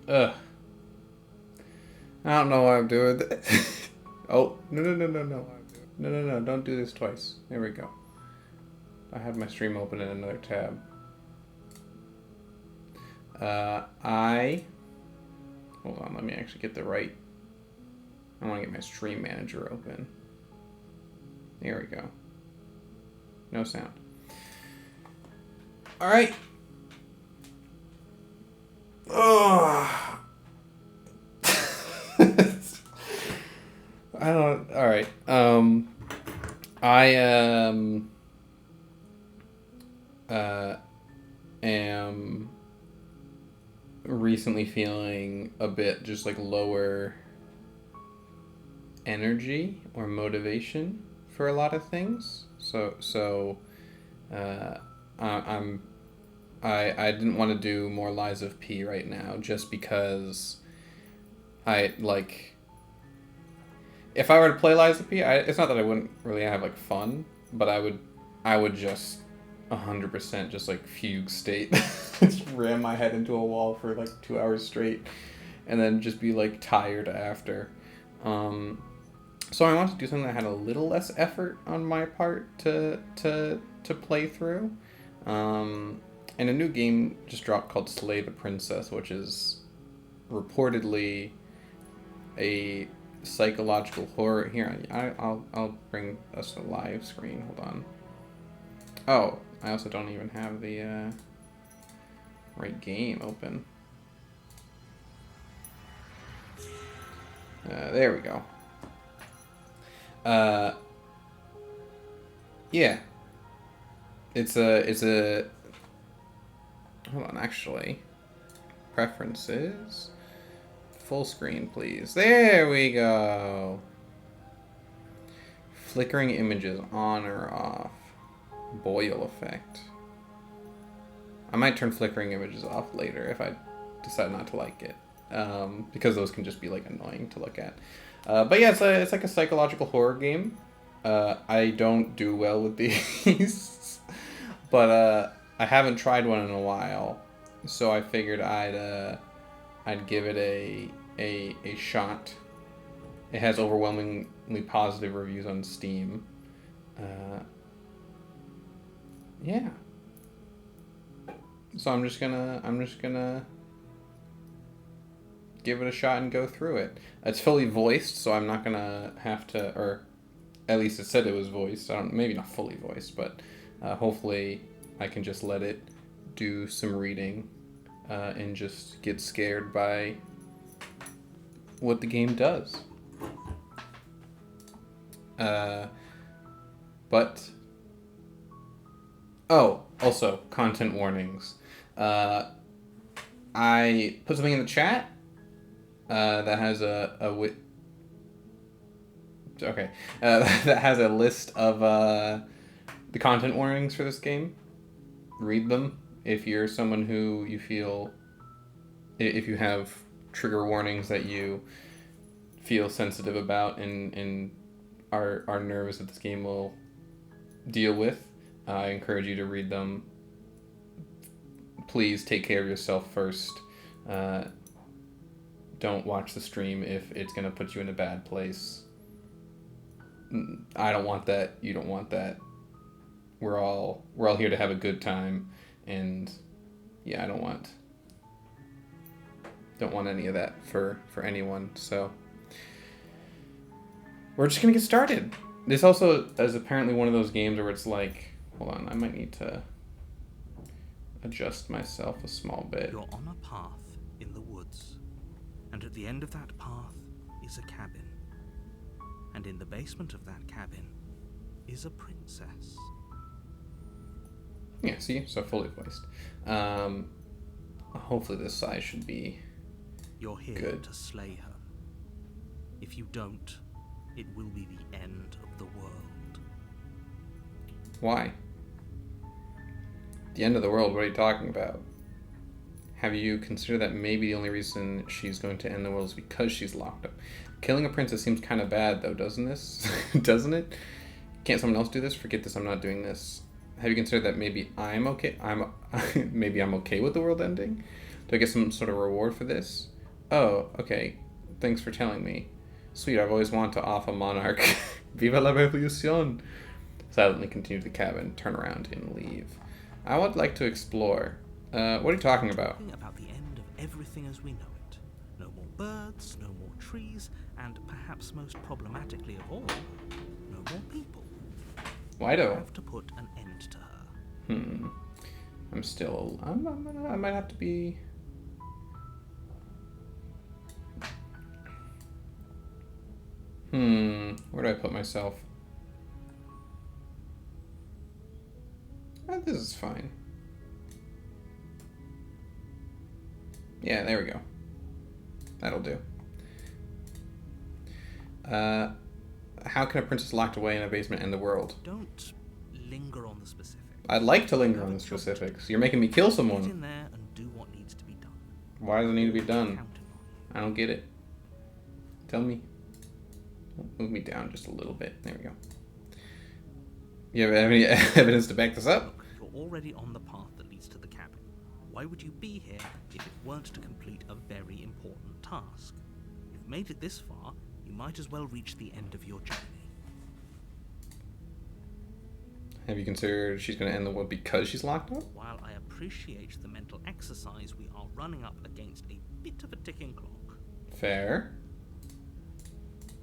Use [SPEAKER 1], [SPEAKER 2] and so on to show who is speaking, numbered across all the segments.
[SPEAKER 1] Ugh. I don't know why I'm doing that. Oh, no, no, no, no, no. No, no, no, don't do this twice. There we go. I have my stream open in another tab. Hold on, let me actually get the right... I want to get my stream manager open. There we go. No sound. Alright. Oh. I don't... Alright. I am recently feeling a bit just like lower energy or motivation for a lot of things. I didn't want to do more Lies of P right now just because I like if I were to play Lies of P, it's not that I wouldn't really have like fun, but I would just 100% just like fugue state, just ram my head into a wall for like 2 hours straight, and then just be like tired after. So I wanted to do something that had a little less effort on my part to play through. And a new game just dropped called Slay the Princess, which is reportedly a psychological horror. Here, I'll bring us a live screen. Hold on. Oh, I also don't even have the right game open. There we go. Yeah. It's a hold on, actually. Preferences. Full screen, please. There we go. Flickering images on or off. Boil effect. I might turn flickering images off later if I decide not to like it. Because those can just be like annoying to look at. But yeah, it's like a psychological horror game. I don't do well with these, but I haven't tried one in a while, so I figured I'd give it a shot. It has overwhelmingly positive reviews on Steam. Yeah. So I'm just gonna give it a shot and go through it. It's fully voiced, so I'm not gonna have to, or at least it said it was voiced. Maybe not fully voiced, but hopefully I can just let it do some reading and just get scared by what the game does. But also content warnings. I put something in the chat that has that has a list of the content warnings for this game. Read them if you're someone who you feel, if you have trigger warnings that you feel sensitive about and are nervous that this game will deal with. I encourage you to read them. Please take care of yourself first. Don't watch the stream if it's going to put you in a bad place. I don't want that. You don't want that. We're all here to have a good time, and yeah, I don't want any of that for anyone. So we're just gonna get started. This also is apparently one of those games where it's like, hold on, I might need to adjust myself a small bit.
[SPEAKER 2] You're on a path in the woods, and at the end of that path is a cabin. And in the basement of that cabin is a princess.
[SPEAKER 1] Yeah, see? So fully voiced. Hopefully this size should be
[SPEAKER 2] You're here
[SPEAKER 1] good.
[SPEAKER 2] to slay her. If you don't, it will be the end of the world.
[SPEAKER 1] Why? The end of the world, what are you talking about? Have you considered that maybe the only reason she's going to end the world is because she's locked up? Killing a princess seems kind of bad, though, doesn't this? Doesn't it? Can't someone else do this? Forget this, I'm not doing this. Have you considered that maybe I'm okay? Maybe I'm okay with the world ending? Do I get some sort of reward for this? Oh, okay. Thanks for telling me. Sweet, I've always wanted to off a monarch. Viva la revolucion! Silently continue to the cabin, turn around, and leave. I would like to explore. What are you talking about?
[SPEAKER 2] Talking about the end of everything as we know it. No more birds, no more trees, and perhaps most problematically of all, no more people.
[SPEAKER 1] Why do?
[SPEAKER 2] You have to put an end to her.
[SPEAKER 1] I'm still. I might have to be. Where do I put myself? This is fine. Yeah, there we go. That'll do. How can a princess locked away in a basement end the world?
[SPEAKER 2] Don't linger on the specifics.
[SPEAKER 1] I'd like to linger on the specifics. You're making me kill
[SPEAKER 2] Get
[SPEAKER 1] someone.
[SPEAKER 2] in there and do what needs to be done.
[SPEAKER 1] Why does it need to be done?
[SPEAKER 2] Counting on you.
[SPEAKER 1] I don't get it. Tell me. Move me down just a little bit. There we go. You have any evidence to back this up?
[SPEAKER 2] Look, you're already on the path that leads to the cabin. Why would you be here if it weren't to complete a very important task? You've made it this far, you might as well reach the end of your journey.
[SPEAKER 1] Have you considered she's going to end the world because she's locked up?
[SPEAKER 2] While I appreciate the mental exercise, we are running up against a bit of a ticking clock.
[SPEAKER 1] Fair.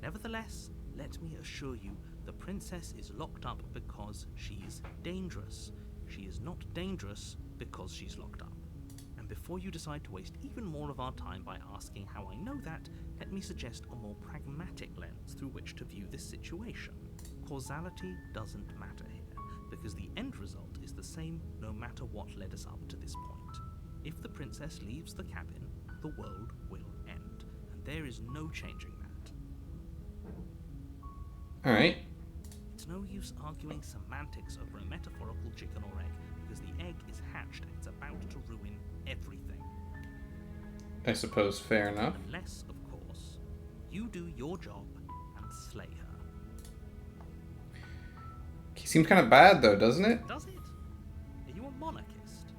[SPEAKER 2] Nevertheless, let me assure you, the princess is locked up because she's dangerous. She is not dangerous because she's locked up. And before you decide to waste even more of our time by asking how I know that, let me suggest a more pragmatic lens through which to view this situation. Causality doesn't matter here, because the end result is the same no matter what led us up to this point. If the princess leaves the cabin, the world will end, and there is no changing that.
[SPEAKER 1] Alright.
[SPEAKER 2] It's no use arguing semantics over a metaphorical chicken or egg, because the egg is hatched and it's about to ruin everything.
[SPEAKER 1] I suppose fair enough.
[SPEAKER 2] Unless, of course, you do your job and slay her.
[SPEAKER 1] He seems kind of bad though, doesn't it?
[SPEAKER 2] Does it? Are you a monarchist?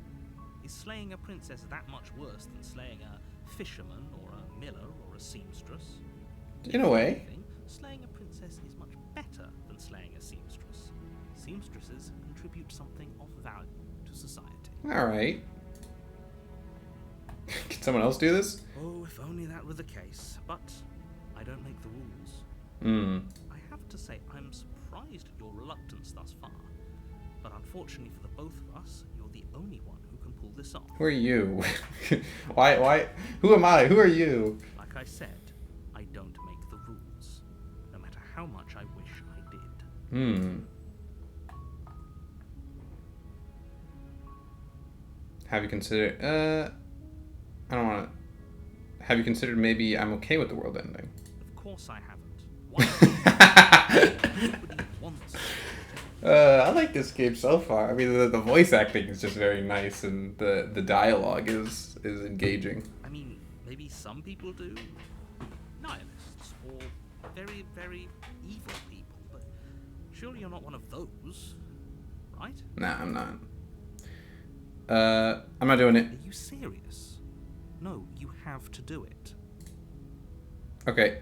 [SPEAKER 2] Is slaying a princess that much worse than slaying a fisherman or a miller or a seamstress?
[SPEAKER 1] In a way.
[SPEAKER 2] Slaying a princess is much better than slaying a seamstress. Seamstresses contribute something of value to society.
[SPEAKER 1] Alright. Can someone else do this?
[SPEAKER 2] Oh, if only that were the case. But I don't make the rules. I have to say, I'm surprised at your reluctance thus far. But unfortunately for the both of us, you're the only one who can pull this off.
[SPEAKER 1] Who are you? Why? Who am I? Who are you?
[SPEAKER 2] Like I said, I don't make the rules. No matter how much I wish I did.
[SPEAKER 1] Have you considered, I don't want to, have you considered maybe I'm okay with the world ending?
[SPEAKER 2] Of course I haven't. Why? Nobody wants.
[SPEAKER 1] I like this game so far. I mean, the voice acting is just very nice, and the dialogue is engaging.
[SPEAKER 2] I mean, maybe some people do. Nihilists, or very, very evil people, but surely you're not one of those, right?
[SPEAKER 1] Nah, I'm not. I'm not doing it.
[SPEAKER 2] Are you serious? No, you have to do it.
[SPEAKER 1] Okay.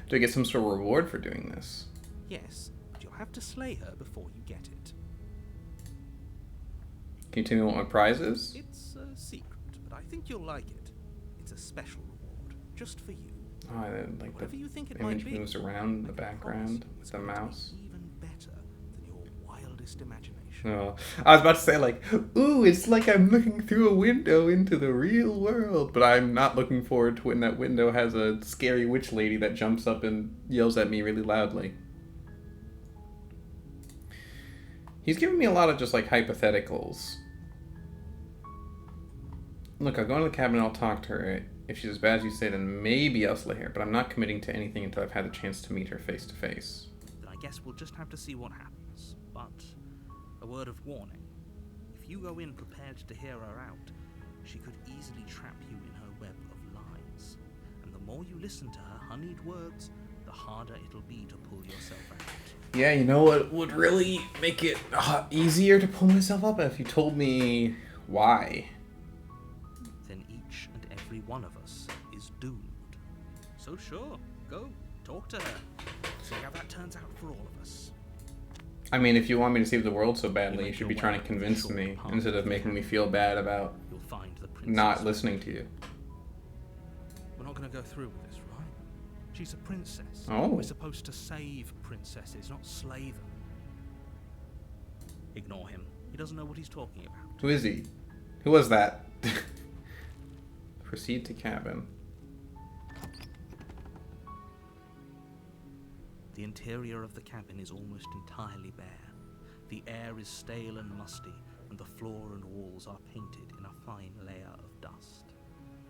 [SPEAKER 1] Do I get some sort of reward for doing this?
[SPEAKER 2] Yes, but you'll have to slay her before you get it.
[SPEAKER 1] Can you tell me what my prize is?
[SPEAKER 2] It's a secret, but I think you'll like it. It's a special reward, just for you.
[SPEAKER 1] Oh, I like
[SPEAKER 2] Whatever you think
[SPEAKER 1] the
[SPEAKER 2] it might
[SPEAKER 1] image
[SPEAKER 2] be.
[SPEAKER 1] moves around in the
[SPEAKER 2] I can
[SPEAKER 1] background
[SPEAKER 2] promise you
[SPEAKER 1] with
[SPEAKER 2] it's
[SPEAKER 1] the
[SPEAKER 2] going to be
[SPEAKER 1] mouse.
[SPEAKER 2] even better than your wildest imagination.
[SPEAKER 1] Oh, I was about to say, like, ooh, it's like I'm looking through a window into the real world, but I'm not looking forward to when that window has a scary witch lady that jumps up and yells at me really loudly. He's giving me a lot of just, like, hypotheticals. Look, I'll go into the cabin and I'll talk to her. If she's as bad as you say, then maybe I'll slay her, but I'm not committing to anything until I've had the chance to meet her face to face.
[SPEAKER 2] Then I guess we'll just have to see what happens. But a word of warning. If you go in prepared to hear her out, she could easily trap you in her web of lies. And the more you listen to her honeyed words, the harder it'll be to pull yourself out.
[SPEAKER 1] Yeah, you know what would really make it easier to pull myself up? If you told me why.
[SPEAKER 2] Then each and every one of us is doomed. So sure, go, talk to her. See how that turns out for all of us.
[SPEAKER 1] I mean, if you want me to save the world so
[SPEAKER 2] You
[SPEAKER 1] badly, you
[SPEAKER 2] make
[SPEAKER 1] should
[SPEAKER 2] your
[SPEAKER 1] be trying
[SPEAKER 2] way
[SPEAKER 1] to
[SPEAKER 2] up the
[SPEAKER 1] convince
[SPEAKER 2] short
[SPEAKER 1] me
[SPEAKER 2] path
[SPEAKER 1] instead of
[SPEAKER 2] to the
[SPEAKER 1] making me
[SPEAKER 2] cabin.
[SPEAKER 1] feel bad about
[SPEAKER 2] You'll find the princess.
[SPEAKER 1] not listening to you.
[SPEAKER 2] We're not going to go through with this, right? She's a princess.
[SPEAKER 1] Oh.
[SPEAKER 2] We're supposed to save princesses, not slay them. Ignore him. He doesn't know what he's talking about.
[SPEAKER 1] Who is he? Who was that? Proceed to cabin.
[SPEAKER 2] The interior of the cabin is almost entirely bare. The air is stale and musty, and the floor and walls are painted in a fine layer of dust.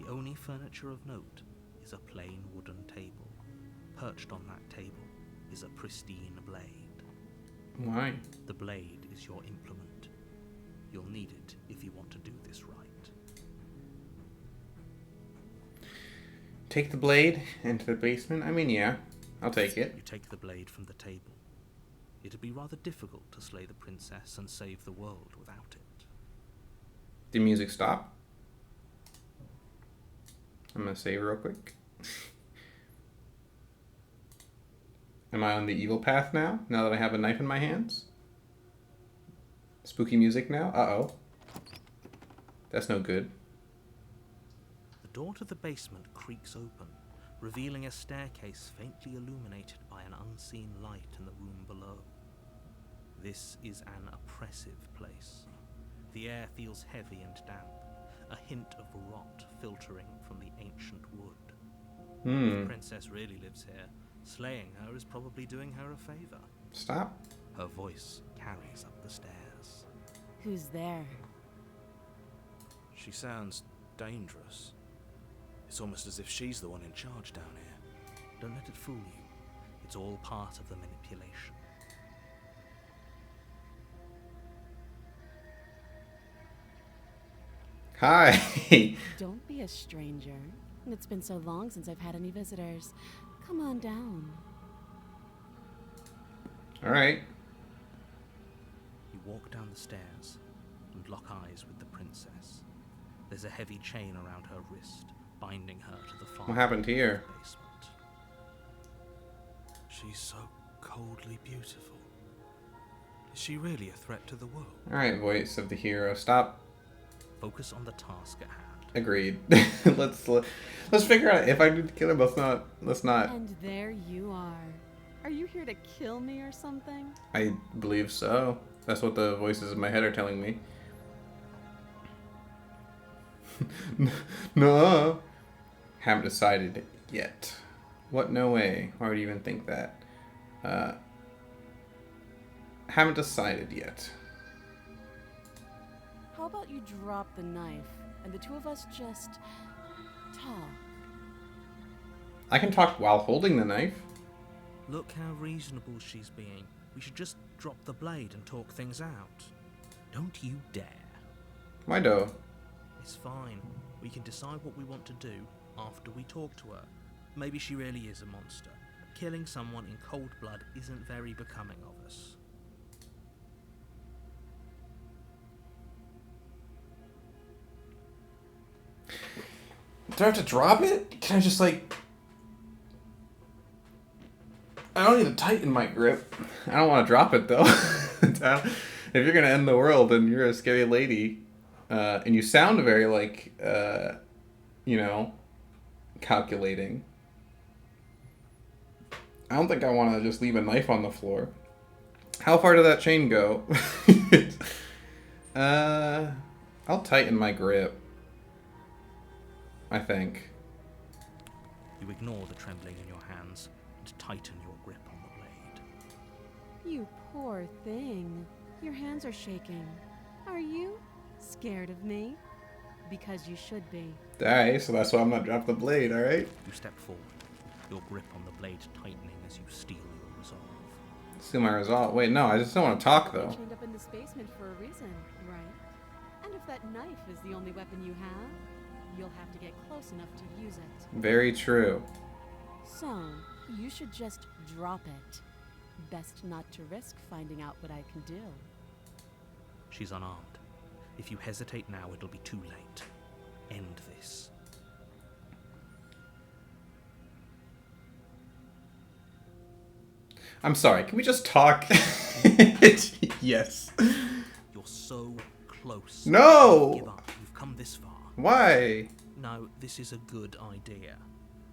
[SPEAKER 2] The only furniture of note is a plain wooden table. Perched on that table is a pristine blade.
[SPEAKER 1] Why?
[SPEAKER 2] The blade is your implement. You'll need it if you want to do this right.
[SPEAKER 1] Take the blade into the basement? I mean, yeah. I'll take it.
[SPEAKER 2] You take the blade from the table. It'd be rather difficult to slay the princess and save the world without it.
[SPEAKER 1] Did music stop? I'm gonna save real quick. Am I on the evil path now? Now that I have a knife in my hands? Spooky music now? Uh-oh. That's no good.
[SPEAKER 2] The door to the basement creaks open, revealing a staircase faintly illuminated by an unseen light in the room below. This is an oppressive place. The air feels heavy and damp, a hint of rot filtering from the ancient wood. If the princess really lives here, slaying her is probably doing her a favor.
[SPEAKER 1] Stop.
[SPEAKER 2] Her voice carries up the stairs.
[SPEAKER 3] Who's there?
[SPEAKER 4] She sounds dangerous. It's almost as if she's the one in charge down here.
[SPEAKER 2] Don't let it fool you. It's all part of the manipulation.
[SPEAKER 1] Hi.
[SPEAKER 3] Don't be a stranger. It's been so long since I've had any visitors. Come on down.
[SPEAKER 1] All right.
[SPEAKER 2] You walk down the stairs and lock eyes with the princess. There's a heavy chain around her wrist, binding her to the far
[SPEAKER 1] What happened here?
[SPEAKER 2] basement.
[SPEAKER 4] She's so coldly beautiful. Is she really a threat to the world?
[SPEAKER 1] All right, voice of the hero. Stop.
[SPEAKER 2] Focus on the task at hand.
[SPEAKER 1] Agreed. let's figure out if I need to kill him. Let's not.
[SPEAKER 3] And there you are. Are you here to kill me or something?
[SPEAKER 1] I believe so. That's what the voices in my head are telling me. No. Haven't decided yet. What? No way. Why would you even think that? Haven't decided yet.
[SPEAKER 3] How about you drop the knife and the two of us just talk?
[SPEAKER 1] I can talk while holding the knife.
[SPEAKER 2] Look how reasonable she's being. We should just drop the blade and talk things out. Don't you dare.
[SPEAKER 1] Why do?
[SPEAKER 2] It's fine. We can decide what we want to do after we talk to her. Maybe she really is a monster. But killing someone in cold blood isn't very becoming of us.
[SPEAKER 1] Do I have to drop it? Can I just like... I don't need to tighten my grip. I don't want to drop it though. If you're gonna end the world and you're a scary lady, and you sound very like, calculating. I don't think I want to just leave a knife on the floor. How far did that chain go? I'll tighten my grip. I think.
[SPEAKER 2] You ignore the trembling in your hands and tighten your grip on the blade.
[SPEAKER 3] You poor thing. Your hands are shaking. Are you scared of me? Because you should be.
[SPEAKER 1] Alright, so that's why I'm not drop the blade, alright?
[SPEAKER 2] You step forward, your grip on the blade tightening as you steel your resolve.
[SPEAKER 1] Steal my resolve. Wait, no, I just don't want to talk
[SPEAKER 3] You're
[SPEAKER 1] though.
[SPEAKER 3] chained up in this basement for a reason, right? And if that knife is the only weapon you have, you'll have to get close enough to use it.
[SPEAKER 1] Very true.
[SPEAKER 3] So, you should just drop it. Best not to risk finding out what I can do.
[SPEAKER 2] She's unarmed. If you hesitate now, it'll be too late. End this.
[SPEAKER 1] I'm sorry, can we just talk? Yes.
[SPEAKER 2] You're so close.
[SPEAKER 1] No!
[SPEAKER 2] Give up. You've come this far.
[SPEAKER 1] Why?
[SPEAKER 2] No, this is a good idea.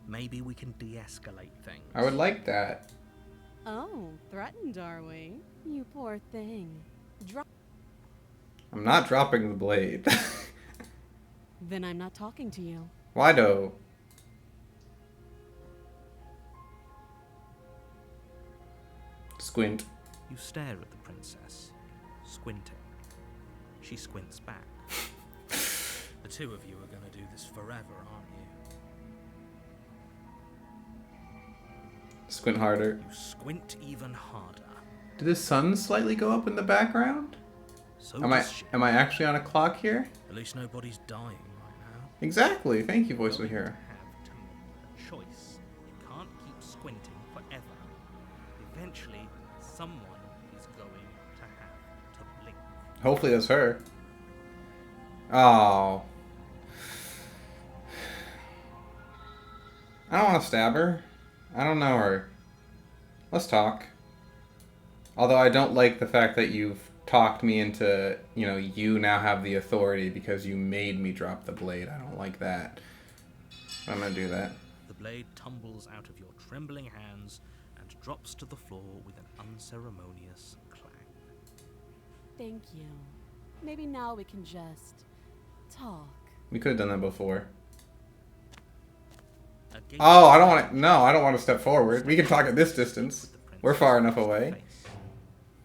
[SPEAKER 2] Maybe we can de-escalate things.
[SPEAKER 1] I would like that.
[SPEAKER 3] Oh, threatened, are we? You poor thing. Drop.
[SPEAKER 1] I'm not dropping the blade.
[SPEAKER 3] Then I'm not talking to you.
[SPEAKER 1] Why though? Squint.
[SPEAKER 2] You stare at the princess, squinting. She squints back. The two of you are going to do this forever, aren't you?
[SPEAKER 1] Squint harder.
[SPEAKER 2] You squint even harder.
[SPEAKER 1] Did the sun slightly go up in the background?
[SPEAKER 2] So
[SPEAKER 1] Am I
[SPEAKER 2] does she.
[SPEAKER 1] actually on a clock here?
[SPEAKER 2] At least nobody's dying right now.
[SPEAKER 1] Exactly. Thank you, voice of the
[SPEAKER 2] You
[SPEAKER 1] hero.
[SPEAKER 2] have to make a choice. You can't keep squinting forever. Eventually, someone is going to have to blink.
[SPEAKER 1] Hopefully that's her. Oh. I don't want to stab her. I don't know her. Let's talk. Although I don't like the fact that you've talked me into, you now have the authority because you made me drop the blade. I don't like that. I'm gonna do that.
[SPEAKER 2] The blade tumbles out of your trembling hands and drops to the floor with an unceremonious clang.
[SPEAKER 3] Thank you. Maybe now we can just talk.
[SPEAKER 1] We could have done that before.
[SPEAKER 2] A gate
[SPEAKER 1] Oh, I don't want to. No, I don't want to step forward. We can talk at this distance.
[SPEAKER 2] with the princess
[SPEAKER 1] We're far enough away.
[SPEAKER 2] face,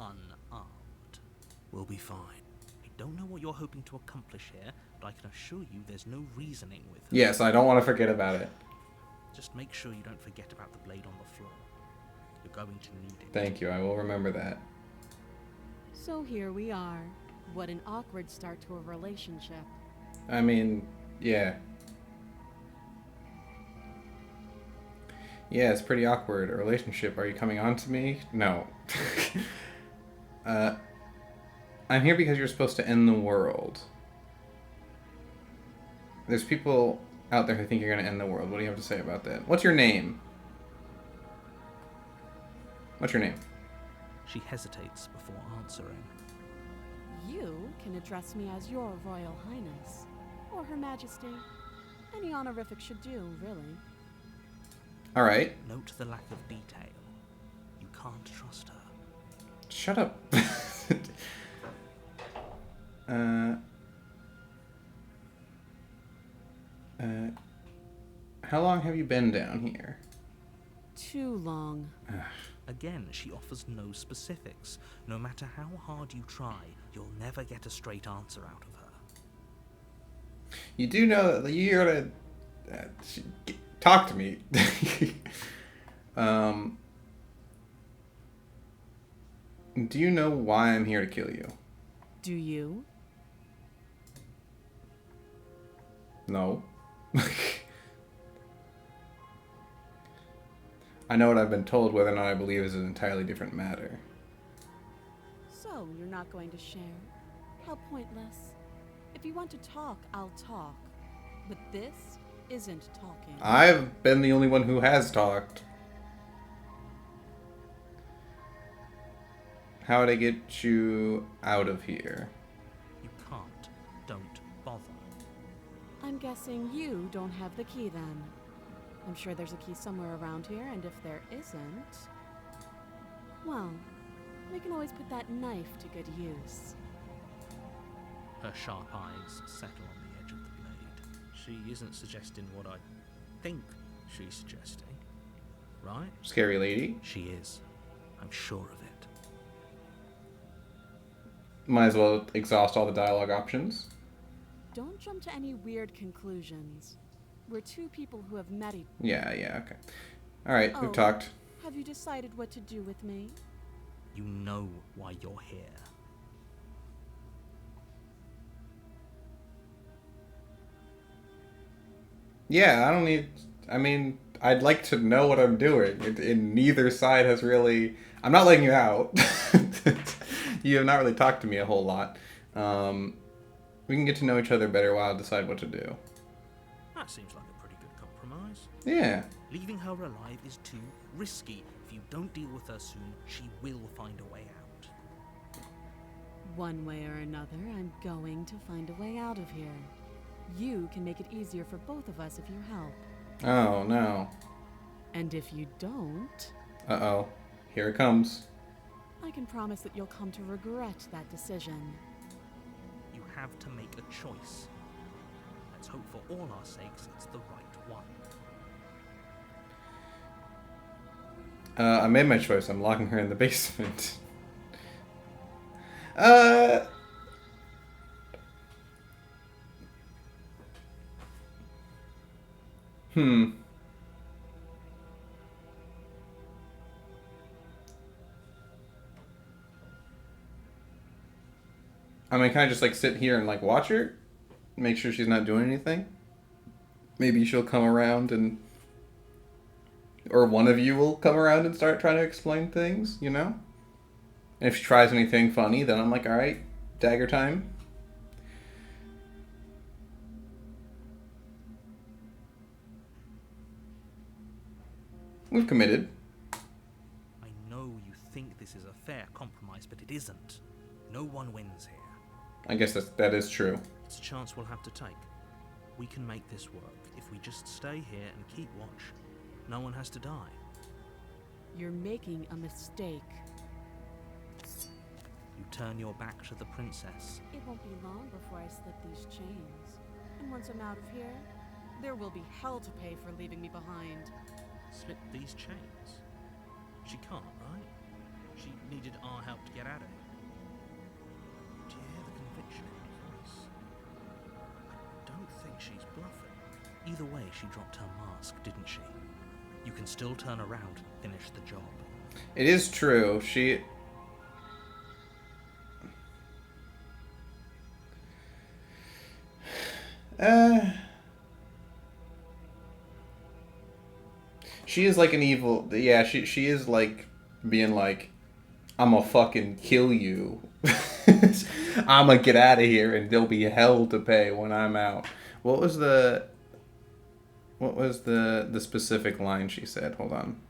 [SPEAKER 2] unarmed. We'll be fine. I don't know what you're hoping to accomplish here, but I can assure you there's no reasoning with her.
[SPEAKER 1] Yes, I don't want to forget about it.
[SPEAKER 2] Just make sure you don't forget about the blade on the floor. You're going to need it.
[SPEAKER 1] Thank you. I will remember that.
[SPEAKER 3] So here we are. What an awkward start to a relationship.
[SPEAKER 1] I mean, yeah. Yeah, it's pretty awkward. A relationship. Are you coming on to me? No. I'm here because you're supposed to end the world. There's people out there who think you're going to end the world. What do you have to say about that? What's your name? What's your name?
[SPEAKER 2] She hesitates before answering.
[SPEAKER 3] You can address me as your Royal Highness, or Her Majesty. Any honorific should do, really.
[SPEAKER 1] All right.
[SPEAKER 2] Note the lack of detail. You can't trust her.
[SPEAKER 1] Shut up. How long have you been down here?
[SPEAKER 3] Too long.
[SPEAKER 2] Again, she offers no specifics. No matter how hard you try, you'll never get a straight answer out of her.
[SPEAKER 1] You do know that you're gonna talk to me. Do you know why I'm here to kill you?
[SPEAKER 3] Do you?
[SPEAKER 1] No. I know what I've been told. Whether or not I believe is an entirely different matter.
[SPEAKER 3] So, you're not going to share? How pointless. If you want to talk, I'll talk. But this isn't talking.
[SPEAKER 1] I've been the only one who has talked. How would I get you out of here?
[SPEAKER 2] You can't. Don't bother.
[SPEAKER 3] I'm guessing you don't have the key then. I'm sure there's a key somewhere around here, and if there isn't, well, we can always put that knife to good use.
[SPEAKER 2] Her sharp eyes settle on the edge of the blade. She isn't suggesting what I think she's suggesting, right?
[SPEAKER 1] Scary lady.
[SPEAKER 2] She is. I'm sure of it.
[SPEAKER 1] Might as well exhaust all the dialogue options.
[SPEAKER 3] Don't jump to any weird conclusions. We're two people who have met each
[SPEAKER 1] Yeah, okay. Alright,
[SPEAKER 3] Oh.
[SPEAKER 1] we've talked.
[SPEAKER 3] Have you decided what to do with me?
[SPEAKER 2] You know why you're here.
[SPEAKER 1] Yeah, I don't need... I mean, I'd like to know what I'm doing. And neither side has really... I'm not letting you out. You have not really talked to me a whole lot. We can get to know each other better while I decide what to do.
[SPEAKER 2] That seems like a pretty good compromise.
[SPEAKER 4] compromise?
[SPEAKER 1] Yeah.
[SPEAKER 2] Leaving her alive is too risky. If you don't deal with her soon, she will find a way out.
[SPEAKER 3] One way or another, I'm going to find a way out of here. You can make it easier for both of us if you help.
[SPEAKER 1] Oh, no.
[SPEAKER 3] And if you don't,
[SPEAKER 1] Uh-oh. Here it comes.
[SPEAKER 3] I can promise that you'll come to regret that decision.
[SPEAKER 2] You have to make a choice. Let's hope for all our sakes it's the right one.
[SPEAKER 1] I made my choice. I'm locking her in the basement. Hmm. I mean, can I just like sit here and like watch her? Make sure she's not doing anything? Maybe she'll come around and... Or one of you will come around and start trying to explain things, you know? And if she tries anything funny, then I'm like, alright, dagger time. We've committed.
[SPEAKER 2] I know you think this is a fair compromise, but it isn't. No one wins here.
[SPEAKER 1] I guess that is true.
[SPEAKER 2] It's a chance we'll have to take. We can make this work. If we just stay here and keep watch, no one has to die.
[SPEAKER 3] You're making a mistake.
[SPEAKER 2] You turn your back to the princess.
[SPEAKER 3] It won't be long before I slip these chains. And once I'm out of here, there will be hell to pay for leaving me behind.
[SPEAKER 2] Slip these chains? She can't, right? She needed our help to get out of here. Do you hear the conviction in her voice? I don't think she's bluffing. Either way, she dropped her mask, didn't she? You can still turn around and finish the job.
[SPEAKER 1] It is true. She... She is like an evil... Yeah, she is like being like, I'm gonna fucking kill you. I'm gonna get out of here and there'll be hell to pay when I'm out. What was the specific line she said? Hold on.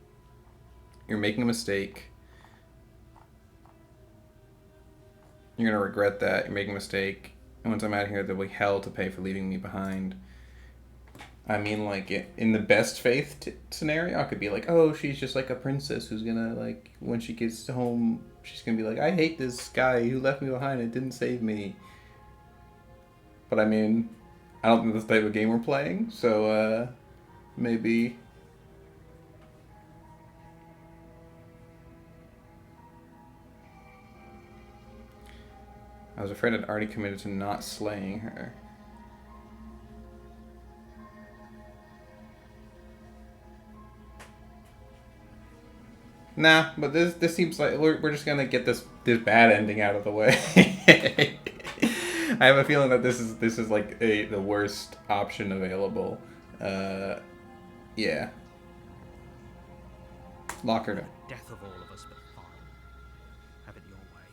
[SPEAKER 1] You're making a mistake. You're gonna regret that. You're making a mistake. And once I'm out of here, there'll be hell to pay for leaving me behind. I mean, like, in the best faith scenario, I could be like, oh, she's just like a princess who's gonna, like, when she gets home, she's gonna be like, I hate this guy who left me behind and didn't save me. But I mean, I don't think that's the type of game we're playing, so, maybe... I was afraid I'd already committed to not slaying her. Nah, but this seems like we're just gonna get this bad ending out of the way. I have a feeling that this is like the worst option available. Yeah. Lock her down.
[SPEAKER 2] Death of all of us, but fine. Have it your way.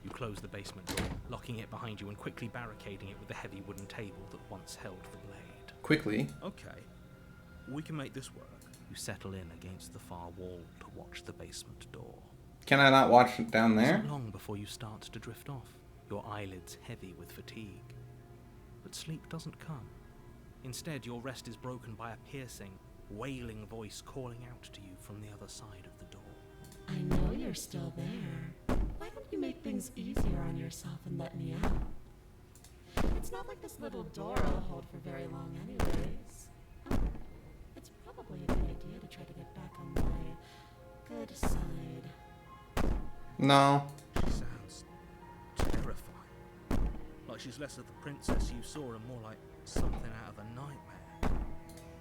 [SPEAKER 2] You close the basement door, locking it behind you and quickly barricading it with the heavy wooden table that once held the blade.
[SPEAKER 1] Quickly.
[SPEAKER 2] Okay, we can make this work. You settle in against the far wall to watch the basement door.
[SPEAKER 1] Can I not watch it down there?
[SPEAKER 2] It's not long before you start to drift off, your eyelids heavy with fatigue. But sleep doesn't come. Instead, your rest is broken by a piercing, wailing voice calling out to you from the other side of the door.
[SPEAKER 5] I know you're still there. Why don't you make things easier on yourself and let me out? It's not like this little door will hold for very long anyways. Oh, it's probably a good idea to try to get back on my good side.
[SPEAKER 1] No.
[SPEAKER 2] She sounds terrifying. Like she's less of the princess you saw and more like something out of a nightmare.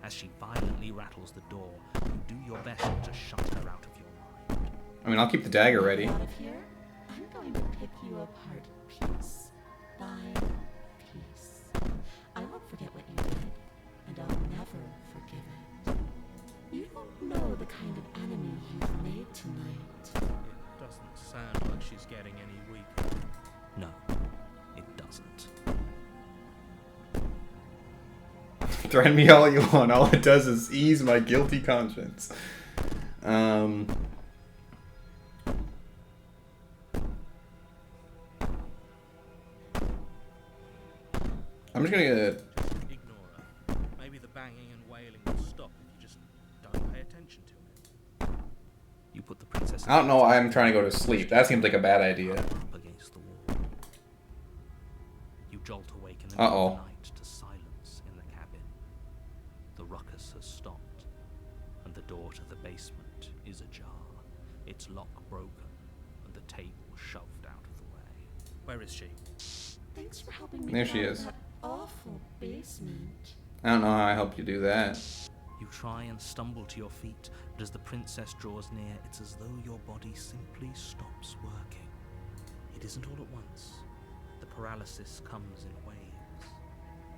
[SPEAKER 2] As she violently rattles the door, you do your best to shut her out of your mind.
[SPEAKER 1] I mean, I'll keep the dagger ready.
[SPEAKER 5] Out of here, I'm going to pick you apart piece by piece. I won't forget what you did, and I'll never forgive it. You don't know the kind of enemy you've made tonight.
[SPEAKER 2] It doesn't sound like she's getting any weaker. No, it doesn't.
[SPEAKER 1] Threaten me all you want. All it does is ease my guilty conscience. I'm just gonna get...
[SPEAKER 2] Ignore her. Maybe the banging and wailing will stop if you just don't pay attention to it. You put the princess...
[SPEAKER 1] I don't know why I'm trying to go to sleep. That seems like a bad idea.
[SPEAKER 2] Up against the wall. You jolt awake in the middle of the night to silence in the cabin. The ruckus has stopped, and the door to the basement is ajar. Its lock broken, and the table shoved out of the way. Where is she?
[SPEAKER 5] Thanks for helping me
[SPEAKER 1] There
[SPEAKER 5] get
[SPEAKER 1] she
[SPEAKER 5] out
[SPEAKER 1] is.
[SPEAKER 5] of that awful basement.
[SPEAKER 1] I don't know how I helped you do that.
[SPEAKER 2] You try and stumble to your feet, but as the princess draws near, it's as though your body simply stops working. It isn't all at once. The paralysis comes in waves.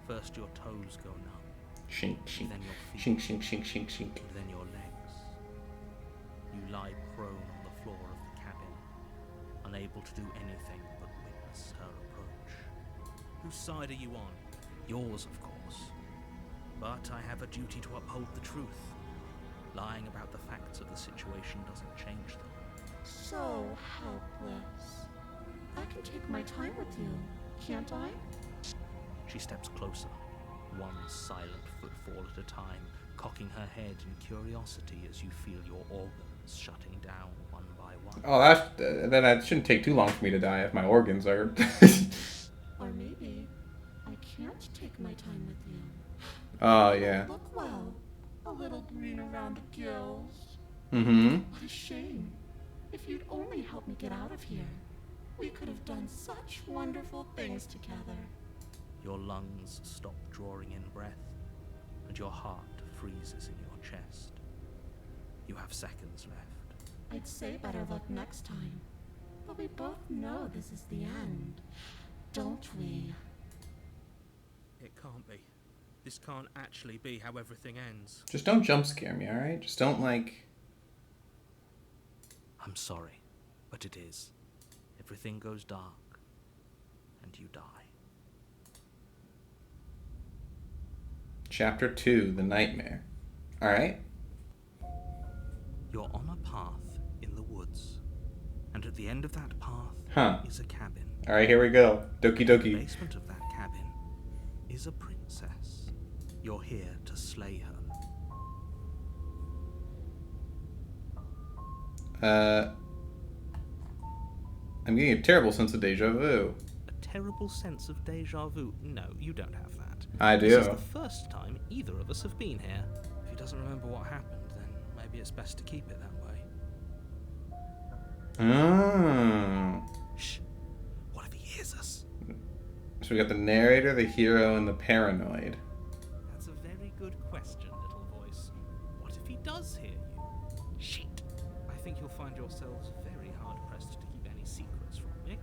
[SPEAKER 2] First your toes go numb,
[SPEAKER 1] Shink, shink,
[SPEAKER 2] then your feet,
[SPEAKER 1] shink, shink, shink, shink, shink.
[SPEAKER 2] and then your legs. You lie prone on the floor of the cabin, unable to do anything but witness her approach. Whose side are you on? Yours, of course. But I have a duty to uphold the truth. Lying about the facts of the situation doesn't change them.
[SPEAKER 5] So helpless. I can take my time with you, can't I?
[SPEAKER 2] She steps closer, one silent footfall at a time, cocking her head in curiosity as you feel your organs shutting down one by one.
[SPEAKER 1] Oh, then it shouldn't take too long for me to die if my organs are...
[SPEAKER 5] Or maybe I can't take my time with you.
[SPEAKER 1] Oh, yeah.
[SPEAKER 5] Look well. A little green around the gills.
[SPEAKER 1] Mm-hmm.
[SPEAKER 5] What a shame. If you'd only helped me get out of here, we could have done such wonderful things together.
[SPEAKER 2] Your lungs stop drawing in breath, and your heart freezes in your chest. You have seconds left.
[SPEAKER 5] I'd say better luck next time. But we both know this is the end, don't we?
[SPEAKER 2] It can't be. This can't actually be how everything ends.
[SPEAKER 1] Just don't jump scare me, alright? Just don't, like...
[SPEAKER 2] I'm sorry, but it is. Everything goes dark, and you die.
[SPEAKER 1] Chapter 2, The Nightmare. Alright.
[SPEAKER 2] You're on a path in the woods, and at the end of that path is a cabin.
[SPEAKER 1] Alright, here we go. Doki
[SPEAKER 2] In the
[SPEAKER 1] doki.
[SPEAKER 2] basement of that cabin is a princess. You're here to slay her.
[SPEAKER 1] I'm getting a terrible sense of deja vu.
[SPEAKER 2] A terrible sense of deja vu. No, you don't have that.
[SPEAKER 1] I do.
[SPEAKER 2] This is the first time either of us have been here. If he doesn't remember what happened, then maybe it's best to keep it that way.
[SPEAKER 1] Oh.
[SPEAKER 2] Shh. What if he hears us?
[SPEAKER 1] So we got the narrator, the hero, and the paranoid.
[SPEAKER 2] That's a very good question, little voice. What if he does hear you? Shit. I think you'll find yourselves very hard-pressed to keep any secrets from me.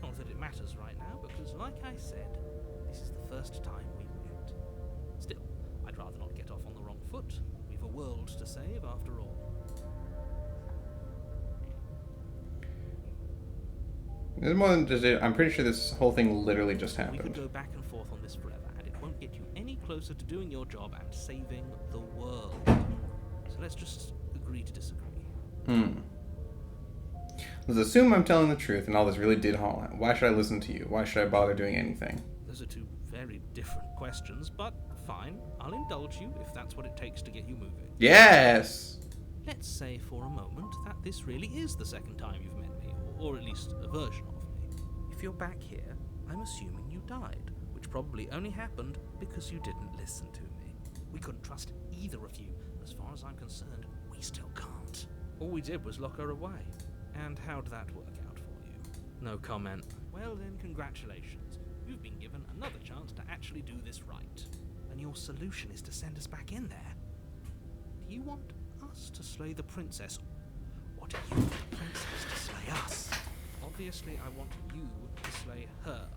[SPEAKER 2] Not that it matters right now, because like I said, this is the first time we've met. Still, I'd rather not get off on the wrong foot. We've a world to save after all.
[SPEAKER 1] There's more than just it. I'm pretty sure this whole thing literally just
[SPEAKER 2] We could
[SPEAKER 1] happened.
[SPEAKER 2] go back and forth on this forever, and it won't get you any closer to doing your job and saving the world. So let's just agree to disagree.
[SPEAKER 1] Let's assume I'm telling the truth and all this really did harm. Why should I listen to you? Why should I bother doing anything?
[SPEAKER 2] Those are two very different questions, but fine. I'll indulge you if that's what it takes to get you moving.
[SPEAKER 1] Yes!
[SPEAKER 2] Let's say for a moment that this really is the second time you've met me, or at least a version of me. If you're back here, I'm assuming you died, which probably only happened because you didn't listen to me. We couldn't trust either of you. As far as I'm concerned, we still can't. All we did was lock her away. And how'd that work out for you? No comment. Well then, congratulations. You've been given another chance to actually do this right. And your solution is to send us back in there. Do you want us to slay the princess? Or do you want the princess to slay us? Obviously, I want you to slay her.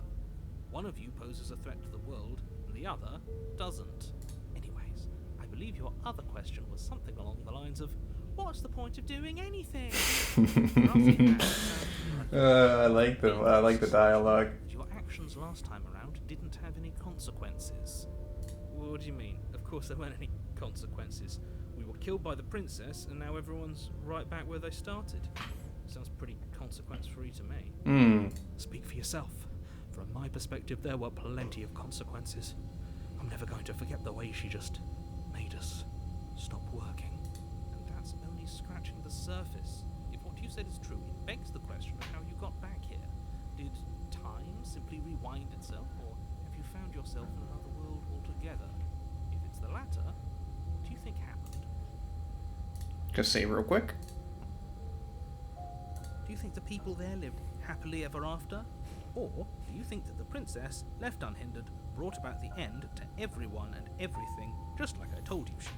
[SPEAKER 2] One of you poses a threat to the world, and the other doesn't. Anyways, I believe your other question was something along the lines of, what's the point of doing anything?
[SPEAKER 1] I like the dialogue.
[SPEAKER 2] Your actions last time around didn't have any consequences. What do you mean? Of course there weren't any consequences. We were killed by the princess, and now everyone's right back where they started. Sounds pretty consequence-free to me. Speak for yourself. From my perspective, there were plenty of consequences. I'm never going to forget the way she just made us stop working. And that's only scratching the surface. If what you said is true, it begs the question of how you got back here. Did time simply rewind itself, or have you found yourself in another world altogether? If it's the latter, what do you think happened?
[SPEAKER 1] Just say real quick.
[SPEAKER 2] Do you think the people there lived happily ever after? Or do you think that the princess, left unhindered, brought about the end to everyone and everything, just like I told you she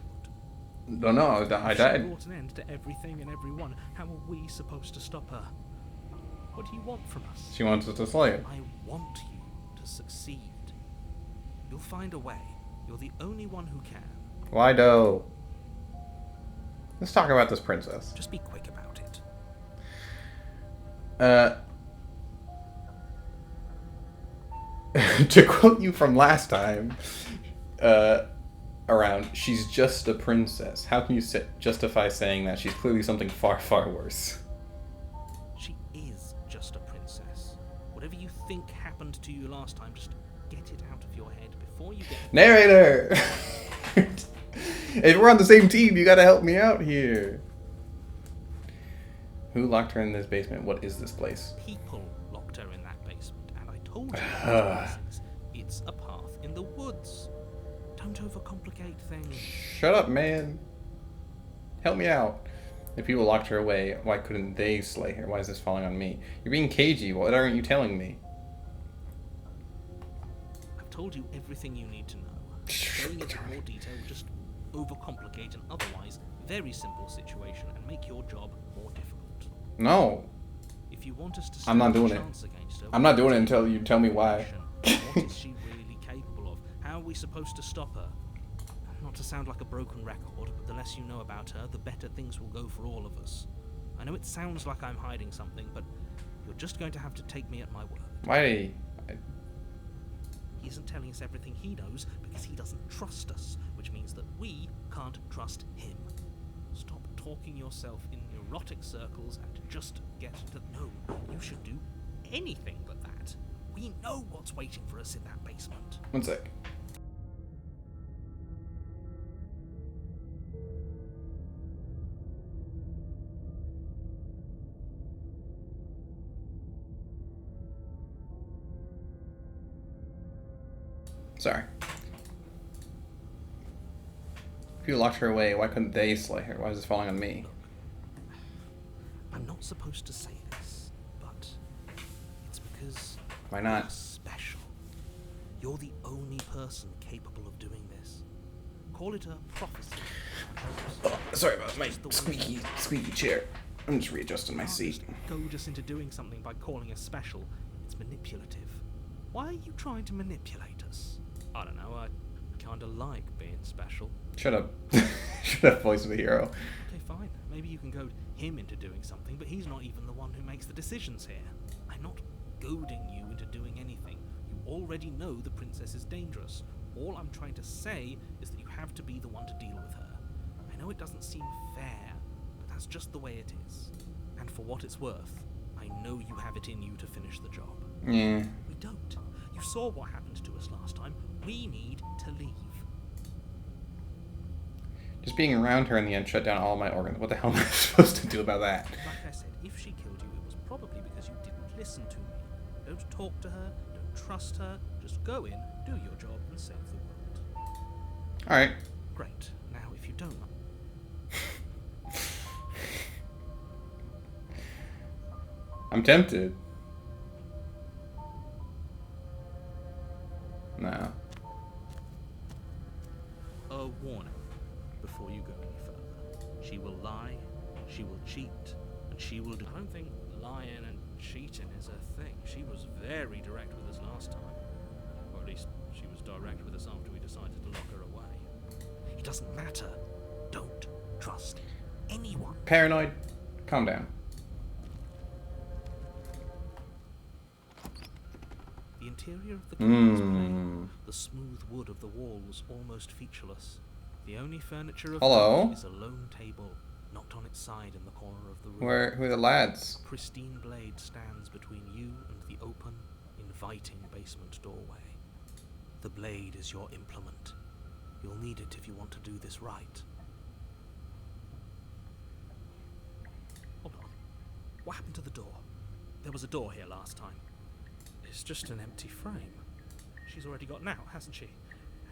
[SPEAKER 2] would?
[SPEAKER 1] Don't know. I
[SPEAKER 2] If
[SPEAKER 1] died.
[SPEAKER 2] she brought an end to everything and everyone, how are we supposed to stop her? What do you want from us?
[SPEAKER 1] She wants us to slay her.
[SPEAKER 2] I want you to succeed. You'll find a way. You're the only one who can.
[SPEAKER 1] Why do? Let's talk about this princess.
[SPEAKER 2] Just be quick about it.
[SPEAKER 1] To quote you from last time, around, she's just a princess. How can you justify saying that? She's clearly something far, far worse.
[SPEAKER 2] She is just a princess. Whatever you think happened to you last time, just get it out of your head before you get...
[SPEAKER 1] Narrator! If we're on the same team, you gotta help me out here. Who locked her in this basement? What is this place?
[SPEAKER 2] People locked her in that basement, and I told you about places. It's a path in the woods. Don't overcomplicate things.
[SPEAKER 1] Shut up, man. Help me out. If people locked her away, why couldn't they slay her? Why is this falling on me? You're being cagey. What aren't you telling me?
[SPEAKER 2] I've told you everything you need to know. Going into more detail will just overcomplicate an otherwise very simple situation and make your job more difficult.
[SPEAKER 1] No.
[SPEAKER 2] If you want us to
[SPEAKER 1] I'm not
[SPEAKER 2] stand a
[SPEAKER 1] doing it.
[SPEAKER 2] chance against her,
[SPEAKER 1] I'm not doing it until you tell me why.
[SPEAKER 2] What is she really capable of? How are we supposed to stop her? Not to sound like a broken record, but the less you know about her, the better things will go for all of us. I know it sounds like I'm hiding something, but you're just going to have to take me at my word.
[SPEAKER 1] Why?
[SPEAKER 2] He isn't telling us everything he knows because he doesn't trust us, which means that we can't trust him. Stop talking yourself in neurotic circles and just get to know. You should do anything but that. We know what's waiting for us in that basement.
[SPEAKER 1] One sec. Sorry. If you locked her away, why couldn't they slay her? Why is this falling on me?
[SPEAKER 2] I'm not supposed to say this, but it's because
[SPEAKER 1] Why
[SPEAKER 2] you're
[SPEAKER 1] not?
[SPEAKER 2] special. You're the only person capable of doing this. Call it a prophecy.
[SPEAKER 1] Sorry about my
[SPEAKER 2] Just the way
[SPEAKER 1] squeaky chair. I'm just readjusting my
[SPEAKER 2] You can't
[SPEAKER 1] seat.
[SPEAKER 2] just goad us into doing something by calling us special. It's manipulative. Why are you trying to manipulate us? I don't know, I kinda like being special.
[SPEAKER 1] Shut up. Shut up, voice of the hero.
[SPEAKER 2] Okay, fine. Maybe you can goad him into doing something, but he's not even the one who makes the decisions here. I'm not goading you into doing anything. You already know the princess is dangerous. All I'm trying to say is that you have to be the one to deal with her. I know it doesn't seem fair, but that's just the way it is. And for what it's worth, I know you have it in you to finish the job.
[SPEAKER 1] Yeah.
[SPEAKER 2] We don't. You saw what happened to us last time. We need to leave.
[SPEAKER 1] Just being around her in the end shut down all my organs. What the hell am I supposed to do about that?
[SPEAKER 2] Like I said, if she killed you, it was probably because you didn't listen to me. Don't talk to her, don't trust her, just go in, do your job, and save the world.
[SPEAKER 1] Alright.
[SPEAKER 2] Great. Now, if you don't...
[SPEAKER 1] I'm tempted. No.
[SPEAKER 2] A warning before you go any further. She will lie, she will cheat, and she will do... I don't think lying and cheating is a thing. She was very direct with us last time. Or at least she was direct with us after we decided to lock her away. It doesn't matter. Don't trust anyone.
[SPEAKER 1] Paranoid? Calm down.
[SPEAKER 2] The interior of the cabin is
[SPEAKER 1] Mm.
[SPEAKER 2] plain. The smooth wood of the walls almost featureless. The only furniture of
[SPEAKER 1] Hello?
[SPEAKER 2] note is a lone table, knocked on its side in the corner of the room.
[SPEAKER 1] Who are the lads?
[SPEAKER 2] A pristine blade stands between you and the open, inviting basement doorway. The blade is your implement. You'll need it if you want to do this right. Hold on. What happened to the door? There was a door here last time. It's just an empty frame. She's already got out, hasn't she?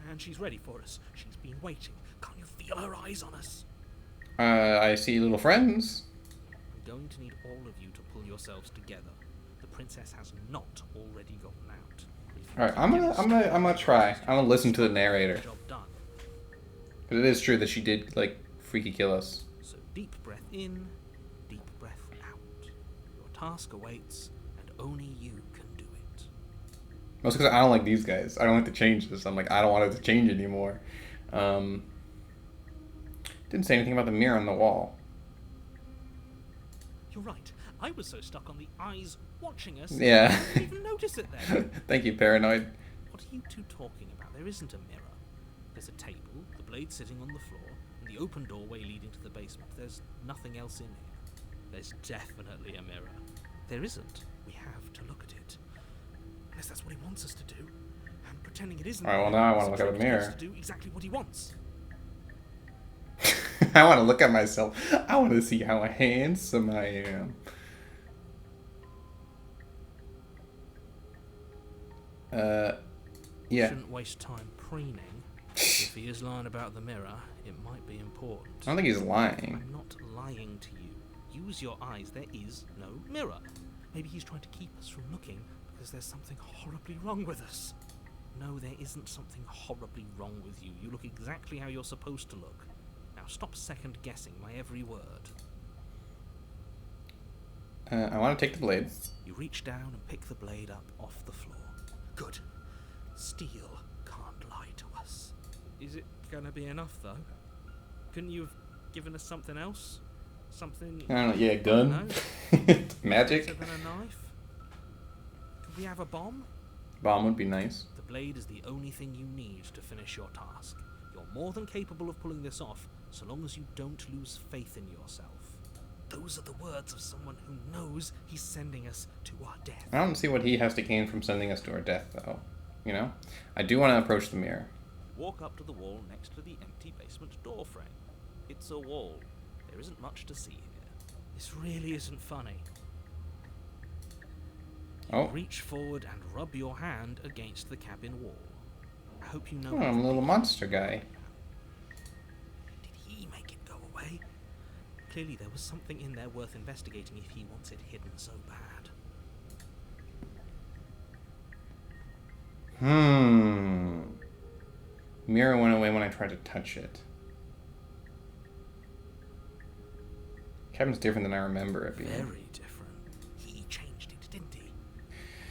[SPEAKER 2] And she's ready for us. She's been waiting. Can't you feel her eyes on us?
[SPEAKER 1] I see little friends.
[SPEAKER 2] I'm going to need all of you to pull yourselves together. The princess has not already gotten out.
[SPEAKER 1] All right, I'm gonna try. I'm gonna listen to the narrator.
[SPEAKER 2] Job done.
[SPEAKER 1] Because it is true that she did like freaky kill us.
[SPEAKER 2] So deep breath in, deep breath out. Your task awaits, and only you can do it.
[SPEAKER 1] Mostly because I don't like these guys. I don't like to change this. I'm like, I don't want it to change anymore. Didn't say anything about the mirror on the wall.
[SPEAKER 2] You're right. I was so stuck on the eyes watching us.
[SPEAKER 1] Yeah.
[SPEAKER 2] I didn't even notice it then.
[SPEAKER 1] Thank you, Paranoid.
[SPEAKER 2] What are you two talking about? There isn't a mirror. There's a table, the blade sitting on the floor, and the open doorway leading to the basement. There's nothing else in here. There's definitely a mirror. There isn't. We have to look at it. Unless that's what he wants us to do. And pretending it isn't.
[SPEAKER 1] All right, well, now I want to look at the mirror.
[SPEAKER 2] To do exactly what he wants.
[SPEAKER 1] I want to look at myself. I want to see how handsome I am. Yeah.
[SPEAKER 2] Shouldn't waste time preening. If he is lying about the mirror, it might be important.
[SPEAKER 1] I don't think he's lying.
[SPEAKER 2] I'm not lying to you. Use your eyes. There is no mirror. Maybe he's trying to keep us from looking because there's something horribly wrong with us. No, there isn't something horribly wrong with you. You look exactly how you're supposed to look. Now stop second-guessing my every word.
[SPEAKER 1] I want to take the blade.
[SPEAKER 2] You reach down and pick the blade up off the floor. Good. Steel can't lie to us. Is it gonna be enough, though? Couldn't you have given us something else? Something...
[SPEAKER 1] I don't know, yeah, gun? Magic?
[SPEAKER 2] Better than a knife? Could we have a bomb?
[SPEAKER 1] Bomb would be nice.
[SPEAKER 2] The blade is the only thing you need to finish your task. You're more than capable of pulling this off, so long as you don't lose faith in yourself. Those are the words of someone who knows he's sending us to our death.
[SPEAKER 1] I don't see what he has to gain from sending us to our death, though. You know? I do want to approach the mirror.
[SPEAKER 2] Walk up to the wall next to the empty basement door frame. It's a wall. There isn't much to see here. This really isn't funny.
[SPEAKER 1] Oh.
[SPEAKER 2] Reach forward and rub your hand against the cabin wall. I hope you know.
[SPEAKER 1] Oh, I'm a little monster guy.
[SPEAKER 2] Did he make it go away? Clearly there was something in there worth investigating if he wants it hidden so bad.
[SPEAKER 1] Mirror went away when I tried to touch it. Cabin's different than I remember it being.
[SPEAKER 2] Very different. He changed it, didn't he?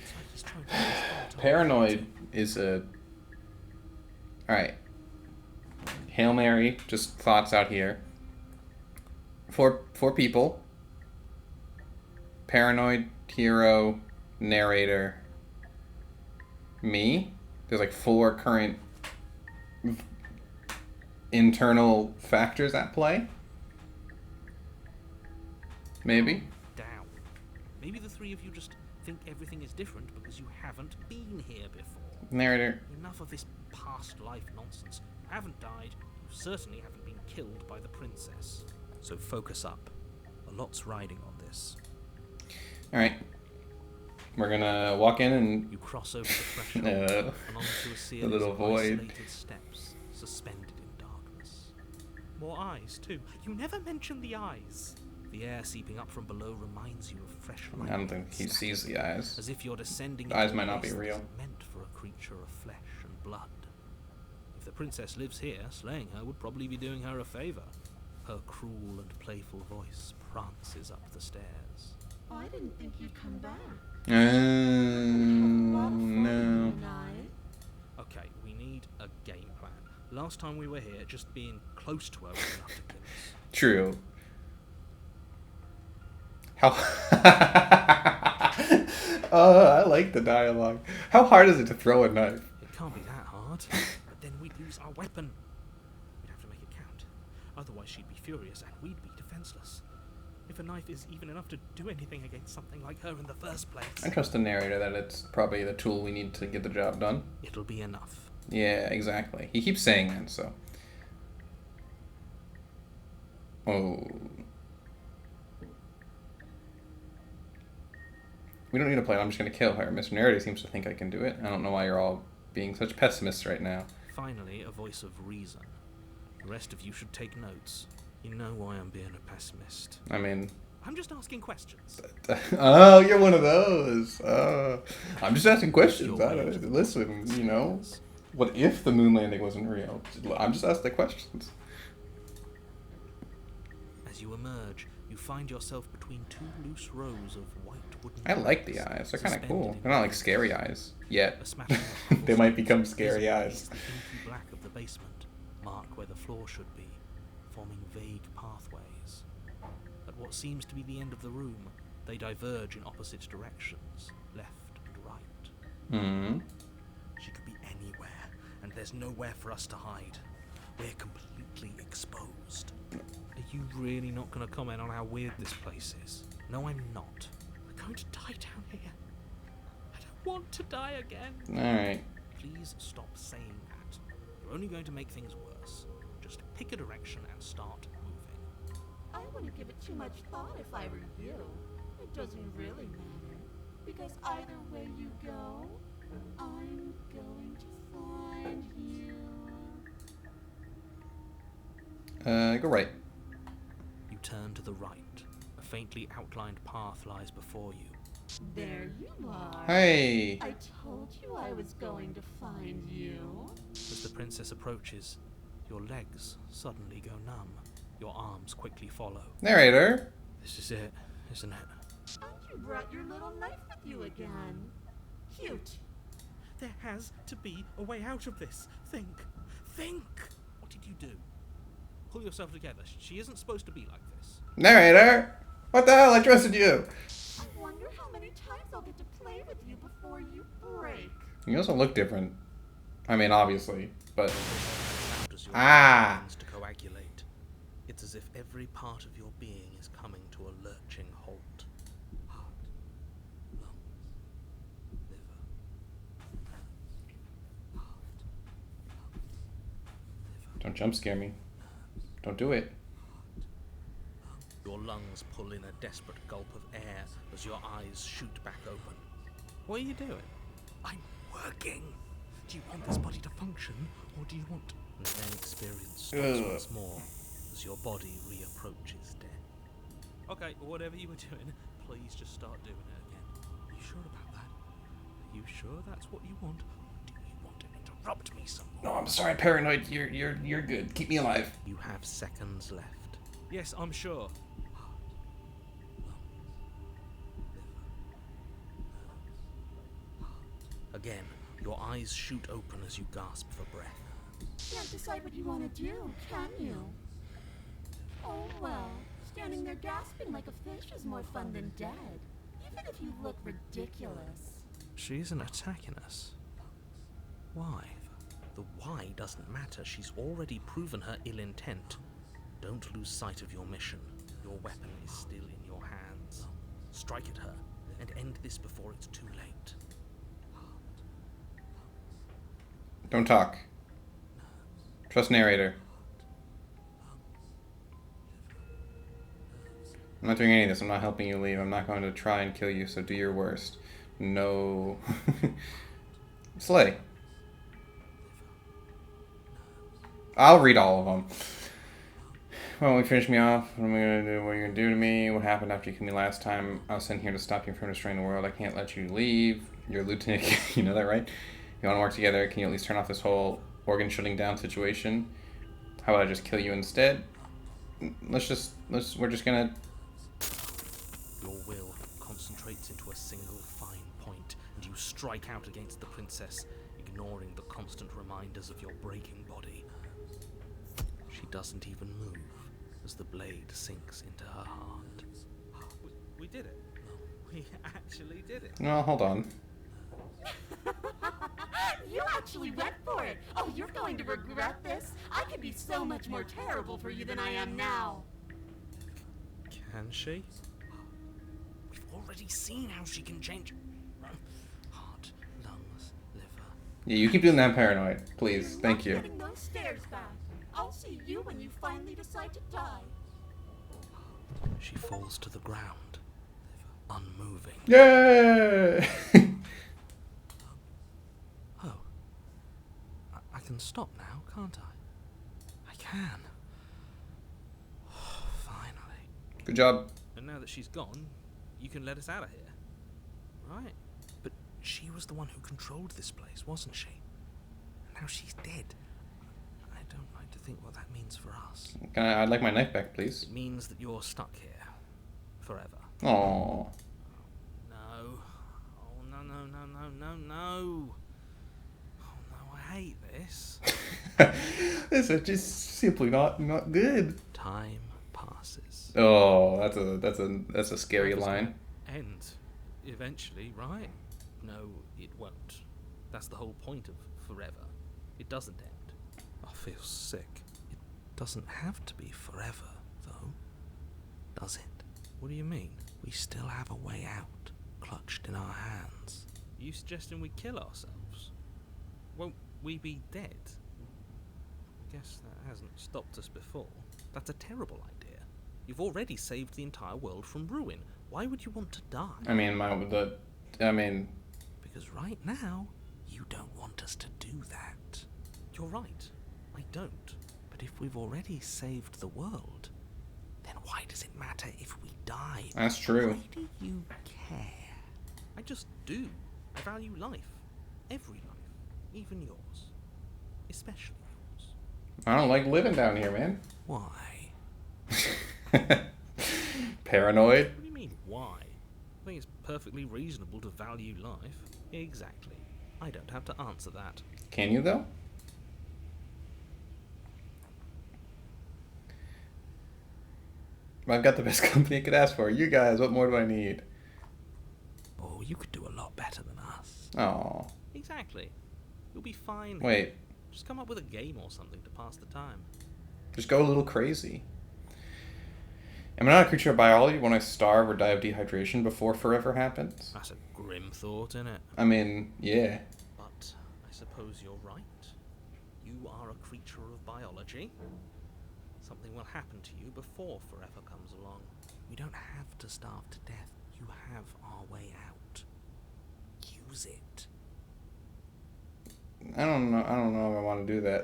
[SPEAKER 2] It's like he's trying to respond to
[SPEAKER 1] Paranoid is a... Alright. Hail Mary, just thoughts out here. Four people. Paranoid, hero, narrator, me. There's like 4 current internal factors at play. Maybe.
[SPEAKER 2] down. Maybe the three of you just think everything is different because you haven't been here before.
[SPEAKER 1] Narrator.
[SPEAKER 2] Enough of this past life nonsense. You haven't died. You certainly haven't been killed by the princess. So focus up. A lot's riding on this.
[SPEAKER 1] Alright. We're gonna walk in and...
[SPEAKER 2] You cross over the threshold
[SPEAKER 1] No.
[SPEAKER 2] and onto a series
[SPEAKER 1] little
[SPEAKER 2] of
[SPEAKER 1] void.
[SPEAKER 2] isolated steps, suspended in darkness. More eyes, too. You never mention the eyes. The air seeping up from below reminds you of fresh light.
[SPEAKER 1] I don't think he sees the eyes.
[SPEAKER 2] As if you're descending
[SPEAKER 1] The eyes
[SPEAKER 2] into a
[SPEAKER 1] might not be
[SPEAKER 2] place
[SPEAKER 1] real.
[SPEAKER 2] that's meant for a creature of flesh and blood. If the princess lives here, slaying her would probably be doing her a favor. Her cruel and playful voice prances up the stairs.
[SPEAKER 5] Oh, I didn't think you'd come back.
[SPEAKER 1] No.
[SPEAKER 2] Okay, we need a game plan. Last time we were here, just being close to her was enough to kill us.
[SPEAKER 1] True. How... I like the dialogue. How hard is it to throw a knife?
[SPEAKER 2] It can't be that hard. But then we'd lose our weapon. We'd have to make it count. Otherwise she'd be furious and we'd be defenseless. If a knife is even enough to do anything against something like her in the first place,
[SPEAKER 1] I trust the narrator that it's probably the tool we need to get the job done.
[SPEAKER 2] it'll be enough.
[SPEAKER 1] Yeah, exactly. He keeps saying that, so. Oh. We don't need to play it. I'm just going to kill her. Mr. Narrator seems to think I can do it. I don't know why you're all being such pessimists right now.
[SPEAKER 2] Finally, a voice of reason. The rest of you should take notes. You know why I'm being a pessimist.
[SPEAKER 1] I mean...
[SPEAKER 2] I'm just asking questions.
[SPEAKER 1] Oh, you're one of those. I'm just asking questions. Listen, you know. What if the moon landing wasn't real? I'm just asking the questions.
[SPEAKER 2] As you emerge, you find yourself between two loose rows of white wooden
[SPEAKER 1] I like the
[SPEAKER 2] doors
[SPEAKER 1] eyes. They're kind of
[SPEAKER 2] suspended
[SPEAKER 1] cool.
[SPEAKER 2] in
[SPEAKER 1] They're not like
[SPEAKER 2] place.
[SPEAKER 1] scary eyes yet.
[SPEAKER 2] A smattering of
[SPEAKER 1] They
[SPEAKER 2] cobblestone
[SPEAKER 1] might become
[SPEAKER 2] floors
[SPEAKER 1] scary
[SPEAKER 2] visible
[SPEAKER 1] eyes.
[SPEAKER 2] against the inky black of the basement, mark where the floor should be, forming vague pathways. At what seems to be the end of the room, they diverge in opposite directions, left and right.
[SPEAKER 1] Hmm.
[SPEAKER 2] She could be anywhere, and there's nowhere for us to hide. We're completely exposed. Are you really not going to comment on how weird this place is? No, I'm not. We're going to die down here. I don't want to die again.
[SPEAKER 1] Alright.
[SPEAKER 2] Please stop saying that. You're only going to make things worse. Just pick a direction and start moving.
[SPEAKER 5] I wouldn't give it too much thought if I were you. It doesn't really matter. Because either way you go, I'm going to find you.
[SPEAKER 1] Go right.
[SPEAKER 2] You turn to the right. A faintly outlined path lies before you.
[SPEAKER 5] There you are.
[SPEAKER 1] Hey!
[SPEAKER 5] I told you I was going to find you.
[SPEAKER 2] As the princess approaches, your legs suddenly go numb. Your arms quickly follow.
[SPEAKER 1] Narrator!
[SPEAKER 2] This is it, isn't it?
[SPEAKER 5] And you brought your little knife with you again. Cute.
[SPEAKER 2] There has to be a way out of this. Think. Think! What did you do? Pull yourself together. She isn't supposed to be like this.
[SPEAKER 1] Narrator! What the hell? I trusted you!
[SPEAKER 5] I wonder how many times I'll get to play with you before you break.
[SPEAKER 1] You also look different. I mean, obviously, but...
[SPEAKER 2] Out as your
[SPEAKER 1] Ah.
[SPEAKER 2] begins to coagulate. It's as if every part of your being is coming to a lurching halt. Heart, lungs, liver, heart, lungs, liver.
[SPEAKER 1] Don't jump scare me. Don't do it.
[SPEAKER 2] Your lungs pull in a desperate gulp of air as your eyes shoot back open. What are you doing? I'm working. Do you want this body to function, or do you want... And then experience stops
[SPEAKER 1] Ugh.
[SPEAKER 2] once more as your body reapproaches death. Okay, whatever you were doing, please just start doing it again. Are you sure about that? Are you sure that's what you want, or do you want to interrupt me some more?
[SPEAKER 1] No, I'm sorry, paranoid. You're good. Keep me alive.
[SPEAKER 2] You have seconds left. Yes, I'm sure. Heart, lungs, liver, nerves, heart. Again, your eyes shoot open as you gasp for breath.
[SPEAKER 5] Can't decide what you want to do, can you? Oh well, standing there gasping like a fish is more fun than dead. Even if you look ridiculous.
[SPEAKER 2] She isn't attacking us. Why? The why doesn't matter. She's already proven her ill intent. Don't lose sight of your mission. Your weapon is still in your hands. Strike at her and end this before it's too late.
[SPEAKER 1] Don't talk. Trust narrator. I'm not doing any of this. I'm not helping you leave. I'm not going to try and kill you, so do your worst. No. Slay. I'll read all of them. Well, we finish me off. What am I going to do? What are you going to do to me? What happened after you killed me last time? I was sent here to stop you from destroying the world. I can't let you leave. You're a lieutenant. You know that, right? You want to work together? Can you at least turn off this whole organ shutting down situation? How about I just kill you instead? We're just gonna...
[SPEAKER 2] Your will concentrates into a single fine point, and you strike out against the princess, ignoring the constant reminders of your breaking body. She doesn't even move as the blade sinks into her heart. We did it. We actually did it.
[SPEAKER 1] Well, hold on.
[SPEAKER 5] You actually went for it! Oh, you're going to regret this. I could be so much more terrible for you than I am now.
[SPEAKER 2] Can she? We've already seen how she can change heart, lungs, liver.
[SPEAKER 1] Yeah, you keep doing that paranoid. Please.
[SPEAKER 5] You're
[SPEAKER 1] Thank
[SPEAKER 5] not
[SPEAKER 1] you.
[SPEAKER 5] getting those stairs back. I'll see you when you finally decide to die.
[SPEAKER 2] She falls to the ground, unmoving.
[SPEAKER 1] Yay!
[SPEAKER 2] Oh. I can stop now, can't I? I can. Finally.
[SPEAKER 1] Good job.
[SPEAKER 2] And now that she's gone, you can let us out of here. Right? But she was the one who controlled this place, wasn't she? And now she's dead. I don't like to think what that means for us.
[SPEAKER 1] I'd like my knife back, please.
[SPEAKER 2] It means that you're stuck here. Forever.
[SPEAKER 1] Aww.
[SPEAKER 2] No. Oh, no. Oh, no, I hate this.
[SPEAKER 1] This is just simply not good.
[SPEAKER 2] Time passes.
[SPEAKER 1] Oh, that's a scary line.
[SPEAKER 2] End. Eventually, right? No, it won't. That's the whole point of forever. It doesn't end. I feel sick. It doesn't have to be forever, though. Does it? What do you mean? We still have a way out, clutched in our hands. Are you suggesting we kill ourselves? Won't we be dead? Guess that hasn't stopped us before. That's a terrible idea. You've already saved the entire world from ruin. Why would you want to die?
[SPEAKER 1] I mean,
[SPEAKER 2] Because right now, you don't want us to do that. You're right. I don't. But if we've already saved the world, then why does it matter if we die?
[SPEAKER 1] that's true.
[SPEAKER 2] Why do you care? I just do. I value life. Every life. Even yours. Especially yours.
[SPEAKER 1] I don't like living down here, man.
[SPEAKER 2] Why?
[SPEAKER 1] Paranoid.
[SPEAKER 2] What do you mean, why? I think it's perfectly reasonable to value life. Exactly. I don't have to answer that.
[SPEAKER 1] Can you, though? I've got the best company I could ask for. You guys, what more do I need?
[SPEAKER 2] Oh, you could do a lot better than us.
[SPEAKER 1] Oh,
[SPEAKER 2] Exactly. You'll be fine.
[SPEAKER 1] wait.
[SPEAKER 2] Just come up with a game or something to pass the time.
[SPEAKER 1] Just go a little crazy. Am I not a creature of biology when I starve or die of dehydration before forever happens?
[SPEAKER 2] That's a grim thought, isn't it?
[SPEAKER 1] I mean, yeah.
[SPEAKER 2] But I suppose you're right. You are a creature of biology. Something will happen to you before forever comes along. We don't have to starve to death. You have our way out. Use it.
[SPEAKER 1] I don't know if I want to do that.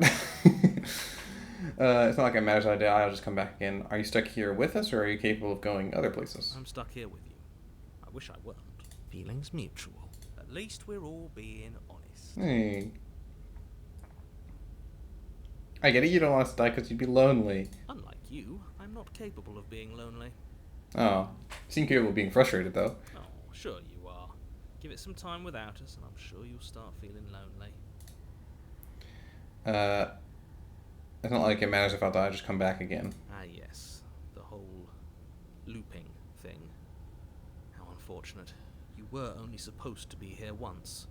[SPEAKER 1] It's not like it matters if I die, I'll just come back again. Are you stuck here with us, or are you capable of going other places?
[SPEAKER 2] I'm stuck here with you. I wish I weren't. Feelings mutual. At least we're all being honest.
[SPEAKER 1] Hey. I get it, you don't want us to die because you'd be lonely.
[SPEAKER 2] Unlike you, I'm not capable of being lonely.
[SPEAKER 1] Oh. You seem capable of being frustrated, though.
[SPEAKER 2] Oh, sure you are. Give it some time without us, and I'm sure you'll start feeling lonely.
[SPEAKER 1] It's not like it matters if I die, just come back again.
[SPEAKER 2] Ah, yes. The whole looping thing. How unfortunate. You were only supposed to be here once.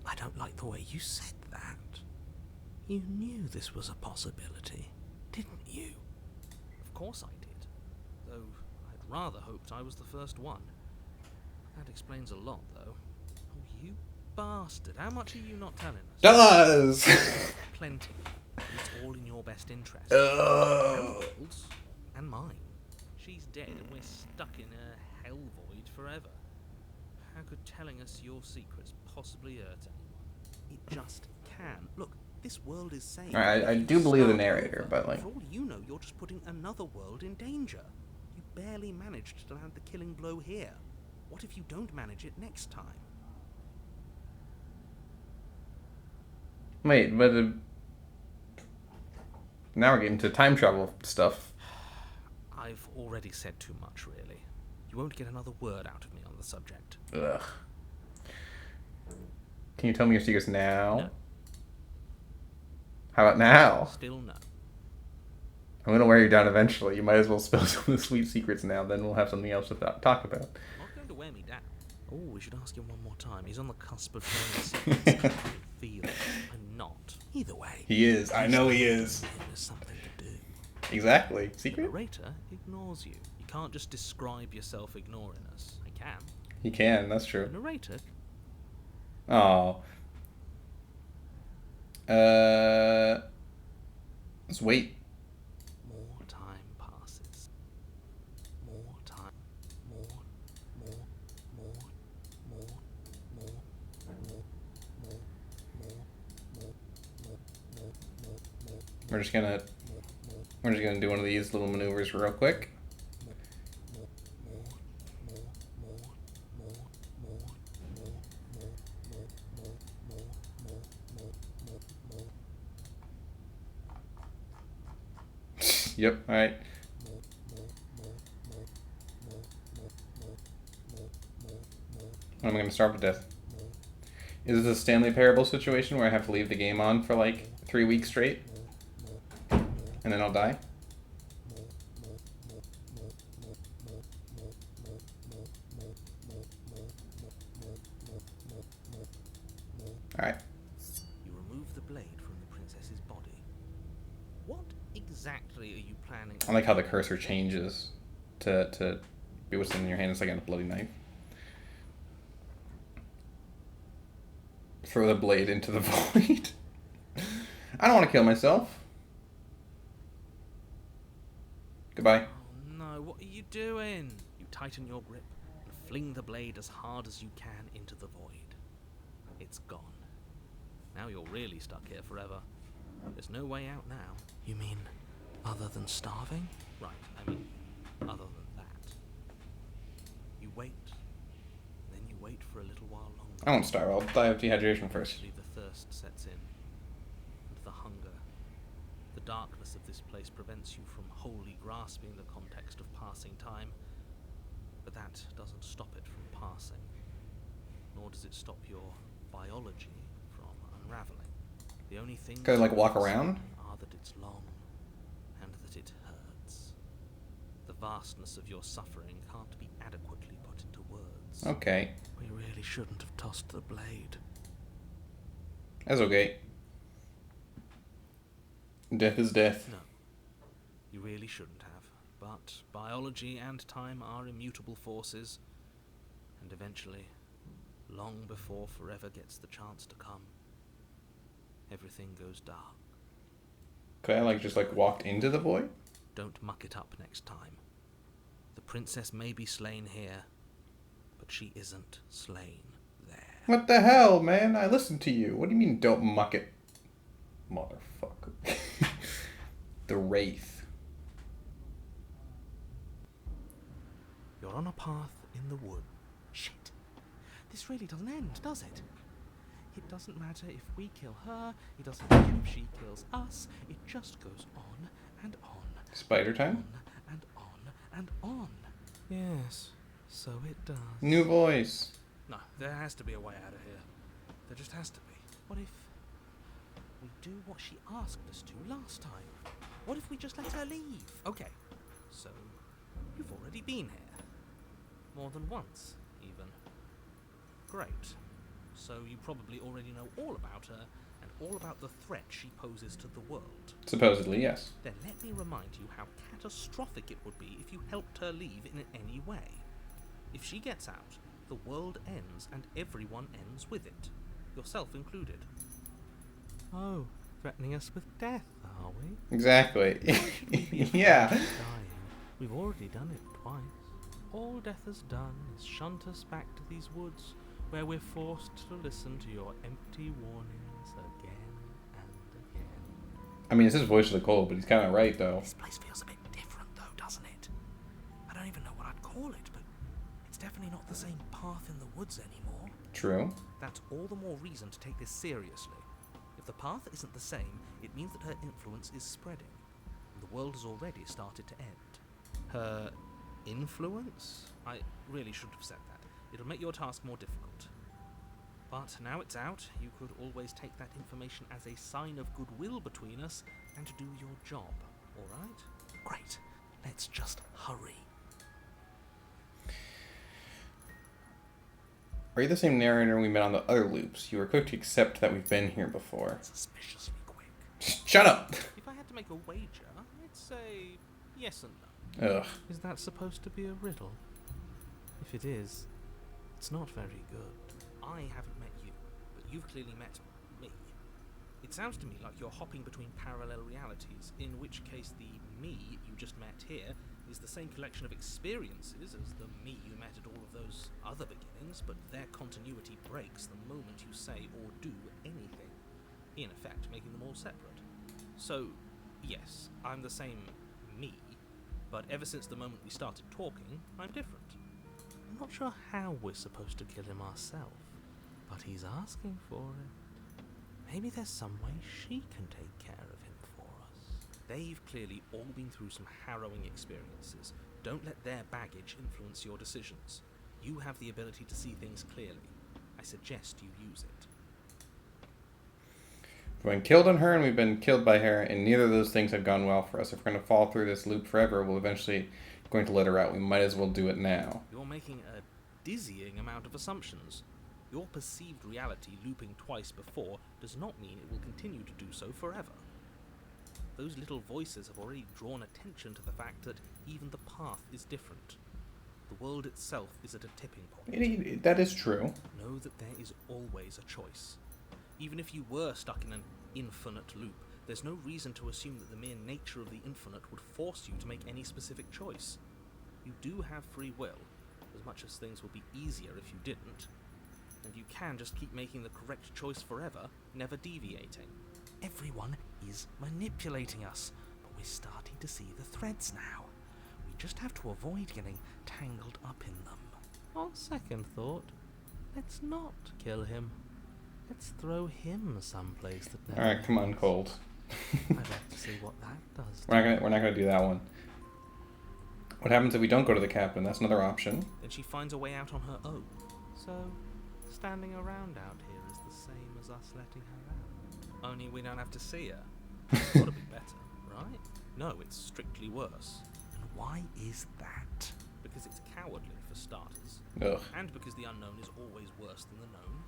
[SPEAKER 2] I don't like the way you said that. You knew this was a possibility, didn't you? Of course I did. Though I'd rather hoped I was the first one. That explains a lot, though. Oh, you bastard. How much are you not telling us?
[SPEAKER 1] Does!
[SPEAKER 2] Plenty. It's all in your best interest.
[SPEAKER 1] Oh.
[SPEAKER 2] And Bill's, and mine. She's dead and we're stuck in a hell void forever. How could telling us your secrets possibly hurt anyone? It just can. Look, this world is safe.
[SPEAKER 1] Alright, I do believe the narrator, but like...
[SPEAKER 2] For all you know, you're just putting another world in danger. You barely managed to land the killing blow here. What if you don't manage it next time?
[SPEAKER 1] Wait, but now we're getting to time travel stuff.
[SPEAKER 2] I've already said too much, really. You won't get another word out of me on the subject.
[SPEAKER 1] Ugh. Can you tell me your secrets now?
[SPEAKER 2] No.
[SPEAKER 1] How about now?
[SPEAKER 2] Still no.
[SPEAKER 1] I'm gonna wear you down eventually. You might as well spill some of the sweet secrets now, then we'll have something else to talk about.
[SPEAKER 2] I'm not going to wear me down. Oh, we should ask him one more time. He's on the cusp of showing us something I feel I'm not. Either way.
[SPEAKER 1] He is. I know he is.
[SPEAKER 2] There's something to do.
[SPEAKER 1] Exactly.
[SPEAKER 2] The
[SPEAKER 1] Secret?
[SPEAKER 2] narrator ignores you. You can't just describe yourself ignoring us. I can.
[SPEAKER 1] He can, that's
[SPEAKER 2] The
[SPEAKER 1] true.
[SPEAKER 2] narrator.
[SPEAKER 1] Oh. Let's wait.
[SPEAKER 2] More time passes. More time. More.
[SPEAKER 1] We're just gonna do one of these little maneuvers real quick. Yep, alright. When am I gonna starve to death? Is this a Stanley Parable situation where I have to leave the game on for like 3 weeks straight? And then I'll die? Alright.
[SPEAKER 2] You remove the blade from the princess's body. What exactly are you planning?
[SPEAKER 1] I like how the cursor changes to be what's in your hand. It's like a bloody knife. Throw the blade into the void. I don't want to kill myself. Goodbye.
[SPEAKER 2] Oh no, what are you doing? You tighten your grip and fling the blade as hard as you can into the void. It's gone. Now you're really stuck here forever. There's no way out now. You mean other than starving? Right, I mean other than that. You wait, then you wait for a little while longer.
[SPEAKER 1] I won't starve. I'll die of dehydration first.
[SPEAKER 2] Eventually the thirst sets in, and the hunger. The darkness of this place prevents you from wholly grasping the context of passing time, but that doesn't stop it from passing, nor does it stop your biology from unraveling. The only thing
[SPEAKER 1] Gotta like walk around?
[SPEAKER 2] are that it's long and that it hurts. The vastness of your suffering can't be adequately put into words.
[SPEAKER 1] Okay.
[SPEAKER 2] We really shouldn't have tossed the blade.
[SPEAKER 1] That's okay. Death is death.
[SPEAKER 2] No, you really shouldn't have. But biology and time are immutable forces, and eventually, long before forever gets the chance to come, everything goes dark.
[SPEAKER 1] Could I like just like walked into the void?
[SPEAKER 2] Don't muck it up next time. The princess may be slain here, but she isn't slain there.
[SPEAKER 1] What the hell, man? I listened to you. What do you mean don't muck it? Motherfucker. The Wraith.
[SPEAKER 2] You're on a path in the wood. Shit. This really doesn't end, does it? It doesn't matter if we kill her, it doesn't matter if she kills us, it just goes on and on.
[SPEAKER 1] Spider time?
[SPEAKER 2] On and on and on. Yes, so it does.
[SPEAKER 1] New voice.
[SPEAKER 2] No, there has to be a way out of here. There just has to be. What if we do what she asked us to last time? What if we just let her leave? Okay, so you've already been here. More than once, even. Great. So you probably already know all about her and all about the threat she poses to the world.
[SPEAKER 1] Supposedly, yes.
[SPEAKER 2] Then let me remind you how catastrophic it would be if you helped her leave in any way. If she gets out, the world ends and everyone ends with it, yourself included. Oh, threatening us with death, are we?
[SPEAKER 1] Exactly. Yeah.
[SPEAKER 2] Dying. We've already done it twice. All death has done is shunt us back to these woods, where we're forced to listen to your empty warnings again and again.
[SPEAKER 1] I mean, it's his voice of the cold, but he's kind of right, though.
[SPEAKER 2] This place feels a bit different, though, doesn't it? I don't even know what I'd call it, but it's definitely not the same path in the woods anymore.
[SPEAKER 1] True.
[SPEAKER 2] That's all the more reason to take this seriously. If the path isn't the same, it means that her influence is spreading, and the world has already started to end. Her influence? I really shouldn't have said that. It'll make your task more difficult. But now it's out, you could always take that information as a sign of goodwill between us and do your job, alright? Great. Let's just hurry.
[SPEAKER 1] Are you the same narrator we met on the other loops? You were quick to accept that we've been here before.
[SPEAKER 2] Suspiciously quick.
[SPEAKER 1] Shut up!
[SPEAKER 2] If I had to make a wager, I'd say yes and no.
[SPEAKER 1] Ugh.
[SPEAKER 2] Is that supposed to be a riddle? If it is, it's not very good. I haven't met you, but you've clearly met me. It sounds to me like you're hopping between parallel realities, in which case the me you just met here is the same collection of experiences as the me you met at all of those other beginnings, but their continuity breaks the moment you say or do anything, in effect making them all separate. So, yes, I'm the same me, but ever since the moment we started talking, I'm different. I'm not sure how we're supposed to kill him ourselves, but he's asking for it. Maybe there's some way she can take care of him for us. They've clearly all been through some harrowing experiences. Don't let their baggage influence your decisions. You have the ability to see things clearly. I suggest you use it.
[SPEAKER 1] We've been killed on her and we've been killed by her, and neither of those things have gone well for us. If we're going to fall through this loop forever, we'll eventually going to let her out. We might as well do it now.
[SPEAKER 2] You're making a dizzying amount of assumptions. Your perceived reality looping twice before does not mean it will continue to do so forever. Those little voices have already drawn attention to the fact that even the path is different. The world itself is at a tipping point.
[SPEAKER 1] That is true.
[SPEAKER 2] Know that there is always a choice. Even if you were stuck in an infinite loop, there's no reason to assume that the mere nature of the infinite would force you to make any specific choice. You do have free will, as much as things would be easier if you didn't. And you can just keep making the correct choice forever, never deviating. Everyone is manipulating us, but we're starting to see the threads now. We just have to avoid getting tangled up in them. On second thought, let's not kill him. Let's throw him someplace that never
[SPEAKER 1] Alright, come on,
[SPEAKER 2] ends.
[SPEAKER 1] Cold.
[SPEAKER 2] I'd like to see what that does.
[SPEAKER 1] We're not gonna do that one. What happens if we don't go to the captain? That's another option.
[SPEAKER 2] Then she finds a way out on her own. So, standing around out here is the same as us letting her out. Only we don't have to see her. It's gotta be better, right? No, it's strictly worse. And why is that? Because it's cowardly, for starters.
[SPEAKER 1] Ugh.
[SPEAKER 2] And because the unknown is always worse than the known.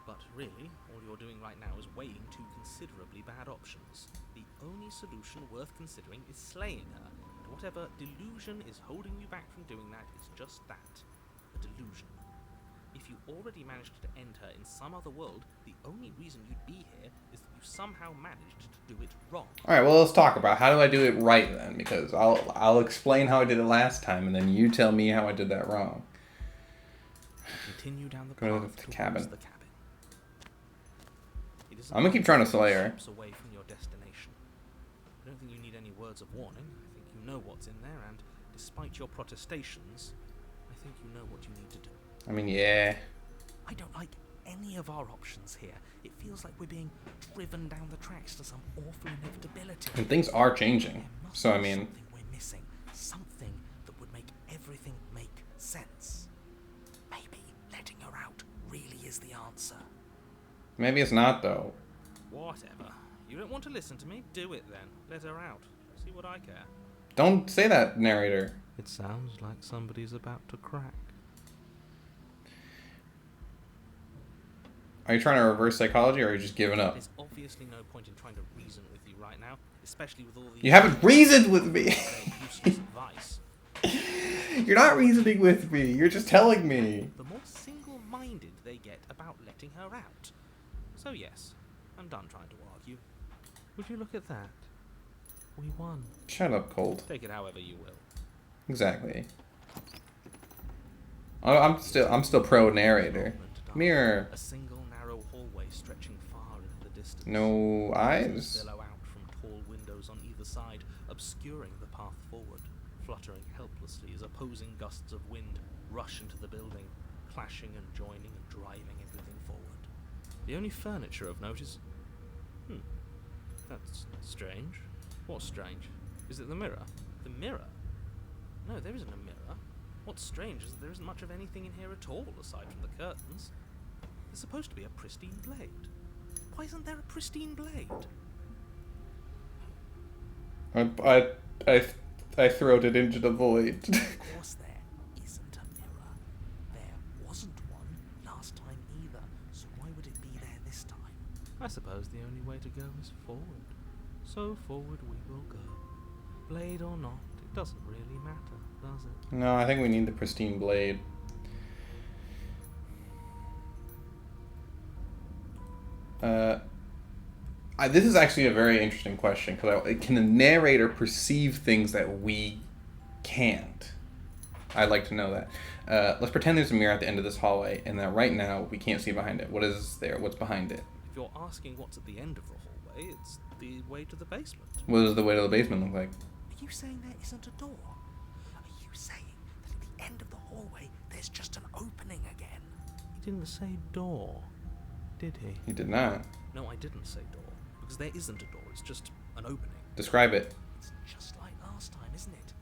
[SPEAKER 2] But really, all you're doing right now is weighing two considerably bad options. The only solution worth considering is slaying her, and whatever delusion is holding you back from doing that is just that, a delusion. If you already managed to end her in some other world, the only reason you'd be here is that you somehow managed to do it wrong.
[SPEAKER 1] Alright, well, let's talk about how do I do it right then, because I'll explain how I did it last time, and then you tell me how I did that wrong.
[SPEAKER 2] Continue down the
[SPEAKER 1] Go to
[SPEAKER 2] path
[SPEAKER 1] the
[SPEAKER 2] towards
[SPEAKER 1] cabin.
[SPEAKER 2] the cabin. It isn't
[SPEAKER 1] I'm gonna keep trying to slay her.
[SPEAKER 2] steps away from your destination. I don't think you need any words of warning. I think you know what's in there, and despite your protestations, I think you know what you need to do.
[SPEAKER 1] I mean, yeah.
[SPEAKER 2] I don't like any of our options here. It feels like we're being driven down the tracks to some awful inevitability.
[SPEAKER 1] And things are changing.
[SPEAKER 2] There must
[SPEAKER 1] So, I
[SPEAKER 2] be
[SPEAKER 1] mean,
[SPEAKER 2] something we're missing. Something that would make everything make sense. Maybe letting her out really is the answer.
[SPEAKER 1] maybe it's not, though.
[SPEAKER 2] Whatever. You don't want to listen to me? Do it then. Let her out. See what I care.
[SPEAKER 1] Don't say that, narrator.
[SPEAKER 2] It sounds like somebody's about to crack.
[SPEAKER 1] Are you trying to reverse psychology, or are you just giving up?
[SPEAKER 2] There's obviously no point in trying to reason with you right now, especially with all these...
[SPEAKER 1] You haven't reasoned with me!
[SPEAKER 2] useless advice.
[SPEAKER 1] You're not reasoning with me, you're just telling me.
[SPEAKER 2] The more single-minded they get about letting her out. So yes, I'm done trying to argue. Would you look at that? We won.
[SPEAKER 1] Shut up, Cold.
[SPEAKER 2] Take it however you will.
[SPEAKER 1] Exactly. I'm still pro narrator. Mirror.
[SPEAKER 2] A single narrow hallway stretching far into the distance.
[SPEAKER 1] No eyes.
[SPEAKER 2] Billow out from tall windows on either side, obscuring the path forward, fluttering helplessly as opposing gusts of wind rush into the building, clashing and joining and driving everything forward. The only furniture of note is... that's strange. What's strange? Is it the mirror? The mirror? No, there isn't a mirror. What's strange is that there isn't much of anything in here at all, aside from the curtains. There's supposed to be a pristine blade. Why isn't there a pristine blade?
[SPEAKER 1] I throwed it into the void.
[SPEAKER 2] Of course there isn't a mirror. There wasn't one last I suppose the only way to go is forward. So forward we will go. Blade or not, it doesn't really matter, does it?
[SPEAKER 1] No, I think we need the pristine blade. This is actually a very interesting question, because can the narrator perceive things that we can't? I'd like to know that. Let's pretend there's a mirror at the end of this hallway, and that right now we can't see behind it. What is there? What's behind it?
[SPEAKER 2] If you're asking what's at the end of the hallway, it's the way to the basement.
[SPEAKER 1] What does the way to the basement look like?
[SPEAKER 2] Are you saying there isn't a door? Are you saying that at the end of the hallway there's just an opening again? He didn't say door, did he?
[SPEAKER 1] He did not.
[SPEAKER 2] No, I didn't say door, because there isn't a door, it's just an opening.
[SPEAKER 1] Describe it.
[SPEAKER 2] It's just like last time, isn't it?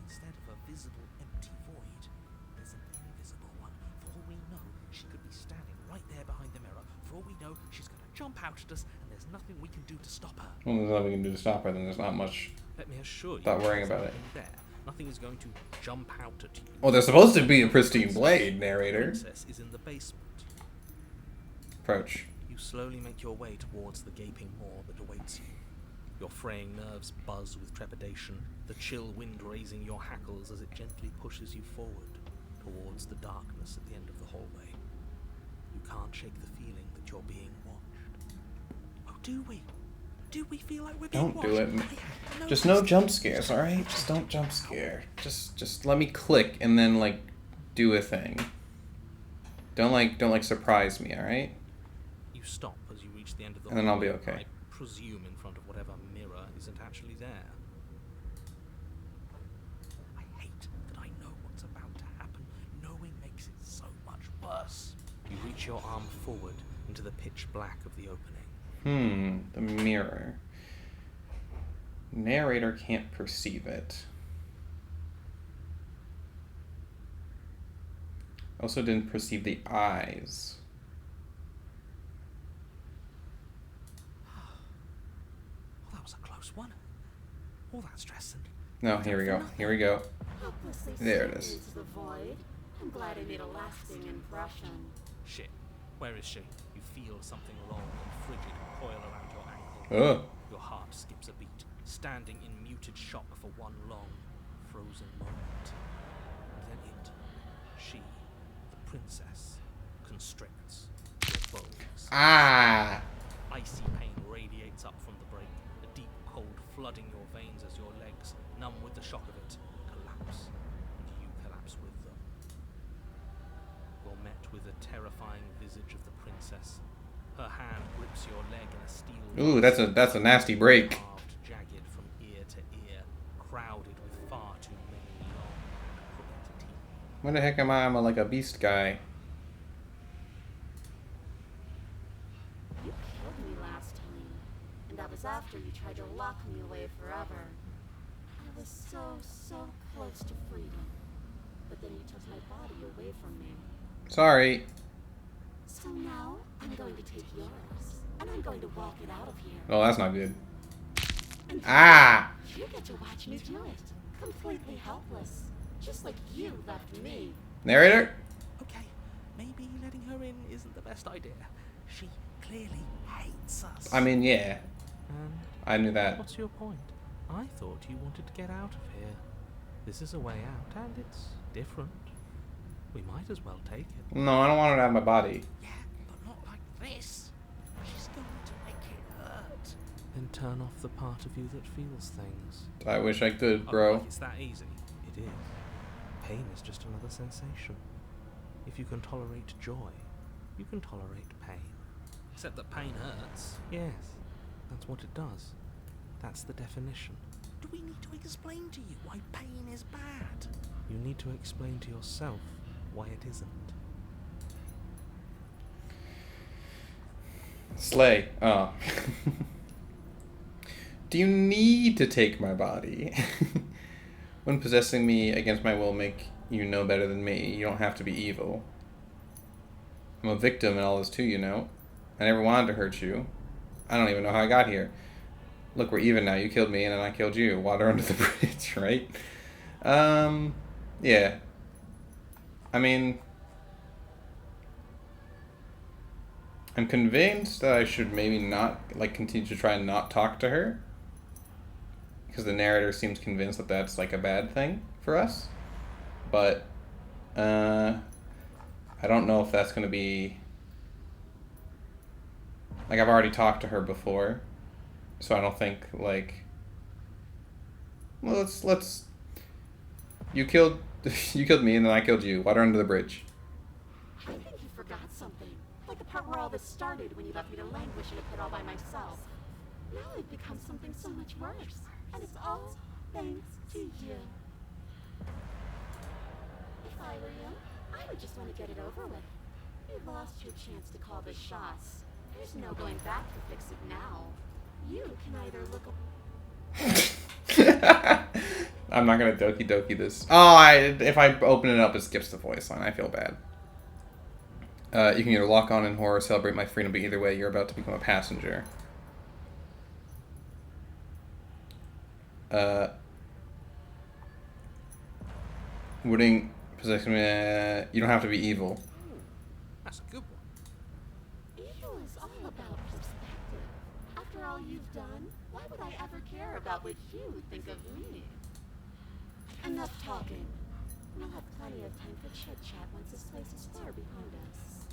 [SPEAKER 2] Instead of a visible empty void, there's an invisible one. For all we know, she could be standing right there behind the mirror. For all we know, she's going to jump out at us, and there's nothing we can do to stop her.
[SPEAKER 1] Well, there's nothing we can do to stop her, then there's not much.
[SPEAKER 2] Let me assure you,
[SPEAKER 1] Stop worrying
[SPEAKER 2] there's
[SPEAKER 1] about it.
[SPEAKER 2] nothing there. Nothing is going to jump out at you.
[SPEAKER 1] Well, there's supposed to be a pristine blade, narrator.
[SPEAKER 2] The princess is in the basement.
[SPEAKER 1] Approach.
[SPEAKER 2] You slowly make your way towards the gaping maw that awaits you. Your fraying nerves buzz with trepidation, the chill wind raising your hackles as it gently pushes you forward towards the darkness at the end of the hallway. You can't shake the feeling that you're being watched. Oh, do we? Do we feel like we're being
[SPEAKER 1] Don't
[SPEAKER 2] watched?
[SPEAKER 1] do it. Just no jump scares, alright? Just don't jump scare. Just let me click and then, like, do a thing. Don't surprise me, alright?
[SPEAKER 2] You stop as you reach the end of the
[SPEAKER 1] And then I'll be
[SPEAKER 2] hallway,
[SPEAKER 1] okay.
[SPEAKER 2] I presume in front of whatever mirror isn't actually there. I hate that I know what's about to happen. Knowing makes it so much worse. You reach your arm forward into the pitch black of the opening.
[SPEAKER 1] The mirror. Narrator can't perceive it. Also didn't perceive the eyes.
[SPEAKER 2] Well, that was a close one. All that stress and...
[SPEAKER 1] No, here we go. Here we go.
[SPEAKER 5] Hopelessly
[SPEAKER 1] There it
[SPEAKER 5] staring
[SPEAKER 1] is.
[SPEAKER 5] into the void. I'm glad I made a lasting impression.
[SPEAKER 2] Shit. Where is she? You feel something long and frigid coil around your ankle.
[SPEAKER 1] Oh.
[SPEAKER 2] Your heart skips a beat, standing in muted shock for one long, frozen moment. And then it, she, the princess, constricts your bones.
[SPEAKER 1] Ah!
[SPEAKER 2] Icy pain radiates up from the break, a deep cold flooding your veins as your legs, numb with the shock of it, collapse, and you collapse with them. You're met with a terrifying visage of the princess. Her hand grips your leg in a steel...
[SPEAKER 1] Ooh, that's a nasty break.
[SPEAKER 2] Carved jagged from ear to ear, crowded with far too many long and crooked teeth.
[SPEAKER 1] What the heck am I? I'm like a beast guy.
[SPEAKER 5] You killed me last time, and that was after you tried to lock me away forever. I was so close to freedom, but then you took my body away from me.
[SPEAKER 1] Sorry.
[SPEAKER 5] So now I'm going to take yours, and I'm going to walk it out of here.
[SPEAKER 1] Oh, that's not good.
[SPEAKER 5] And
[SPEAKER 1] Ah!
[SPEAKER 5] you get to watch me do it, completely helpless, just like you left me.
[SPEAKER 1] Narrator?
[SPEAKER 2] Okay, maybe letting her in isn't the best idea. She clearly hates us.
[SPEAKER 1] I mean, yeah.
[SPEAKER 2] And
[SPEAKER 1] I knew that.
[SPEAKER 2] what's your point? I thought you wanted to get out of here. This is a way out, and it's different. We might as well take it.
[SPEAKER 1] No, I don't want her to have my body.
[SPEAKER 2] Yeah, but not like this. She's going to make it hurt. Then turn off the part of you that feels things.
[SPEAKER 1] I wish I could,
[SPEAKER 2] Oh,
[SPEAKER 1] bro.
[SPEAKER 2] like it's that easy. It is. Pain is just another sensation. If you can tolerate joy, you can tolerate pain. Except that pain hurts. Yes, that's what it does. That's the definition. Do we need to explain to you why pain is bad? You need to explain to yourself why it isn't.
[SPEAKER 1] Slay. Oh. Do you need to take my body? When possessing me against my will make you know better than me, you don't have to be evil. I'm a victim in all this too, you know. I never wanted to hurt you. I don't even know how I got here. Look, we're even now. You killed me and then I killed you. Water under the bridge, right? Yeah. I mean, I'm convinced that I should maybe not, like, continue to try and not talk to her. Because the narrator seems convinced that that's, like, a bad thing for us. But, I don't know if that's going to be... Like, I've already talked to her before. So I don't think, like... Well, let's... You killed me and then I killed you. Water under the bridge.
[SPEAKER 5] I think you forgot something. Like the part where all this started when you left me to languish in a pit all by myself. Now I've become something so much worse. And it's all thanks to you. If I were you, I would just want to get it over with. You lost your chance to call the shots. There's no going back to fix it now. You can either look...
[SPEAKER 1] I'm not gonna doki doki this. Oh, if I open it up, it skips the voice line. I feel bad. You can either lock on in horror, celebrate my freedom, but either way, you're about to become a passenger. Wooding possession. You don't have to be evil.
[SPEAKER 2] That's a good one.
[SPEAKER 5] Evil is all about perspective. After all you've done, why would I ever care about what you would think of me? Enough talking. We'll have plenty of time for chit-chat once this place is far behind us.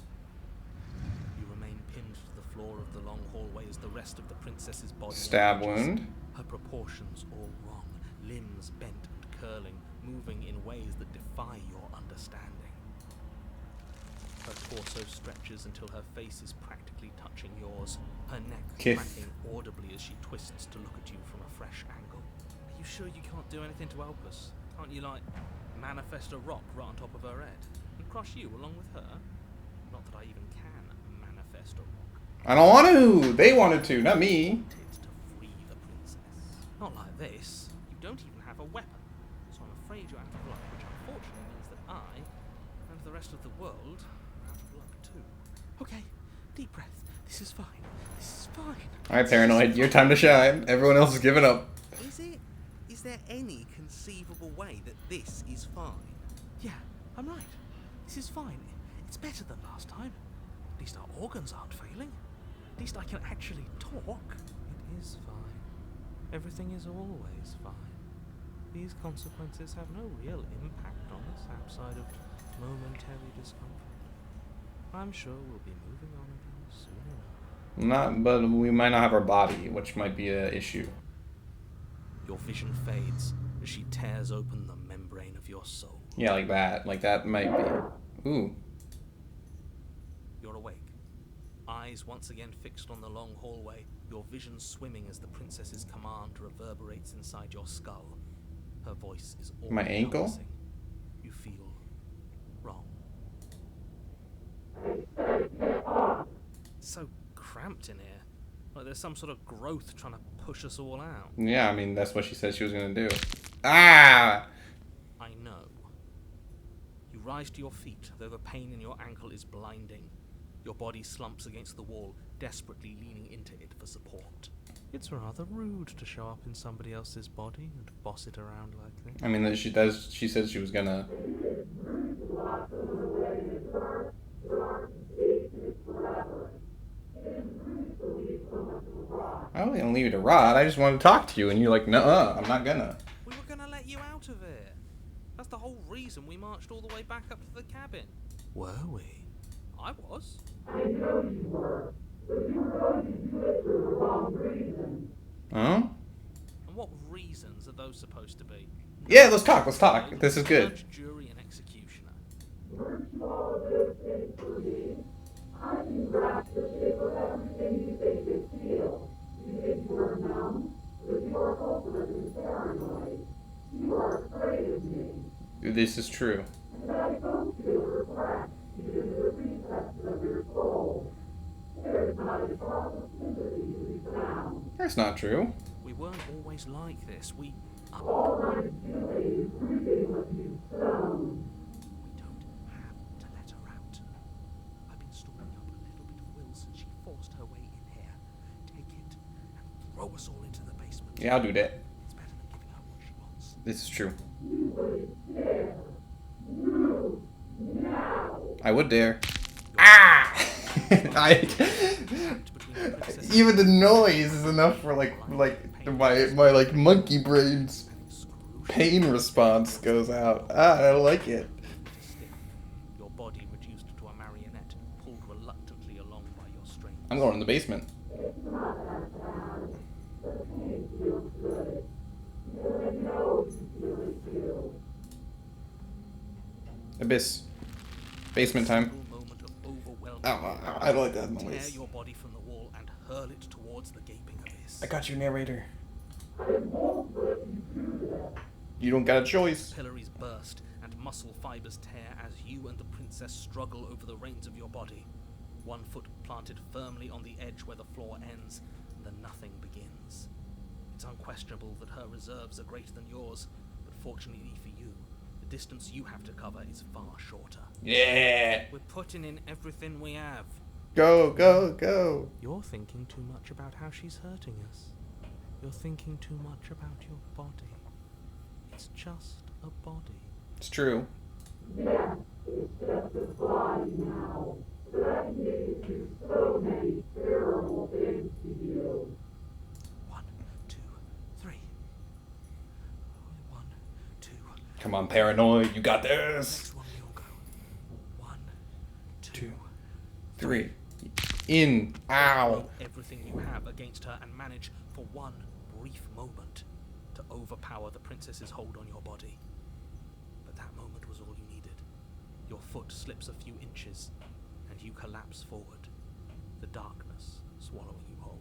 [SPEAKER 2] You remain pinned to the floor of the long hallway as the rest of the princess's body
[SPEAKER 1] Stab
[SPEAKER 2] emerges.
[SPEAKER 1] wound.
[SPEAKER 2] Her proportions all wrong, limbs bent and curling, moving in ways that defy your understanding. Her torso stretches until her face is practically touching yours, her neck cracking audibly as she twists to look at you from a fresh angle. Are you sure you can't do anything to help us? Can't you, like, manifest a rock right on top of her head and crush you along with her? Not that I even can manifest a rock.
[SPEAKER 1] I don't want to. They wanted to, not me.
[SPEAKER 2] To free the princess. Not like this. You don't even have a weapon. So I'm afraid you're out of luck, which unfortunately means that I, and the rest of the world, are out of luck too. Okay, deep breath. This is fine. This is fine.
[SPEAKER 1] Alright, Paranoid, your time to shine. Everyone else is giving up.
[SPEAKER 2] Is it? Is there any conceivable way that this is fine? Yeah, I'm right. This is fine. It's better than last time. At least our organs aren't failing. At least I can actually talk. It is fine. Everything is always fine. These consequences have no real impact on us outside of momentary discomfort. I'm sure we'll be moving on again soon enough.
[SPEAKER 1] But we might not have our body, which might be an issue.
[SPEAKER 2] Your vision fades as she tears open the membrane of your soul.
[SPEAKER 1] Yeah, like that. Like that might be. Ooh.
[SPEAKER 2] You're awake. Eyes once again fixed on the long hallway, your vision swimming as the princess's command reverberates inside your skull. Her voice is all
[SPEAKER 1] My ankle?
[SPEAKER 2] encompassing. You feel wrong. So cramped in here. Like there's some sort of growth trying to push us all out.
[SPEAKER 1] Yeah, I mean, that's what she said she was gonna do. Ah!
[SPEAKER 2] I know. You rise to your feet, though the pain in your ankle is blinding. Your body slumps against the wall, desperately leaning into it for support. It's rather rude to show up in somebody else's body and boss it around like this.
[SPEAKER 1] I mean, she said she was gonna. I wasn't gonna leave you to rot. I just wanted to talk to you, and you're like, "Nuh-uh, I'm not gonna."
[SPEAKER 2] We were gonna let you out of it. That's the whole reason we marched all the way back up to the cabin. Were we? I was.
[SPEAKER 1] Huh?
[SPEAKER 2] And what reasons are those supposed to be?
[SPEAKER 1] Yeah, let's talk. Let's talk. This is good.
[SPEAKER 2] Judge, jury, and executioner.
[SPEAKER 1] This is true. That's not true.
[SPEAKER 2] We weren't always like this. We don't have to let her out. I've been storing up a little bit of will since she forced her way in here. Take it and throw us all into the basement.
[SPEAKER 1] Yeah, I'll do that.
[SPEAKER 2] It's better than giving her what she wants.
[SPEAKER 1] This is true. I would dare. Ah! I
[SPEAKER 2] between the princess
[SPEAKER 1] even the noise is enough for like my like monkey brain's pain response goes out. I like it.
[SPEAKER 2] stiff, your body reduced to a marionette, pulled reluctantly along by your strings.
[SPEAKER 1] I'm going in the basement. Abyss. Basement time.
[SPEAKER 2] Moment of overwhelming
[SPEAKER 1] I like that
[SPEAKER 2] tear
[SPEAKER 1] noise.
[SPEAKER 2] your body from the wall and hurl it towards the gaping abyss.
[SPEAKER 1] I got you, narrator. You don't got a choice.
[SPEAKER 2] Pillaries burst and muscle fibers tear as you and the princess struggle over the reins of your body. One foot planted firmly on the edge where the floor ends, and then nothing begins. It's unquestionable that her reserves are greater than yours, but fortunately for you, the distance you have to cover is far shorter.
[SPEAKER 1] Yeah.
[SPEAKER 2] We're putting in everything we have.
[SPEAKER 1] Go, go, go.
[SPEAKER 2] You're thinking too much about how she's hurting us. You're thinking too much about your body. It's just a body.
[SPEAKER 1] It's true.
[SPEAKER 2] One, two, three. One, two.
[SPEAKER 1] Come on, paranoid. You got this.
[SPEAKER 2] Next one you'll go. One, two.
[SPEAKER 1] 2, 3. In. Ow.
[SPEAKER 2] Throw everything you have against her and manage for one brief moment to overpower the princess's hold on your body. But that moment was all you needed. Your foot slips a few inches and you collapse forward, the darkness swallowing you whole.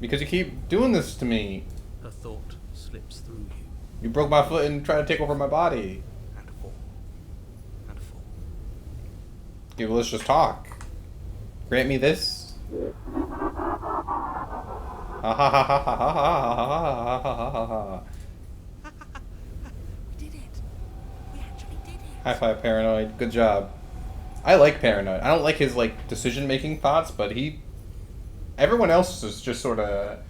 [SPEAKER 1] Because you keep doing this to me.
[SPEAKER 2] Her thought slips through you
[SPEAKER 1] You broke my foot and tried to take over my body.
[SPEAKER 2] and fall and fall.
[SPEAKER 1] Okay, well, let's just talk. Grant me this. Ha ha ha ha ha ha ha ha ha ha.
[SPEAKER 2] We did it! We actually did it!
[SPEAKER 1] High five, paranoid. Good job. I like paranoid. I don't like his like decision-making thoughts, but everyone else is just sort of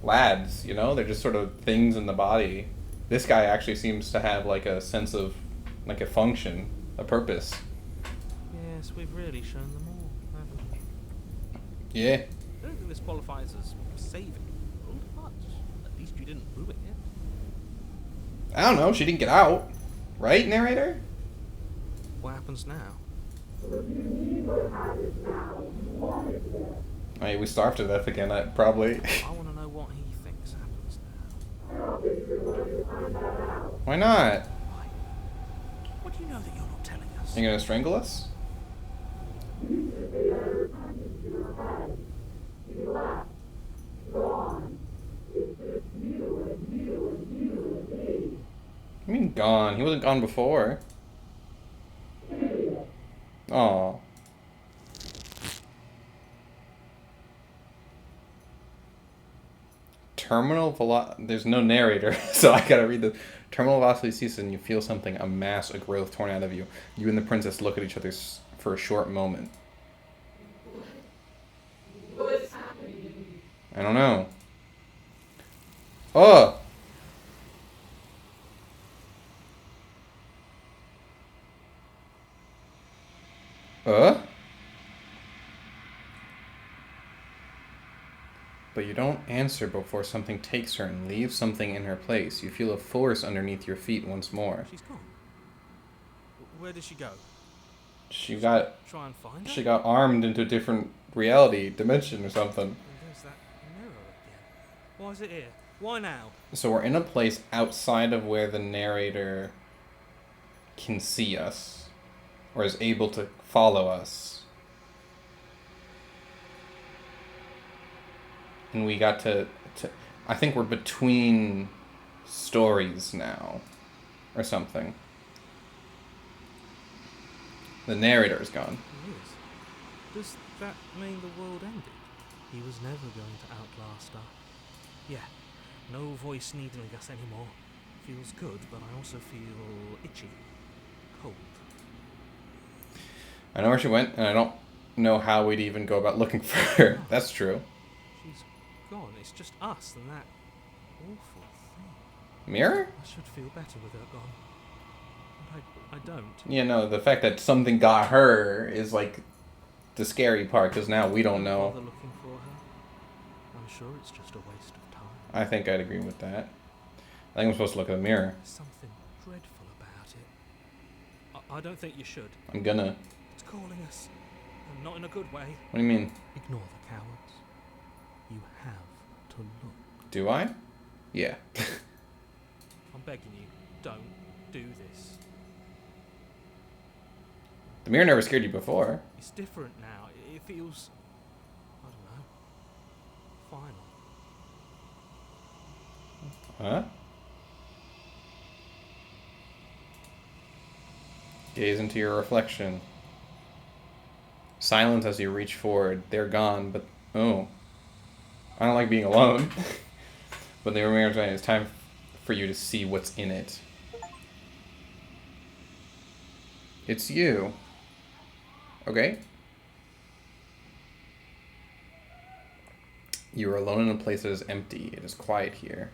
[SPEAKER 1] lads, you know? They're just sort of things in the body. This guy actually seems to have like a sense of like a function, a purpose.
[SPEAKER 2] Yes, we've really shown them all, haven't we?
[SPEAKER 1] Yeah.
[SPEAKER 2] I don't think this qualifies as saving the world, but at least you didn't ruin it.
[SPEAKER 1] I don't know. She didn't get out, right, narrator?
[SPEAKER 2] What happens now?
[SPEAKER 1] I mean, we starved to death again. Probably.
[SPEAKER 2] I want to know what he thinks happens now.
[SPEAKER 1] Why not?
[SPEAKER 2] Why? What do you know that you're not telling us?
[SPEAKER 1] You gonna strangle us? I mean, gone. He wasn't gone before. Oh. There's no narrator, so I gotta read the terminal velocity ceases and you feel something, a mass, a growth torn out of you. You and the princess look at each other for a short moment.
[SPEAKER 3] What's happening?
[SPEAKER 1] I don't know. Oh! But you don't answer before something takes her and leaves something in her place. You feel a force underneath your feet once more.
[SPEAKER 2] She's gone. Where did she go?
[SPEAKER 1] She got
[SPEAKER 2] Try and find her?
[SPEAKER 1] she got armed into a different reality, dimension or something.
[SPEAKER 2] And there's that mirror again. Why is it here? Why now?
[SPEAKER 1] So we're in a place outside of where the narrator can see us, or is able to follow us. And we got to I think we're between stories now, or something. The narrator is gone.
[SPEAKER 2] He is. Does that mean the world ended? He was never going to outlast her. Yeah, no voice needling us anymore. Feels good, but I also feel itchy. Cold.
[SPEAKER 1] I know where she went, and I don't know how we'd even go about looking for her. That's true.
[SPEAKER 2] She's gone. It's just us and that awful thing.
[SPEAKER 1] Mirror?
[SPEAKER 2] I should feel better with her gone. But I I don't.
[SPEAKER 1] Yeah, no, the fact that something got her is like the scary part, because now we don't know.
[SPEAKER 2] Bother looking for her. I'm sure it's just a waste of time.
[SPEAKER 1] I think I'd agree with that. I think I'm supposed to look in the mirror.
[SPEAKER 2] There's something dreadful about it. I don't think you should.
[SPEAKER 1] I'm gonna.
[SPEAKER 2] It's calling us. And not in a good way.
[SPEAKER 1] What do you mean?
[SPEAKER 2] Ignore the cowards. You have to look.
[SPEAKER 1] Do I? Yeah.
[SPEAKER 2] I'm begging you, don't do this.
[SPEAKER 1] The mirror never scared you before.
[SPEAKER 2] It's different now. It feels, I don't know, final.
[SPEAKER 1] Huh? Gaze into your reflection. Silence as you reach forward. They're gone, but oh. I don't like being alone. But the remainder it's time for you to see what's in it. It's you. Okay. You are alone in a place that is empty. It is quiet here.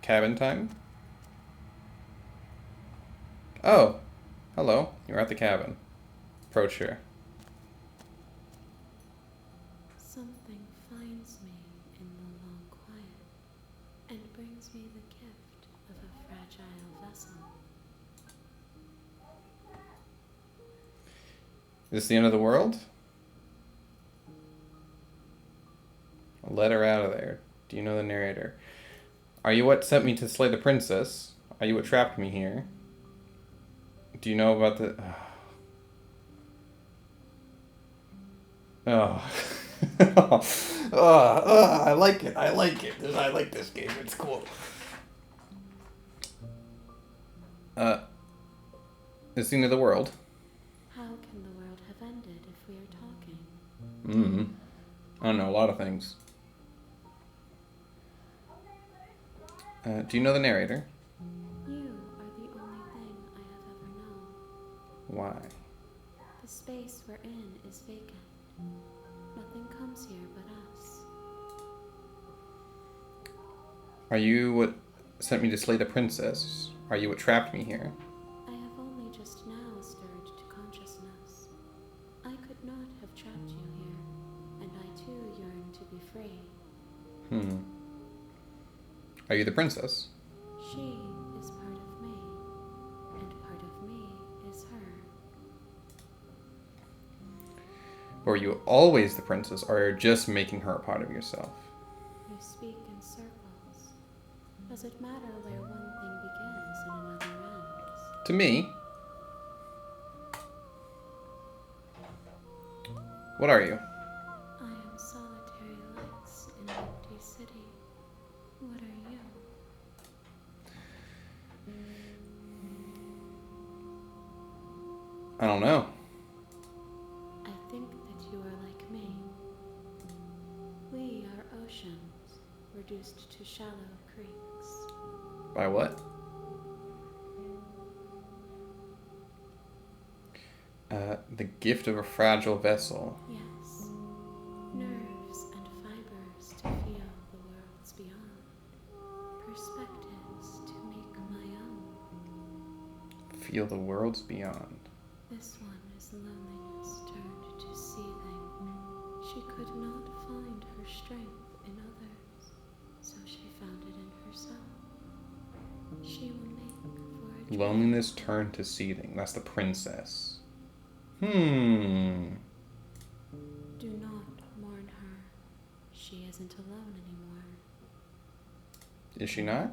[SPEAKER 1] Cabin time? Oh. Hello. You're at the cabin. Approach her.
[SPEAKER 3] Something finds me in the long quiet and brings me the gift of a fragile vessel.
[SPEAKER 1] Is this the end of the world? Let her out of there. Do you know the narrator? Are you what sent me to slay the princess? Are you what trapped me here? Do you know about the... Oh. I like it. I like it. I like this game. It's cool. It's the end of the world.
[SPEAKER 3] How can the world have ended if we are talking?
[SPEAKER 1] I don't know, a lot of things. Do you know the narrator?
[SPEAKER 3] You are the only thing I have ever known.
[SPEAKER 1] Why?
[SPEAKER 3] The space we're in is vacant. Nothing comes here but us.
[SPEAKER 1] Are you what sent me to slay the princess? Are you what trapped me here?
[SPEAKER 3] I have only just now stirred to consciousness. I could not have trapped you here, and I too yearn to be free.
[SPEAKER 1] Are you the princess?
[SPEAKER 3] She is part of me, and part of me is her.
[SPEAKER 1] Were you always the princess, or are you just making her a part of yourself?
[SPEAKER 3] You speak in circles. Does it matter where one thing begins and another ends?
[SPEAKER 1] To me. What are you?
[SPEAKER 3] I am solitary lights in an empty city. What are you?
[SPEAKER 1] I don't know.
[SPEAKER 3] I think that you are like me. We are oceans, reduced to shallow creeks.
[SPEAKER 1] By what? The gift of a fragile vessel.
[SPEAKER 3] Yes, nerves and fibers to feel the worlds beyond. Perspectives to make my own.
[SPEAKER 1] Feel the worlds beyond.
[SPEAKER 3] This one is loneliness turned to seething. She could not find her strength in others, so she found it in herself. She will make for a dream.
[SPEAKER 1] Loneliness turned to seething. That's the princess.
[SPEAKER 3] Do not mourn her. She isn't alone anymore.
[SPEAKER 1] Is she not?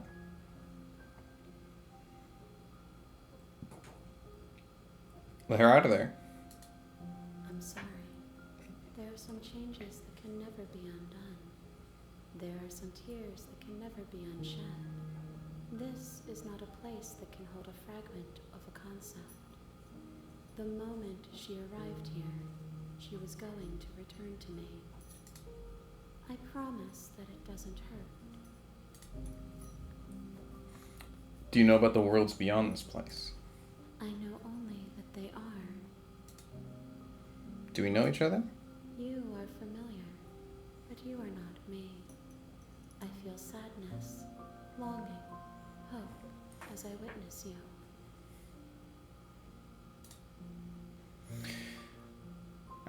[SPEAKER 1] Let her out of there.
[SPEAKER 3] I'm sorry. There are some changes that can never be undone. There are some tears that can never be unshed. This is not a place that can hold a fragment of a concept. The moment she arrived here, she was going to return to me. I promise that it doesn't hurt.
[SPEAKER 1] Do you know about the worlds beyond this place?
[SPEAKER 3] I know only that they are.
[SPEAKER 1] Do we know each other?
[SPEAKER 3] You are familiar, but you are not me. I feel sadness, longing, hope,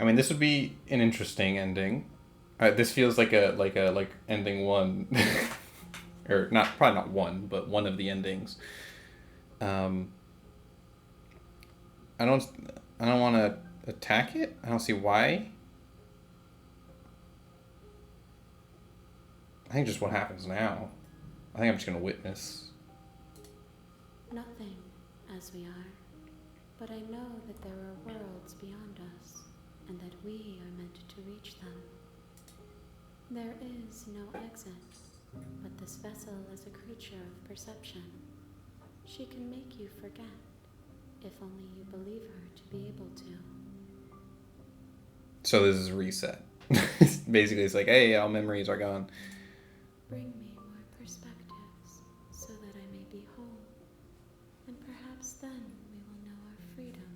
[SPEAKER 1] I mean, this would be an interesting ending. This feels like ending one, or not, probably not one, but one of the endings. I don't want to attack it. I don't see why. I think just what happens now. I think I'm just gonna witness.
[SPEAKER 5] Nothing, as we are. But I know that there are worlds beyond us, and that we are meant to reach them. There is no exit, but this vessel is a creature of perception. She can make you forget, if only you believe her to be able to.
[SPEAKER 1] So this is a reset. Basically, it's like, hey, all memories are gone.
[SPEAKER 5] Bring me more perspectives, so that I may be whole, and perhaps then we will know our freedom.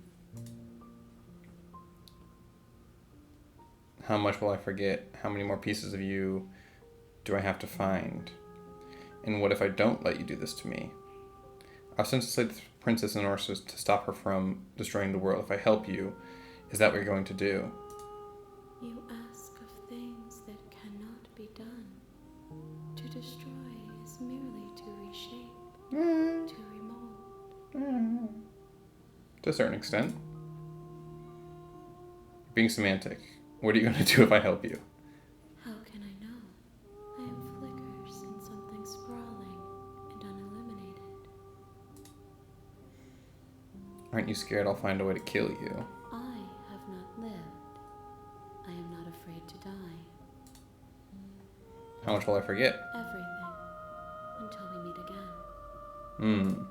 [SPEAKER 1] How much will I forget? How many more pieces of you do I have to find? And what if I don't let you do this to me? I've sent to slay the princess in order to stop her from destroying the world. If I help you, is that what you're going to do?
[SPEAKER 5] You ask of things that cannot be done. To destroy is merely to reshape, to remold.
[SPEAKER 1] To a certain extent. Being semantic. What are you going to do if I help you?
[SPEAKER 5] How can I know? I am flickers in something sprawling and unilluminated.
[SPEAKER 1] Aren't you scared I'll find a way to kill you?
[SPEAKER 5] I have not lived. I am not afraid to die.
[SPEAKER 1] How much will I forget?
[SPEAKER 5] Everything. Until we meet again.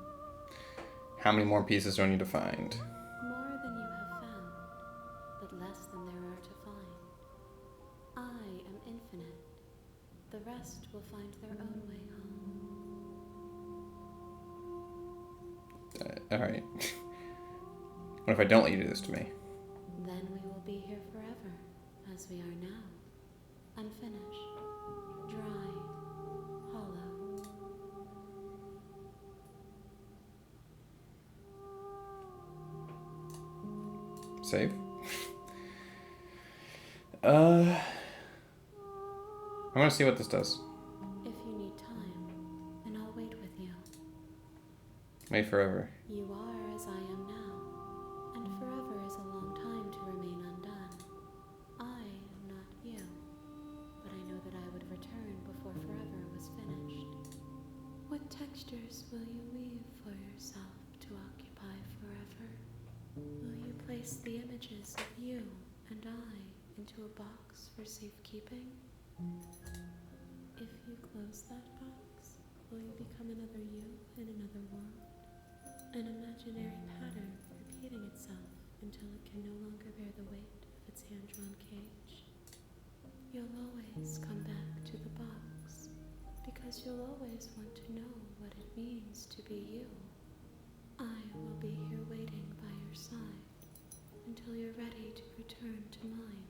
[SPEAKER 1] How many more pieces do I need to find?
[SPEAKER 5] More than you have found, but less than there are to find. I am infinite. The rest will find their own way home.
[SPEAKER 1] Alright. What if I don't let you do this to me?
[SPEAKER 5] Then we will be here forever, as we are now. Unfinished, dry, hollow.
[SPEAKER 1] Save? I'm gonna see what this does.
[SPEAKER 5] If you need time, then I'll wait with you.
[SPEAKER 1] Wait forever.
[SPEAKER 5] You are as I am now, and forever is a long time to remain undone. I am not you, but I know that I would return before forever was finished. What textures will you weave for yourself to occupy forever? Will you place the images of you and I into a box for safekeeping? If you close that box, will you become another you in another world? An imaginary pattern repeating itself until it can no longer bear the weight of its hand-drawn cage. You'll always come back to the box, because you'll always want to know what it means to be you. I will be here waiting by your side until you're ready to return to mine.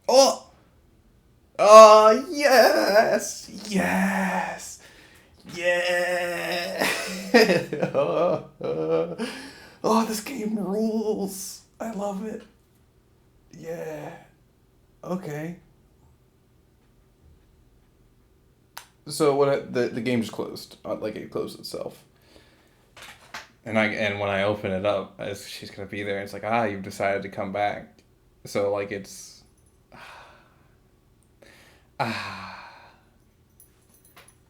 [SPEAKER 1] Oh! Oh, yes! Yes! Yeah! Oh, this game rules! I love it. Yeah. Okay. So the game just closed. Like it closed itself. And when I open it up, she's gonna be there. It's like, you've decided to come back. So like it's.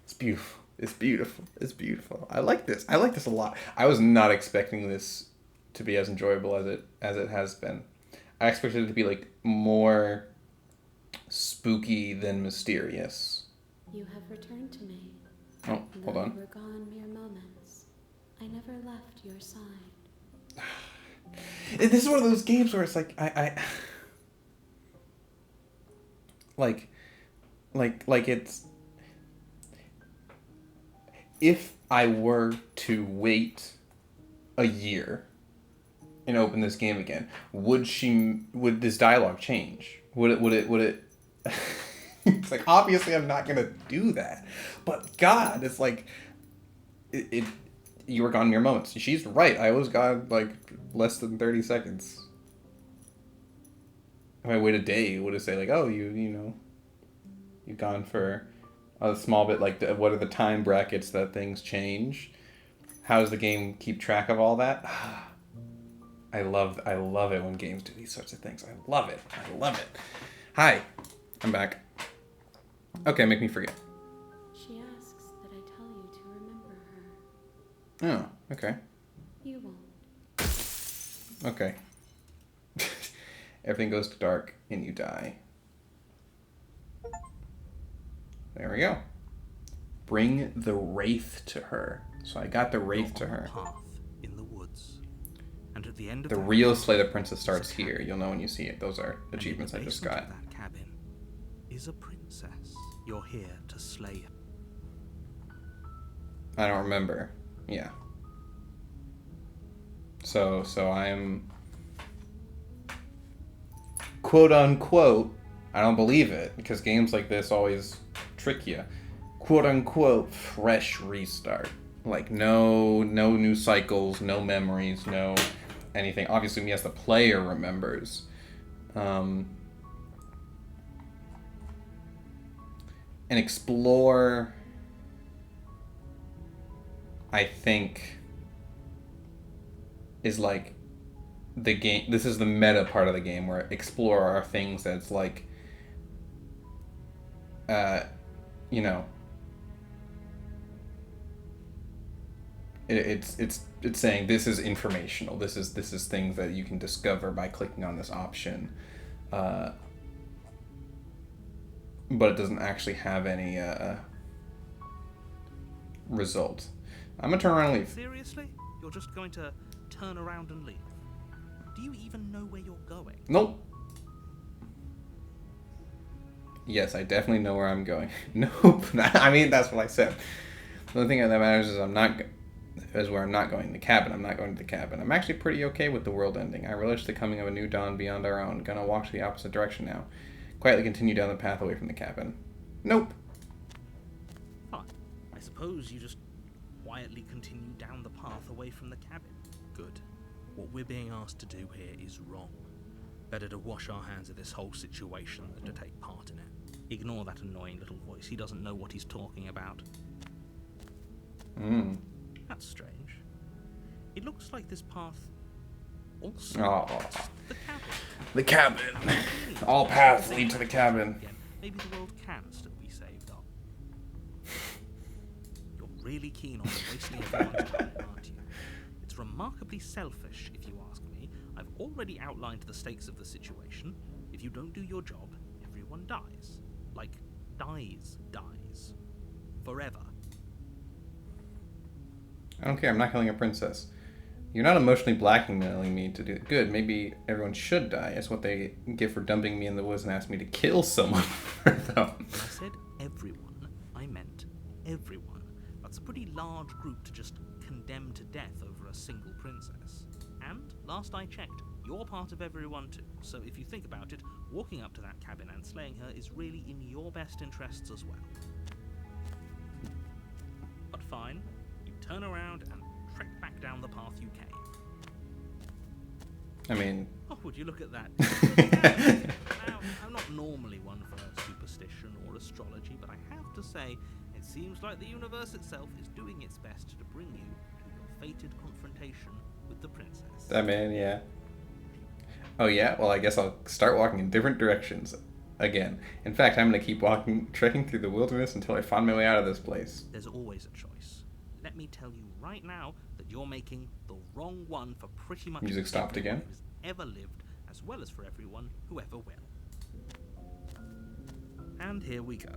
[SPEAKER 1] It's beautiful. It's beautiful. It's beautiful. I like this. I like this a lot. I was not expecting this to be as enjoyable as it has been. I expected it to be like more spooky than mysterious.
[SPEAKER 5] You have returned to me.
[SPEAKER 1] Oh, hold on.
[SPEAKER 5] Though we were gone mere moments, I never left your side.
[SPEAKER 1] This is one of those games where it's like I like it's, if I were to wait a year and open this game again, would this dialogue change? Would it it's like, obviously I'm not gonna do that, but God, it's like it you were gone mere moments. She's right. I was gone like less than 30 seconds. If I wait a day, it would have said like, oh, you're gone for a small bit. Like, what are the time brackets that things change? How does the game keep track of all that? I love it when games do these sorts of things. I love it. Hi, I'm back. Okay, make me forget.
[SPEAKER 3] She asks that I tell you to remember her.
[SPEAKER 1] Oh, okay.
[SPEAKER 3] You won't.
[SPEAKER 1] Okay. Everything goes to dark and you die. There we go. Bring the wraith to her. So I got the wraith to her.
[SPEAKER 2] Path in the woods. And at the end of
[SPEAKER 1] The
[SPEAKER 2] that
[SPEAKER 1] real
[SPEAKER 2] path
[SPEAKER 1] Slay the Princess starts here. You'll know when you see it. Those are achievements I just got.
[SPEAKER 2] That cabin is a princess. You're here to slay her.
[SPEAKER 1] I don't remember. Yeah. So I'm quote unquote, I don't believe it because games like this always trick you. Quote unquote fresh restart. Like no new cycles, no memories, no anything. Obviously me as the player remembers. And explore, I think, is like the game. This is the meta part of the game where explore are things that's like, it's saying this is informational. This is things that you can discover by clicking on this option. But it doesn't actually have any result. I'm gonna turn around and leave.
[SPEAKER 2] Seriously? You're just going to turn around and leave? Do you even know where you're going?
[SPEAKER 1] Nope. Yes, I definitely know where I'm going. Nope. I mean, that's what I said. The only thing that matters is where I'm not going. The cabin. I'm not going to the cabin. I'm actually pretty okay with the world ending. I relish the coming of a new dawn beyond our own. Gonna walk to the opposite direction now. Quietly continue down the path away from the cabin. Nope.
[SPEAKER 2] Fine. I suppose you just quietly continue down the path away from the cabin. Good. What we're being asked to do here is wrong. Better to wash our hands of this whole situation than to take part in it. Ignore that annoying little voice. He doesn't know what he's talking about. That's strange. It looks like this path also leads to the cabin.
[SPEAKER 1] The cabin. All paths lead to the cabin.
[SPEAKER 2] Again, maybe the world can still be saved up. You're really keen on wasting everyone's time, aren't you? It's remarkably selfish, if you ask me. I've already outlined the stakes of the situation. If you don't do your job, everyone dies. Like, dies. Forever.
[SPEAKER 1] I don't care. I'm not killing a princess. You're not emotionally blackmailing me to do good. Maybe everyone should die. It's what they get for dumping me in the woods and asking me to kill someone for them.
[SPEAKER 2] When I said everyone, I meant everyone. That's a pretty large group to just condemn to death over a single princess. And, last I checked, you're part of everyone too. So if you think about it, walking up to that cabin and slaying her is really in your best interests as well. But fine, you turn around and trek back down the path you came.
[SPEAKER 1] I mean...
[SPEAKER 2] Oh, would you look at that? Now, I'm not normally one for superstition or astrology, but I have to say, it seems like the universe itself is doing its best to bring you to your fated confrontation with the princess.
[SPEAKER 1] I mean, yeah. Oh yeah? Well, I guess I'll start walking in different directions again. In fact, I'm going to keep trekking through the wilderness until I find my way out of this place.
[SPEAKER 2] There's always a choice. Let me tell you right now that you're making the wrong one for pretty much
[SPEAKER 1] Music stopped
[SPEAKER 2] everyone
[SPEAKER 1] again.
[SPEAKER 2] who's ever lived, as well as for everyone who ever will. And here we go.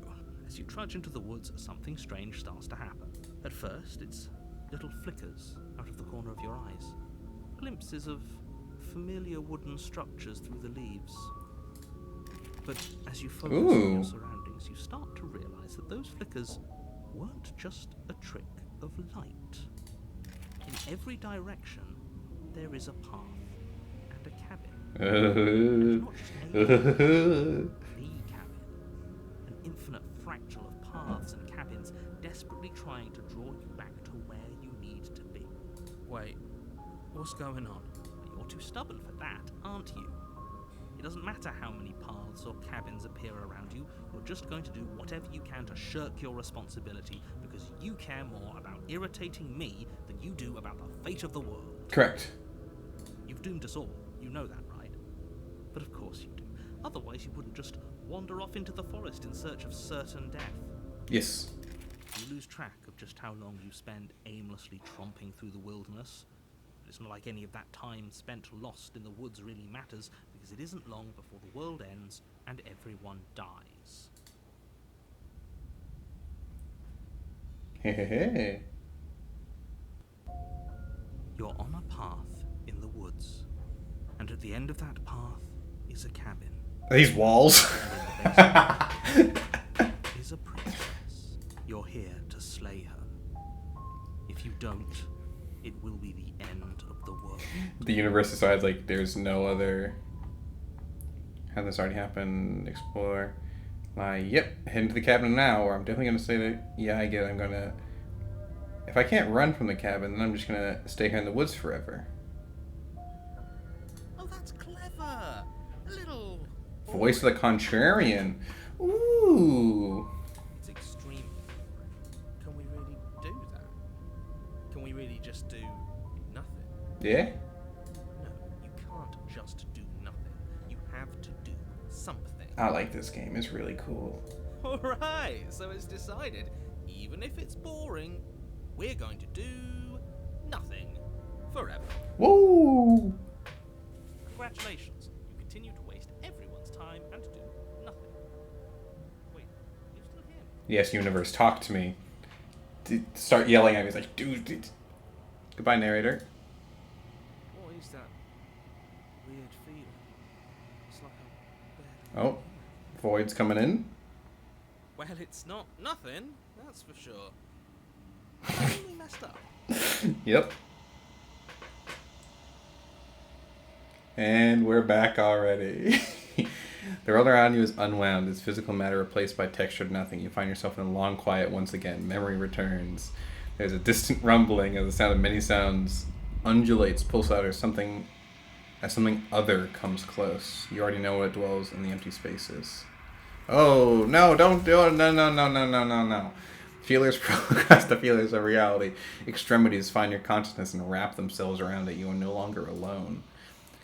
[SPEAKER 2] As you trudge into the woods, something strange starts to happen. At first, it's little flickers out of the corner of your eyes. Glimpses of familiar wooden structures through the leaves. But as you focus on your surroundings, you start to realize that those flickers weren't just a trick of light. In every direction, there is a path and a cabin. And not just a cabin, the cabin. An infinite fractal of paths and cabins desperately trying to draw you back to where you need to be. Wait, what's going on? You're too stubborn for that, aren't you? It doesn't matter how many paths or cabins appear around you, you're just going to do whatever you can to shirk your responsibility because you care more about irritating me than you do about the fate of the world.
[SPEAKER 1] Correct.
[SPEAKER 2] You've doomed us all, you know that, right? But of course you do. Otherwise you wouldn't just wander off into the forest in search of certain death.
[SPEAKER 1] Yes.
[SPEAKER 2] You lose track of just how long you spend aimlessly tromping through the wilderness. But it's not like any of that time spent lost in the woods really matters, because it isn't long before the world ends and everyone dies.
[SPEAKER 1] Hey.
[SPEAKER 2] You're on a path in the woods, and at the end of that path is a cabin.
[SPEAKER 1] These walls.
[SPEAKER 2] And in the basement is a princess. You're here to slay her. If you don't, it will be the end of the world.
[SPEAKER 1] The universe decides, like, there's no other... Had this already happened? Explore. Yep, heading to the cabin now, or I'm definitely going to say that, yeah, I get it, I'm going to... If I can't run from the cabin, then I'm just going to stay here in the woods forever.
[SPEAKER 2] Oh, that's clever! A little...
[SPEAKER 1] Voice of the Contrarian. Ooh.
[SPEAKER 2] It's extremely boring. Can we really do that? Can we really just do nothing?
[SPEAKER 1] Yeah?
[SPEAKER 2] No, you can't just do nothing. You have to do something.
[SPEAKER 1] I like this game. It's really cool.
[SPEAKER 2] Alright, so it's decided. Even if it's boring, we're going to do nothing forever.
[SPEAKER 1] Woo!
[SPEAKER 2] Congratulations. You continue to waste everyone's time and do nothing. Wait, you still hear me?
[SPEAKER 1] Yes, universe, talk to me. Start yelling at me. He's like, dude. Goodbye, narrator.
[SPEAKER 2] What is that weird feeling? It's like a bad
[SPEAKER 1] Oh, Void's coming in.
[SPEAKER 2] Well, it's not nothing, that's for sure. I really messed up.
[SPEAKER 1] Yep. And we're back already. The world around you is unwound, its physical matter replaced by textured nothing. You find yourself in a long quiet once again. Memory returns. There's a distant rumbling as the sound of many sounds undulates, pulse out, or something other comes close. You already know what dwells in the empty spaces. Oh, no, don't do it. No. Feelers progress the feelers of reality. Extremities find your consciousness and wrap themselves around it. You are no longer alone.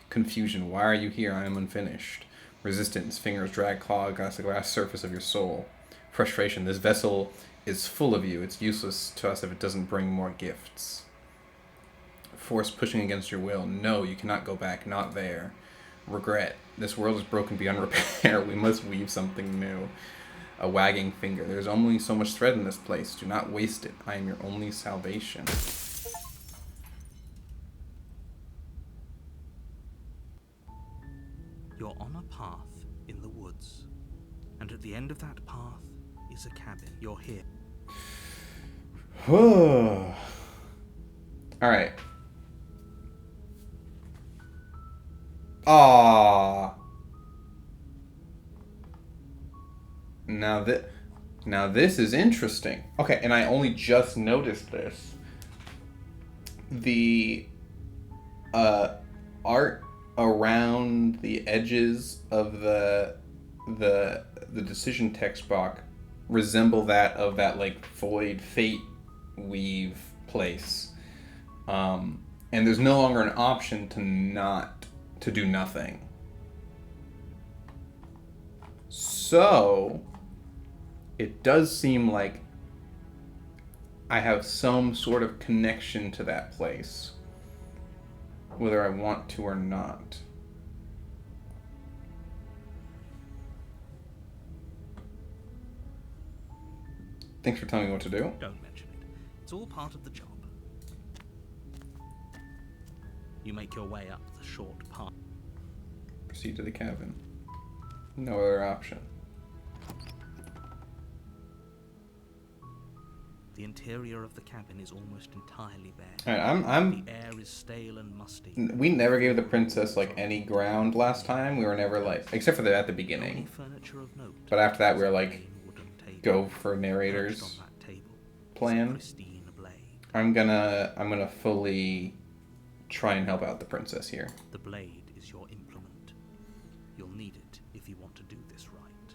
[SPEAKER 1] Confusion. Why are you here? I am unfinished. Resistance. Fingers drag, claw across the glass surface of your soul. Frustration. This vessel is full of you. It's useless to us if it doesn't bring more gifts. Force pushing against your will. No, you cannot go back. Not there. Regret. This world is broken beyond repair. We must weave something new. A wagging finger. There's only so much thread in this place. Do not waste it. I am your only salvation.
[SPEAKER 2] You're on a path in the woods, and at the end of that path is a cabin. You're here.
[SPEAKER 1] Alright. Aww. Now this is interesting. Okay, and I only just noticed this. The art around the edges of the decision text box resemble that of that like void fate weave place. And there's no longer an option to do nothing. So it does seem like I have some sort of connection to that place, whether I want to or not. Thanks for telling me what to do.
[SPEAKER 2] Don't mention it. It's all part of the job. You make your way up the short path.
[SPEAKER 1] Proceed to the cabin. No other option.
[SPEAKER 2] The interior of the cabin is almost entirely bare.
[SPEAKER 1] Alright,
[SPEAKER 2] The air is stale and musty.
[SPEAKER 1] we never gave the princess like any ground last time. We were never like, except for at the
[SPEAKER 2] Only
[SPEAKER 1] beginning.
[SPEAKER 2] furniture of note.
[SPEAKER 1] But after that, we were
[SPEAKER 2] is a
[SPEAKER 1] like,
[SPEAKER 2] plain wooden table.
[SPEAKER 1] go for
[SPEAKER 2] Perched
[SPEAKER 1] narrator's
[SPEAKER 2] on that table is a
[SPEAKER 1] plan.
[SPEAKER 2] pristine blade.
[SPEAKER 1] I'm gonna fully try and help out the princess here.
[SPEAKER 2] The blade is your implement. You'll need it if you want to do this right.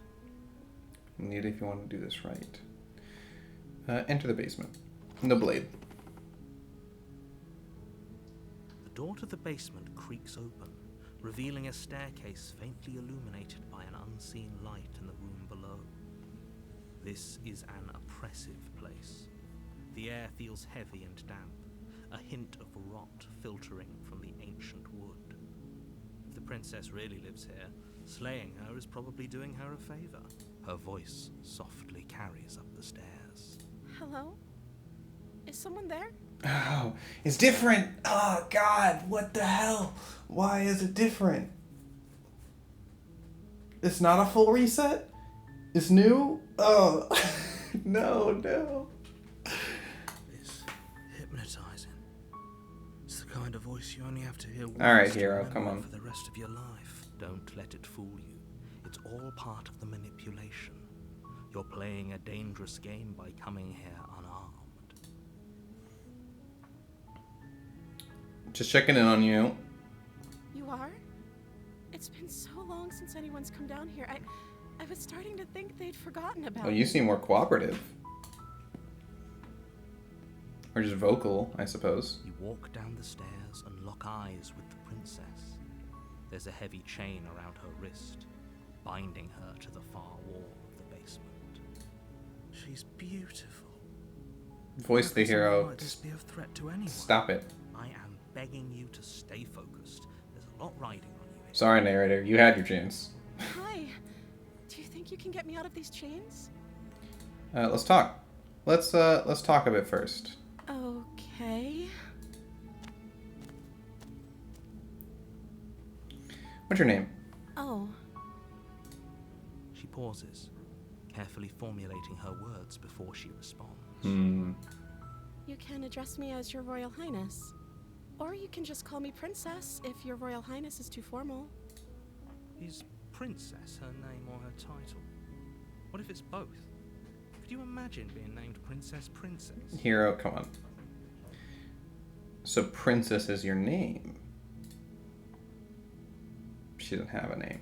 [SPEAKER 1] Need it if you want to do this right. Enter the basement. No blade.
[SPEAKER 2] The door to the basement creaks open, revealing a staircase faintly illuminated by an unseen light in the room below. This is an oppressive place. The air feels heavy and damp, a hint of rot filtering from the ancient wood. If the princess really lives here, slaying her is probably doing her a favor. Her voice softly carries up the stairs.
[SPEAKER 3] Hello? Is someone there?
[SPEAKER 1] Oh, it's different! Oh, God, what the hell? Why is it different? It's not a full reset? It's new? Oh, no.
[SPEAKER 2] It's hypnotizing. It's the kind of voice you only have to hear once.
[SPEAKER 1] All right,
[SPEAKER 2] to
[SPEAKER 1] hero,
[SPEAKER 2] remember
[SPEAKER 1] come on.
[SPEAKER 2] For the rest of your life. Don't let it fool you. It's all part of the manipulation. You're playing a dangerous game by coming here unarmed.
[SPEAKER 1] Just checking in on you.
[SPEAKER 3] You are? It's been so long since anyone's come down here. I was starting to think they'd forgotten about
[SPEAKER 1] Well, you
[SPEAKER 3] me.
[SPEAKER 1] seem more cooperative. Or just vocal, I suppose.
[SPEAKER 2] You walk down the stairs and lock eyes with the princess. There's a heavy chain around her wrist, binding her to the far wall of the basement. She's beautiful.
[SPEAKER 1] Voice the
[SPEAKER 2] How can someone
[SPEAKER 1] hero.
[SPEAKER 2] like this be of threat to anyone?
[SPEAKER 1] Stop it.
[SPEAKER 2] I am begging you to stay focused. There's a lot riding on you.
[SPEAKER 1] Sorry, narrator. You had your chance.
[SPEAKER 3] Hi. Do you think you can get me out of these chains?
[SPEAKER 1] Let's talk. Let's talk a bit first.
[SPEAKER 3] Okay.
[SPEAKER 1] What's your name?
[SPEAKER 3] Oh,
[SPEAKER 2] She pauses, carefully formulating her words before she responds.
[SPEAKER 3] you can address me as Your Royal Highness. Or you can just call me Princess if Your Royal Highness is too formal.
[SPEAKER 2] Is Princess her name or her title? What if it's both? Could you imagine being named Princess?
[SPEAKER 1] Hero, come on. So Princess is your name. She doesn't have a name.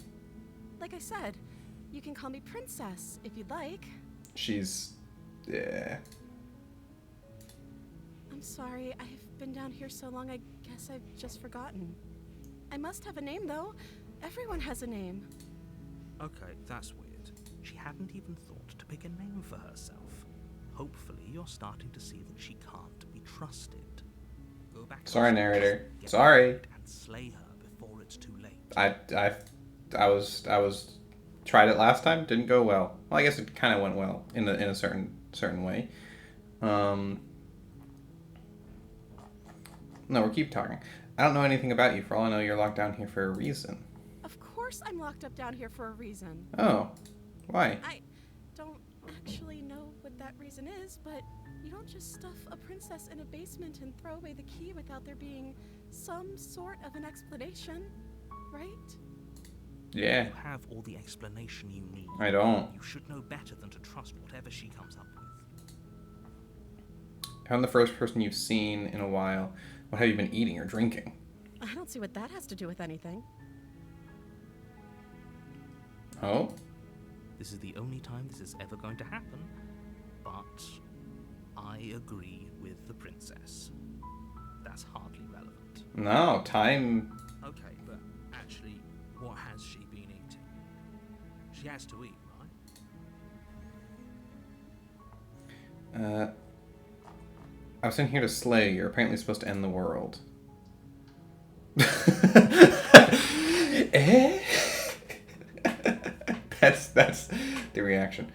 [SPEAKER 3] Like I said, you can call me Princess if you'd like.
[SPEAKER 1] She's... yeah.
[SPEAKER 3] I'm sorry, I've been down here so long I guess I've just forgotten. I must have a name though. Everyone has a name.
[SPEAKER 2] Okay, that's weird. She hadn't even thought to pick a name for herself. Hopefully you're starting to see that she can't be trusted. Go back.
[SPEAKER 1] Sorry,
[SPEAKER 2] upstairs,
[SPEAKER 1] narrator.
[SPEAKER 2] get
[SPEAKER 1] Sorry.
[SPEAKER 2] married, and slay her before it's too late.
[SPEAKER 1] I was tried it last time. Didn't go well. Well, I guess it kind of went well in a certain way. No, we'll keep talking. I don't know anything about you. For all I know, you're locked down here for a reason.
[SPEAKER 3] Of course I'm locked up down here for a reason.
[SPEAKER 1] Oh, why?
[SPEAKER 3] I don't actually know what that reason is, but you don't just stuff a princess in a basement and throw away the key without there being some sort of an explanation, right?
[SPEAKER 1] Yeah,
[SPEAKER 2] You have all the explanation you need.
[SPEAKER 1] I don't.
[SPEAKER 2] You should know better than to trust whatever she comes up with.
[SPEAKER 1] I'm the first person you've seen in a while. What have you been eating or drinking?
[SPEAKER 3] I don't see what that has to do with anything.
[SPEAKER 1] Oh?
[SPEAKER 2] This is the only time this is ever going to happen, but I agree with the princess. That's hardly relevant.
[SPEAKER 1] No, time...
[SPEAKER 2] Okay, but actually, what has she been eating? She has to eat, right?
[SPEAKER 1] I was in here to slay. You're apparently supposed to end the world. Eh? That's the reaction.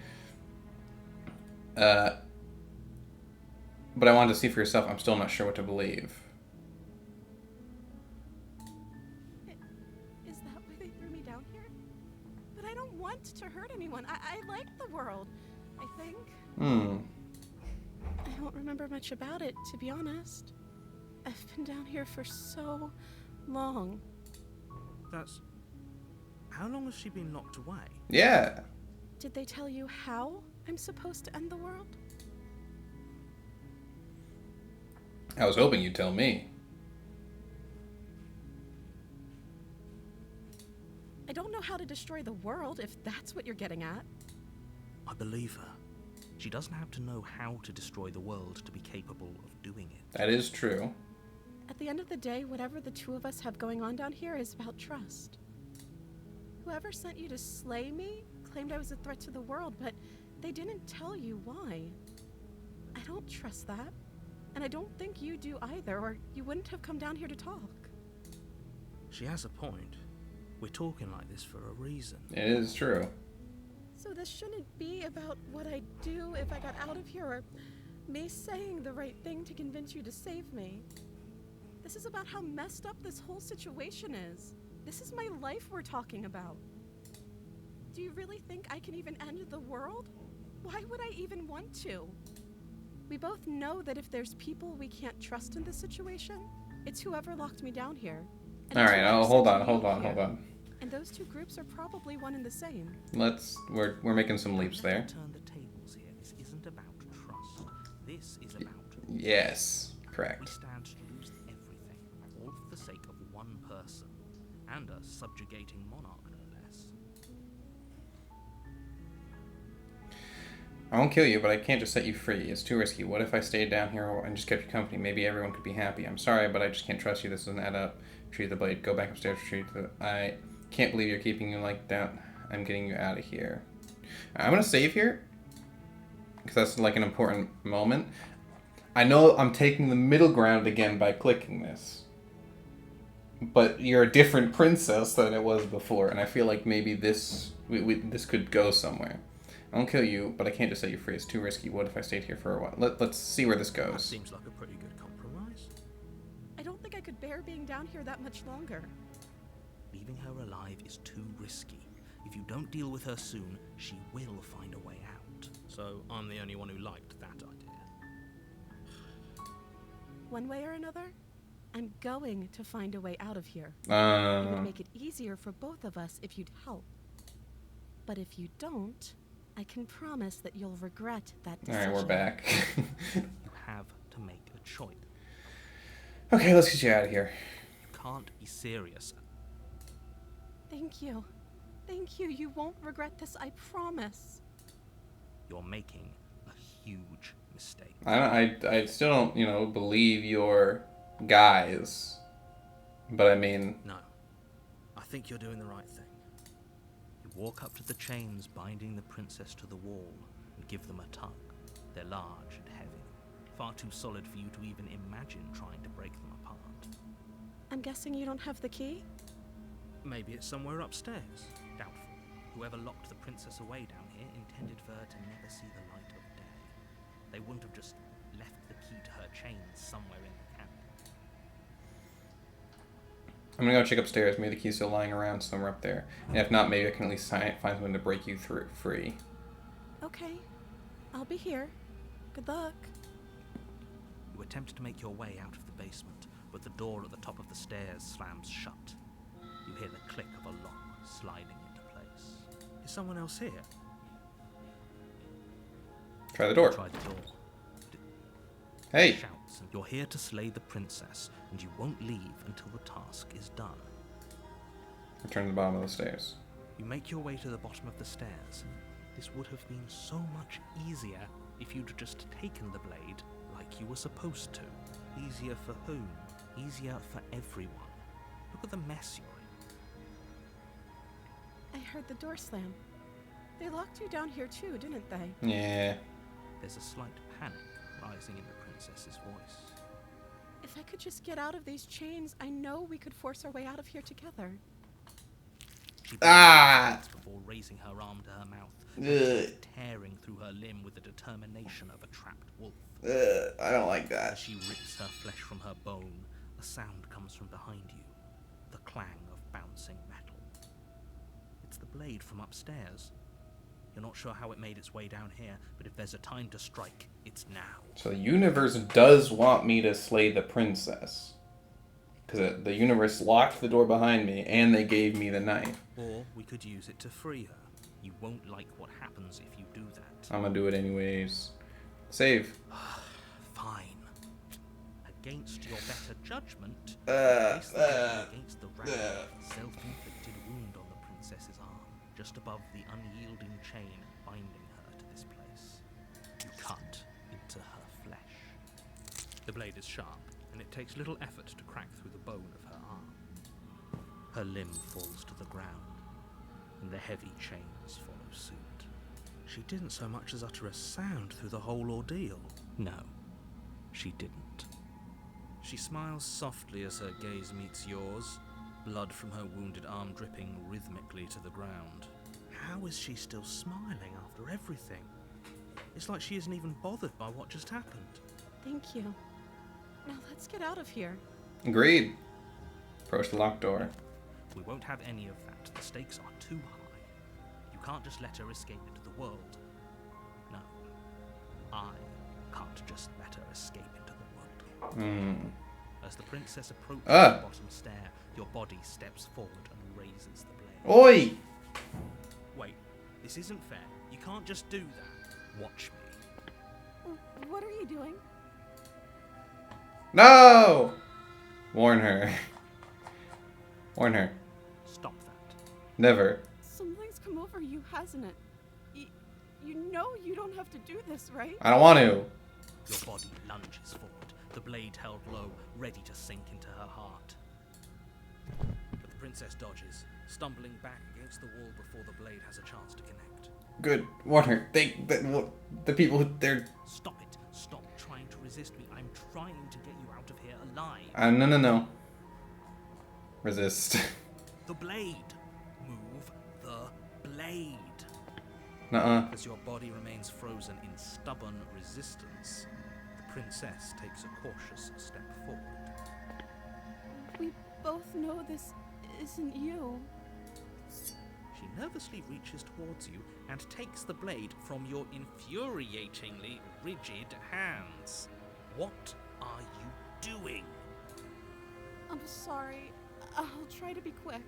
[SPEAKER 1] But I wanted to see for yourself. I'm still not sure what to believe.
[SPEAKER 3] Is that why they threw me down here? But I don't want to hurt anyone. I like the world, I think. I don't remember much about it, to be honest. I've been down here for so long.
[SPEAKER 2] That's... How long has she been locked away?
[SPEAKER 1] Yeah.
[SPEAKER 3] Did they tell you how I'm supposed to end the world?
[SPEAKER 1] I was hoping you'd tell me.
[SPEAKER 3] I don't know how to destroy the world, if that's what you're getting at.
[SPEAKER 2] I believe her. She doesn't have to know how to destroy the world to be capable of doing it.
[SPEAKER 1] That is true.
[SPEAKER 3] At the end of the day, whatever the two of us have going on down here is about trust. Whoever sent you to slay me claimed I was a threat to the world, but they didn't tell you why. I don't trust that, and I don't think you do either, or you wouldn't have come down here to talk.
[SPEAKER 2] She has a point. We're talking like this for a reason.
[SPEAKER 1] It is true.
[SPEAKER 3] So this shouldn't be about what I'd do if I got out of here, or me saying the right thing to convince you to save me. This is about how messed up this whole situation is. This is my life we're talking about. Do you really think I can even end the world? Why would I even want to? We both know that if there's people we can't trust in this situation, it's whoever locked me down here.
[SPEAKER 1] All right, hold on.
[SPEAKER 3] And those two groups are probably one and the same.
[SPEAKER 1] We're making some leaps there.
[SPEAKER 2] Turn the tables here. This isn't about trust. This is about...
[SPEAKER 1] Yes,
[SPEAKER 2] We
[SPEAKER 1] correct.
[SPEAKER 2] stand to lose everything, all for the sake of one person, and a subjugating monarch, no less.
[SPEAKER 1] I won't kill you, but I can't just set you free. It's too risky. What if I stayed down here and just kept you company? Maybe everyone could be happy. I'm sorry, but I just can't trust you. This doesn't add up. Retrieve the blade. Go back upstairs. Retrieve the... I can't believe you're keeping you like that. I'm getting you out of here. I'm going to save here, because that's like an important moment. I know I'm taking the middle ground again by clicking this. But you're a different princess than it was before, and I feel like maybe this this could go somewhere. I won't kill you, but I can't just set you free. It's too risky. What if I stayed here for a while? Let's see where this
[SPEAKER 2] That
[SPEAKER 1] goes.
[SPEAKER 2] seems like a pretty good compromise.
[SPEAKER 3] I don't think I could bear being down here that much longer.
[SPEAKER 2] Leaving her alive is too risky. If you don't deal with her soon, she will find a way out. So I'm the only one who liked that idea.
[SPEAKER 3] One way or another, I'm going to find a way out of here. It would make it easier for both of us if you'd help. But if you don't, I can promise that you'll regret that
[SPEAKER 1] All
[SPEAKER 3] decision.
[SPEAKER 1] right, we're back.
[SPEAKER 2] You have to make a choice.
[SPEAKER 1] Okay, let's get you out of here.
[SPEAKER 2] You can't be serious.
[SPEAKER 3] Thank you. Thank you. You won't regret this, I promise.
[SPEAKER 2] You're making a huge mistake.
[SPEAKER 1] I still don't, believe your guys. But I mean...
[SPEAKER 2] No. I think you're doing the right thing. You walk up to the chains binding the princess to the wall and give them a tug. They're large and heavy, far too solid for you to even imagine trying to break them apart.
[SPEAKER 3] I'm guessing you don't have the key?
[SPEAKER 2] Maybe it's somewhere upstairs. Doubtful. Whoever locked the princess away down here intended for her to never see the light of day. They wouldn't have just left the key to her chains somewhere in the cabinet.
[SPEAKER 1] I'm gonna go check upstairs. Maybe the key's still lying around somewhere up there. And if not, maybe I can at least find something to break you free.
[SPEAKER 3] Okay. I'll be here. Good luck.
[SPEAKER 2] You attempt to make your way out of the basement, but the door at the top of the stairs slams shut. You hear the click of a lock sliding into place. Is someone else here?
[SPEAKER 1] Try the door.
[SPEAKER 2] Try the door.
[SPEAKER 1] Hey!
[SPEAKER 2] Shouts, you're here to slay the princess, and you won't leave until the task is done.
[SPEAKER 1] Return to the bottom of the stairs.
[SPEAKER 2] You make your way to the bottom of the stairs. This would have been so much easier if you'd just taken the blade like you were supposed to. Easier for whom? Easier for everyone. Look at the mess you're in.
[SPEAKER 3] I heard the door slam. They locked you down here too, didn't they?
[SPEAKER 1] Yeah.
[SPEAKER 2] There's a slight panic rising in the princess's voice.
[SPEAKER 3] If I could just get out of these chains, I know we could force our way out of here together.
[SPEAKER 2] She
[SPEAKER 1] Ah!
[SPEAKER 2] before raising her arm to her mouth,
[SPEAKER 1] Ugh.
[SPEAKER 2] tearing through her limb with the determination of a trapped wolf.
[SPEAKER 1] I don't like
[SPEAKER 2] As
[SPEAKER 1] that.
[SPEAKER 2] she rips her flesh from her bone, a sound comes from behind you, the clang of bouncing metal. It's the blade from upstairs. You're not sure how it made its way down here, but if there's a time to strike, it's now.
[SPEAKER 1] So the universe does want me to slay the princess. Because the universe locked the door behind me, and they gave me the knife.
[SPEAKER 2] Or we could use it to free her. You won't like what happens if you do that.
[SPEAKER 1] I'm gonna do it anyways. Save.
[SPEAKER 2] Fine. Against your better judgment,
[SPEAKER 1] Uh,
[SPEAKER 2] place the blade against the ragged, self-inflicted wound on the princess. just above the unyielding chain binding her to this place. You cut into her flesh. The blade is sharp, and it takes little effort to crack through the bone of her arm. Her limb falls to the ground, and the heavy chains follow suit. She didn't so much as utter a sound through the whole ordeal. No, she didn't. She smiles softly as her gaze meets yours, blood from her wounded arm dripping rhythmically to the ground. How is she still smiling after everything? It's like she isn't even bothered by what just happened.
[SPEAKER 3] Thank you. Now let's get out of here.
[SPEAKER 1] Agreed. Approach the locked door.
[SPEAKER 2] We won't have any of that. The stakes are too high. You can't just let her escape into the world. No. I can't just let her escape into the world. As the princess approaches the bottom stair, your body steps forward and raises the blade.
[SPEAKER 1] Oi!
[SPEAKER 2] Wait, this isn't fair. You can't just do that. Watch me.
[SPEAKER 3] What are you doing?
[SPEAKER 1] No! Warn her. Warn her.
[SPEAKER 2] Stop that.
[SPEAKER 1] Never.
[SPEAKER 3] Something's come over you, hasn't it? You know you don't have to do this, right?
[SPEAKER 1] I don't want to.
[SPEAKER 2] Your body lunges forward, the blade held low, ready to sink into her heart. But the princess dodges, stumbling back against the wall before the blade has a chance to connect.
[SPEAKER 1] Good. Warn her. The people who they're.
[SPEAKER 2] Stop it. Stop trying to resist me. I'm trying to get you out of here alive.
[SPEAKER 1] No. Resist.
[SPEAKER 2] The blade. Move the blade.
[SPEAKER 1] Nuh-uh.
[SPEAKER 2] As your body remains frozen in stubborn resistance, the princess takes a cautious step forward.
[SPEAKER 3] We both know this isn't you.
[SPEAKER 2] She nervously reaches towards you and takes the blade from your infuriatingly rigid hands. What are you doing?
[SPEAKER 3] I'm sorry. I'll try to be quick.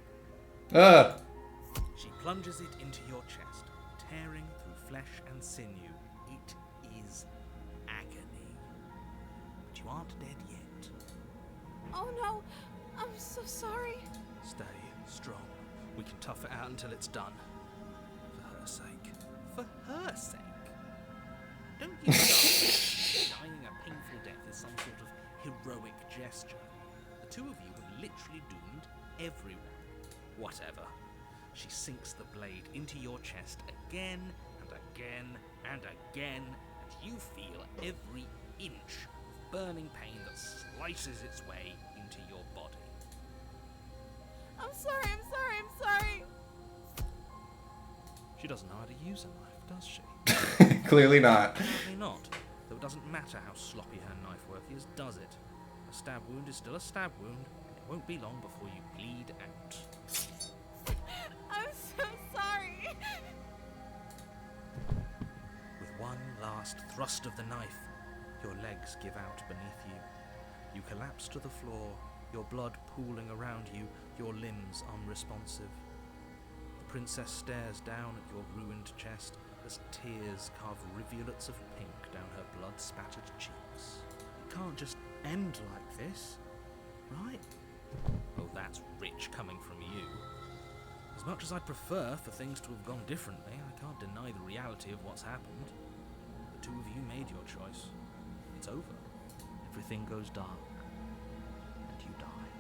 [SPEAKER 2] She plunges it into your chest, tearing through flesh and sinew. It is agony. But you aren't dead yet.
[SPEAKER 3] Oh no, I'm so sorry.
[SPEAKER 2] Stay strong. We can tough it out until it's done. For her sake. For her sake? Don't you know dying a painful death is some sort of heroic gesture? The two of you have literally doomed everyone. Whatever. She sinks the blade into your chest again and again and again, and you feel every inch of burning pain that slices its way into your body.
[SPEAKER 3] I'm sorry.
[SPEAKER 2] She doesn't know how to use a knife, does she?
[SPEAKER 1] Clearly not.
[SPEAKER 2] Apparently not. Though it doesn't matter how sloppy her knife work is, does it? A stab wound is still a stab wound, and it won't be long before you bleed out.
[SPEAKER 3] I'm so sorry.
[SPEAKER 2] With one last thrust of the knife, your legs give out beneath you. You collapse to the floor, your blood pooling around you, your limbs unresponsive. The princess stares down at your ruined chest as tears carve rivulets of pink down her blood-spattered cheeks. It can't just end like this, right? Oh, that's rich coming from you. As much as I'd prefer for things to have gone differently, I can't deny the reality of what's happened. The two of you made your choice. It's over. Everything goes dark. And you die.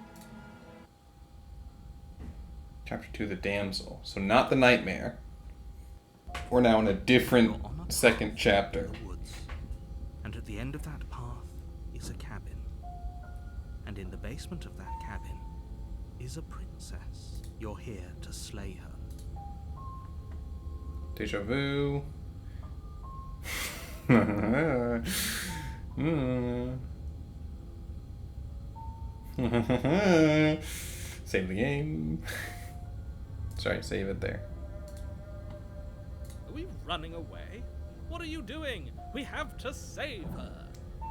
[SPEAKER 1] Chapter 2, the damsel. So not the nightmare. We're now in a different second chapter.
[SPEAKER 2] In the woods. And at the end of that path is a cabin. And in the basement of that cabin is a princess. You're here to slay her.
[SPEAKER 1] Deja vu. Save the game. Sorry, save it there.
[SPEAKER 2] Are we running away? What are you doing? We have to save her.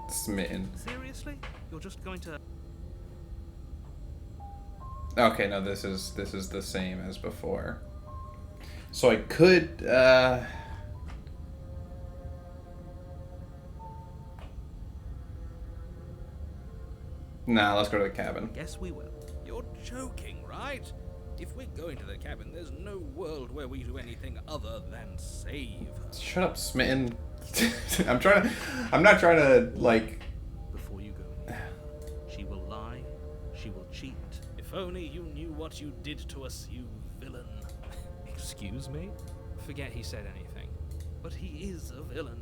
[SPEAKER 1] Smitten.
[SPEAKER 2] Seriously? You're just going to...
[SPEAKER 1] Okay, no, this is the same as before. So I could Nah, let's go to the cabin.
[SPEAKER 2] Guess we will. You're joking, right? If we're going to the cabin, there's no world where we do anything other than save her.
[SPEAKER 1] Shut up, Smitten. I'm not trying to, like...
[SPEAKER 2] Before you go, she will lie, she will cheat. If only you knew what you did to us, you villain. Excuse me? Forget he said anything. But he is a villain.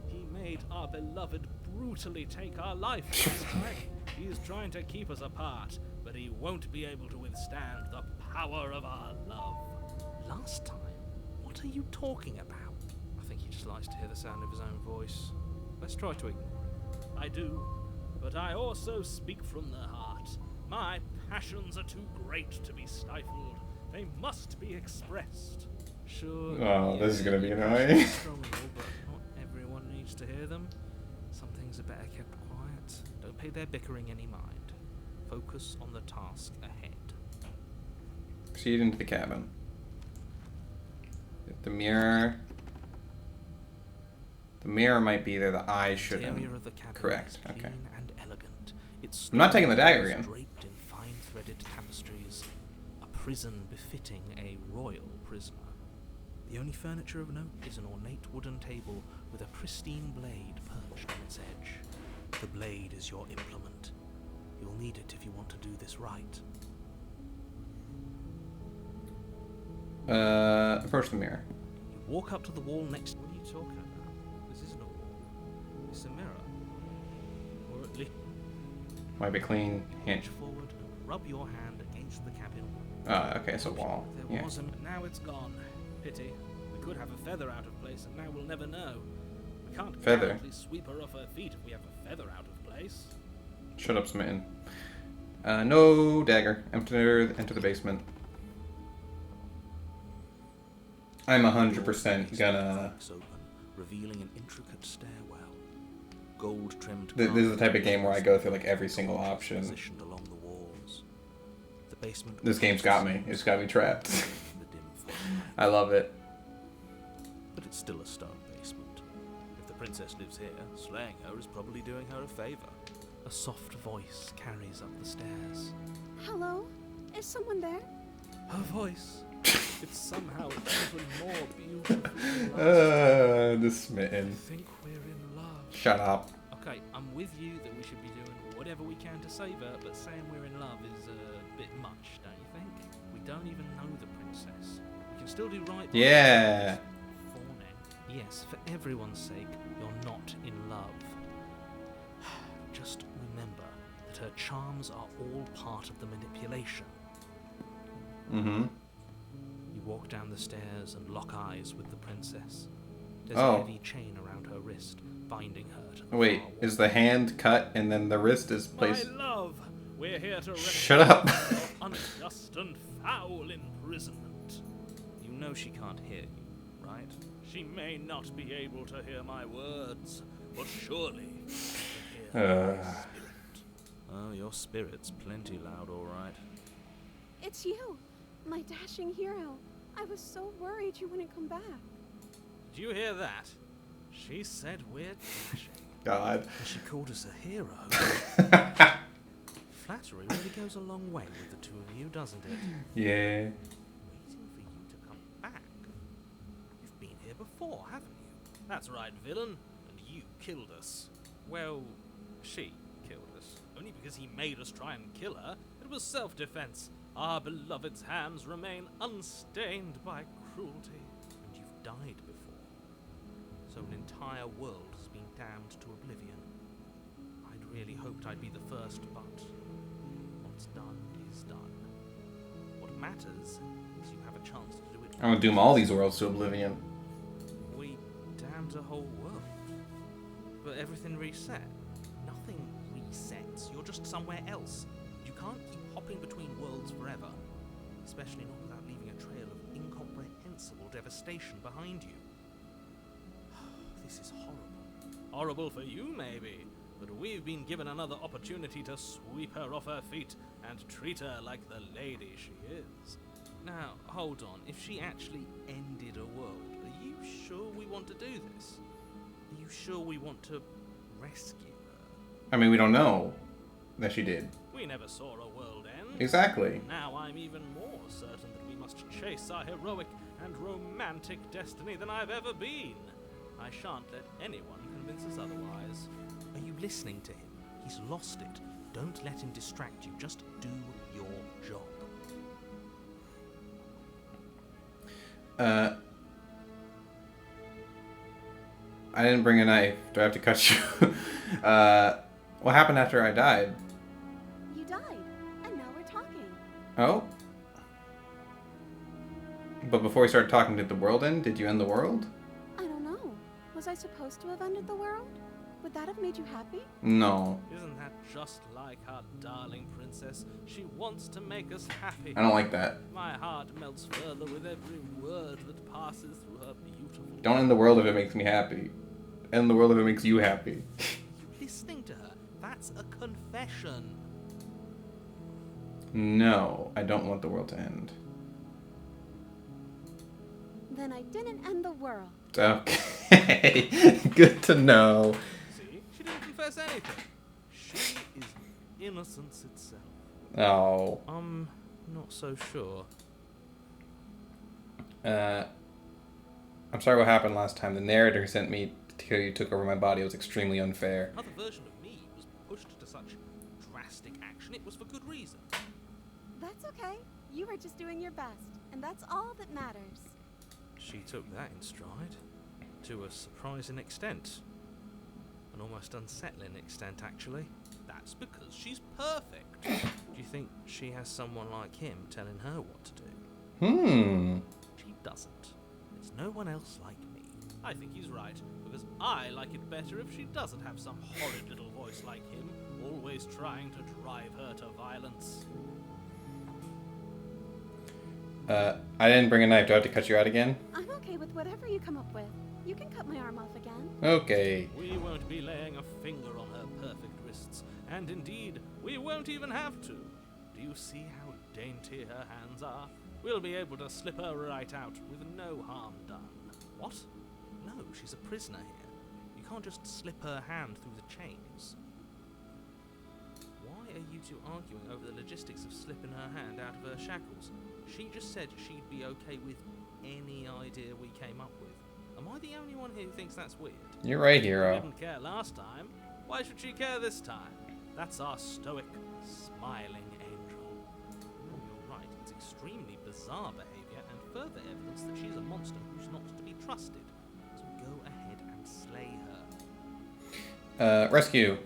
[SPEAKER 2] He made our beloved brutally take our life last time. He is trying to keep us apart, but he won't be able to withstand the power of our love. Last time? What are you talking about? I think he just likes to hear the sound of his own voice. Let's try to ignore it. I do, but I also speak from the heart. My passions are too great to be stifled. They must be expressed. Sure.
[SPEAKER 1] Oh, this is gonna be annoying.
[SPEAKER 2] Strong, but not everyone needs to hear them. Some things are better kept quiet. Don't pay their bickering any mind. Focus on the task ahead.
[SPEAKER 1] Proceed into the cabin. Get the mirror. The mirror might be there. The eye shouldn't.
[SPEAKER 2] The interior of the cabin
[SPEAKER 1] Correct.
[SPEAKER 2] is
[SPEAKER 1] Okay.
[SPEAKER 2] clean and elegant. Its
[SPEAKER 1] I'm not taking the dagger again.
[SPEAKER 2] draped in fine-threaded tapestries, a prison befitting a royal prisoner. The only furniture of note is an ornate wooden table with a pristine blade perched on its edge. The blade is your implement. You'll need it if you want to do this right.
[SPEAKER 1] Approach the mirror.
[SPEAKER 2] You walk up to the wall next. What are you talking about? This isn't a wall. It's a mirror. Or at least
[SPEAKER 1] Might be clean. Hand.
[SPEAKER 2] reach forward and rub your hand against the cabin wall.
[SPEAKER 1] Okay, it's a wall.
[SPEAKER 2] There
[SPEAKER 1] Yeah.
[SPEAKER 2] was a... Now it's gone. Pity. We could have a feather out of place, and now we'll never know. We can't
[SPEAKER 1] Feather?
[SPEAKER 2] gallantly sweep her off her feet if we have a feather out of place.
[SPEAKER 1] Shut up, Smitten. No dagger. Enter the basement. I'm 100% gonna...
[SPEAKER 2] Cracks open, revealing an intricate stairwell. Gold-trimmed
[SPEAKER 1] This is the type of game where I go through like every single option.
[SPEAKER 2] positioned along the walls. The basement.
[SPEAKER 1] This game's got me. It's got me trapped.
[SPEAKER 2] The dim firelight.
[SPEAKER 1] I love it.
[SPEAKER 2] But it's still a stone basement. If the princess lives here, slaying her is probably doing her a favor. A soft voice carries up the stairs.
[SPEAKER 3] Hello? Is someone there?
[SPEAKER 2] Her voice. It's somehow even more beautiful. than last.
[SPEAKER 1] The
[SPEAKER 2] I
[SPEAKER 1] Smitten.
[SPEAKER 2] think we're in love.
[SPEAKER 1] Shut up.
[SPEAKER 2] Okay, I'm with you that we should be doing whatever we can to save her, but saying we're in love is a bit much, don't you think? We don't even know the princess. We can still do right by
[SPEAKER 1] Yeah.
[SPEAKER 2] her. Fawning. Yes, for everyone's sake, you're not in love. Just remember that her charms are all part of the manipulation.
[SPEAKER 1] Mm-hmm.
[SPEAKER 2] You walk down the stairs and lock eyes with the princess. There's
[SPEAKER 1] Oh.
[SPEAKER 2] a heavy chain around her wrist, binding her to the
[SPEAKER 1] Wait,
[SPEAKER 2] far wall.
[SPEAKER 1] is the hand cut and then the wrist is
[SPEAKER 2] My
[SPEAKER 1] placed?
[SPEAKER 2] love, we're here to rescue
[SPEAKER 1] Shut up.
[SPEAKER 2] you from unjust and foul imprisonment. You know she can't hear you, right? She may not be able to hear my words, but surely she can hear my spirit. Oh, your spirit's plenty loud, all right.
[SPEAKER 3] It's you, my dashing hero. I was so worried you wouldn't come back.
[SPEAKER 2] Did you hear that? She said we're dashing.
[SPEAKER 1] God.
[SPEAKER 2] And she called us a hero. Flattery really goes a long way with the two of you, doesn't it?
[SPEAKER 1] Yeah.
[SPEAKER 2] Waiting for you to come back. You've been here before, haven't you? That's right, villain. And you killed us. Well, she killed us. Only because he made us try and kill her. It was self-defense. Our beloved's hands remain unstained by cruelty. And you've died before. So an entire world has been damned to oblivion. I'd really hoped I'd be the first, but what's done is done. What matters is you have a chance to do it.
[SPEAKER 1] I'm gonna doom all these worlds to oblivion.
[SPEAKER 2] We damned a whole world. But everything reset. Nothing resets. You're just somewhere else. You can't keep hopping between worlds forever. Especially not without leaving a trail of incomprehensible devastation behind you. This is horrible. Horrible for you, maybe. But we've been given another opportunity to sweep her off her feet and treat her like the lady she is. Now, hold on. If she actually ended a world, are you sure we want to do this? Are you sure we want to rescue her?
[SPEAKER 1] I mean, we don't know. that she did.
[SPEAKER 2] We never saw a world end.
[SPEAKER 1] Exactly.
[SPEAKER 2] Now I'm even more certain that we must chase our heroic and romantic destiny than I've ever been. I shan't let anyone convince us otherwise. Are you listening to him? He's lost it. Don't let him distract you. Just do your job.
[SPEAKER 1] I didn't bring a knife. Do I have to cut you? What happened after I died?
[SPEAKER 3] You died, and now we're talking.
[SPEAKER 1] Oh? But before we started talking, did the world end? Did you end the world?
[SPEAKER 3] I don't know. Was I supposed to have ended the world? Would that have made you happy?
[SPEAKER 1] No.
[SPEAKER 2] Isn't that just like our darling princess? She wants to make us happy.
[SPEAKER 1] I don't like that.
[SPEAKER 2] My heart melts further with every word that passes through her beautiful...
[SPEAKER 1] Don't end the world if it makes me happy. End the world if it makes you happy.
[SPEAKER 2] Listening to her, that's a confession.
[SPEAKER 1] No, I don't want the world to end.
[SPEAKER 3] Then I didn't end the world.
[SPEAKER 1] Okay. Good to know.
[SPEAKER 2] See? She didn't confess anything. She is innocence itself.
[SPEAKER 1] Oh.
[SPEAKER 2] I'm not so sure.
[SPEAKER 1] I'm sorry what happened last time. The narrator sent me till you took over my body. It was extremely unfair.
[SPEAKER 2] Another version of me was pushed to such drastic action. It was for good reason.
[SPEAKER 3] That's okay. You were just doing your best, and that's all that matters.
[SPEAKER 2] She took that in stride. To a surprising extent. An almost unsettling extent, actually. That's because she's perfect. Do you think she has someone like him telling her what to do? She doesn't. There's no one else like me. I think he's right, because I like it better if she doesn't have some horrid little voice like him, always trying to drive her to violence.
[SPEAKER 1] I didn't bring a knife. Do I have to cut you out again?
[SPEAKER 3] I'm okay with whatever you come up with. You can cut my arm off again.
[SPEAKER 1] Okay.
[SPEAKER 2] We won't be laying a finger on her perfect wrists, and indeed, we won't even have to. Do you see how dainty her hands are? We'll be able to slip her right out with no harm done. What? No, she's a prisoner here. You can't just slip her hand through the chains. Why are you two arguing over the logistics of slipping her hand out of her shackles? She just said she'd be okay with any idea we came up with. Am I the only one here who thinks that's weird?
[SPEAKER 1] You're right,
[SPEAKER 2] She
[SPEAKER 1] hero.
[SPEAKER 2] didn't care last time. Why should she care this time? That's our stoic, smiling angel. Oh, you're right. It's extremely bizarre behavior and further evidence that she's a monster who's not to be trusted. So go ahead and slay her.
[SPEAKER 1] Rescue.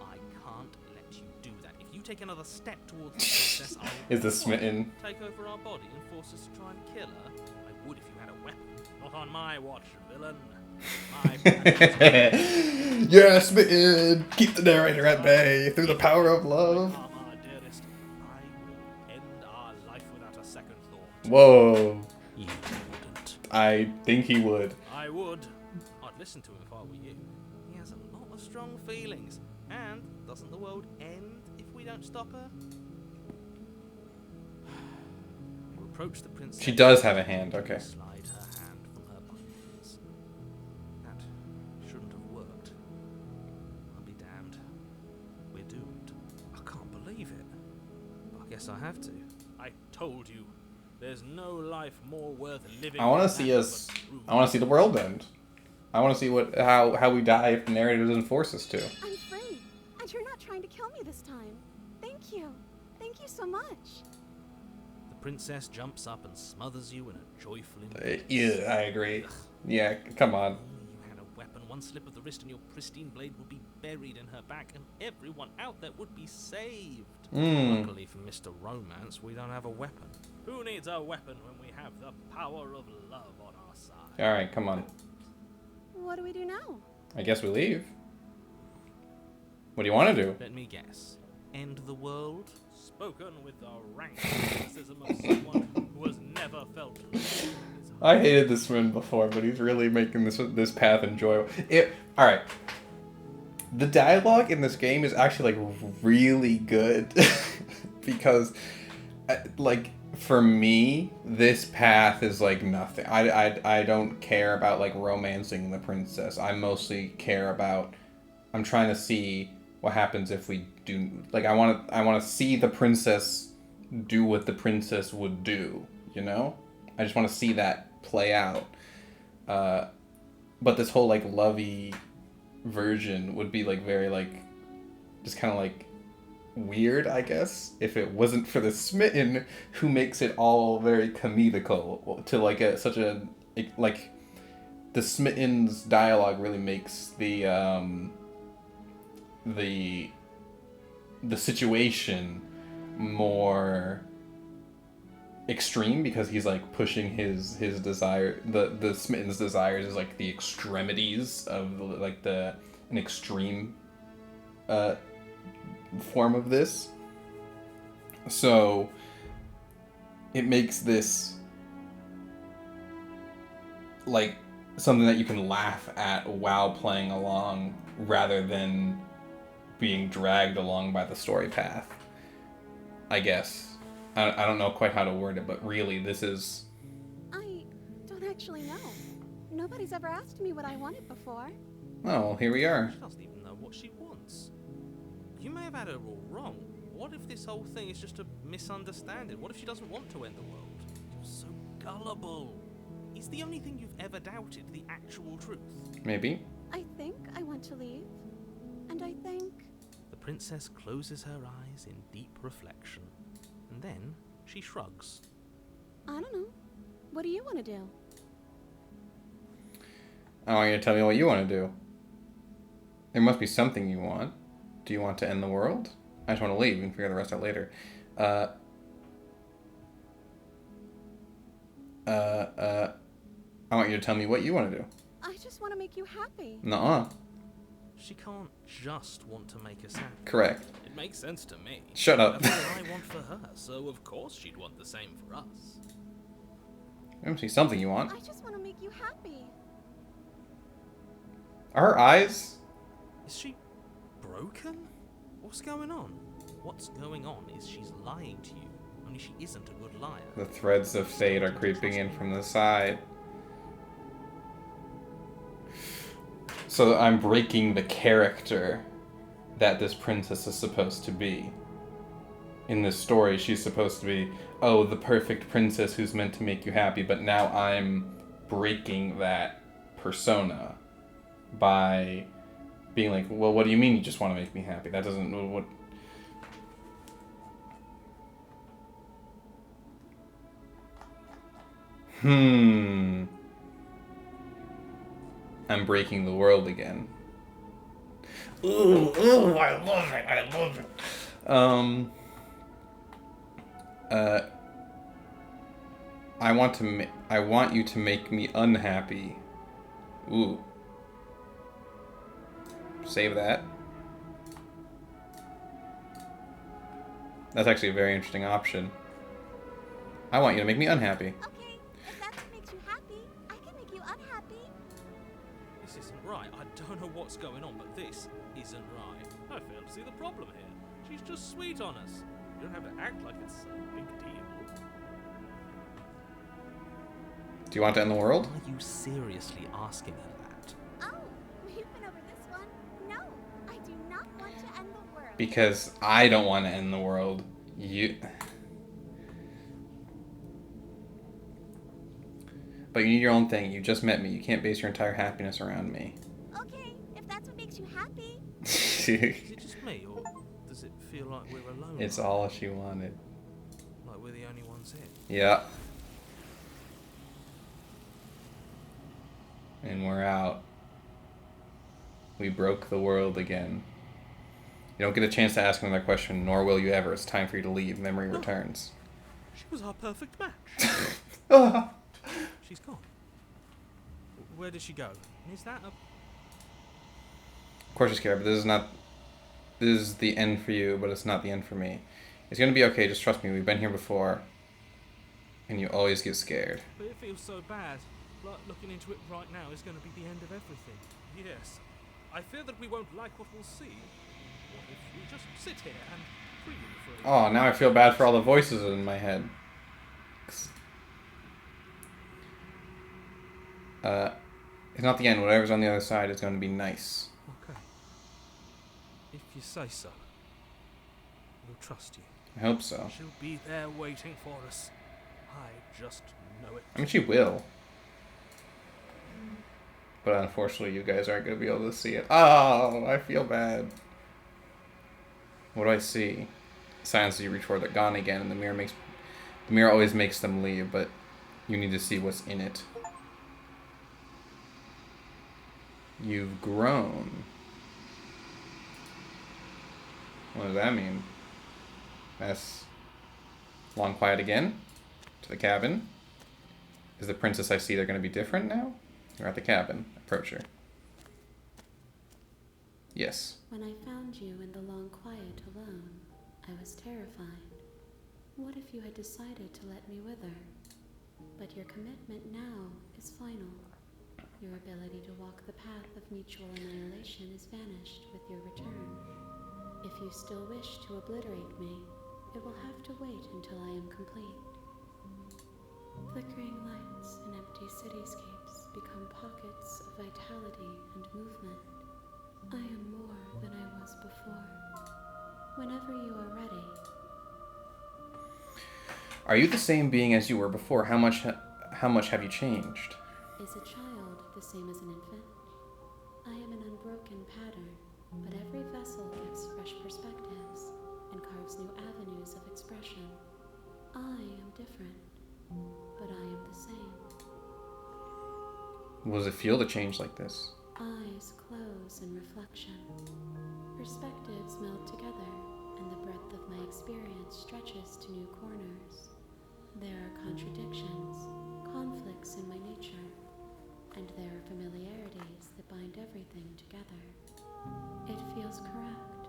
[SPEAKER 2] I can't let you do that. If you take another step towards the princess, I will
[SPEAKER 1] Is the smitten?
[SPEAKER 2] take over our body and force us to try and kill her. I would if you had a weapon. Not on my watch, villain. My
[SPEAKER 1] Yes, smitten. Keep the narrator at bay through the power of love.
[SPEAKER 2] Karma, dearest, I will end our life without a second thought.
[SPEAKER 1] Whoa.
[SPEAKER 2] You wouldn't.
[SPEAKER 1] I think he would.
[SPEAKER 2] I would. I'd listen to him if I were you. He has a lot of strong feelings. And doesn't the world end if we don't stop her? We'll approach the princess.
[SPEAKER 1] She does have a hand, okay.
[SPEAKER 2] Slide her hand from her buttons. That shouldn't have worked. I'll be damned. We're doomed. I can't believe it. I guess I have to. I told you. There's no life more worth living.
[SPEAKER 1] I want to
[SPEAKER 2] than
[SPEAKER 1] see
[SPEAKER 2] that
[SPEAKER 1] us.
[SPEAKER 2] of a true
[SPEAKER 1] I want to see the world end. I want to see how we die if the narrator doesn't force us to.
[SPEAKER 3] I'm free, and you're not trying to kill me this time. Thank you. Thank you so much.
[SPEAKER 2] The princess jumps up and smothers you in a joyful embrace.
[SPEAKER 1] Yeah, I agree. Yeah, come on.
[SPEAKER 2] Only you had a weapon. One slip of the wrist and your pristine blade would be buried in her back, and everyone out there would be saved. Luckily for Mr. Romance, we don't have a weapon. Who needs a weapon when we have the power of love on our side?
[SPEAKER 1] All right, come on.
[SPEAKER 3] What do we do now?
[SPEAKER 1] I guess we leave. What do you want to do?
[SPEAKER 2] Let me guess. End the world? Spoken with the rank criticism of someone who has never felt love in his
[SPEAKER 1] I hated this one before, but he's really making this path enjoyable. All right. The dialogue in this game is actually like really good because, like, for me, this path is like nothing. I don't care about like romancing the princess. I mostly care about. I'm trying to see what happens if we do, like, I want to see the princess do what the princess would do, you know? I just want to see that play out. But this whole, like, lovey version would be, like, very, like, just kind of, like, weird, I guess, if it wasn't for the Smitten, who makes it all very comedical to, like, such a, like, the Smitten's dialogue really makes the situation more extreme, because he's like pushing his desire, the Smitten's desires is like the extremities of like an extreme form of this. So it makes this like something that you can laugh at while playing along, rather than being dragged along by the story path, I guess. I don't know quite how to word it, but really, this is...
[SPEAKER 3] I don't actually know. Nobody's ever asked me what I wanted before.
[SPEAKER 1] Oh, well, here we are.
[SPEAKER 2] She doesn't even know what she wants. You may have had her all wrong. What if this whole thing is just a misunderstanding? What if she doesn't want to end the world? You're so gullible. Is the only thing you've ever doubted the actual truth?
[SPEAKER 1] Maybe.
[SPEAKER 3] I think I want to leave. And I think...
[SPEAKER 2] The princess closes her eyes in deep reflection. And then she shrugs.
[SPEAKER 3] I don't know. What do you want to do?
[SPEAKER 1] I want you to tell me what you want to do. There must be something you want. Do you want to end the world? I just want to leave. We can figure the rest out later. I want you to tell me what you want to do.
[SPEAKER 3] I just want to make you happy.
[SPEAKER 1] Nuh-uh.
[SPEAKER 2] She can't just want to make us happy.
[SPEAKER 1] Correct.
[SPEAKER 2] It makes sense to me.
[SPEAKER 1] Shut up.
[SPEAKER 2] That's what I want for her, so of course she'd want the same for us.
[SPEAKER 1] There must be something you want.
[SPEAKER 3] I just want to make you happy.
[SPEAKER 1] Are her eyes?
[SPEAKER 2] Is she broken? What's going on? What's going on is she's lying to you, only she isn't a good liar.
[SPEAKER 1] The threads of fate are creeping in from the side. So I'm breaking the character that this princess is supposed to be. In this story, she's supposed to be, oh, the perfect princess who's meant to make you happy, but now I'm breaking that persona by being like, well, what do you mean you just want to make me happy? That doesn't... what? I'm breaking the world again. Ooh, I love it. I want you to make me unhappy. Ooh. Save that. That's actually a very interesting option. I want you to make me unhappy.
[SPEAKER 3] Okay, if that's what makes you happy, I can make you unhappy.
[SPEAKER 2] This isn't right. I don't know what's going on, but this isn't right. I fail to see the problem here. She's just sweet on us. You don't have to act like it's a big deal.
[SPEAKER 1] Do you want to end the world?
[SPEAKER 2] Are you seriously asking her that?
[SPEAKER 3] Oh, we've been over this one. No, I do not want to end the world.
[SPEAKER 1] Because I don't want to end the world. But you need your own thing. You just met me. You can't base your entire happiness around me.
[SPEAKER 3] Okay, if that's what makes you happy.
[SPEAKER 2] Is it just me, or does it feel like we're alone?
[SPEAKER 1] It's all she wanted.
[SPEAKER 2] Like we're the only ones here?
[SPEAKER 1] Yeah. And we're out. We broke the world again. You don't get a chance to ask another question, nor will you ever. It's time for you to leave. Memory returns.
[SPEAKER 2] She was our perfect match.
[SPEAKER 1] Ah.
[SPEAKER 2] She's gone. Where did she go? Is that a...
[SPEAKER 1] Of course you're scared, but this is the end for you, but it's not the end for me. It's gonna be okay, just trust me, we've been here before. And you always get scared.
[SPEAKER 2] But it feels so bad. Like looking into it right now is going to be the end of everything. Yes. I fear that we won't like what we'll see. What if we just sit here and freely for a
[SPEAKER 1] Oh, now I feel bad for all the voices in my head. It's not the end. Whatever's on the other side is going to be nice.
[SPEAKER 2] Okay. If
[SPEAKER 4] you say so. We'll trust you.
[SPEAKER 1] I hope so.
[SPEAKER 2] She'll be there waiting for us. I just know it.
[SPEAKER 1] I mean, she will. But unfortunately, you guys aren't going to be able to see it. Oh, I feel bad. What do I see? Signs that you reach for, they're gone again, and the mirror always makes them leave, but you need to see what's in it. You've grown. What does that mean? That's long quiet again. To the cabin. Is the princess I see they're going to be different now? You're at the cabin. Approach her. Yes.
[SPEAKER 5] When I found you in the long quiet alone, I was terrified. What if you had decided to let me wither? But your commitment now is final. Your ability to walk the path of mutual annihilation is vanished with your return. If you still wish to obliterate me, it will have to wait until I am complete. Flickering lights in empty cityscapes become pockets of vitality and movement. I am more than I was before. Whenever you are ready.
[SPEAKER 1] Are you the same being as you were before? How much have you changed?
[SPEAKER 5] Is a child the same as an infant? I am an unbroken pattern, but every vessel gives fresh perspectives and carves new avenues of expression. I am different, but I am the same.
[SPEAKER 1] What does it feel to change like this?
[SPEAKER 5] Eyes close in reflection. Perspectives meld together, and the breadth of my experience stretches to new corners. There are contradictions, conflicts in my nature, and there are familiarities that bind everything together. It feels correct.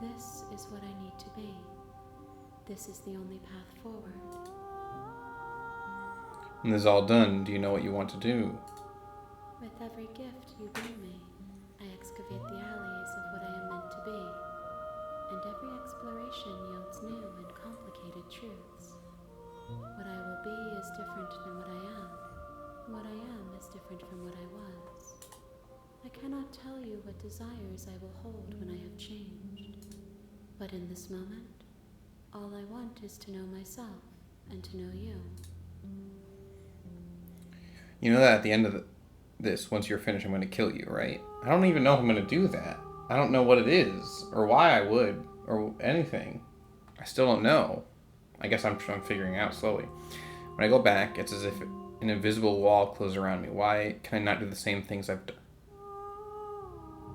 [SPEAKER 5] This is what I need to be. This is the only path forward.
[SPEAKER 1] When this is all done, do you know what you want to do?
[SPEAKER 5] With every gift you bring me, I excavate the alleys of what I am meant to be, and every exploration yields new and complicated truths. What I will be is different than what I am. What I am is different from what I was. I cannot tell you what desires I will hold when I have changed. But in this moment, all I want is to know myself and to know you.
[SPEAKER 1] You know that at the end of this, once you're finished, I'm going to kill you, right? I don't even know if I'm going to do that. I don't know what it is, or why I would, or anything. I still don't know. I guess I'm figuring out slowly. When I go back, it's as if an invisible wall closes around me. Why can I not do the same things I've done?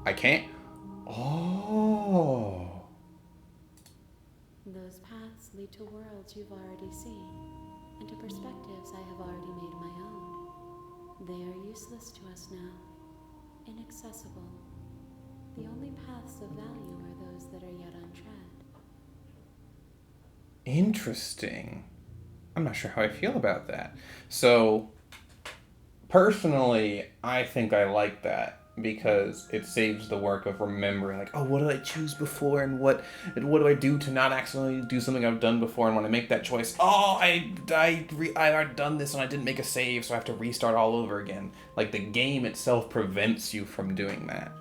[SPEAKER 1] I can't? Oh.
[SPEAKER 5] Those paths lead to worlds you've already seen, and to perspectives I have already made my own. They are useless to us now, inaccessible. The only paths of value are those that are yet untread.
[SPEAKER 1] Interesting. I'm not sure how I feel about that. So, personally, I think I like that because it saves the work of remembering, like, oh, what did I choose before, and what do I do to not accidentally do something I've done before, and when I make that choice, oh, I've done this and I didn't make a save, so I have to restart all over again. Like, the game itself prevents you from doing that.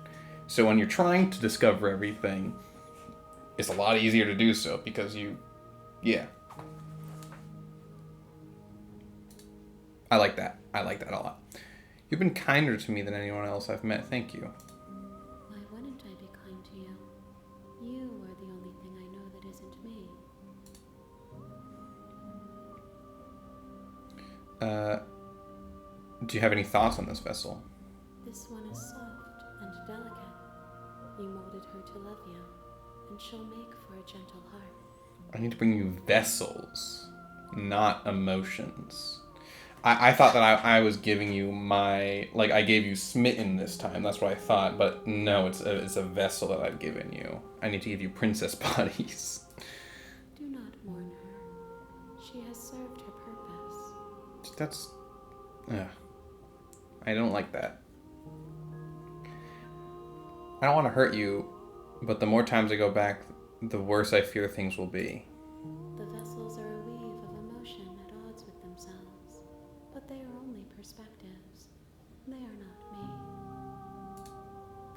[SPEAKER 1] So when you're trying to discover everything, it's a lot easier to do so because yeah. I like that. I like that a lot. You've been kinder to me than anyone else I've met. Thank you.
[SPEAKER 5] Why wouldn't I be kind to you? You are the only thing I know that isn't me.
[SPEAKER 1] Do you have any thoughts on this vessel?
[SPEAKER 5] This one is soft and delicate. You molded her to love you, and she'll make for a gentle heart.
[SPEAKER 1] I need to bring you vessels, not emotions. I thought that I was giving you I gave you smitten this time. That's what I thought, but no, it's a vessel that I've given you. I need to give you princess bodies.
[SPEAKER 5] Do not mourn her. She has served her purpose.
[SPEAKER 1] That's... I don't like that. I don't want to hurt you, but the more times I go back, the worse I fear things will be.
[SPEAKER 5] The vessels are a weave of emotion at odds with themselves, but they are only perspectives. They are not me.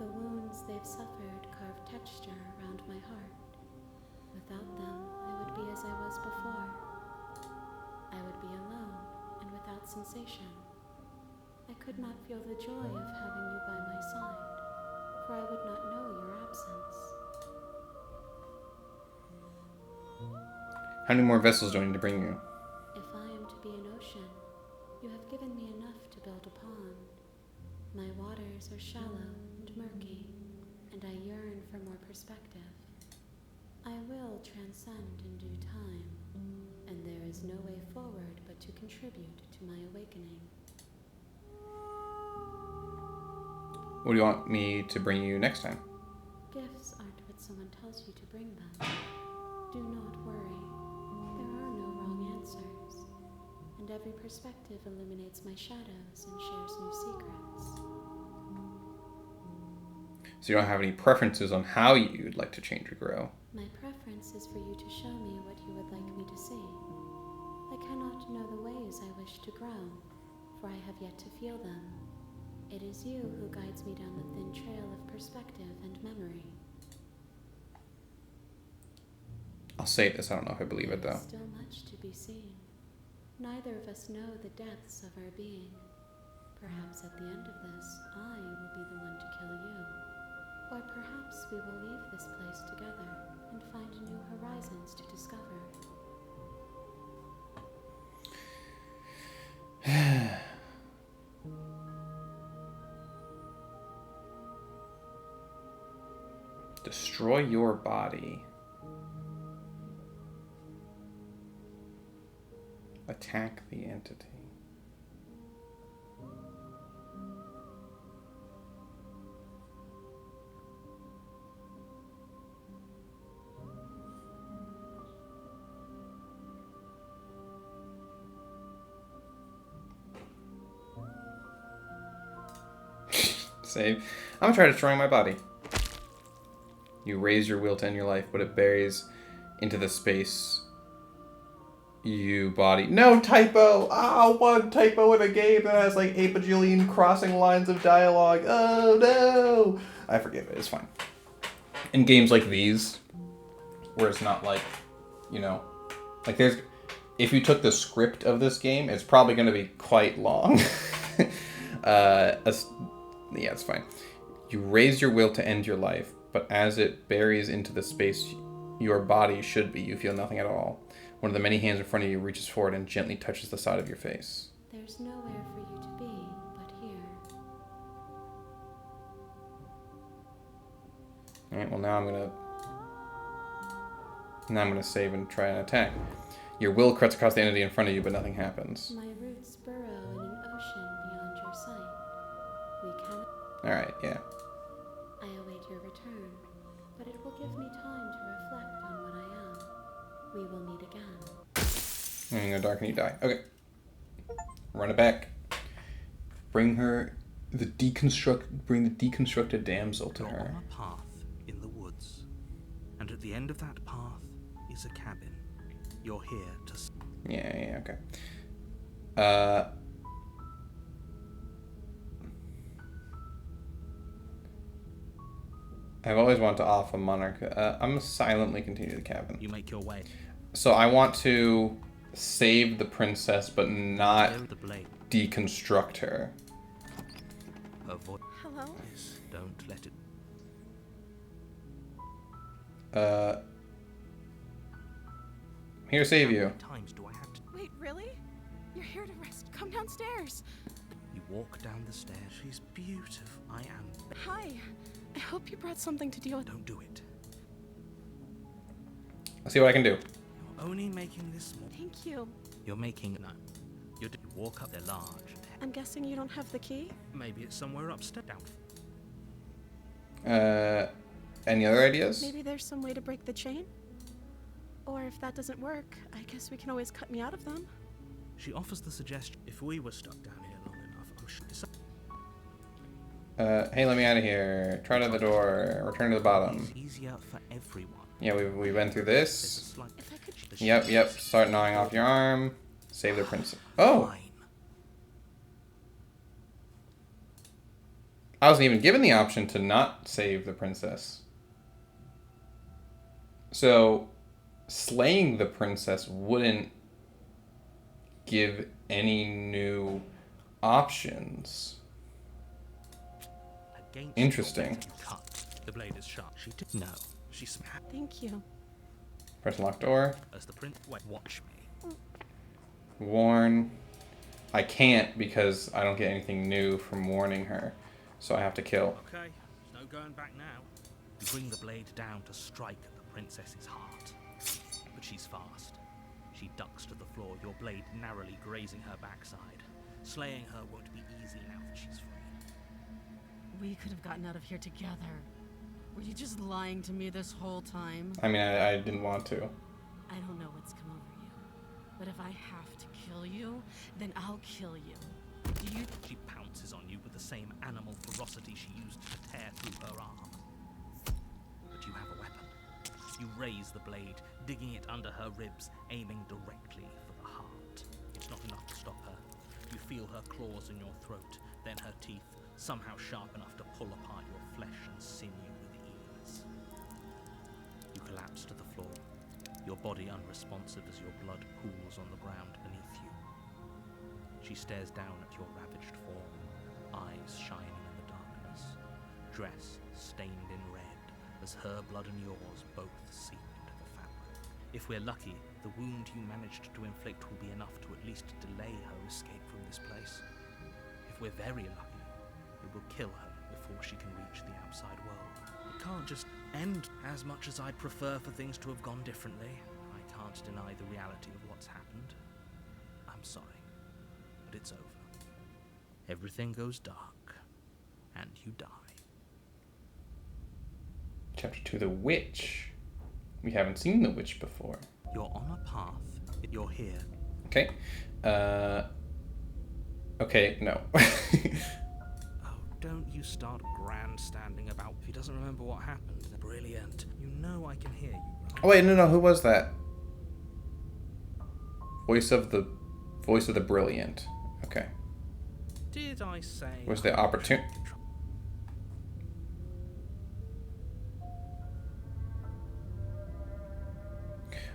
[SPEAKER 3] the wounds they've suffered carve texture around my heart. Without them, I would be as I was before. I would be alone and without sensation. I could not feel the joy of having you by my side, for I would not know your absence.
[SPEAKER 1] How many more vessels do I need to bring you?
[SPEAKER 3] If I am to be an ocean, you have given me enough to build a pond. My waters are shallow and murky, and I yearn for more perspective. I will transcend in due time, and there is no way forward but to contribute to my awakening.
[SPEAKER 1] What do you want me to bring you next time?
[SPEAKER 3] Gifts aren't what someone tells you to bring them. Do not worry. There are no wrong answers, and every perspective illuminates my shadows and shares new secrets.
[SPEAKER 1] So you don't have any preferences on how you'd like to change or grow?
[SPEAKER 3] My preference is for you to show me what you would like me to see. I cannot know the ways I wish to grow, for I have yet to feel them. It is you who guides me down the thin trail of perspective and memory.
[SPEAKER 1] I'll say this, I don't know if I believe it though.
[SPEAKER 3] There is still much to be seen. Neither of us know the depths of our being. Perhaps at the end of this, I will be the one to kill you. Or perhaps we will leave this place together and find new horizons to discover.
[SPEAKER 1] Destroy your body. Attack the entity. Save. I'm gonna try destroying my body. You raise your will to end your life, but it buries into the space you body. No typo! Ah, one typo in a game that has like 8 bajillion crossing lines of dialogue. Oh no! I forgive it, it's fine. In games like these, where it's not like, you know, like there's, if you took the script of this game, it's probably going to be quite long. Yeah, it's fine. You raise your will to end your life, but as it buries into the space your body should be, you feel nothing at all. One of the many hands in front of you reaches forward and gently touches the side of your face.
[SPEAKER 3] There's nowhere for you to be but here.
[SPEAKER 1] Alright, well now I'm gonna save and try and attack. Your will cuts across the entity in front of you, but nothing happens.
[SPEAKER 3] My roots burrow in an ocean beyond your sight. We cannot...
[SPEAKER 1] Alright, yeah.
[SPEAKER 3] I await your return, but it will give me time to reflect on what I am. We will meet again.
[SPEAKER 1] And you go dark and you die. Okay. Run it back. Bring the deconstructed damsel to
[SPEAKER 2] You're
[SPEAKER 1] her.
[SPEAKER 2] on a path in the woods, and at the end of that path is a cabin. You're here to...
[SPEAKER 1] Yeah, okay. I've always wanted to off a monarch. I'm gonna silently continue the cabin.
[SPEAKER 2] You make your way.
[SPEAKER 1] So I want to save the princess, but not
[SPEAKER 2] Bear the blade.
[SPEAKER 1] deconstruct her.
[SPEAKER 2] Avoid.
[SPEAKER 3] Hello?
[SPEAKER 2] Don't let it.
[SPEAKER 1] I'm here to save you.
[SPEAKER 2] How many times do I have to...
[SPEAKER 3] Wait, really? You're here to rest. Come downstairs.
[SPEAKER 2] You walk down the stairs. She's beautiful. I am...
[SPEAKER 3] Hi. I hope you brought something to deal with.
[SPEAKER 2] Don't do it.
[SPEAKER 1] I'll see what I can do.
[SPEAKER 2] You're only making this small.
[SPEAKER 3] Thank you.
[SPEAKER 2] You're making... No. You walk up there large.
[SPEAKER 3] I'm guessing you don't have the key?
[SPEAKER 2] Maybe it's somewhere upstairs. Down.
[SPEAKER 1] Any other ideas?
[SPEAKER 3] Maybe there's some way to break the chain? Or if that doesn't work, I guess we can always cut me out of them.
[SPEAKER 2] She offers the suggestion. If we were stuck down here long enough, I'm sure...
[SPEAKER 1] Hey, let me out of here. Try to the door. Return to the bottom.
[SPEAKER 2] It's easier for everyone.
[SPEAKER 1] Yeah, we went through
[SPEAKER 2] There's a
[SPEAKER 1] this.
[SPEAKER 2] slight...
[SPEAKER 3] If I could...
[SPEAKER 1] Yep. Start gnawing off your arm. Save the princess. Oh!
[SPEAKER 2] Fine.
[SPEAKER 1] I wasn't even given the option to not save the princess. So, slaying the princess wouldn't give any new options.
[SPEAKER 2] Against
[SPEAKER 1] Interesting.
[SPEAKER 2] your will, you cut. The blade is sharp. She did no. She smacked
[SPEAKER 3] Thank you.
[SPEAKER 1] Press lock door.
[SPEAKER 2] as the prince. Wait, watch me.
[SPEAKER 1] Warn. I can't because I don't get anything new from warning her. So I have to kill.
[SPEAKER 2] Okay, there's no going back now. You bring the blade down to strike at the princess's heart. But she's fast. She ducks to the floor, your blade narrowly grazing her backside. Slaying her won't be easy now that she's free.
[SPEAKER 3] We could have gotten out of here together. Were you just lying to me this whole time?
[SPEAKER 1] I mean, I didn't want to.
[SPEAKER 3] I don't know what's come over you, but if I have to kill you, then I'll kill you. Do you?
[SPEAKER 2] She pounces on you with the same animal ferocity she used to tear through her arm. But you have a weapon. You raise the blade, digging it under her ribs, aiming directly for the heart. It's not enough to stop her. You feel her claws in your throat, then her teeth, somehow sharp enough to pull apart your flesh and sinew with ease. You collapse to the floor, your body unresponsive as your blood pools on the ground beneath you. She stares down at your ravaged form, eyes shining in the darkness, dress stained in red, as her blood and yours both seep into the fabric. If we're lucky, the wound you managed to inflict will be enough to at least delay her escape from this place. If we're very lucky, it will kill her before she can reach the outside world. It can't just end. As much as I'd prefer for things to have gone differently, I can't deny the reality of what's happened. I'm sorry, but it's over. Everything goes dark, and you die.
[SPEAKER 1] Chapter 2, The Witch. We haven't seen the witch before.
[SPEAKER 2] You're on a path. You're here.
[SPEAKER 1] Okay. Okay, no.
[SPEAKER 2] Oh, don't you start grandstanding about if he doesn't remember what happened. Brilliant. You know I can hear you, right?
[SPEAKER 1] Oh wait, no, who was that? Voice of the brilliant. Okay.
[SPEAKER 2] Did I say...
[SPEAKER 1] Was the opportune...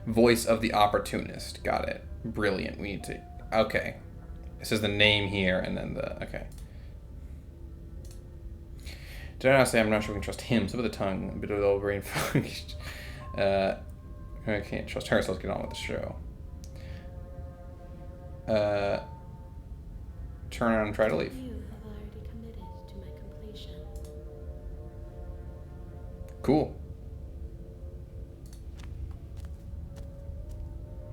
[SPEAKER 1] Voice of the opportunist. Got it. Brilliant. We need to... Okay. This is the name here, and then the... Okay. Did I not say I'm not sure we can trust him? Slip of the tongue, a bit of the old brain focused. I can't trust her, so let's get on with the show. Turn around and try to leave.
[SPEAKER 5] You have already committed to my completion.
[SPEAKER 1] Cool.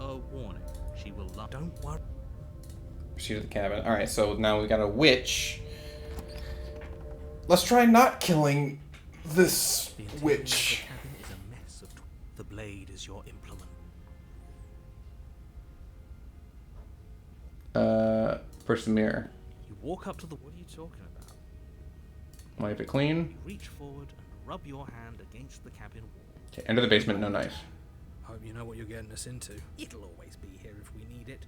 [SPEAKER 2] A warning. She will love... Don't worry.
[SPEAKER 1] Proceed to the cabin. Alright, so now we got a witch. Let's try not killing this
[SPEAKER 2] The interior
[SPEAKER 1] witch.
[SPEAKER 2] of the cabin is a mess of... The blade is your implement.
[SPEAKER 1] Push the mirror.
[SPEAKER 2] You walk up to the... What are you talking about?
[SPEAKER 1] Wipe it clean.
[SPEAKER 2] You reach forward and rub your hand against the cabin wall.
[SPEAKER 1] Okay, enter the basement, no knife.
[SPEAKER 4] Hope you know what you're getting us into.
[SPEAKER 2] It'll always be here if we need it.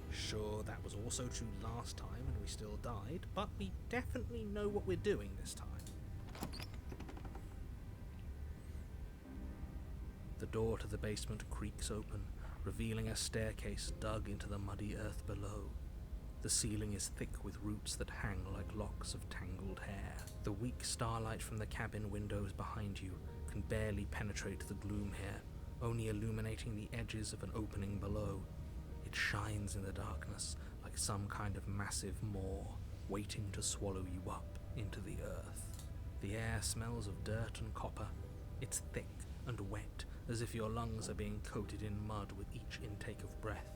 [SPEAKER 2] Sure, that was also true last time and we still died, but we definitely know what we're doing this time. The door to the basement creaks open, revealing a staircase dug into the muddy earth below. The ceiling is thick with roots that hang like locks of tangled hair. The weak starlight from the cabin windows behind you can barely penetrate the gloom here, only illuminating the edges of an opening below. It shines in the darkness like some kind of massive maw, waiting to swallow you up into the earth. The air smells of dirt and copper. It's thick and wet, as if your lungs are being coated in mud with each intake of breath.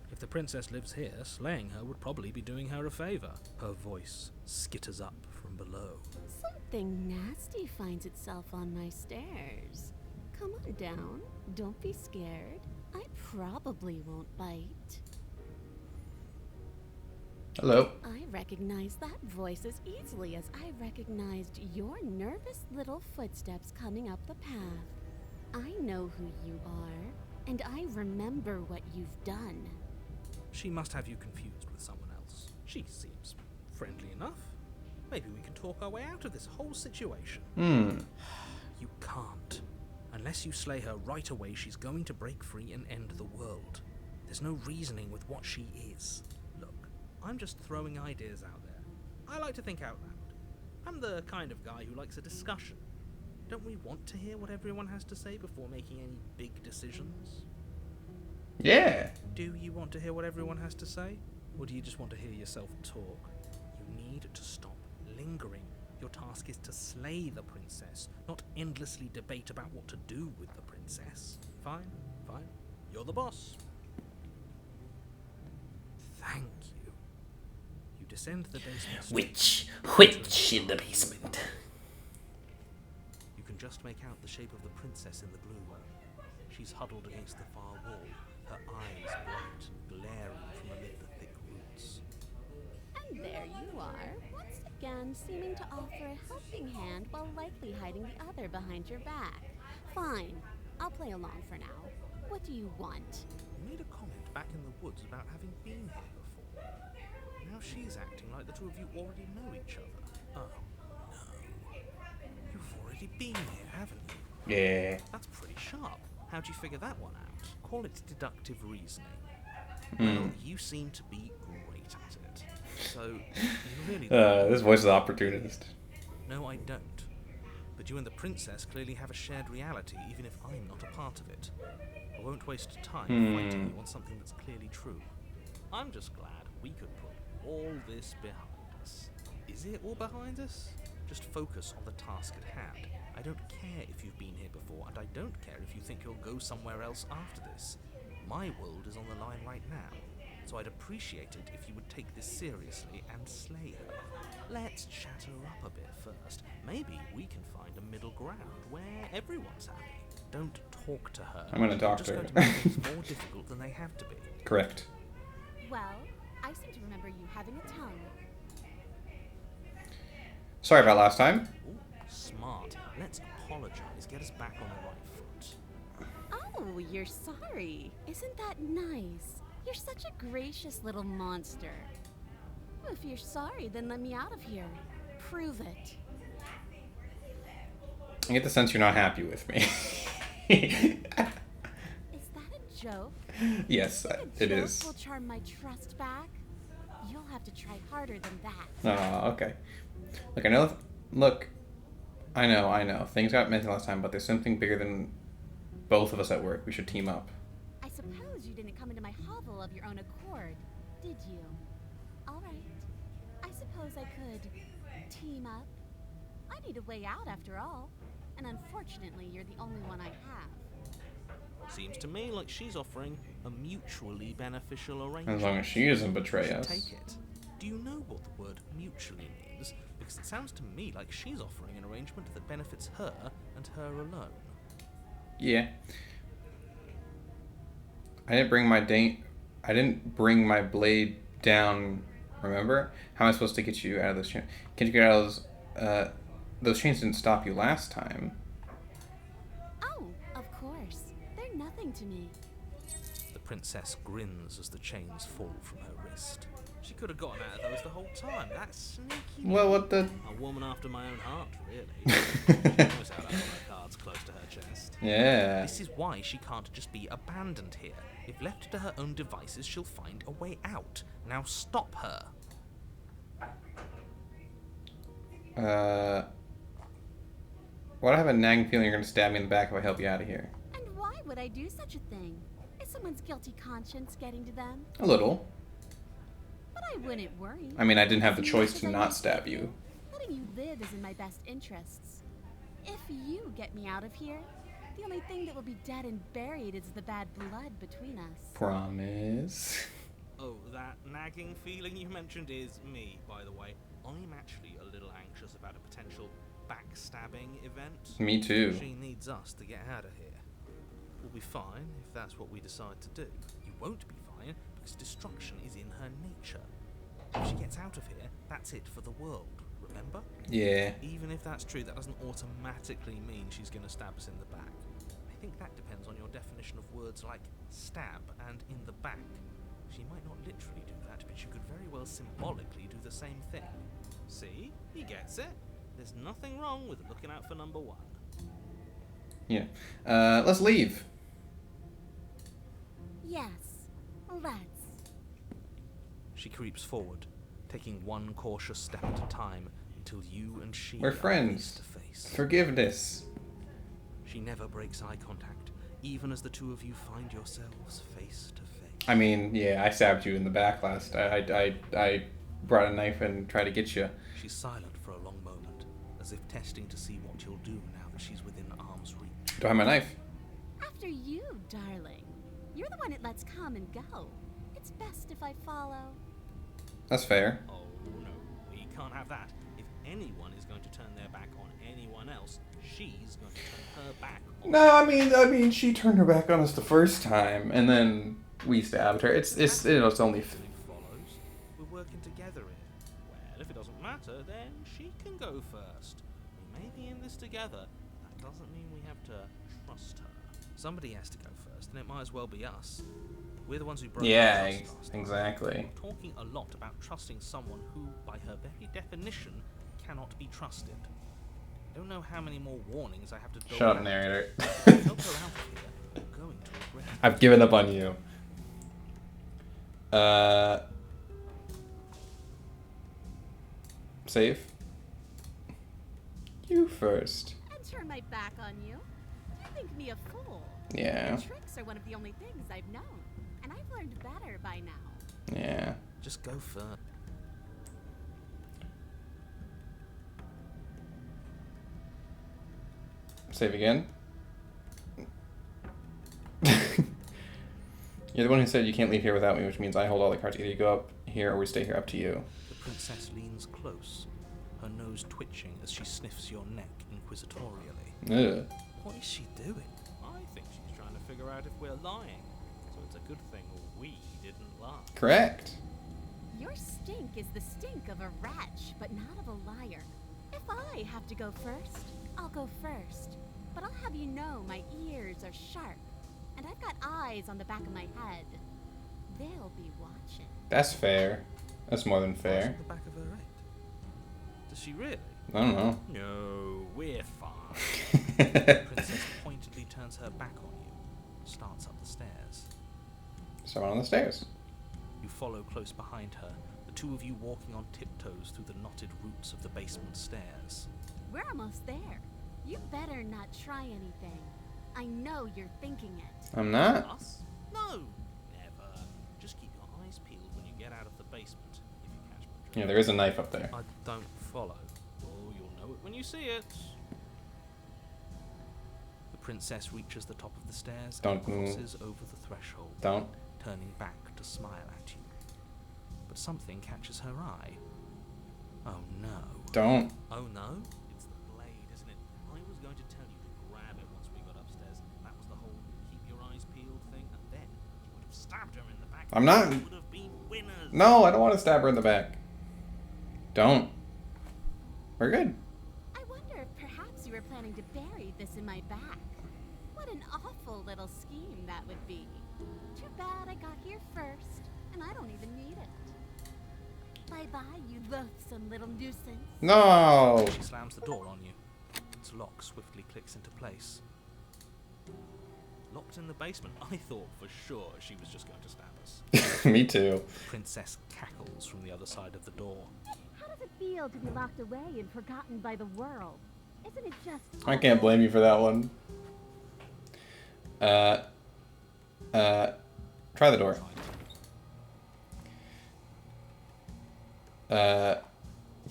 [SPEAKER 2] If the princess lives here, slaying her would probably be doing her a favor. Her voice skitters up from below.
[SPEAKER 3] Something nasty finds itself on my stairs. Come on down. Don't be scared. I probably won't bite.
[SPEAKER 1] Hello.
[SPEAKER 3] I recognize that voice as easily as I recognized your nervous little footsteps coming up the path. I know who you are, and I remember what you've done.
[SPEAKER 2] She must have you confused with someone else. She seems friendly enough. Maybe we can talk our way out of this whole situation. You can't. Unless you slay her right away, she's going to break free and end the world. There's no reasoning with what she is. Look, I'm just throwing ideas out there. I like to think out loud. I'm the kind of guy who likes a discussion. Don't we want to hear what everyone has to say before making any big decisions?
[SPEAKER 1] Yeah.
[SPEAKER 2] Do you want to hear what everyone has to say? Or do you just want to hear yourself talk? You need to stop lingering. Your task is to slay the princess, not endlessly debate about what to do with the princess. Fine, fine. You're the boss. Thank you. You descend the basement.
[SPEAKER 1] Witch in the basement.
[SPEAKER 2] You can just make out the shape of the princess in the gloom. She's huddled against the far wall, her eyes bright, glaring from amid the thick roots.
[SPEAKER 3] And there you are, once again seeming to offer a helping hand while likely hiding the other behind your back. Fine, I'll play along for now. What do you want?
[SPEAKER 2] You made a comment back in the woods about having been here before. Now she's acting like the two of you already know each other. Oh, no. You've already been here, haven't you?
[SPEAKER 1] Yeah.
[SPEAKER 2] That's pretty sharp. How'd you figure that one out? Call it deductive reasoning. Well, you seem to be great at it. So, you really...
[SPEAKER 1] This voice is the opportunist.
[SPEAKER 2] No, I don't. But you and the princess clearly have a shared reality, even if I'm not a part of it. I won't waste time fighting you on something that's clearly true. I'm just glad we could put all this behind us. Is it all behind us? Just focus on the task at hand. I don't care if you've been here before, and I don't care if you think you'll go somewhere else after this. My world is on the line right now, so I'd appreciate it if you would take this seriously and slay her. Let's chat her up a bit first. Maybe we can find a middle ground where everyone's happy. Don't talk to her.
[SPEAKER 1] I'm gonna talk to
[SPEAKER 2] You're
[SPEAKER 1] her.
[SPEAKER 2] just going to make things more difficult than they have to be.
[SPEAKER 1] Correct.
[SPEAKER 3] Well, I seem to remember you having a tongue.
[SPEAKER 1] Sorry about last time.
[SPEAKER 2] Ooh, smart. Let's apologize. Get us back on the right foot.
[SPEAKER 3] Oh, you're sorry. Isn't that nice? You're such a gracious little monster. Well, if you're sorry, then let me out of here. Prove it.
[SPEAKER 1] I get the sense you're not happy with me.
[SPEAKER 3] Is that a joke?
[SPEAKER 1] Yes, it
[SPEAKER 3] Joke
[SPEAKER 1] is.
[SPEAKER 3] will charm my trust back. You'll have to try harder than that.
[SPEAKER 1] Oh, okay. Look, I know. Look, I know. Things got mentioned last time, but there's something bigger than both of us at work. We should team up.
[SPEAKER 3] I suppose you didn't come into my hovel of your own accord, did you? All right. I suppose I could team up. I need a way out after all. And unfortunately, you're the only one I have.
[SPEAKER 2] Seems to me like she's offering a mutually beneficial arrangement.
[SPEAKER 1] As long as she doesn't betray
[SPEAKER 2] You should
[SPEAKER 1] us.
[SPEAKER 2] take it. Do you know what the word mutually means? Because it sounds to me like she's offering an arrangement that benefits her and her alone.
[SPEAKER 1] Yeah. I didn't bring my blade down. Remember? How am I supposed to get you out of this chain? Can't you get out of those chains didn't stop you last time.
[SPEAKER 3] Oh, of course. They're nothing to me.
[SPEAKER 2] The princess grins as the chains fall from her wrist. She could have gotten out of those the whole time. That's sneaky.
[SPEAKER 1] Well, what the...
[SPEAKER 2] A woman after my own heart, really. She knows how to hold her cards close to her chest.
[SPEAKER 1] Yeah.
[SPEAKER 2] This is why she can't just be abandoned here. If left to her own devices, she'll find a way out. Now stop her.
[SPEAKER 1] Why do I have a nagging feeling you're gonna stab me in the back if I help you out of here?
[SPEAKER 3] And why would I do such a thing? Is someone's guilty conscience getting to them?
[SPEAKER 1] A little.
[SPEAKER 3] But I wouldn't worry.
[SPEAKER 1] I mean, I didn't have the
[SPEAKER 3] As
[SPEAKER 1] choice
[SPEAKER 3] much
[SPEAKER 1] to
[SPEAKER 3] as I
[SPEAKER 1] not
[SPEAKER 3] like
[SPEAKER 1] stab you.
[SPEAKER 3] Letting you live is in my best interests. If you get me out of here, the only thing that will be dead and buried is the bad blood between us.
[SPEAKER 1] Promise.
[SPEAKER 2] Oh, that nagging feeling you mentioned is me, by the way. I'm actually a little anxious about a potential backstabbing event.
[SPEAKER 1] Me too.
[SPEAKER 2] She needs us to get out of here. We'll be fine if that's what we decide to do. You won't be fine because destruction is in her nature. If she gets out of here, that's it for the world, remember?
[SPEAKER 1] Yeah.
[SPEAKER 2] Even if that's true, that doesn't automatically mean she's going to stab us in the back. I think that depends on your definition of words like stab and in the back. She might not literally do that, but she could very well symbolically do the same thing. See? He gets it. There's nothing wrong with looking out for number one.
[SPEAKER 1] Yeah. Let's leave.
[SPEAKER 3] Yes, let's.
[SPEAKER 2] She creeps forward, taking one cautious step at a time until you and she
[SPEAKER 1] We're
[SPEAKER 2] are
[SPEAKER 1] friends.
[SPEAKER 2] face to face.
[SPEAKER 1] Forgiveness.
[SPEAKER 2] She never breaks eye contact, even as the two of you find yourselves face to face.
[SPEAKER 1] I mean, yeah, I stabbed you in the back last. I brought a knife and tried to get you.
[SPEAKER 2] She's silent for a long moment, as if testing to see what you'll do now that she's within arm's reach.
[SPEAKER 1] Do I have my knife?
[SPEAKER 3] After you, darling. You're the one it lets come and go. It's best if I follow.
[SPEAKER 1] That's fair.
[SPEAKER 2] Oh no, we can't have that. If anyone is going to turn their back on anyone else, she's going to turn her back on
[SPEAKER 1] No, I mean, she turned her back on us the first time, and then we stabbed her. It's only.
[SPEAKER 2] If it follows, we're working together here. Well, if it doesn't matter, then she can go first. We may be in this together. That doesn't mean we have to trust her. Somebody has to go first, and it might as well be us. We're the ones who broke
[SPEAKER 1] Yeah,
[SPEAKER 2] our trust last time.
[SPEAKER 1] exactly.
[SPEAKER 2] We're talking a lot about trusting someone who, by her very definition, cannot be trusted. I don't know how many more warnings I have to dole
[SPEAKER 1] Shut up,
[SPEAKER 2] out.
[SPEAKER 1] narrator.
[SPEAKER 2] If we help her out of here, we're going to regret it.
[SPEAKER 1] I've given up on you. Save. You first.
[SPEAKER 3] And turn my back on you. You think me a fool.
[SPEAKER 1] Yeah.
[SPEAKER 3] Tricks are one of the only things I've known. And I've learned better by now.
[SPEAKER 1] Yeah.
[SPEAKER 2] Just go first.
[SPEAKER 1] Save again. You're the one who said you can't leave here without me, which means I hold all the cards. Either you go up here or we stay here, up to you.
[SPEAKER 2] The princess leans close, her nose twitching as she sniffs your neck inquisitorially.
[SPEAKER 1] Ugh.
[SPEAKER 2] What is she doing? I think she's trying to figure out if we're lying. So it's a good thing we didn't lie.
[SPEAKER 1] Correct.
[SPEAKER 3] Your stink is the stink of a wretch, but not of a liar. If I have to go first, I'll go first. But I'll have you know my ears are sharp, and I've got eyes on the back of my head. They'll be watching.
[SPEAKER 1] That's fair. That's more than
[SPEAKER 2] Eyes
[SPEAKER 1] fair.
[SPEAKER 2] on the back of her head. Does she really?
[SPEAKER 1] I don't know.
[SPEAKER 2] No, we're fine. The princess pointedly turns her back on you, starts up the stairs.
[SPEAKER 1] Someone on the stairs.
[SPEAKER 2] You follow close behind her, the two of you walking on tiptoes through the knotted roots of the basement stairs.
[SPEAKER 3] We're almost there. You better not try anything. I know you're thinking it.
[SPEAKER 1] I'm not.
[SPEAKER 2] Us? No, never. Just keep your eyes peeled when you get out of the basement, if you catch my drift.
[SPEAKER 1] Yeah, there is a knife up there.
[SPEAKER 2] I don't follow. Oh, you'll know it when you see it. The princess reaches the top of the stairs
[SPEAKER 1] Don't
[SPEAKER 2] and
[SPEAKER 1] move.
[SPEAKER 2] crosses over the threshold,
[SPEAKER 1] Don't.
[SPEAKER 2] turning back to smile at you. But something catches her eye. Oh no.
[SPEAKER 1] Don't.
[SPEAKER 2] Oh no? It's the blade, isn't it? I was going to tell you to grab it once we got upstairs. That was the whole keep your eyes peeled thing, and then you would have stabbed her in the back.
[SPEAKER 1] I'm not-
[SPEAKER 2] We would have been winners.
[SPEAKER 1] No, I don't want to stab her in the back. Don't. We're good.
[SPEAKER 3] I wonder if perhaps you were planning to bury this in my back. What an awful little scheme that would be. Too bad I got here first, and I don't even need it. Bye-bye, you loathsome little nuisance.
[SPEAKER 1] No.
[SPEAKER 2] She slams the door on you. Its lock swiftly clicks into place. Locked in the basement. I thought for sure she was just going to stab us.
[SPEAKER 1] Me too.
[SPEAKER 2] The princess cackles from the other side of the door.
[SPEAKER 3] How does it feel to be locked away and forgotten by the world? Isn't it just
[SPEAKER 1] I can't blame you for that one. Try the door.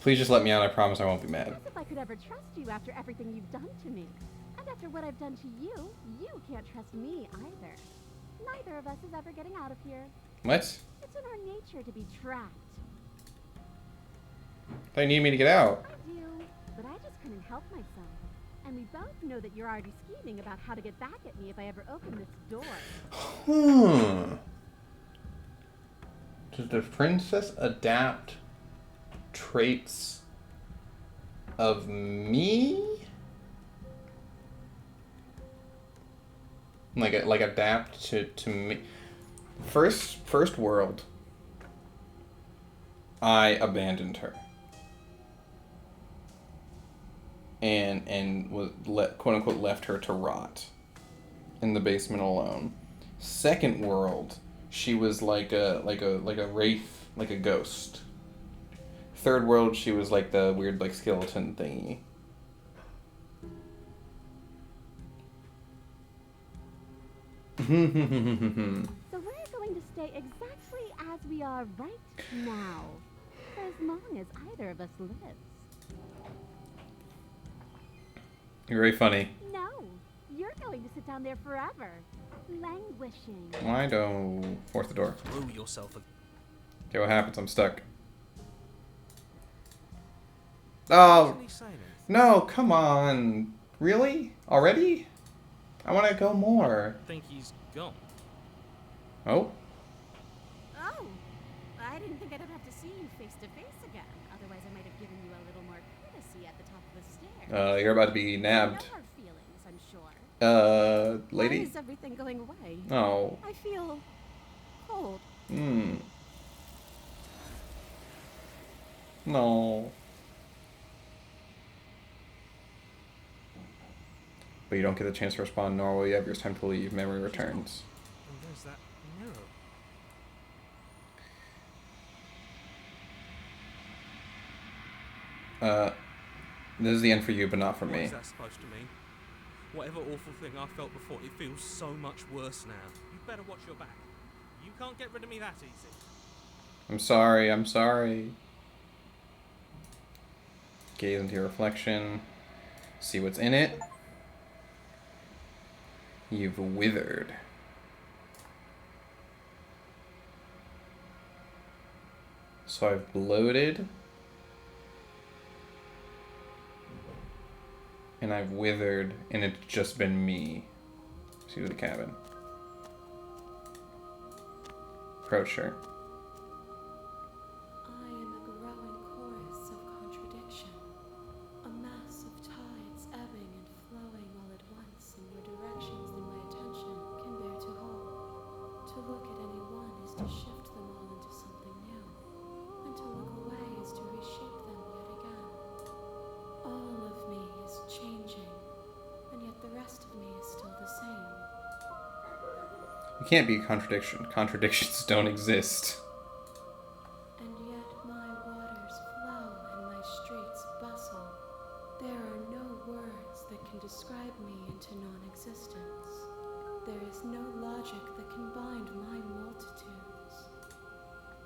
[SPEAKER 1] Please just let me out. I promise I won't be mad.
[SPEAKER 3] As if I could ever trust you after everything you've done to me. And after what I've done to you, you can't trust me either. Neither of us is ever getting out of here.
[SPEAKER 1] What?
[SPEAKER 3] It's in our nature to be trapped.
[SPEAKER 1] They need me to get out.
[SPEAKER 3] I do, but I just couldn't help myself. And we both know that you're already scheming about how to get back at me if I ever open this door.
[SPEAKER 1] Does the princess adapt traits of me? Like adapt to me? First world. I abandoned her. and was quote unquote left her to rot in the basement alone. Second world, she was like a wraith, like a ghost. Third world, she was like the weird like skeleton thingy.
[SPEAKER 6] So we're going to stay exactly as we are right now, for as long as either of us lives.
[SPEAKER 1] You're very funny.
[SPEAKER 6] No, you're going to sit down there forever, languishing.
[SPEAKER 1] Why don't force the door?
[SPEAKER 2] Throw yourself.
[SPEAKER 1] Okay, what happens? I'm stuck. Oh,
[SPEAKER 2] Actually say anything.
[SPEAKER 1] no, come on. Really? Already? I want to go more.
[SPEAKER 2] I think he's gone.
[SPEAKER 1] Oh?
[SPEAKER 3] Oh, I didn't think I'd have to see you face to face again. Otherwise, I might have given you a little more courtesy at the top of the stairs.
[SPEAKER 1] You're about to be nabbed.
[SPEAKER 3] No hard feelings, I'm sure. Why
[SPEAKER 1] Lady?
[SPEAKER 3] is everything going away?
[SPEAKER 1] Oh.
[SPEAKER 3] I feel cold.
[SPEAKER 1] No. But you don't get the chance to respond, nor will you have your time to leave. Memory returns.
[SPEAKER 2] And there's that mirror.
[SPEAKER 1] This is the end for you, but not for
[SPEAKER 2] What
[SPEAKER 1] me.
[SPEAKER 2] is that supposed to mean? Whatever awful thing I felt before, it feels so much worse now. You better watch your back. You can't get rid of me that easy.
[SPEAKER 1] I'm sorry, I'm sorry. Gaze into your reflection. See what's in it. You've withered. So I've bloated. And I've withered, and it's just been me. See the cabin. Approach her.
[SPEAKER 5] I am a growing chorus of contradiction, a mass of tides ebbing and flowing all at once in more directions than my attention can bear to hold. To look at any one is to shift them all into something new, and to look away is to reshape them yet again. All of me is changing, and yet the rest of me is still the same.
[SPEAKER 1] You can't be a contradiction. Contradictions don't exist.
[SPEAKER 5] And yet my waters flow and my streets bustle. There are no words that can describe me into non-existence. There is no logic that can bind my multitudes.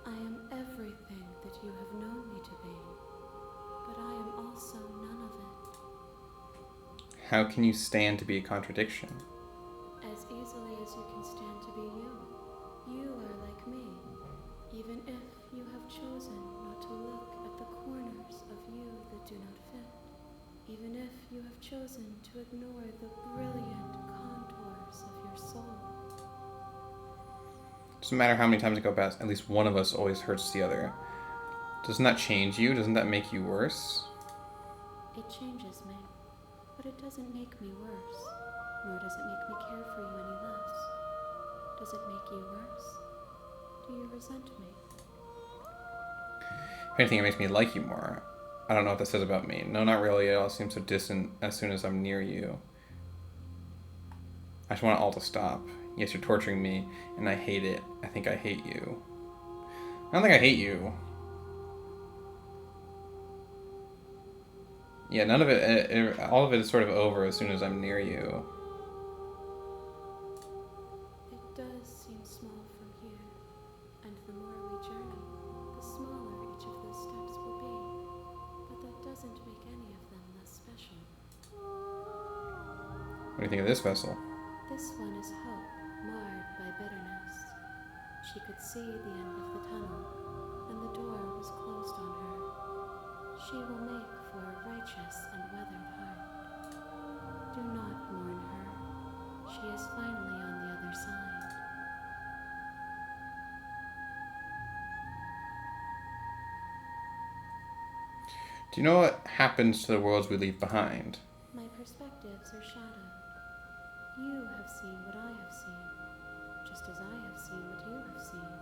[SPEAKER 5] I am everything that you have known me to be, but I am also none of it.
[SPEAKER 1] How can you stand to be a contradiction?
[SPEAKER 5] As easily as you can stand to be you. You are like me, even if you have chosen not to look at the corners of you that do not fit. Even if you have chosen to ignore the brilliant contours of your soul.
[SPEAKER 1] Doesn't matter how many times it go past, at least one of us always hurts the other. Doesn't that change you? Doesn't that make you worse?
[SPEAKER 5] It changes me, but it doesn't make me worse, nor does it make me care for you any less. Does it make you worse? Do you resent me?
[SPEAKER 1] If anything, it makes me like you more. I don't know what that says about me. No, not really. It all seems so distant as soon as I'm near you. I just want it all to stop. Yes, you're torturing me, and I hate it. I think I hate you. I don't think I hate you. Yeah, none of it, all of it is sort of over as soon as I'm near you.
[SPEAKER 5] It does seem small from here, and the more we journey, the smaller each of those steps will be. But that doesn't make any of them less special.
[SPEAKER 1] What do you think of this vessel?
[SPEAKER 5] This one is hope, marred by bitterness. She could see the end of the tunnel, and the door was closed on her. She will make for a righteous and weathered heart. Do not mourn her. She is finally on the other side.
[SPEAKER 1] Do you know what happens to the worlds we leave behind?
[SPEAKER 5] My perspectives are shadowed. You have seen what I have seen, just as I have seen what you have seen.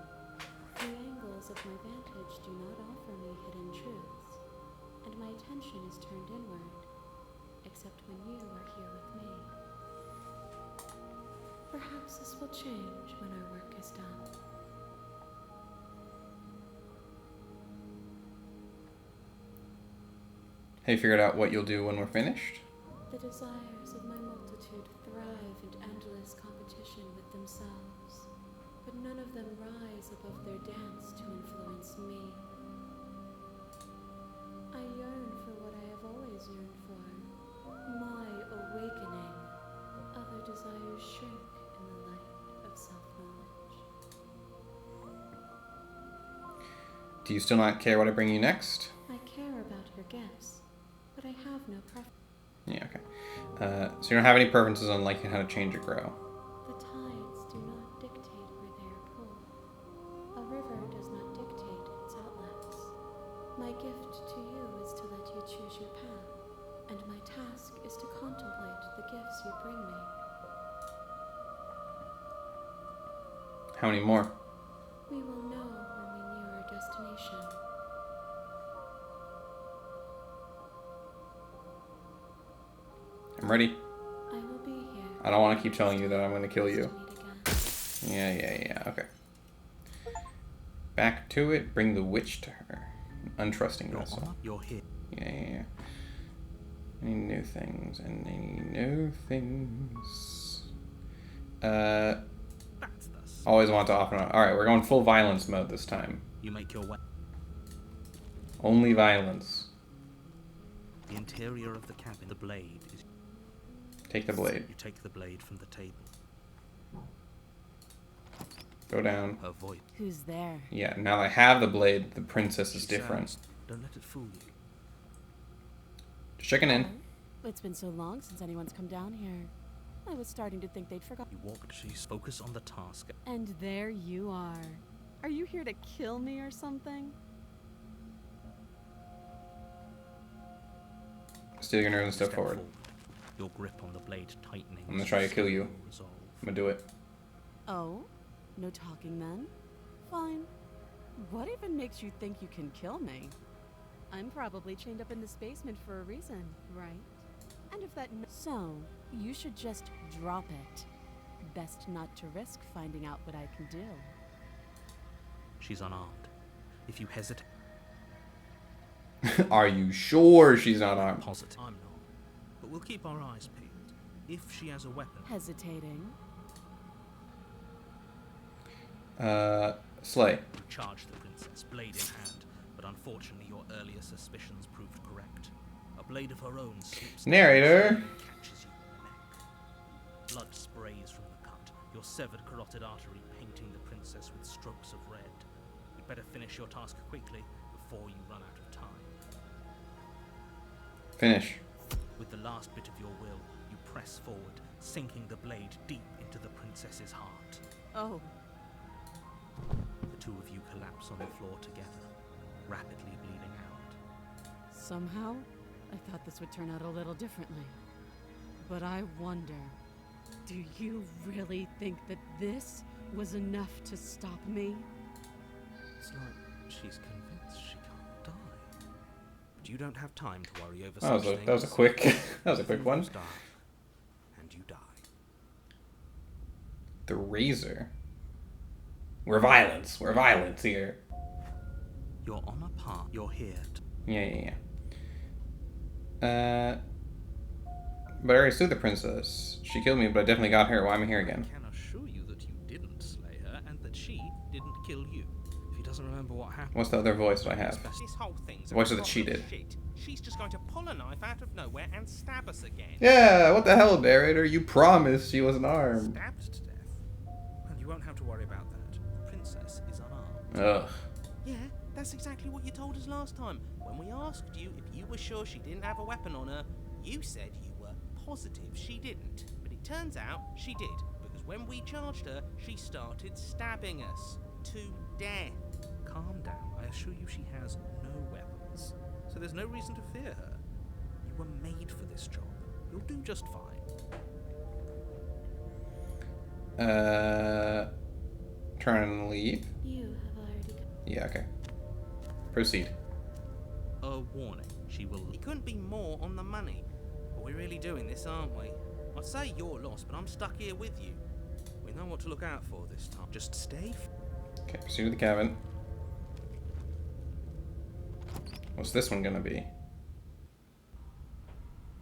[SPEAKER 5] The angles of my vantage do not offer me hidden truths, and my attention is turned inward.
[SPEAKER 3] Perhaps this will change when our work is done.
[SPEAKER 1] Have you figured out what you'll do when we're finished?
[SPEAKER 3] The desires of my multitude thrive in endless competition with themselves, but none of them rise above their dance to influence me. I yearn for what I have always yearned for, my awakening. Other desires shrink in the light of self-knowledge.
[SPEAKER 1] Do you still not care what I bring you next?
[SPEAKER 3] I care about your gifts, but I have no preference.
[SPEAKER 1] Yeah, okay. So you don't have any preferences on liking how to change or grow.
[SPEAKER 3] The tides do not dictate where they are pulled. A river does not dictate its outlets. My gift to you is to let you choose your path, and my task is to contemplate the gifts you bring me.
[SPEAKER 1] How many more?
[SPEAKER 3] We will know when we near our destination.
[SPEAKER 1] I'm ready.
[SPEAKER 3] I will be here.
[SPEAKER 1] I don't want to keep telling you that I'm going to kill you.
[SPEAKER 3] To meet again.
[SPEAKER 1] Yeah, okay. Back to it. Bring the witch to her. Untrusting
[SPEAKER 2] Your
[SPEAKER 1] vessel.
[SPEAKER 2] honor, you're here.
[SPEAKER 1] Yeah. Any new things? Any new things?
[SPEAKER 2] That's the
[SPEAKER 1] Always want to off and on. Alright, we're going full violence mode this time.
[SPEAKER 2] You make your way.
[SPEAKER 1] Only violence.
[SPEAKER 2] The interior of the cabin. The blade is.
[SPEAKER 1] Take the blade.
[SPEAKER 2] You take the blade from the table.
[SPEAKER 1] Go down.
[SPEAKER 2] Her voice.
[SPEAKER 3] Who's there?
[SPEAKER 1] Yeah, now that I have the blade, the princess is
[SPEAKER 2] She
[SPEAKER 1] different.
[SPEAKER 2] sounds- Don't let it fool you.
[SPEAKER 1] Just checking in.
[SPEAKER 3] Oh, it's been so long since anyone's come down here. I was starting to think they'd forgotten.
[SPEAKER 2] You walk. She's focus on the task.
[SPEAKER 3] And there you are. Are you here to kill me or something?
[SPEAKER 1] Steal your nerves and step forward.
[SPEAKER 2] Your grip on the blade tightening.
[SPEAKER 1] I'm gonna try to kill you.
[SPEAKER 2] Resolve.
[SPEAKER 1] I'm gonna do it.
[SPEAKER 3] Oh? No talking then? Fine. What even makes you think you can kill me? I'm probably chained up in this basement for a reason, right? And if that so, you should just drop it. Best not to risk finding out what I can do.
[SPEAKER 2] She's unarmed. If you hesitate,
[SPEAKER 1] Are you sure she's not armed?
[SPEAKER 2] positive. I'm not. But we'll keep our eyes peeled. If she has a weapon,
[SPEAKER 3] Hesitating.
[SPEAKER 1] Slay.
[SPEAKER 2] you charge the princess, blade in hand. But unfortunately, your earlier suspicions proved correct. A blade of her own slips down
[SPEAKER 1] Narrator.
[SPEAKER 2] and catches you in the neck. Blood sprays from the cut, your severed carotid artery painting the princess with strokes of red. You'd better finish your task quickly before you run out of time.
[SPEAKER 1] Finish.
[SPEAKER 2] With the last bit of your will, you press forward, sinking the blade deep into the princess's heart.
[SPEAKER 3] Oh,
[SPEAKER 2] The two of you collapse on the floor together, rapidly bleeding out.
[SPEAKER 3] somehow, I thought this would turn out a little differently. But I wonder, do you really think that this was enough to stop me?
[SPEAKER 2] It's like she's convinced she can't die. But you don't have time to worry over
[SPEAKER 1] That was
[SPEAKER 2] such
[SPEAKER 1] a,
[SPEAKER 2] things.
[SPEAKER 1] that was a quick that was a quick one.
[SPEAKER 2] Fools die, and you die.
[SPEAKER 1] The razor. We're violence. We're violence here.
[SPEAKER 2] You're on a path. You're here.
[SPEAKER 1] Yeah. But I already slew the princess. She killed me, but I definitely got her. Why am I here again?
[SPEAKER 2] I can assure you that you didn't slay her, and that she didn't kill you. If he doesn't remember what happened.
[SPEAKER 1] What's the other voice that I have?
[SPEAKER 7] This whole thing's a
[SPEAKER 1] Voice of the
[SPEAKER 7] crock
[SPEAKER 1] cheated.
[SPEAKER 7] shit. She's just going to pull a knife out of nowhere and stab us again.
[SPEAKER 1] Yeah, what the hell, narrator? You promised she wasn't armed.
[SPEAKER 7] Stabbed to death.
[SPEAKER 2] Well, you won't have to worry about that. The princess is unarmed.
[SPEAKER 1] Ugh.
[SPEAKER 7] Yeah, that's exactly what you told us last time. When we asked you if you were sure she didn't have a weapon on her, you said you were positive she didn't. But it turns out she did, because when we charged her, she started stabbing us to death.
[SPEAKER 2] Calm down. I assure you she has no weapons. So there's no reason to fear her. You were made for this job. You'll do just fine.
[SPEAKER 1] Turn and leave.
[SPEAKER 3] You have already.
[SPEAKER 1] Yeah, okay. Proceed.
[SPEAKER 2] A warning. She will.
[SPEAKER 7] It couldn't be more on the money. But we're really doing this, aren't we? I'd say you're lost, but I'm stuck here with you. We're
[SPEAKER 2] know what to look out for this time. Just stay.
[SPEAKER 1] Okay, proceed to the cabin. What's this one gonna be?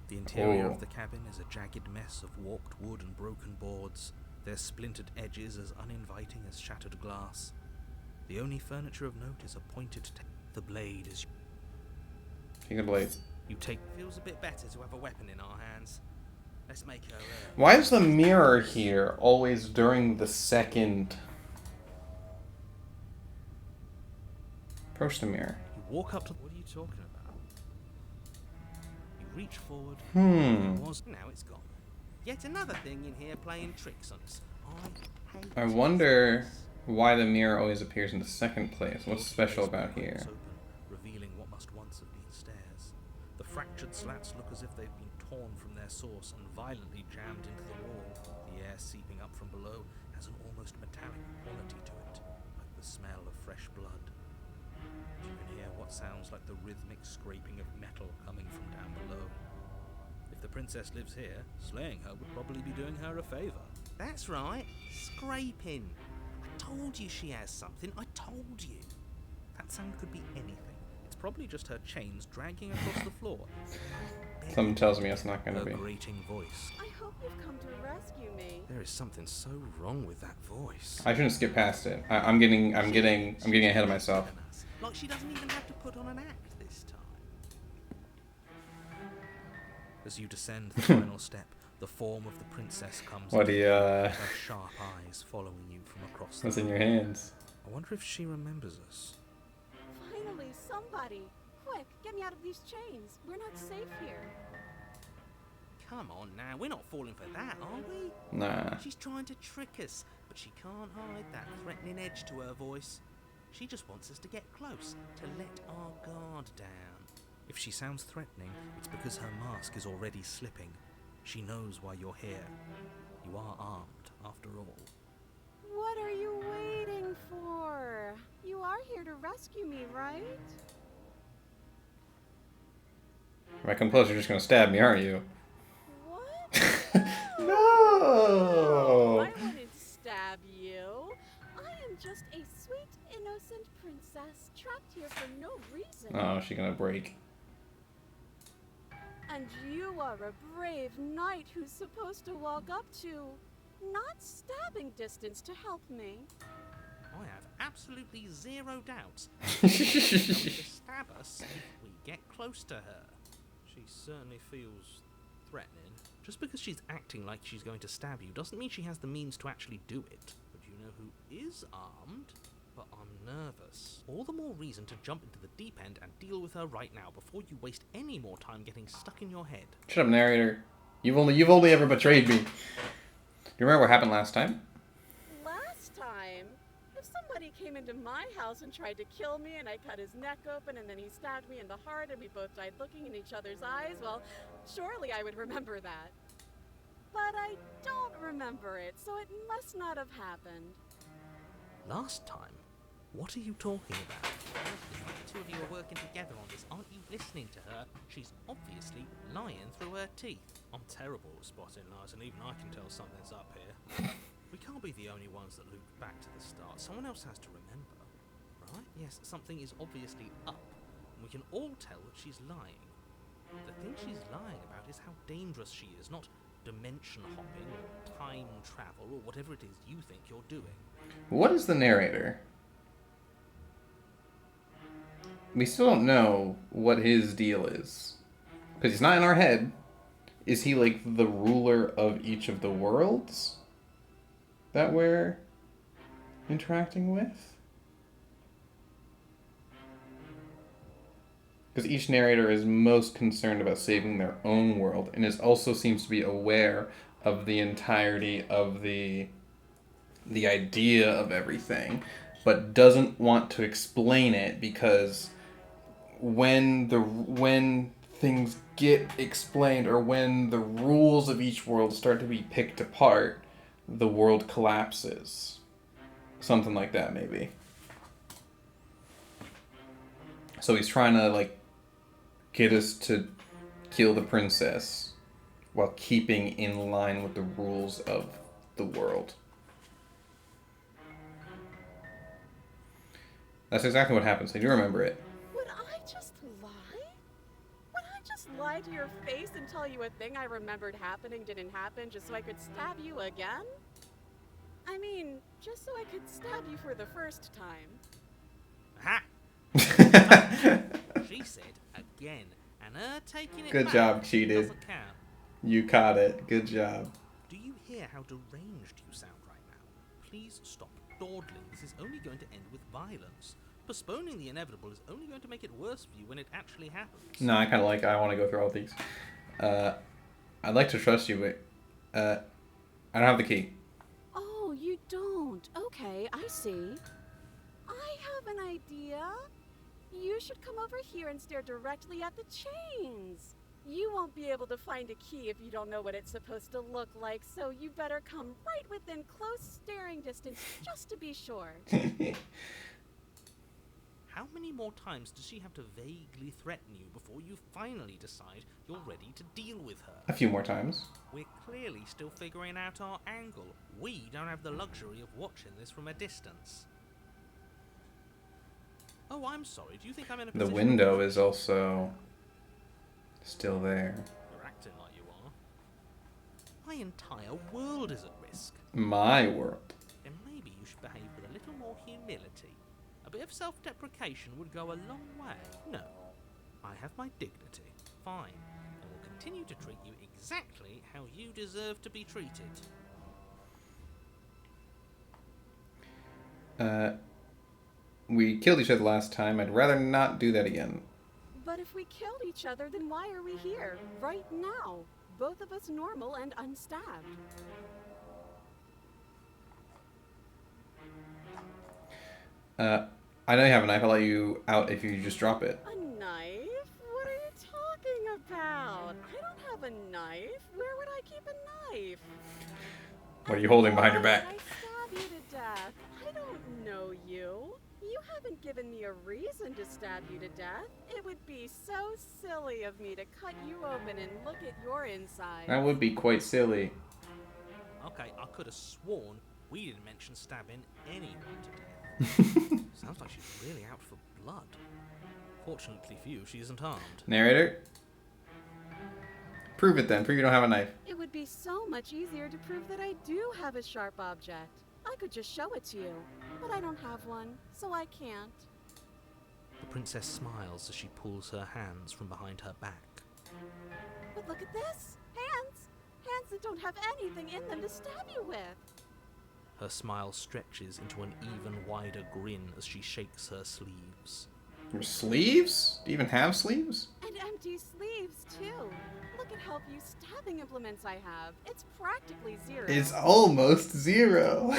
[SPEAKER 2] The interior
[SPEAKER 1] Oh.
[SPEAKER 2] of the cabin is a jagged mess of warped wood and broken boards, their splintered edges as uninviting as shattered glass. The only furniture of note is a pointed the blade is...
[SPEAKER 1] Take a blade.
[SPEAKER 2] You take...
[SPEAKER 7] Feels a bit better to have a weapon in our hands. Let's make her.
[SPEAKER 1] Why is the mirror here always during the second? Approach the mirror.
[SPEAKER 2] You walk up to... What are you talking about? You reach forward.
[SPEAKER 1] Hmm.
[SPEAKER 7] Now it's gone. Yet another thing in here playing tricks on us. I
[SPEAKER 1] I
[SPEAKER 7] hate
[SPEAKER 1] wonder
[SPEAKER 7] this.
[SPEAKER 1] why the mirror always appears in the second place. What's
[SPEAKER 2] Both
[SPEAKER 1] special
[SPEAKER 2] doors
[SPEAKER 1] about
[SPEAKER 2] swing
[SPEAKER 1] here?
[SPEAKER 2] open, revealing what must once have been stairs. The fractured slats look as if they've been torn from their source and violently jammed into the wall. The air seeping up from below has an almost metallic quality to it, like the smell of fresh blood. You can hear what sounds like the rhythmic scraping of metal coming from down below. If the princess lives here, slaying her would probably be doing her a favor.
[SPEAKER 7] That's right. Scraping. I told you she has something. I told you.
[SPEAKER 2] That sound could be anything. It's probably just her chains dragging across the floor.
[SPEAKER 1] Something tells me it's not gonna
[SPEAKER 2] Her
[SPEAKER 1] be.
[SPEAKER 2] grating voice.
[SPEAKER 3] I hope you've come to rescue me.
[SPEAKER 2] There is something so wrong with that voice.
[SPEAKER 1] I shouldn't skip past it. I'm getting ahead of myself.
[SPEAKER 7] Like she doesn't even have to put on an act this time.
[SPEAKER 2] As you descend the final step, the form of the princess comes
[SPEAKER 1] What do you,
[SPEAKER 2] her sharp eyes following you from across the
[SPEAKER 1] what's in
[SPEAKER 2] room.
[SPEAKER 1] your hands?
[SPEAKER 2] I wonder if she remembers us.
[SPEAKER 3] Finally, somebody. Quick, get me out of these chains. We're not safe here.
[SPEAKER 7] Come on now, we're not falling for that, are we?
[SPEAKER 1] Nah.
[SPEAKER 7] She's trying to trick us, but she can't hide that threatening edge to her voice. She just wants us to get close, to let our guard down.
[SPEAKER 2] If she sounds threatening, it's because her mask is already slipping. She knows why you're here. You are armed, after all.
[SPEAKER 3] What are you waiting for? You are here to rescue me, right?
[SPEAKER 1] If I come close, you're just gonna stab me, aren't you?
[SPEAKER 3] What?
[SPEAKER 1] No!
[SPEAKER 3] I wouldn't stab you. I am just a sweet, innocent princess trapped here for no reason.
[SPEAKER 1] Oh, she's gonna break.
[SPEAKER 3] And you are a brave knight who's supposed to walk up to, not stabbing distance to help me.
[SPEAKER 7] I have absolutely zero doubts she's going to stab us if we get close to her.
[SPEAKER 2] She certainly feels threatening. Just because she's acting like she's going to stab you doesn't mean she has the means to actually do it.
[SPEAKER 7] But you know who is armed? But I'm nervous. All the more reason to jump into the deep end and deal with her right now before you waste any more time getting stuck in your head.
[SPEAKER 1] Shut up, narrator. You've only ever betrayed me. Do you remember what happened last time?
[SPEAKER 3] Last time, if somebody came into my house and tried to kill me and I cut his neck open and then he stabbed me in the heart and we both died looking in each other's eyes, well, surely I would remember that. But I don't remember it, so it must not have happened.
[SPEAKER 2] Last time? What are you talking about?
[SPEAKER 7] The two of you are working together on this. Aren't you listening to her? She's obviously lying through her teeth.
[SPEAKER 2] I'm terrible at spotting lies, and even I can tell something's up here. We can't be the only ones that loop back to the start. Someone else has to remember, right?
[SPEAKER 7] Yes, something is obviously up. And we can all tell that she's lying. The thing she's lying about is how dangerous she is, not dimension hopping or time travel or whatever it is you think you're doing.
[SPEAKER 1] What is the narrator? We still don't know what his deal is. Because he's not in our head. Is he like the ruler of each of the worlds that we're interacting with? Because each narrator is most concerned about saving their own world and also seems to be aware of the entirety of the idea of everything, but doesn't want to explain it because when things get explained or when the rules of each world start to be picked apart, the world collapses. Something like that, maybe. So he's trying to, like, get us to kill the princess while keeping in line with the rules of the world. That's exactly what happens. I do remember it.
[SPEAKER 3] Would I just lie? Would I just lie to your face and tell you a thing I remembered happening didn't happen just so I could stab you again? I mean, just so I could stab you for the first time.
[SPEAKER 2] Ha! She said again, and her taking it
[SPEAKER 1] Good
[SPEAKER 2] back
[SPEAKER 1] job, cheated.
[SPEAKER 2] doesn't count.
[SPEAKER 1] You caught it. Good job.
[SPEAKER 2] Do you hear how deranged you sound right now? Please stop dawdling. This is only going to end with violence. Postponing the inevitable is only going to make it worse for you when it actually happens.
[SPEAKER 1] No, I kind of like it. I want to go through all these. I'd like to trust you, but I don't have the key.
[SPEAKER 3] Oh, you don't. Okay, I see. I have an idea. You should come over here and stare directly at the chains. You won't be able to find a key if you don't know what it's supposed to look like, so you better come right within close staring distance just to be sure.
[SPEAKER 2] How many more times does she have to vaguely threaten you before you finally decide you're ready to deal with her?
[SPEAKER 1] A few more times.
[SPEAKER 2] We're clearly still figuring out our angle. We don't have the luxury of watching this from a distance. Oh, I'm sorry. Do you think I'm in a
[SPEAKER 1] The
[SPEAKER 2] position...
[SPEAKER 1] window is also still there.
[SPEAKER 2] You're acting like you are. My entire world is at risk.
[SPEAKER 1] My world.
[SPEAKER 2] Then maybe you should behave with a little more humility. A bit of self-deprecation would go a long way. No. I have my dignity. Fine. And will continue to treat you exactly how you deserve to be treated.
[SPEAKER 1] We killed each other last time. I'd rather not do that again.
[SPEAKER 3] But if we killed each other, then why are we here, right now? Both of us normal and unstabbed.
[SPEAKER 1] I know you have a knife. I'll let you out if you just drop it.
[SPEAKER 3] A knife? What are you talking about? I don't have a knife. Where would I keep a knife?
[SPEAKER 1] What are you holding behind your back?
[SPEAKER 3] I stab you to death. I don't know you. You haven't given me a reason to stab you to death. It would be so silly of me to cut you open and look at your inside.
[SPEAKER 1] That would be quite silly.
[SPEAKER 2] Okay, I could have sworn we didn't mention stabbing anyone to death. Sounds like she's really out for blood. Fortunately for you, she isn't armed.
[SPEAKER 1] Narrator? Prove it then. Prove you don't have a knife.
[SPEAKER 3] It would be so much easier to prove that I do have a sharp object. I could just show it to you, but I don't have one, so I can't.
[SPEAKER 2] The princess smiles as she pulls her hands from behind her back.
[SPEAKER 3] But look at this! Hands! Hands that don't have anything in them to stab you with!
[SPEAKER 2] Her smile stretches into an even wider grin as she shakes her sleeves.
[SPEAKER 1] Your sleeves? Do you even have sleeves?
[SPEAKER 3] And empty sleeves, too. Look at how few stabbing implements I have. It's practically zero.
[SPEAKER 1] It's almost zero.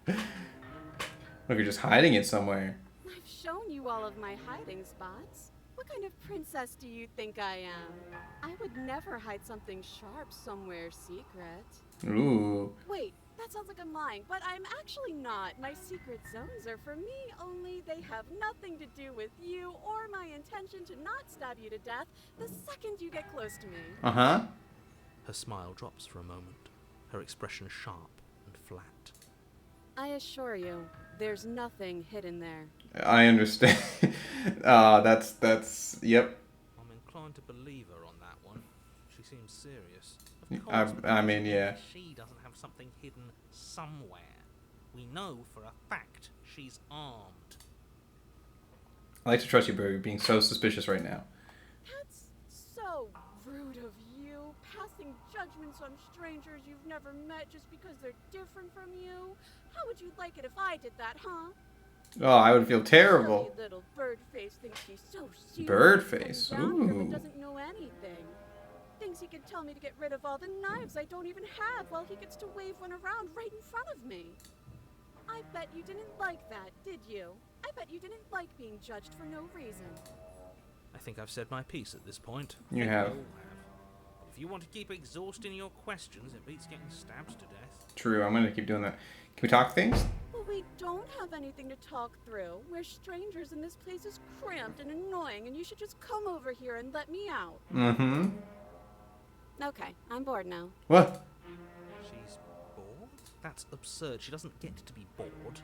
[SPEAKER 1] Look, you're just hiding it somewhere.
[SPEAKER 3] I've shown you all of my hiding spots. What kind of princess do you think I am? I would never hide something sharp somewhere secret.
[SPEAKER 1] Ooh.
[SPEAKER 3] Wait, that sounds like I'm lying, but I'm actually not. My secret zones are for me, only they have nothing to do with you or my intention to not stab you to death the second you get close to me.
[SPEAKER 1] Uh-huh.
[SPEAKER 2] Her smile drops for a moment, her expression sharp and flat.
[SPEAKER 3] I assure you, there's nothing hidden there.
[SPEAKER 1] I understand. Yep.
[SPEAKER 2] I'm inclined to believe her on that one. She seems serious. Of course,
[SPEAKER 1] I mean, yeah.
[SPEAKER 2] she doesn't have something hidden somewhere. We know for a fact she's armed.
[SPEAKER 1] I like to trust you, but you're being so suspicious right now.
[SPEAKER 3] That's so rude of you, passing judgments on strangers you've never met just because they're different from you. How would you like it if I did that, huh?
[SPEAKER 1] Oh, I would feel terrible.
[SPEAKER 3] Silly little bird face thinks he's so serious.
[SPEAKER 1] Bird face?
[SPEAKER 3] Around here,
[SPEAKER 1] Ooh.
[SPEAKER 3] but doesn't know anything. Thinks he can tell me to get rid of all the knives I don't even have while he gets to wave one around right in front of me. I bet you didn't like that, did you? I bet you didn't like being judged for no reason.
[SPEAKER 2] I think I've said my piece at this point.
[SPEAKER 1] You
[SPEAKER 2] I think
[SPEAKER 1] have.
[SPEAKER 2] we all If you want to keep exhausting your questions, it beats getting stabbed to death.
[SPEAKER 1] True, I'm gonna keep doing that. Can we talk things?
[SPEAKER 3] Well, we don't have anything to talk through. We're strangers and this place is cramped and annoying and you should just come over here and let me out.
[SPEAKER 1] Mm-hmm.
[SPEAKER 3] Okay, I'm bored now.
[SPEAKER 1] What?
[SPEAKER 2] She's bored? That's absurd. She doesn't get to be bored.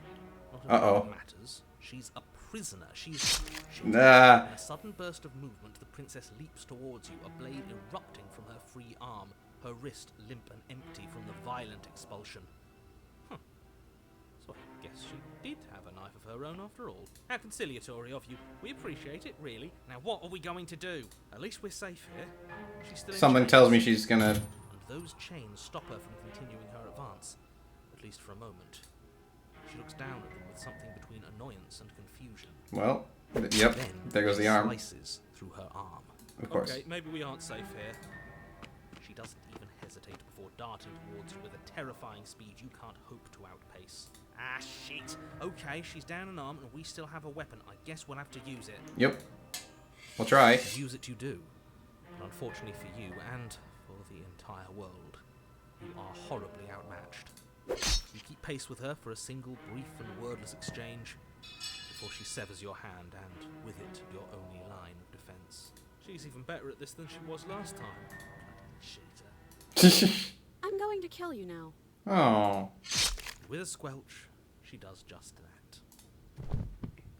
[SPEAKER 2] Not
[SPEAKER 1] Uh-oh.
[SPEAKER 2] that matters. She's a prisoner. She's
[SPEAKER 1] Nah.
[SPEAKER 2] In a sudden burst of movement, the princess leaps towards you, a blade erupting from her free arm, her wrist limp and empty from the violent expulsion. Huh. So I guess she did have a knife of her own after all. How conciliatory of you. We appreciate it, really. Now what are we going to do? At least we're safe here. She's still in
[SPEAKER 1] Something
[SPEAKER 2] chains,
[SPEAKER 1] tells me she's gonna...
[SPEAKER 2] and those chains stop her from continuing her advance, at least for a moment. She looks down at them with something between annoyance and confusion.
[SPEAKER 1] Well, yep,
[SPEAKER 2] Then
[SPEAKER 1] there goes the arm.
[SPEAKER 2] slices through her arm.
[SPEAKER 1] Of course.
[SPEAKER 2] Okay, maybe we aren't safe here. She doesn't even hesitate before darting towards you with a terrifying speed you can't hope to outpace. Ah, shit. Okay, she's down an arm and we still have a weapon. I guess we'll have to use it.
[SPEAKER 1] Yep. We'll try.
[SPEAKER 2] Use it you do. But unfortunately for you and for the entire world, you are horribly outmatched. You keep pace with her for a single brief and wordless exchange before she severs your hand and, with it, your only line of defense. She's even better at this than she was last time. Bloody cheater.
[SPEAKER 3] I'm going to kill you now.
[SPEAKER 1] Oh.
[SPEAKER 2] With a squelch, she does just that.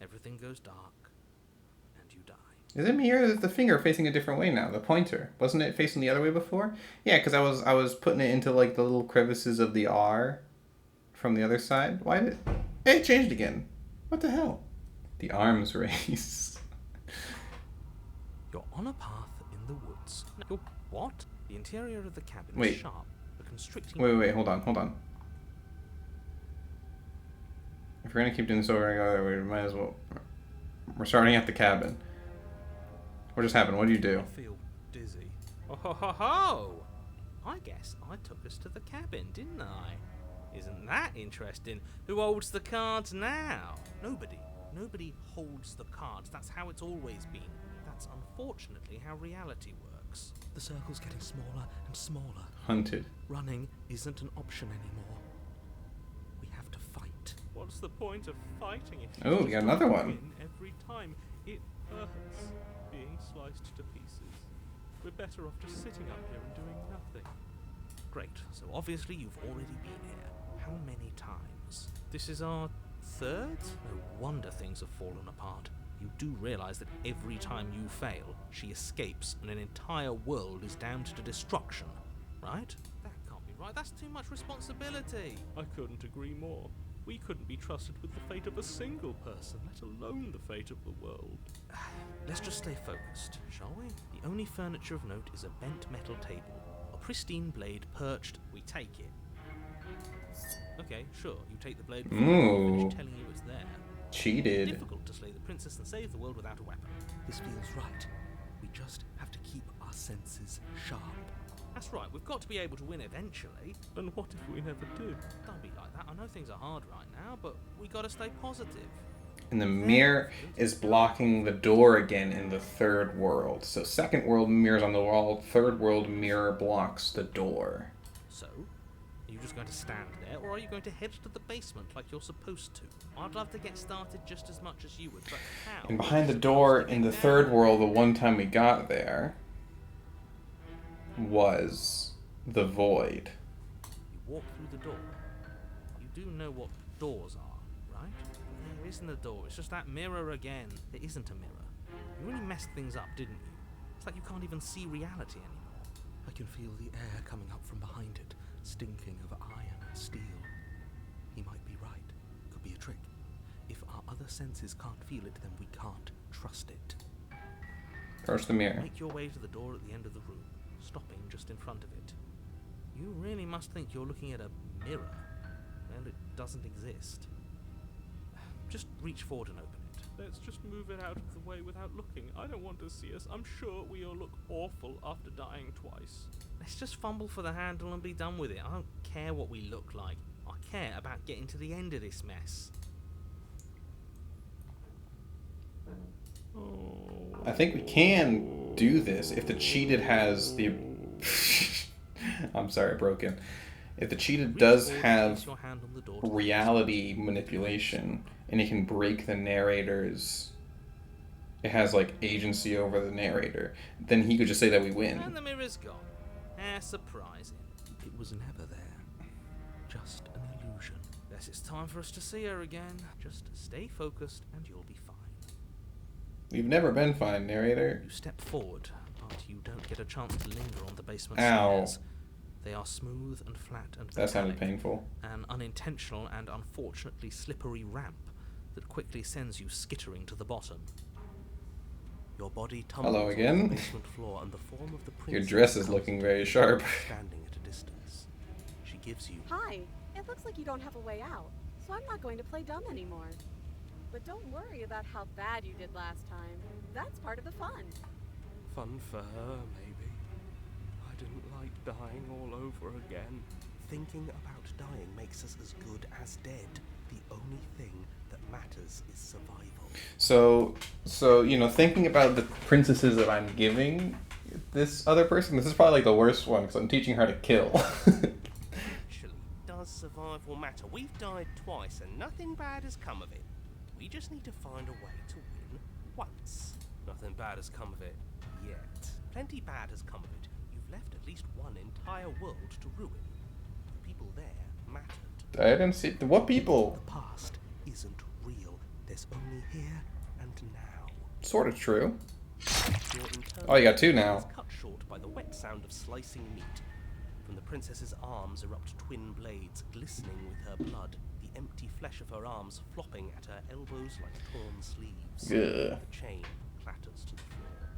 [SPEAKER 2] Everything goes dark, and you die.
[SPEAKER 1] Is it me or is the finger facing a different way now? The pointer. Wasn't it facing the other way before? Yeah, because I was putting it into like the little crevices of the R from the other side. Why did it changed again? What the hell? The arms race.
[SPEAKER 2] You're on a path in the woods. You're what? The interior of the cabin
[SPEAKER 1] Wait.
[SPEAKER 2] is sharp, but constricting.
[SPEAKER 1] Wait, hold on. If we're gonna keep doing this over and over, we might as well. We're starting at the cabin. What just happened? What do you do?
[SPEAKER 2] I feel dizzy. Oh ho ho ho! I guess I took us to the cabin, didn't I? Isn't that interesting? Who holds the cards now? Nobody. Nobody holds the cards. That's how it's always been. That's unfortunately how reality works. The circle's getting smaller and smaller.
[SPEAKER 1] Hunted.
[SPEAKER 2] Running isn't an option anymore. We have to fight. What's the point of fighting if you
[SPEAKER 1] Oh,
[SPEAKER 2] just
[SPEAKER 1] we got another one.
[SPEAKER 2] win every time? It hurts being sliced to pieces. We're better off just sitting up here and doing nothing. Great. So obviously you've already been here. How many times? This is our third? No wonder things have fallen apart. You do realize that every time you fail, she escapes and an entire world is damned to destruction, right? That can't be right. That's too much responsibility. I couldn't agree more. We couldn't be trusted with the fate of a single person, let alone the fate of the world. Let's just stay focused, shall we? The only furniture of note is a bent metal table. A pristine blade perched. We take it. Okay, sure. You take the blade before I finish telling you it's there.
[SPEAKER 1] Cheated.
[SPEAKER 2] Difficult to slay the princess and save the world without a weapon. This feels right. We just have to keep our senses sharp. That's right, we've got to be able to win eventually. And what if we never do? Don't be like that. I know things are hard right now, but we gotta stay positive.
[SPEAKER 1] And the mirror is blocking the door again in the third world. So second world mirrors on the wall, third world mirror blocks the door.
[SPEAKER 2] So, are you just going to stand there, or are you going to head to the basement like you're supposed to? I'd love to get started just as much as you would, but how?
[SPEAKER 1] And behind the door in the third world, the one time we got there, was the void.
[SPEAKER 2] You walk through the door. You do know what doors are, right? There isn't a door, it's just that mirror again. There isn't a mirror. You really messed things up, didn't you? It's like you can't even see reality anymore. I can feel the air coming up from behind it, stinking of iron and steel. He might be right. Could be a trick. If our other senses can't feel it, then we can't trust it.
[SPEAKER 1] Approach the mirror.
[SPEAKER 2] Make your way to the door at the end of the room, stopping just in front of it. You really must think you're looking at a mirror. Well, it doesn't exist. Just reach forward and open it. Let's just move it out of the way without looking. I don't want to see us. I'm sure we all look awful after dying twice. Let's just fumble for the handle and be done with it. I don't care what we look like. I care about getting to the end of this mess.
[SPEAKER 1] I think we can do this if the cheated has the... I'm sorry, broken. If the cheated does have reality manipulation and it can break the narrator's... It has, like, agency over the narrator, then he could just say that we win.
[SPEAKER 2] And the mirror's gone. How surprising. It was never there. Just an illusion. There Guess it's time for us to see her again. Just stay focused and you'll be fine.
[SPEAKER 1] You've never been fine, narrator.
[SPEAKER 2] You step forward, but you don't get a chance to linger on the basement
[SPEAKER 1] Ow.
[SPEAKER 2] stairs. They are smooth and flat and
[SPEAKER 1] That sounded
[SPEAKER 2] metallic.
[SPEAKER 1] painful.
[SPEAKER 2] An unintentional and unfortunately slippery ramp that quickly sends you skittering to the bottom. Your body tumbles
[SPEAKER 1] Hello
[SPEAKER 2] onto
[SPEAKER 1] again.
[SPEAKER 2] the basement floor, and the form of the
[SPEAKER 1] Your
[SPEAKER 2] princess
[SPEAKER 1] dress is
[SPEAKER 2] comes
[SPEAKER 1] looking
[SPEAKER 2] to
[SPEAKER 1] very
[SPEAKER 2] you,
[SPEAKER 1] sharp.
[SPEAKER 2] standing at a distance. She gives you
[SPEAKER 3] Hi. It looks like you don't have a way out, so I'm not going to play dumb anymore. But don't worry about how bad you did last time. That's part of the fun.
[SPEAKER 8] Fun for her, maybe. I didn't like dying all over again.
[SPEAKER 7] Thinking about dying makes us as good as dead. The only thing that matters is survival.
[SPEAKER 1] So you know, thinking about the princesses that I'm giving this other person, this is probably like the worst one because I'm teaching her to kill.
[SPEAKER 7] Actually, does survival matter? We've died twice and nothing bad has come of it. We just need to find a way to win once.
[SPEAKER 8] Nothing bad has come of it.
[SPEAKER 7] Yet. Plenty bad has come of it. You've left at least one entire world to ruin. The people there mattered.
[SPEAKER 1] I didn't see what people.
[SPEAKER 7] The past isn't real. There's only here and now.
[SPEAKER 1] Sort of true.
[SPEAKER 7] Your internal
[SPEAKER 1] Oh, you got two now.
[SPEAKER 7] is cut short by the wet sound of slicing meat. From the princess's arms erupt twin blades, glistening with her blood, the empty flesh of her arms flopping at her elbows like torn sleeves.
[SPEAKER 1] Ugh.
[SPEAKER 7] The chain clatters to the floor.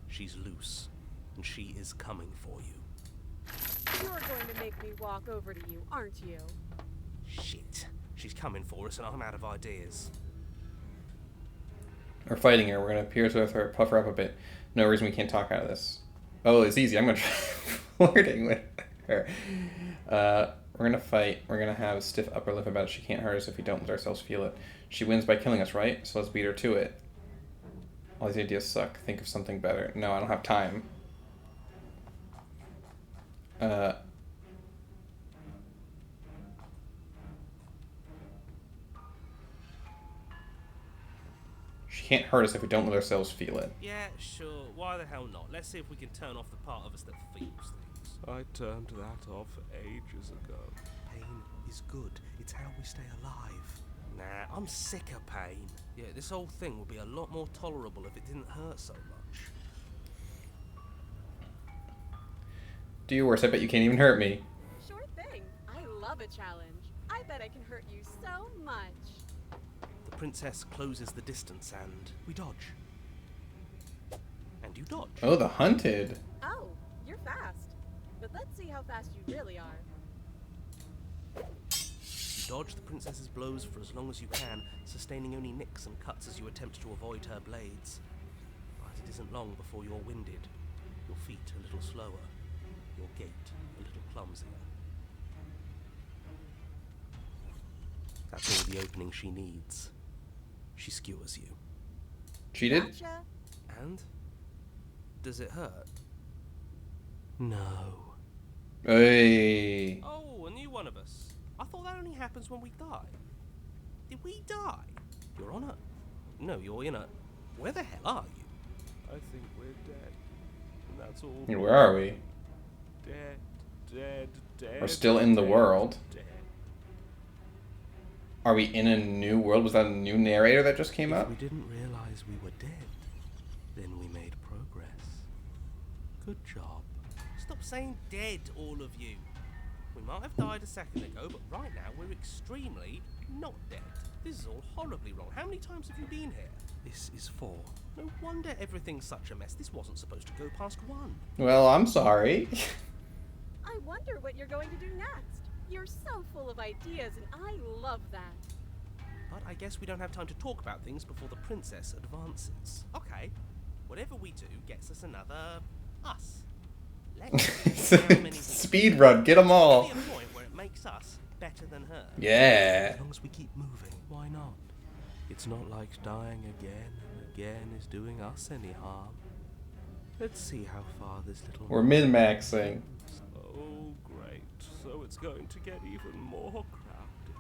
[SPEAKER 7] She's loose, and she is coming for you.
[SPEAKER 3] You're going to make me walk over to you, aren't you?
[SPEAKER 7] Shit. She's coming for us, and I'm out of ideas.
[SPEAKER 1] We're fighting her. We're gonna pierce with her, puff her up a bit. No reason we can't talk out of this. Oh, it's easy. I'm gonna try flirting with her. We're gonna fight. We're gonna have a stiff upper lip about it. She can't hurt us if we don't let ourselves feel it. She wins by killing us, right? So let's beat her to it. All these ideas suck. Think of something better. No, I don't have time. She can't hurt us if we don't let ourselves feel it.
[SPEAKER 7] Yeah, sure. Why the hell not? Let's see if we can turn off the part of us that feels things.
[SPEAKER 8] I turned that off ages ago.
[SPEAKER 7] Pain is good. It's how we stay alive. Nah, I'm sick of pain. Yeah, this whole thing would be a lot more tolerable if it didn't hurt so much.
[SPEAKER 1] Do your worst. I bet you can't even hurt me.
[SPEAKER 3] Sure thing. I love a challenge. I bet I can hurt you so much.
[SPEAKER 7] The princess closes the distance and we dodge. And you dodge.
[SPEAKER 1] Oh, the hunted.
[SPEAKER 3] Oh, you're fast. But let's see how fast you really are.
[SPEAKER 7] You dodge the princess's blows for as long as you can, sustaining only nicks and cuts as you attempt to avoid her blades. But it isn't long before you're winded, your feet a little slower, your gait a little clumsier. That's all the opening she needs. She skewers you.
[SPEAKER 1] Cheated?
[SPEAKER 3] Gotcha.
[SPEAKER 7] And? Does it hurt? No.
[SPEAKER 1] Hey.
[SPEAKER 7] Oh, a new one of us. I thought that only happens when we die. Did we die? You're on a... No, you're in a... Where the hell are you?
[SPEAKER 8] I think we're dead. And that's all.
[SPEAKER 1] And where are we?
[SPEAKER 8] Dead, dead, dead.
[SPEAKER 1] We're still in the
[SPEAKER 8] dead,
[SPEAKER 1] world.
[SPEAKER 8] Dead.
[SPEAKER 1] Are we in a new world? Was that a new narrator that just came
[SPEAKER 7] If
[SPEAKER 1] up?
[SPEAKER 7] we didn't realize we were dead, then we made progress. Good job. Stop saying dead, all of you. We might have died a second ago, but right now we're extremely not dead. This is all horribly wrong. How many times have you been here? This is 4. No wonder everything's such a mess. This wasn't supposed to go past 1.
[SPEAKER 1] Well, I'm sorry.
[SPEAKER 3] I wonder what you're going to do next. You're so full of ideas, and I love that.
[SPEAKER 7] But I guess we don't have time to talk about things before the princess advances. Okay, whatever we do gets us another us. Let's see how many we
[SPEAKER 1] Speed run, get them all.
[SPEAKER 7] There'll be a point where it makes us better than her.
[SPEAKER 1] Yeah.
[SPEAKER 7] As long as we keep moving, why not? It's not like dying again and again is doing us any harm. Let's see how far this little...
[SPEAKER 1] We're min-maxing.
[SPEAKER 8] Oh, great. So it's going to get even more crowded.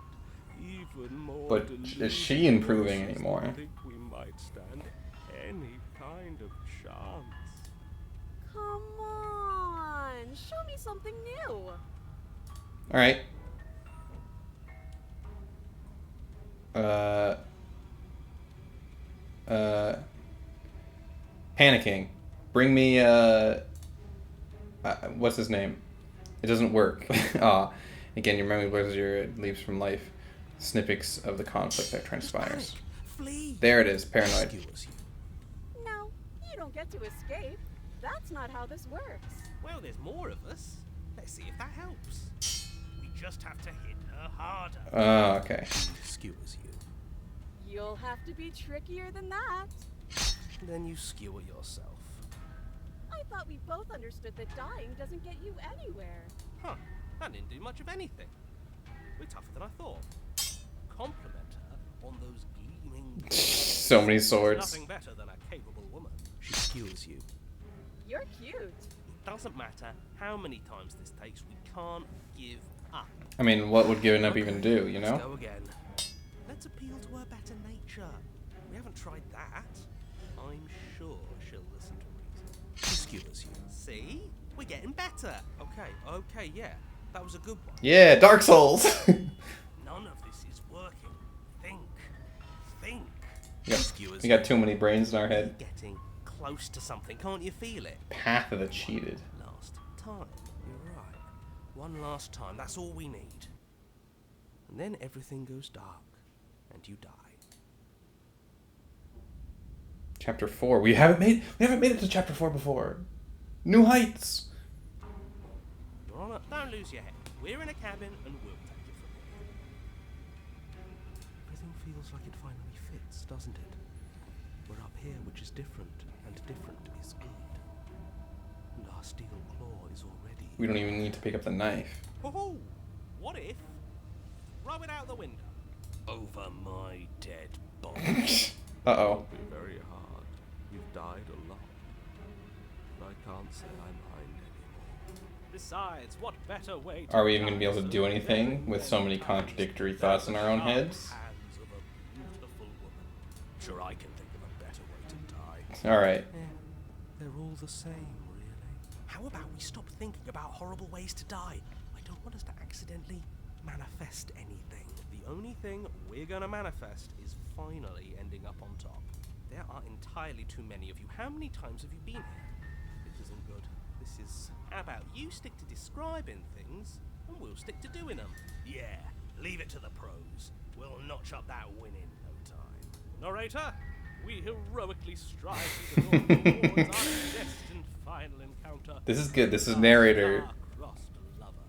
[SPEAKER 8] Even more
[SPEAKER 1] But is she improving
[SPEAKER 8] delicious.
[SPEAKER 1] anymore?
[SPEAKER 8] I think we might stand any kind of chance.
[SPEAKER 3] Come on, show me something new.
[SPEAKER 1] Alright. Panicking. Bring me, what's his name? It doesn't work. Again, your memory blurs as your leaps from life. Snippets of the conflict that transpires.
[SPEAKER 7] Flee!
[SPEAKER 1] There it is, paranoid.
[SPEAKER 4] Skewers you.
[SPEAKER 3] No, you don't get to escape. That's not how this works.
[SPEAKER 7] Well, there's more of us. Let's see if that helps. We just have to hit her harder.
[SPEAKER 1] Oh, okay.
[SPEAKER 4] Skewers you.
[SPEAKER 3] You'll have to be trickier than that.
[SPEAKER 4] Then you skewer yourself.
[SPEAKER 3] I thought we both understood that dying doesn't get you anywhere.
[SPEAKER 7] Huh, that didn't do much of anything. We're tougher than I thought. Compliment her on those gleaming...
[SPEAKER 1] So many swords.
[SPEAKER 7] Nothing better than a capable woman.
[SPEAKER 4] She skewers you.
[SPEAKER 3] You're cute.
[SPEAKER 7] It doesn't matter how many times this takes, we can't give up.
[SPEAKER 1] I mean, what would giving up even do, you
[SPEAKER 7] Let's
[SPEAKER 1] know?
[SPEAKER 7] go again. Let's appeal to her better nature. We haven't tried that. I'm sure she'll listen to reason.
[SPEAKER 4] She skewers you.
[SPEAKER 7] See? We're getting better. Okay, yeah. That was a good one.
[SPEAKER 1] Yeah, Dark Souls!
[SPEAKER 7] None of this is working. Think.
[SPEAKER 1] Yep.
[SPEAKER 4] Skewers
[SPEAKER 1] We got too many brains in our head.
[SPEAKER 7] Getting close to something. Can't you feel it?
[SPEAKER 1] Path of the cheated.
[SPEAKER 7] Last time. You're right. One last time. That's all we need. And then everything goes dark. And you die.
[SPEAKER 1] Chapter 4. We haven't made it to chapter 4 before. New heights.
[SPEAKER 7] You're on a... Don't lose your head. We're in a cabin and we'll take it from here. Everything feels like it finally fits, doesn't it? We're up here, which is different, and different is good. And our steel claw is already...
[SPEAKER 1] We don't even need to pick up the knife.
[SPEAKER 7] Oh, what if? Throw it out the window. Over my dead body.
[SPEAKER 1] Uh-oh.
[SPEAKER 8] Be very hard. You've died a lot. But I can't say I mind anymore.
[SPEAKER 7] Besides, what better way to...
[SPEAKER 1] Are we even going to be able to do anything with so many contradictory thoughts in our own heads?
[SPEAKER 7] Hands of a beautiful woman. Sure, I can think of a better way to die.
[SPEAKER 1] Alright.
[SPEAKER 4] They're all the same, really.
[SPEAKER 7] How about we stop thinking about horrible ways to die? I don't want us to accidentally manifest anything. The only thing we're gonna manifest is finally ending up on top. There are entirely too many of you. How many times have you been here? This isn't good. This is... How about you stick to describing things, and we'll stick to doing them? Yeah, leave it to the pros. We'll notch up that win in no time. Narrator, we heroically strive to go towards our destined final encounter.
[SPEAKER 1] This is good. This is narrator.
[SPEAKER 7] Star-crossed lover.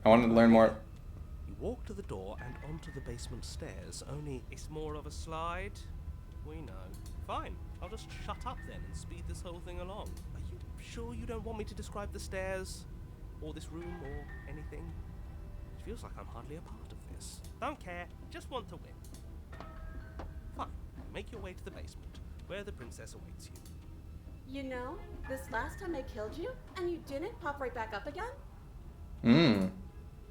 [SPEAKER 1] I wanted to learn more.
[SPEAKER 7] You walk to the door and onto the basement stairs, only it's more of a slide. We know. Fine, I'll just shut up then and speed this whole thing along. Are you sure you don't want me to describe the stairs? Or this room, or anything? It feels like I'm hardly a part of this. Don't care, just want to win. Fine, make your way to the basement, where the princess awaits you.
[SPEAKER 3] You know, this last time I killed you, and you didn't pop right back up again?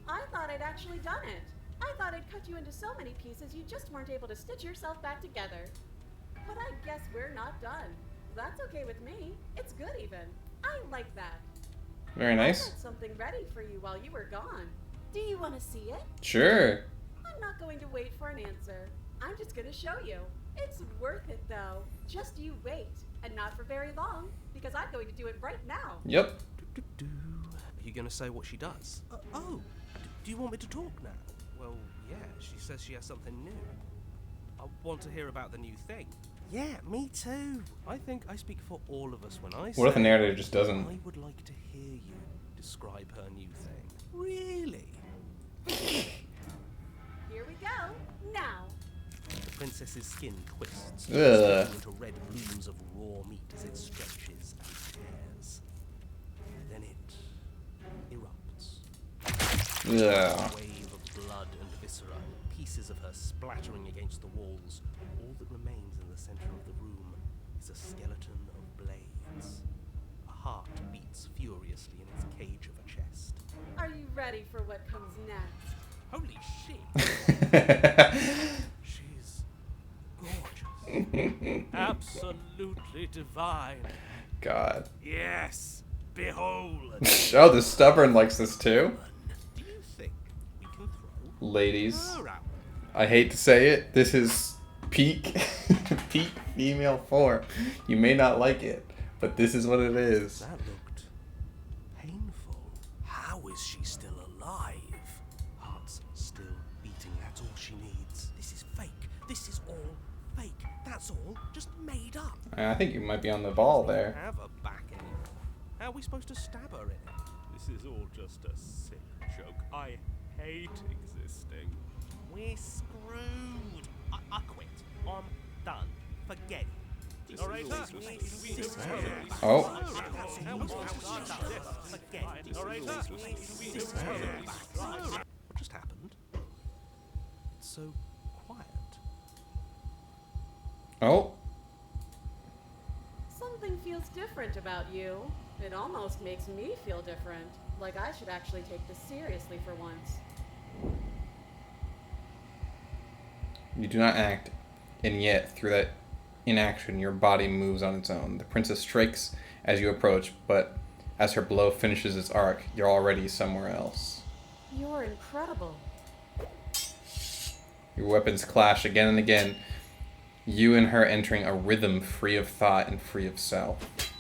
[SPEAKER 3] I thought I'd actually done it. I thought I'd cut you into so many pieces you just weren't able to stitch yourself back together. But I guess we're not done. That's okay with me. It's good even. I like that.
[SPEAKER 1] Very
[SPEAKER 3] I
[SPEAKER 1] nice.
[SPEAKER 3] had something ready for you while you were gone. Do you want to see it?
[SPEAKER 1] Sure.
[SPEAKER 3] I'm not going to wait for an answer. I'm just going to show you. It's worth it though. Just you wait. And not for very long, because I'm going to do it right now.
[SPEAKER 1] Yep.
[SPEAKER 7] Are you gonna say what she does? Do you want me to talk now? Well, yeah, she says she has something new. I want to hear about the new thing. Yeah, me too. I think I speak for all of us when I say...
[SPEAKER 1] What if the narrator just doesn't?
[SPEAKER 7] I would like to hear you describe her new thing. Really?
[SPEAKER 3] Here we go. Now.
[SPEAKER 7] The princess's skin twists,
[SPEAKER 1] Ugh.
[SPEAKER 7] into red blooms of raw meat as it stretches and tears. Then it erupts.
[SPEAKER 1] Yeah.
[SPEAKER 7] A wave of blood and viscera, pieces of her splattering against the walls. All that remains in the center of the room is a skeleton of blades. A heart beats furiously in its cage of a chest.
[SPEAKER 3] Are you ready for what comes next?
[SPEAKER 7] Holy shit! She's gorgeous. Absolutely divine.
[SPEAKER 1] God.
[SPEAKER 7] Yes, behold.
[SPEAKER 1] Oh, the stubborn likes this too.
[SPEAKER 7] Do you think we can throw
[SPEAKER 1] Ladies.
[SPEAKER 7] her out?
[SPEAKER 1] I hate to say it, this is peak peak female form. You may not like it, but this is what it is.
[SPEAKER 4] That looked painful. How is she still alive? Heart's still beating, that's all she needs. This is fake. This is all fake. That's all just made up.
[SPEAKER 1] I think you might be on the ball there.
[SPEAKER 7] Have a back anymore. How are we supposed to stab her in it?
[SPEAKER 8] This is all just a sick joke. I hate existing.
[SPEAKER 7] We're screwed. I quit. I'm done. Forget it.
[SPEAKER 8] Alright,
[SPEAKER 1] Oh.
[SPEAKER 7] What just happened? It's so quiet.
[SPEAKER 1] Oh.
[SPEAKER 3] Something feels different about you. It almost makes me feel different. Like I should actually take this seriously for once.
[SPEAKER 1] You do not act, and yet, through that inaction, your body moves on its own. The princess strikes as you approach, but as her blow finishes its arc, you're already somewhere else.
[SPEAKER 3] You're incredible.
[SPEAKER 1] Your weapons clash again and again, you and her entering a rhythm free of thought and free of self.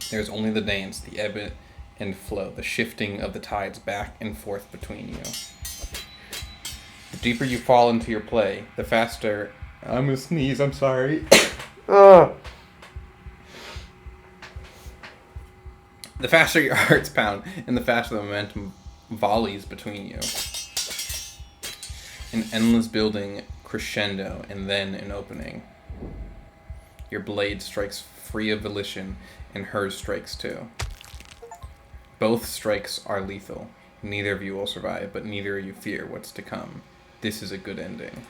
[SPEAKER 1] There's only the dance, the ebb and flow, the shifting of the tides back and forth between you. The deeper you fall into your play, the faster... I'm gonna sneeze, I'm sorry. The faster your hearts pound, and the faster the momentum volleys between you. An endless building crescendo, and then an opening. Your blade strikes free of volition, and hers strikes too. Both strikes are lethal. Neither of you will survive, but neither of you fear what's to come. This is a good ending.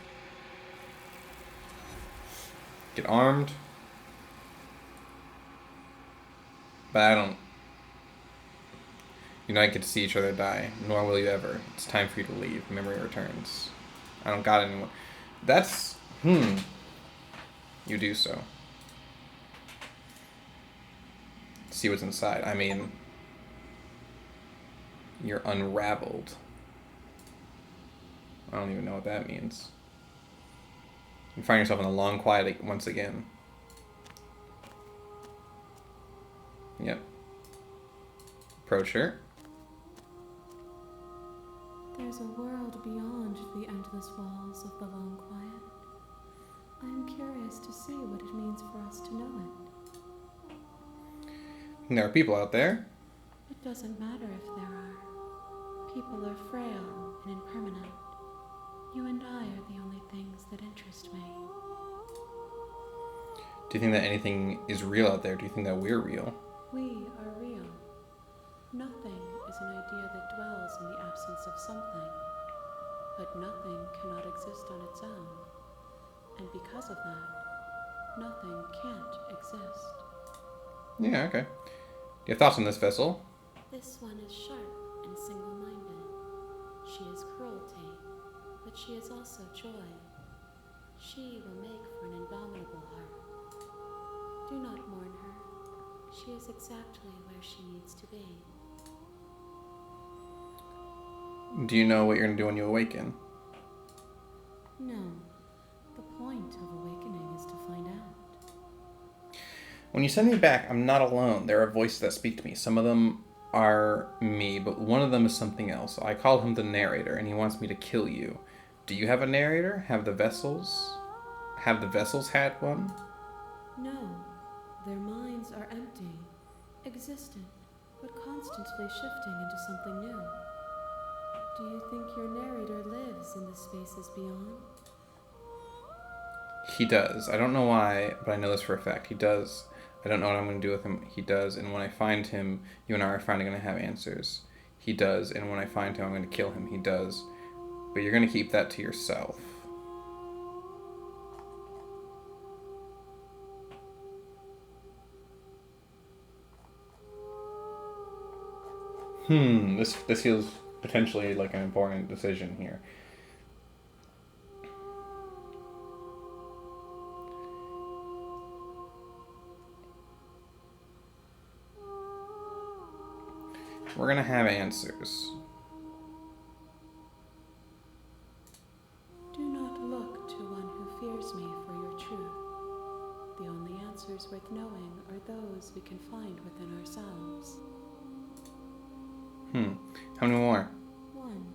[SPEAKER 1] Get armed. But I don't... You not get to see each other die, nor will you ever. It's time for you to leave. Memory returns. I don't got anyone. That's... You do so. See what's inside. I mean... You're unraveled. I don't even know what that means. You find yourself in a long quiet once again. Yep. Approach her.
[SPEAKER 3] There's a world beyond the endless walls of the long quiet. I am curious to see what it means for us to know it.
[SPEAKER 1] There are people out there.
[SPEAKER 3] It doesn't matter if there are. People are frail and impermanent. You and I are the only things that interest me.
[SPEAKER 1] Do you think that anything is real out there? Do you think that we're real?
[SPEAKER 3] We are real. Nothing is an idea that dwells in the absence of something. But nothing cannot exist on its own. And because of that, nothing can't exist.
[SPEAKER 1] Yeah, okay. Do you have thoughts on this vessel?
[SPEAKER 3] This one is sharp and single-minded. She is cruelty, but she is also joy. She will make for an indomitable heart. Do not mourn her. She is exactly where she needs to be.
[SPEAKER 1] Do you know what you're going to do when you awaken?
[SPEAKER 3] No. The point of awakening is to find out.
[SPEAKER 1] When you send me back, I'm not alone. There are voices that speak to me. Some of them are me, but one of them is something else. I call him the narrator, and he wants me to kill you. Do you have a narrator? Have the vessels had one?
[SPEAKER 3] No. Their minds are empty, existent, but constantly shifting into something new. Do you think your narrator lives in the spaces beyond?
[SPEAKER 1] He does. I don't know why, but I know this for a fact. He does. I don't know what I'm going to do with him. He does. And when I find him, you and I are finally going to have answers. He does. And when I find him, I'm going to kill him. He does. But you're going to keep that to yourself. This feels potentially like an important decision here. We're gonna have answers.
[SPEAKER 3] answers worth knowing are those we can find within ourselves.
[SPEAKER 1] How many more?
[SPEAKER 3] One.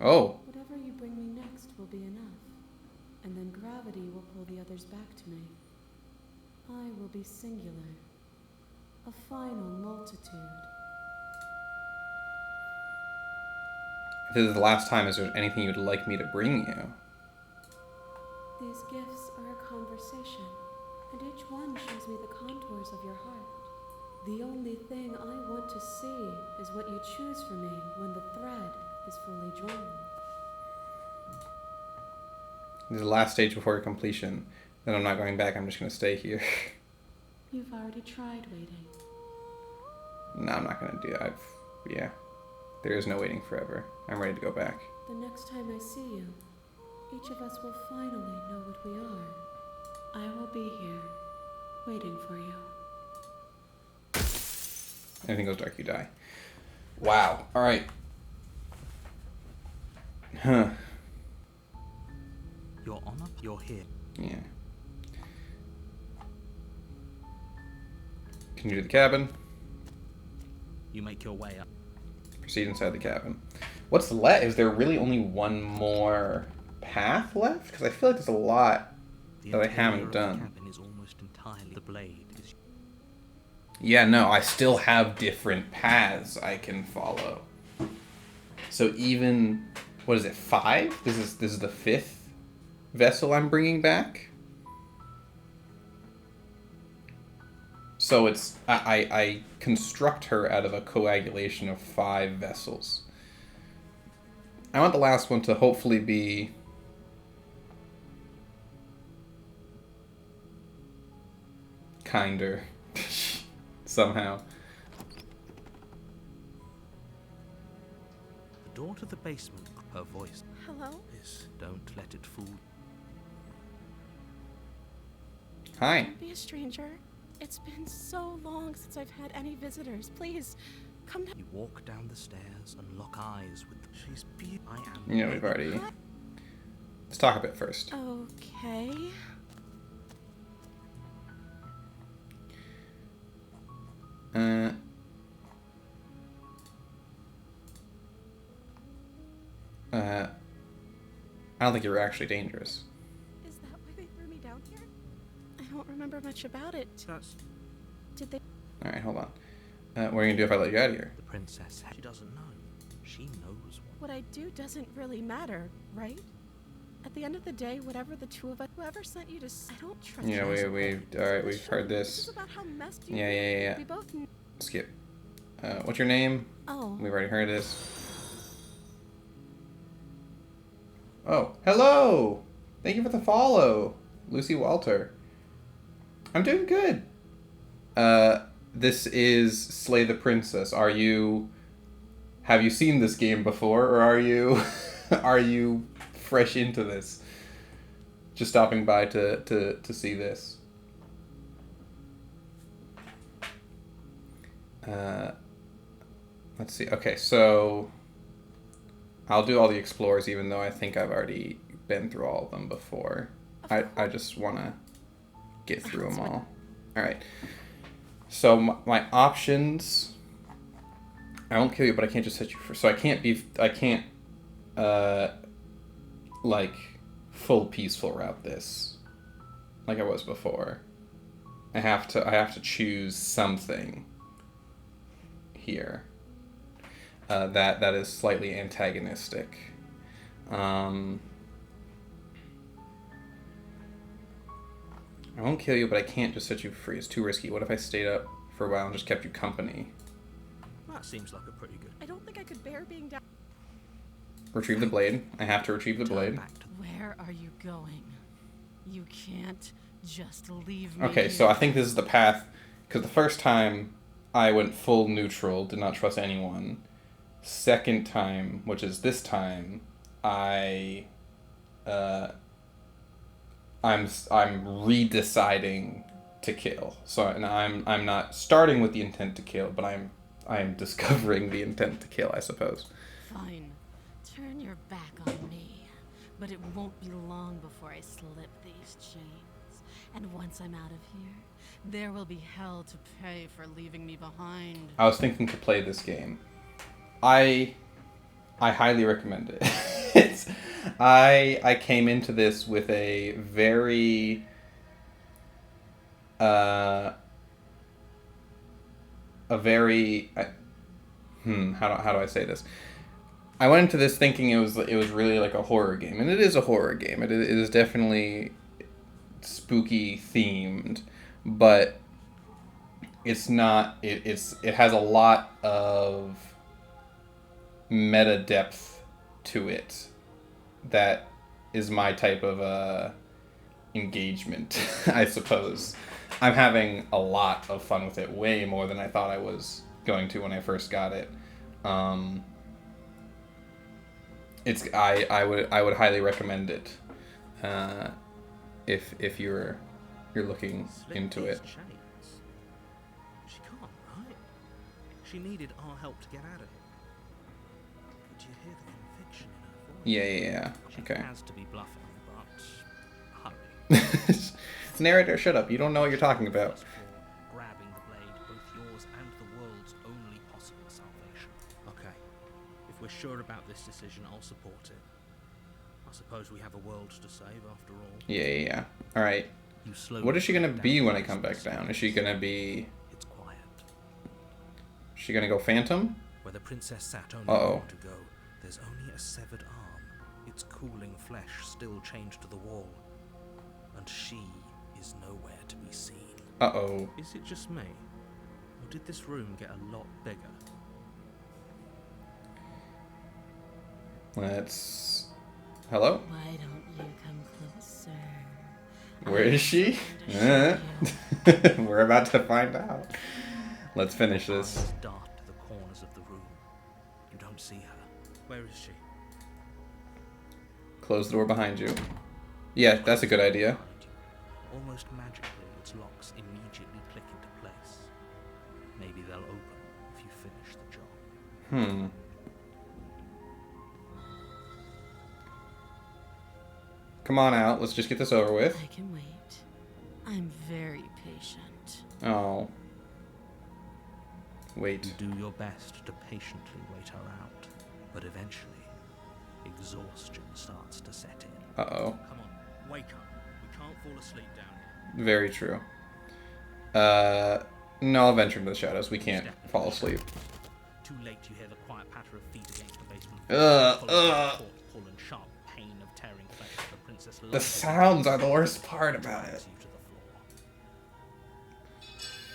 [SPEAKER 1] Oh.
[SPEAKER 3] Whatever you bring me next will be enough. And then gravity will pull the others back to me. I will be singular. A final multitude.
[SPEAKER 1] If this is the last time, is there anything you'd like me to bring you?
[SPEAKER 3] These gifts are a conversation, and each one shows me the contours of your heart. The only thing I want to see is what you choose for me when the thread is fully drawn.
[SPEAKER 1] This is the last stage before completion. Then I'm not going back, I'm just going to stay here.
[SPEAKER 3] You've already tried waiting.
[SPEAKER 1] No, I'm not going to do that. Yeah. There is no waiting forever. I'm ready to go back.
[SPEAKER 3] The next time I see you, each of us will finally know what we are. I will be here, waiting for you.
[SPEAKER 1] Anything goes dark, you die. Wow. Alright. Huh.
[SPEAKER 2] Your Honor, you're here.
[SPEAKER 1] Yeah. Can you do the cabin?
[SPEAKER 2] You make your way up.
[SPEAKER 1] Proceed inside the cabin. What's left? Is there really only one more path left? Because I feel like there's a lot
[SPEAKER 2] The
[SPEAKER 1] that I
[SPEAKER 2] interior
[SPEAKER 1] haven't
[SPEAKER 2] of the
[SPEAKER 1] done.
[SPEAKER 2] cabin is almost entirely the blade. Is
[SPEAKER 1] Yeah, no, I still have different paths I can follow. So even, what is it, 5? This is the 5th vessel I'm bringing back. So it's I construct her out of a coagulation of 5 vessels. I want the last one to hopefully be kinder somehow.
[SPEAKER 2] the door to the basement. Her voice.
[SPEAKER 3] Hello?
[SPEAKER 2] This. Don't let it fool.
[SPEAKER 1] Hi.
[SPEAKER 3] Don't be a stranger. It's been so long since I've had any visitors. Please, come down.
[SPEAKER 2] You walk down the stairs and lock eyes with. She's beautiful. I am.
[SPEAKER 1] You know, we've already... Let's talk a bit first.
[SPEAKER 3] Okay.
[SPEAKER 1] I don't think you're actually dangerous.
[SPEAKER 3] Is that why they threw me down here? I don't remember much about it.
[SPEAKER 2] That's
[SPEAKER 3] Did they?
[SPEAKER 1] Alright, hold on. What are you gonna do if I let you out of here?
[SPEAKER 2] the princess. She doesn't know. She knows what.
[SPEAKER 3] What I do doesn't really matter, right? At the end of the day, whatever the two of us, whoever sent you to, I don't trust.
[SPEAKER 1] Yeah,
[SPEAKER 3] you.
[SPEAKER 1] alright, we've heard
[SPEAKER 3] This
[SPEAKER 1] this.
[SPEAKER 3] is about how messed you.
[SPEAKER 1] Yeah.
[SPEAKER 3] We both.
[SPEAKER 1] Skip. What's your name?
[SPEAKER 3] Oh.
[SPEAKER 1] We've already heard this. Oh, hello! Thank you for the follow, Lucy Walter. I'm doing good. This is Slay the Princess. Have you seen this game before, or are you, are you fresh into this? Just stopping by to see this. Let's see. Okay, so I'll do all the explorers, even though I think I've already been through all of them before. I just want to get through them all. All right. So my options. I won't kill you, but I can't just set you free. So I can't like full peaceful route this, like I was before. I have to choose something here that is slightly antagonistic. I won't kill you, but I can't just set you free. It's too risky. What if I stayed up for a while and just kept you company?
[SPEAKER 2] That seems like a pretty good.
[SPEAKER 3] I don't think I could bear being down.
[SPEAKER 1] Retrieve the blade. I have to retrieve the
[SPEAKER 2] Turn
[SPEAKER 1] blade.
[SPEAKER 2] back to
[SPEAKER 3] Where are you going? You can't just leave me.
[SPEAKER 1] Okay, so I think this is the path, because the first time I went full neutral, did not trust anyone. Second time, which is this time, I'm redeciding to kill. So and I'm not starting with the intent to kill, but I'm discovering the intent to kill, I suppose.
[SPEAKER 3] Fine. Turn your back on me. But it won't be long before I slip these chains. And once I'm out of here, There will be hell to pay for leaving me behind.
[SPEAKER 1] I was thinking to play this game. I highly recommend it. I came into this with a very how do I say this? I went into this thinking it was really like a horror game, and it is a horror game. It is definitely spooky themed, but it's not. It has a lot of meta depth to it that is my type of engagement, I suppose. I'm having a lot of fun with it, way more than I thought I was going to when I first got it. I would highly recommend it if you're looking into it.
[SPEAKER 2] Chains. She can't, right? She needed our help to get out of here. Could you hear the conviction in her voice?
[SPEAKER 1] Yeah.
[SPEAKER 2] She
[SPEAKER 1] Okay.
[SPEAKER 2] has to be bluffing, but hurry.
[SPEAKER 1] Narrator, shut up. You don't know what you're talking about.
[SPEAKER 2] First floor, grabbing the blade, both yours and the world's only possible salvation. Okay. If we're sure about this decision, I'll support it. I suppose we have a world to save after all.
[SPEAKER 1] Yeah. All right.
[SPEAKER 2] You slowly
[SPEAKER 1] What is she gonna
[SPEAKER 2] slip
[SPEAKER 1] be
[SPEAKER 2] down
[SPEAKER 1] when I
[SPEAKER 2] the
[SPEAKER 1] come back
[SPEAKER 2] stairs.
[SPEAKER 1] down? Is she gonna be?
[SPEAKER 2] It's quiet.
[SPEAKER 1] Is she gonna go Phantom?
[SPEAKER 2] Where the princess sat only
[SPEAKER 1] Uh-oh.
[SPEAKER 2] a moment ago, there's only a severed arm. Its cooling flesh still chained to the wall. And she is nowhere to be seen.
[SPEAKER 1] Uh-oh.
[SPEAKER 2] Is it just me? Or did this room get a lot bigger?
[SPEAKER 1] Let's. Hello?
[SPEAKER 3] Why don't you come closer?
[SPEAKER 1] Where is she?
[SPEAKER 3] I'm going to show
[SPEAKER 1] We're about to find out. Let's finish this.
[SPEAKER 2] Eyes dart to the corners of the room. You don't see her. Where is she?
[SPEAKER 1] Close the door behind you. Yeah, that's a good idea.
[SPEAKER 2] Behind you. Almost magically, its locks immediately click into place. Maybe they'll open if you finish the job.
[SPEAKER 1] Come on out. Let's just get this over with.
[SPEAKER 3] I can wait. I'm very patient.
[SPEAKER 1] Oh. Wait.
[SPEAKER 2] You do your best to patiently wait her out, but eventually, exhaustion starts to set in.
[SPEAKER 1] Uh-oh.
[SPEAKER 2] Come on, wake up. We can't fall asleep down here.
[SPEAKER 1] Very true. No, I'll venture into the shadows. We can't fall asleep.
[SPEAKER 2] Too late, you hear the quiet patter of feet against the basement
[SPEAKER 1] Ugh,
[SPEAKER 2] floor. Pull and sharp pain of tearing flesh. The princess
[SPEAKER 1] The sounds are the worst part about it.
[SPEAKER 2] you to the floor.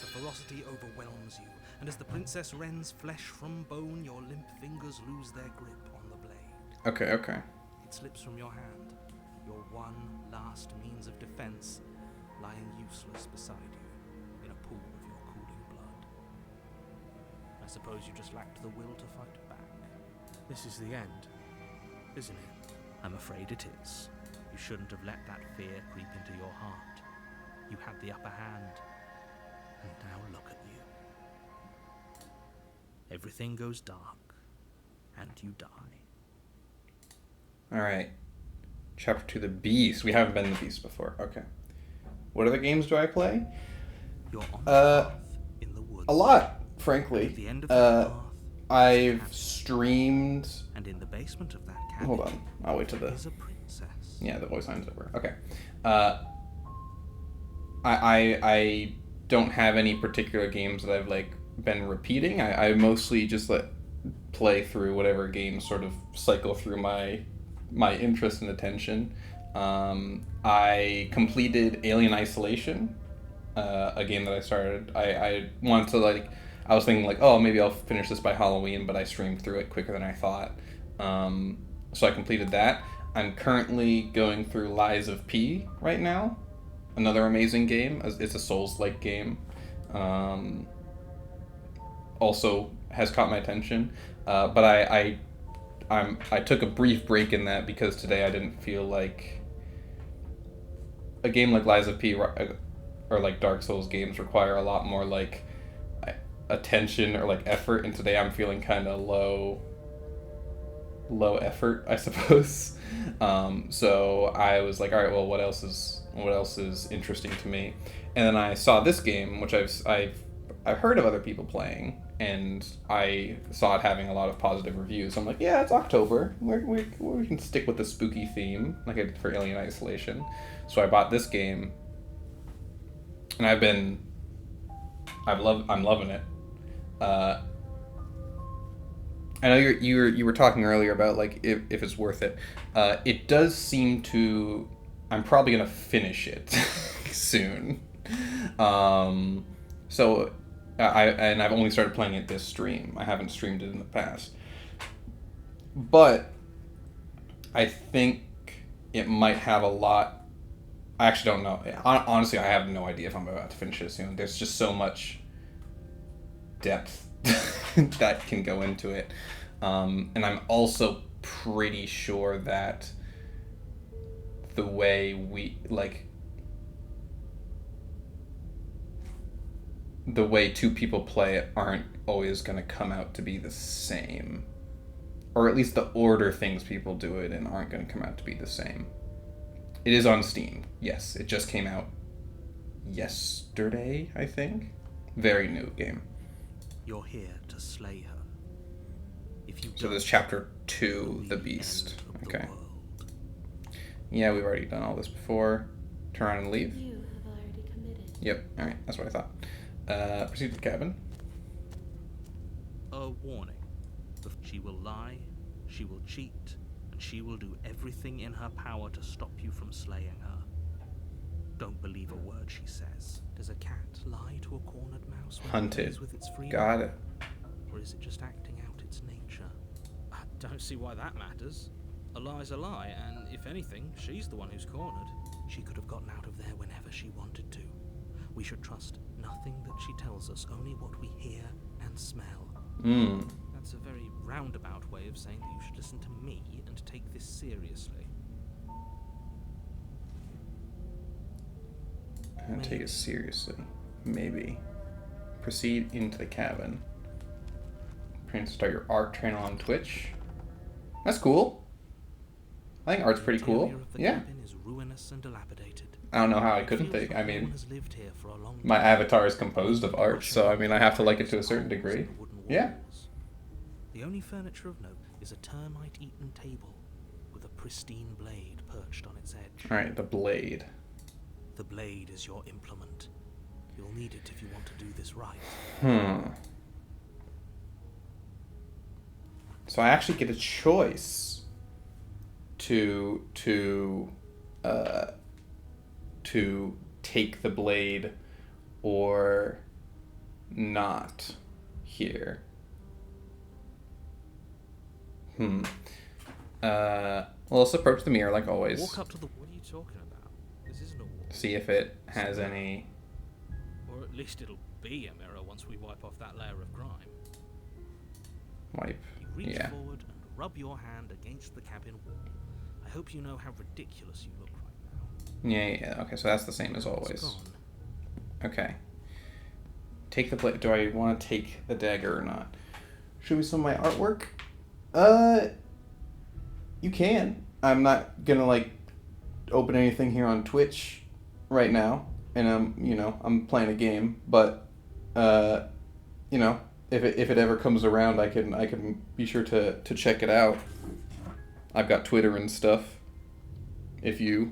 [SPEAKER 2] The ferocity overwhelms you, and as the princess rends flesh from bone, your limp fingers lose their grip on the blade.
[SPEAKER 1] Okay.
[SPEAKER 2] It slips from your hand, your one last means of defense, lying useless beside you in a pool of your cooling blood. I suppose you just lacked the will to fight back. This is the end, isn't it? I'm afraid it is. You shouldn't have let that fear creep into your heart. You had the upper hand, and now look at you. Everything goes dark, and you die.
[SPEAKER 1] Alright. Chapter 2, The Beast. We haven't been the Beast before. Okay. What other games do I play?
[SPEAKER 2] You're on the path in the woods.
[SPEAKER 1] A lot, frankly.
[SPEAKER 2] At the end of that path,
[SPEAKER 1] I've streamed...
[SPEAKER 2] and in the basement of that cabin,
[SPEAKER 1] Hold on. I'll wait till the...
[SPEAKER 2] is a princess.
[SPEAKER 1] Yeah, the voice line's over. Okay. I don't have any particular games that I've like been repeating. I mostly just play through whatever games sort of cycle through my interest and attention. I completed Alien Isolation, a game that I started. I wanted to I was thinking oh, maybe I'll finish this by Halloween, but I streamed through it quicker than I thought. So I completed that. I'm currently going through Lies of P right now. Another amazing game. It's a Souls-like game. Also has caught my attention. But I took a brief break in that because today I didn't feel like a game like Lies of P or like Dark Souls games require a lot more attention or effort, and today I'm feeling kind of low effort, I suppose. So I was like, all right, well, what else is What else is interesting to me? And then I saw this game, which I've heard of other people playing, and I saw it having a lot of positive reviews. I'm like, yeah, it's October. We can stick with the spooky theme, like I did for Alien Isolation. So I bought this game, and I'm loving it. I know you were talking earlier about like if it's worth it. It does seem to. I'm probably gonna finish it soon. So I've only started playing it this stream. I haven't streamed it in the past, but I think it might have a lot. I actually don't know. Honestly, I have no idea if I'm about to finish it soon. There's just so much depth that can go into it, and I'm also pretty sure that the way the way two people play it aren't always going to come out to be the same, or at least the order things people do it in aren't going to come out to be the same. It is on Steam. Yes, it just came out yesterday, I think. Very new game.
[SPEAKER 2] You're here to slay her. If you
[SPEAKER 1] So there's chapter 2, The Beast. Okay. Yeah, we've already done all this before. Turn around and leave.
[SPEAKER 3] You have already committed.
[SPEAKER 1] Yep, alright, that's what I thought. Proceed to the cabin.
[SPEAKER 2] A warning. She will lie, she will cheat, and she will do everything in her power to stop you from slaying her. Don't believe a word she says. Does a cat lie to a cornered mouse when it
[SPEAKER 1] Hunted.
[SPEAKER 2] plays with its freedom?
[SPEAKER 1] Got it.
[SPEAKER 2] Or is it just acting out its nature? I don't see why that matters. A lie's a lie, and if anything, she's the one who's cornered. She could have gotten out of there whenever she wanted to. We should trust nothing that she tells us, only what we hear and smell. That's a very roundabout way of saying that you should listen to me and take this seriously.
[SPEAKER 1] And take it seriously. Maybe. Proceed into the cabin. Plan to start your art channel on Twitch. That's cool. I think art's pretty cool.
[SPEAKER 2] The interior of the
[SPEAKER 1] Yeah.
[SPEAKER 2] cabin is ruinous and dilapidated.
[SPEAKER 1] I don't know how I couldn't
[SPEAKER 2] Feels
[SPEAKER 1] think.
[SPEAKER 2] like
[SPEAKER 1] I
[SPEAKER 2] no one
[SPEAKER 1] mean,
[SPEAKER 2] has lived here for a long
[SPEAKER 1] my
[SPEAKER 2] time.
[SPEAKER 1] avatar is composed of art, so I mean, I have to like it to a certain degree. Yeah.
[SPEAKER 2] The only furniture of note is a termite-eaten table with a pristine blade perched on its edge.
[SPEAKER 1] Alright, the blade.
[SPEAKER 2] The blade is your implement. You'll need it if you want to do this right.
[SPEAKER 1] So I actually get a choice to take the blade or not here. Well, let's approach the mirror like always.
[SPEAKER 2] Walk up to the... What are you talking about? This isn't a wall.
[SPEAKER 1] See if it has any...
[SPEAKER 2] Or at least it'll be a mirror once we wipe off that layer of grime.
[SPEAKER 1] Wipe.
[SPEAKER 2] You reach
[SPEAKER 1] Yeah.
[SPEAKER 2] forward and rub your hand against the cabin wall. I hope you know how ridiculous you look right now.
[SPEAKER 1] Yeah. Okay, so that's the same as
[SPEAKER 2] It's
[SPEAKER 1] always.
[SPEAKER 2] gone.
[SPEAKER 1] Okay. Take the blade. Do I want to take the dagger or not? Show me some of my artwork? You can. I'm not gonna like open anything here on Twitch right now, and I'm playing a game. But if it ever comes around, I can be sure to check it out. I've got Twitter and stuff. If you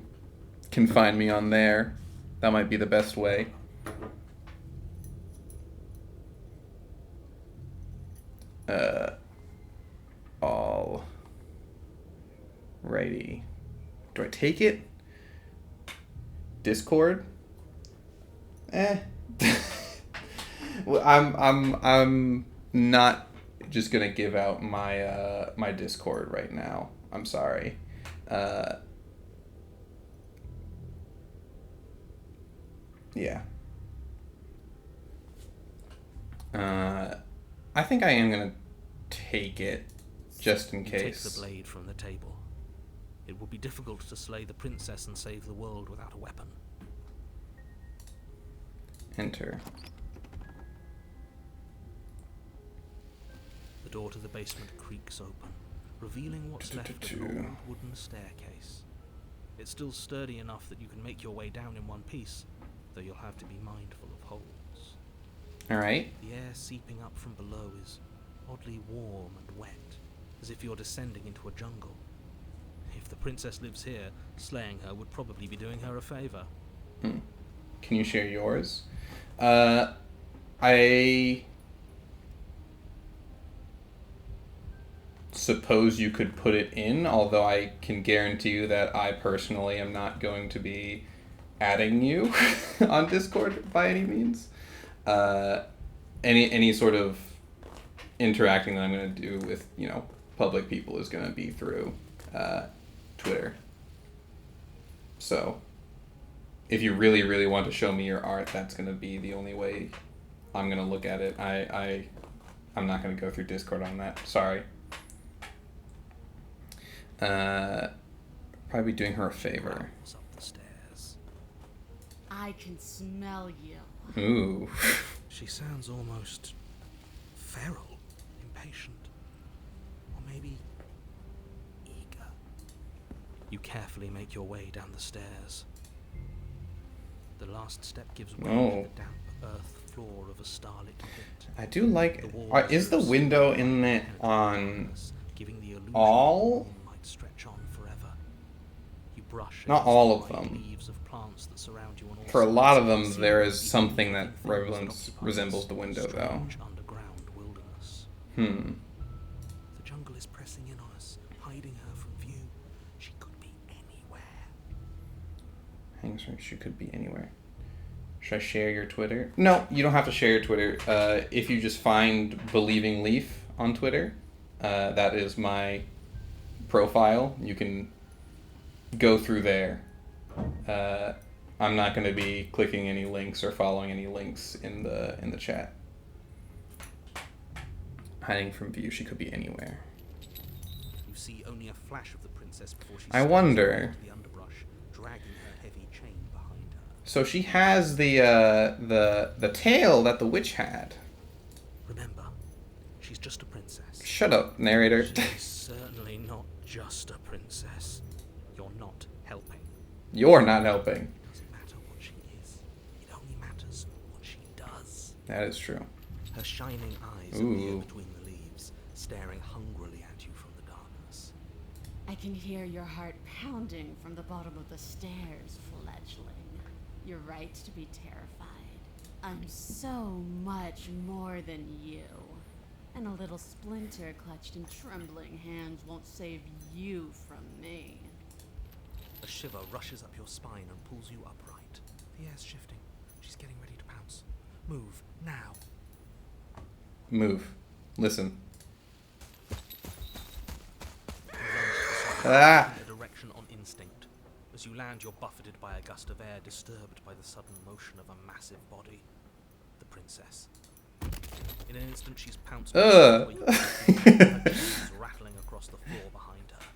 [SPEAKER 1] can find me on there, that might be the best way. Alrighty. Do I take it? Discord? Well, I'm not just gonna give out my my Discord right now. I'm sorry. Yeah. I think I am gonna take it, just in
[SPEAKER 2] You take
[SPEAKER 1] case.
[SPEAKER 2] the blade from the table. It will be difficult to slay the princess and save the world without a weapon.
[SPEAKER 1] Enter.
[SPEAKER 2] The door to the basement creaks open, revealing what's left of an old wooden staircase. It's still sturdy enough that you can make your way down in one piece, though you'll have to be mindful of holes.
[SPEAKER 1] Alright.
[SPEAKER 2] The air seeping up from below is oddly warm and wet, as if you're descending into a jungle. If the princess lives here, slaying her would probably be doing her a favor.
[SPEAKER 1] Can you share yours? I suppose you could put it in, although I can guarantee you that I personally am not going to be adding you on Discord by any means. Any sort of interacting that I'm going to do with, you know, public people is going to be through Twitter. So if you really, really want to show me your art, that's going to be the only way I'm going to look at it. I'm not going to go through Discord on that. Sorry. Probably doing her a favor.
[SPEAKER 2] Up the stairs.
[SPEAKER 3] I can smell you.
[SPEAKER 1] Ooh.
[SPEAKER 2] She sounds almost feral, impatient, or maybe eager. You carefully make your way down the stairs. The last step gives way to the damp earth floor of a starlit pit.
[SPEAKER 1] I do like...
[SPEAKER 2] The walls
[SPEAKER 1] is the
[SPEAKER 2] are
[SPEAKER 1] window
[SPEAKER 2] sealed
[SPEAKER 1] in
[SPEAKER 2] by
[SPEAKER 1] it
[SPEAKER 2] impenetrable
[SPEAKER 1] on
[SPEAKER 2] darkness, giving the illusion
[SPEAKER 1] all?
[SPEAKER 2] that the room might stretch on forever. You brush
[SPEAKER 1] Not
[SPEAKER 2] against
[SPEAKER 1] all
[SPEAKER 2] the
[SPEAKER 1] of
[SPEAKER 2] white
[SPEAKER 1] them.
[SPEAKER 2] leaves of plants that surround you on all
[SPEAKER 1] For a lot of
[SPEAKER 2] sides,
[SPEAKER 1] them, there
[SPEAKER 2] seeing
[SPEAKER 1] is
[SPEAKER 2] the
[SPEAKER 1] something that
[SPEAKER 2] invisible things that
[SPEAKER 1] resembles the
[SPEAKER 2] occupy
[SPEAKER 1] window,
[SPEAKER 2] this
[SPEAKER 1] though.
[SPEAKER 2] strange underground wilderness. The jungle is pressing in on us, hiding her from view. She could be anywhere.
[SPEAKER 1] Hangs right, she could be anywhere. Should I share your Twitter? No, you don't have to share your Twitter. If you just find Believing Leaf on Twitter, that is my profile. You can go through there. I'm not going to be clicking any links or following any links in the chat. Hiding from view, she could be anywhere.
[SPEAKER 2] You see only a flash of the princess before she
[SPEAKER 1] I
[SPEAKER 2] steps
[SPEAKER 1] wonder.
[SPEAKER 2] into the underbrush, dragging her heavy chain behind her.
[SPEAKER 1] So she has the tail that the witch had.
[SPEAKER 2] Remember, she's just a princess.
[SPEAKER 1] Shut up, narrator.
[SPEAKER 2] She's certainly not just a princess. You're not helping.
[SPEAKER 1] You're not helping.
[SPEAKER 2] It doesn't matter what she is. It only matters what she does.
[SPEAKER 1] That is true.
[SPEAKER 2] Her shining eyes
[SPEAKER 1] Ooh.
[SPEAKER 2] appear between the leaves, staring hungrily at you from the darkness.
[SPEAKER 3] I can hear your heart pounding from the bottom of the stairs, fledgling. You're right to be terrified. I'm so much more than you. And a little splinter clutched in trembling hands won't save you from me.
[SPEAKER 2] A shiver rushes up your spine and pulls you upright. The air's shifting. She's getting ready to pounce. Move, now.
[SPEAKER 1] Move. Listen.
[SPEAKER 2] You lunge
[SPEAKER 1] Ah!
[SPEAKER 2] in a direction on instinct. As you land, you're buffeted by a gust of air, disturbed by the sudden motion of a massive body. The princess. In an instant, she's pounced.
[SPEAKER 1] Ugh.
[SPEAKER 2] Where you can see her chains rattling across the floor behind her.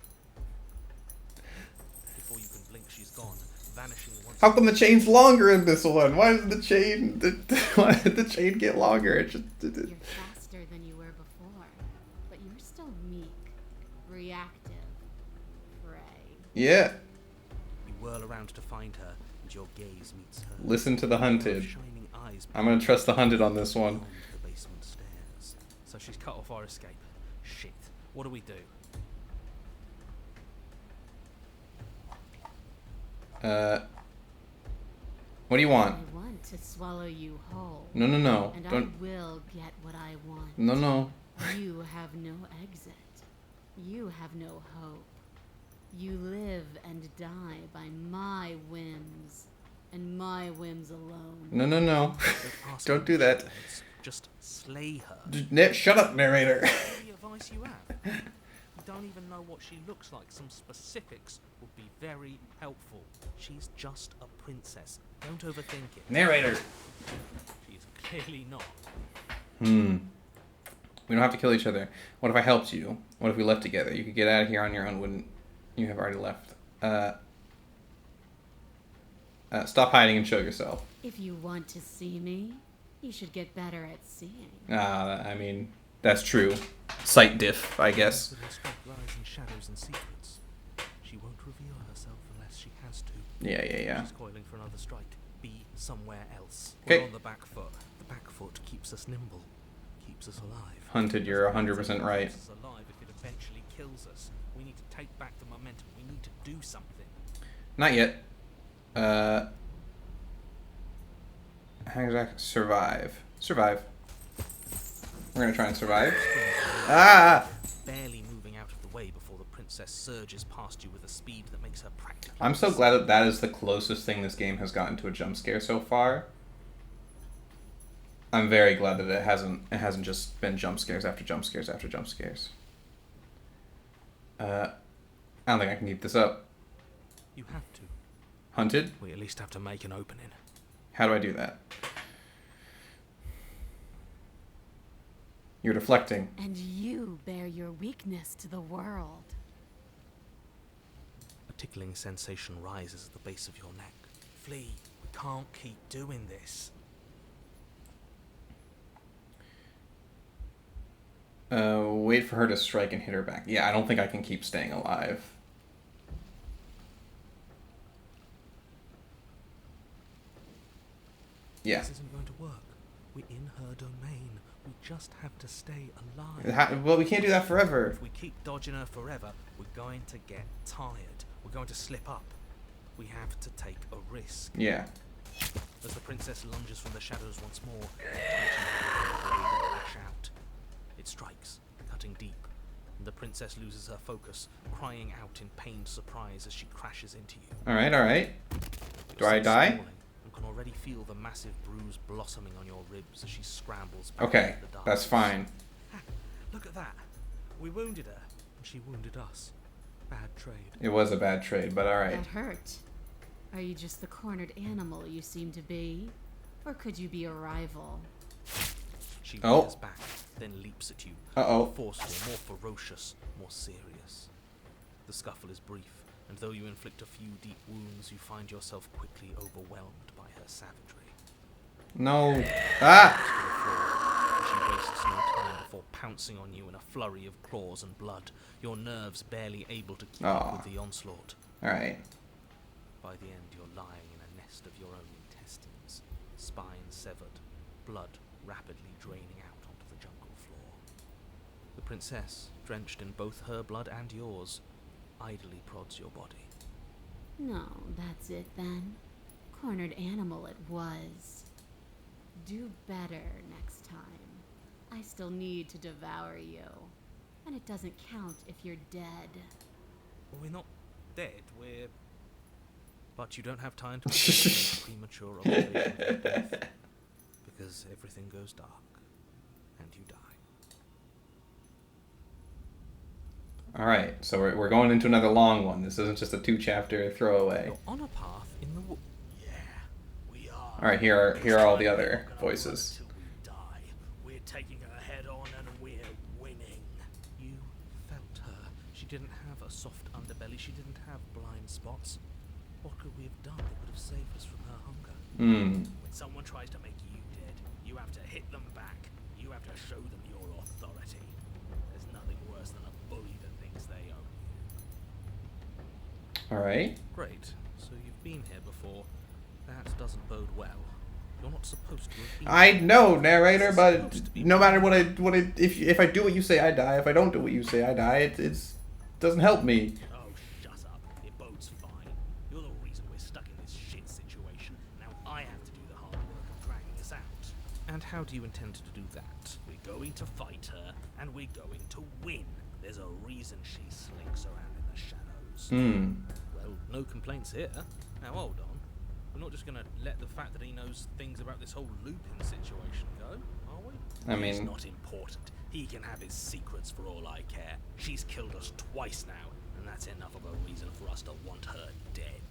[SPEAKER 2] Before you can blink, she's gone, vanishing once.
[SPEAKER 1] How come the chain's longer in this one? Why does the chain why did the chain get longer? It just
[SPEAKER 3] You're faster than you were before, but you're still meek, reactive, prey.
[SPEAKER 1] yeah.
[SPEAKER 2] You whirl around to find her, and your gaze meets her.
[SPEAKER 1] Listen to the hunted.
[SPEAKER 2] Shining eyes
[SPEAKER 1] I'm gonna trust the hunted on this one.
[SPEAKER 2] beyond the basement stairs. So she's cut off our escape. Shit. What do we do?
[SPEAKER 1] What do you want?
[SPEAKER 3] I want to swallow you whole.
[SPEAKER 1] No, no, no.
[SPEAKER 3] And I
[SPEAKER 1] Don't.
[SPEAKER 3] will get what I want.
[SPEAKER 1] No, no.
[SPEAKER 3] You have no exit. You have no hope. You live and die by my whims, and my whims alone.
[SPEAKER 1] No, no, no.
[SPEAKER 2] Don't ask
[SPEAKER 1] Don't
[SPEAKER 2] me
[SPEAKER 1] do that.
[SPEAKER 2] questions. Just slay her.
[SPEAKER 1] Shut up, narrator.
[SPEAKER 2] Any advice you have? You don't even know what she looks like. Some specifics would be very helpful. She's just a princess. Don't overthink it.
[SPEAKER 1] Narrator.
[SPEAKER 2] She's clearly not.
[SPEAKER 1] We don't have to kill each other. What if I helped you? What if we left together? You could get out of here on your own, wouldn't you? Have already left. Stop hiding and show yourself.
[SPEAKER 3] If you want to see me, you should get better at seeing.
[SPEAKER 1] I mean, that's true. Sight diff, I guess.
[SPEAKER 2] Most of her strength lies in shadows and secrets. She won't reveal herself unless she
[SPEAKER 1] Yeah.
[SPEAKER 2] She's coiling for another strike. Be somewhere else.
[SPEAKER 1] 'Kay.
[SPEAKER 2] We're on the back foot. The back foot keeps us nimble, keeps us alive.
[SPEAKER 1] Hunted, you're 100% right.
[SPEAKER 2] Keeps us alive if it eventually kills us. We need to take back the momentum. We need to do something.
[SPEAKER 1] Not yet. Survive. Survive. We're gonna try and survive. Ah!
[SPEAKER 2] Barely moving out of the way before the princess surges past you with a speed that makes her practically.
[SPEAKER 1] I'm so glad that that is the closest thing this game has gotten to a jump scare so far. I'm very glad that it hasn't just been jump scares after jump scares after jump scares. I don't think I can keep this up.
[SPEAKER 2] You have to.
[SPEAKER 1] Hunted?
[SPEAKER 2] We at least have to make an opening.
[SPEAKER 1] How do I do that? You're deflecting.
[SPEAKER 3] And you bear your weakness to the world.
[SPEAKER 2] A tickling sensation rises at the base of your neck. Flee. We can't keep doing this.
[SPEAKER 1] Wait for her to strike and hit her back. Yeah, I don't think I can keep staying alive. Yeah.
[SPEAKER 2] This isn't going to work. We're in her domain. We just have to stay alive.
[SPEAKER 1] Well, we can't do that forever.
[SPEAKER 2] If we keep dodging her forever, we're going to get tired. We're going to slip up. We have to take a risk.
[SPEAKER 1] Yeah.
[SPEAKER 2] As the princess lunges from the shadows once more, the blade and lash out. It strikes, cutting deep, and the princess loses her focus, crying out in pained surprise as she crashes into you.
[SPEAKER 1] Alright. Do I
[SPEAKER 2] You're
[SPEAKER 1] die?
[SPEAKER 2] stalling and can already feel the massive bruise blossoming on your ribs as she scrambles back
[SPEAKER 1] Okay,
[SPEAKER 2] into the dark.
[SPEAKER 1] that's fine.
[SPEAKER 2] Look at that. We wounded her, and she wounded us. Bad trade.
[SPEAKER 1] It was a bad trade, but alright.
[SPEAKER 3] That hurt. Are you just the cornered animal you seem to be? Or could you be a rival?
[SPEAKER 2] She
[SPEAKER 1] Oh.
[SPEAKER 2] rears back, then leaps at you.
[SPEAKER 1] Uh-oh.
[SPEAKER 2] More forceful, more ferocious, more serious. The scuffle is brief, and though you inflict a few deep wounds, you find yourself quickly overwhelmed by her savagery.
[SPEAKER 1] No. Ah!
[SPEAKER 2] She wastes no time before pouncing on you in a flurry of claws and blood, your nerves barely able to keep up with the onslaught.
[SPEAKER 1] Alright.
[SPEAKER 2] By the end, you're lying in a nest of your own intestines, spine severed, blood rapidly draining out onto the jungle floor. The princess, drenched in both her blood and yours, idly prods your body.
[SPEAKER 3] No, that's it then. Cornered animal it was. Do better next time. I still need to devour you. And it doesn't count if you're dead.
[SPEAKER 2] Well, we're not dead, we're... But you don't have time to make premature observation of your death, because everything goes dark, and you die.
[SPEAKER 1] Alright, so we're going into another long one. This isn't just a 2-chapter throwaway.
[SPEAKER 2] You're on a path in the wood.
[SPEAKER 4] Yeah, we are.
[SPEAKER 1] Alright, here are all the other voices.
[SPEAKER 4] Till we die. We're taking her head on and we're winning.
[SPEAKER 2] You felt her. She didn't have a soft underbelly. She didn't have blind spots. What could we have done that would have saved us from her hunger?
[SPEAKER 4] When someone tries to make you dead, you have to hit them back. You have to show them your authority. There's nothing worse than a bully that thinks they own you.
[SPEAKER 1] Alright.
[SPEAKER 2] Great. So you've been here before. That doesn't bode well. You're not supposed to have been
[SPEAKER 1] I
[SPEAKER 2] here.
[SPEAKER 1] know, narrator,
[SPEAKER 2] It's
[SPEAKER 1] but
[SPEAKER 2] supposed to be
[SPEAKER 1] no matter if I do what you say, I die. If I don't do what you say, I die. It doesn't help me.
[SPEAKER 4] Oh, shut up. It bodes fine. You're the reason we're stuck in this shit situation. Now I have to do the hard work of dragging us out.
[SPEAKER 2] And how do you intend to do that?
[SPEAKER 4] We're going to fight her, and we're going to win. There's a reason she slinks around in the shadows.
[SPEAKER 2] Well, no complaints here. Now hold on. We're not just going to let the fact that he knows things about this whole Lupin situation go, are we?
[SPEAKER 1] I
[SPEAKER 4] It's
[SPEAKER 1] mean,
[SPEAKER 4] not important. He can have his secrets for all I care. She's killed us twice now, and that's enough of a reason for us to want her dead.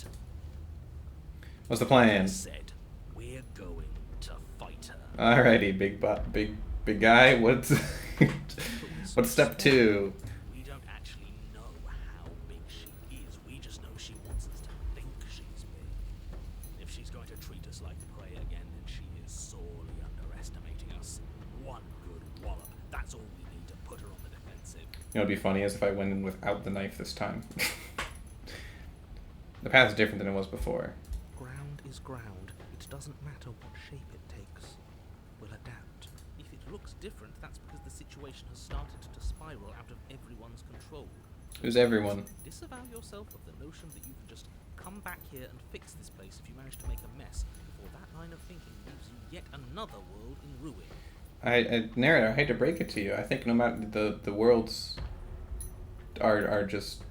[SPEAKER 1] what's the plan?
[SPEAKER 4] I said, we're going to fight her.
[SPEAKER 1] Alrighty, big guy. What's step 2?
[SPEAKER 4] We don't actually know how big she is. We just know she wants us to think she's big. If she's going to treat us like prey again, then she is sorely underestimating us. One good wallop. That's all we need to put her on the defensive.
[SPEAKER 1] You know, what'd be funny is if I went in without the knife this time. The path's different than it was before.
[SPEAKER 2] Ground is ground. It doesn't matter what shape it takes. We'll adapt. If it looks different, that's because the situation has started to spiral out of everyone's control.
[SPEAKER 1] Who's everyone?
[SPEAKER 2] Disavow yourself of the notion that you can just come back here and fix this place if you manage to make a mess, before that line of thinking leaves you yet another world in ruin.
[SPEAKER 1] Narrator, I hate to break it to you. I think no matter the worlds are just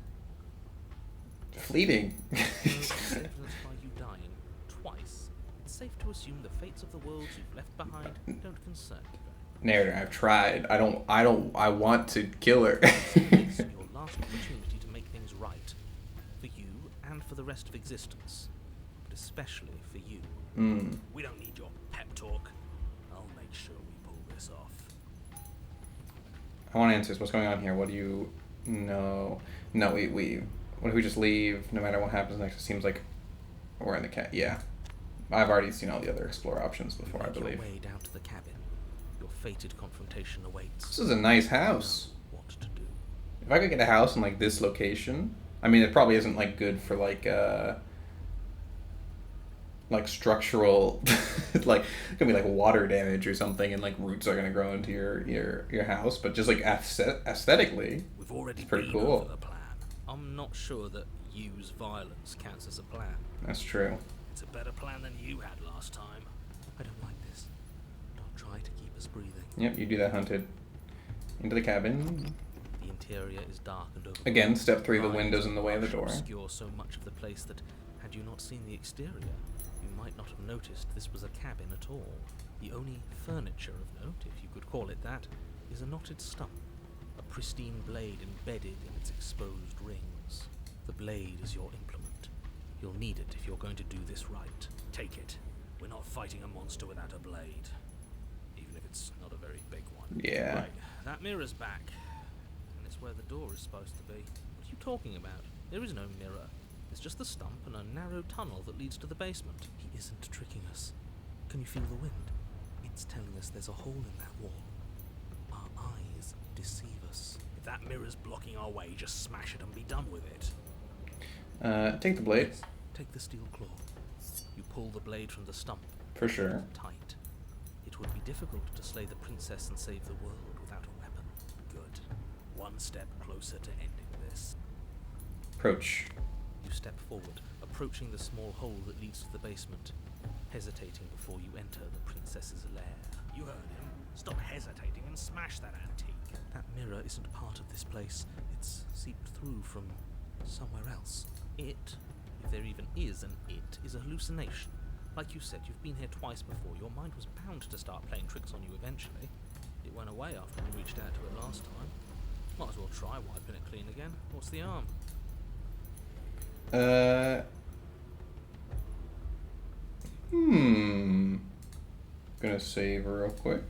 [SPEAKER 1] fleeting.
[SPEAKER 2] Evidenced by you dying twice, it's safe to assume the fates of the worlds you've left behind don't concern you very
[SPEAKER 1] Narrator, I've tried. I want to kill her.
[SPEAKER 2] much. It's your last opportunity to make things right. For you and for the rest of existence. But especially for you.
[SPEAKER 4] We don't need your pep talk. I'll make sure we pull this off.
[SPEAKER 1] I want answers. What's going on here? What do you know? No, we what if we just leave? No matter what happens next, it seems like we're in the cat. Yeah, I've already seen all the other explore options before, I
[SPEAKER 2] Make your
[SPEAKER 1] believe.
[SPEAKER 2] way down to the cabin. Your fated confrontation awaits.
[SPEAKER 1] This is a nice house.
[SPEAKER 2] What to do?
[SPEAKER 1] If I could get a house in like this location, I mean, it probably isn't like good for like structural, like it could be like water damage or something, and like roots are gonna grow into your house. But just like aesthetically,
[SPEAKER 4] We've already
[SPEAKER 1] it's pretty
[SPEAKER 4] been
[SPEAKER 1] cool.
[SPEAKER 4] over the plan.
[SPEAKER 2] I'm not sure that use violence counts as a plan.
[SPEAKER 1] That's true.
[SPEAKER 4] It's a better plan than you had last time.
[SPEAKER 2] I don't like this. Don't try to keep us breathing.
[SPEAKER 1] Yep, you do that, Hunted. Into the cabin.
[SPEAKER 2] The interior is dark and overgrown.
[SPEAKER 1] Again, step 3, the
[SPEAKER 2] Lines
[SPEAKER 1] window's in the way of the
[SPEAKER 2] brush
[SPEAKER 1] door.
[SPEAKER 2] obscure so much of the place that, had you not seen the exterior, you might not have noticed this was a cabin at all. The only furniture of note, if you could call it that, is a knotted stump, a pristine blade embedded in its exposed rings. The blade is your implement. You'll need it if you're going to do this right.
[SPEAKER 4] Take it. We're not fighting a monster without a blade. Even if it's not a very big one.
[SPEAKER 1] Yeah.
[SPEAKER 2] Right, that mirror's back. And it's where the door is supposed to be. What are you talking about? There is no mirror. There's just the stump and a narrow tunnel that leads to the basement. He isn't tricking us. Can you feel the wind? It's telling us there's a hole in that wall. Our eyes deceive us.
[SPEAKER 4] If that mirror's blocking our way, just smash it and be done with it.
[SPEAKER 1] Take the blade.
[SPEAKER 2] Take the steel claw. You pull the blade from the stump.
[SPEAKER 1] For sure.
[SPEAKER 2] Tight. It would be difficult to slay the princess and save the world without a weapon.
[SPEAKER 4] Good. One step closer to ending this.
[SPEAKER 1] Approach.
[SPEAKER 2] You step forward, approaching the small hole that leads to the basement, hesitating before you enter the princess's lair.
[SPEAKER 4] You heard him. Stop hesitating and smash that antique.
[SPEAKER 2] That mirror isn't part of this place. It's seeped through from somewhere else. It, if there even is an it, is a hallucination. Like you said, you've been here twice before. Your mind was bound to start playing tricks on you eventually. It went away after we reached out to it last time. Might as well try wiping it clean again. What's the harm?
[SPEAKER 1] Gonna save real quick.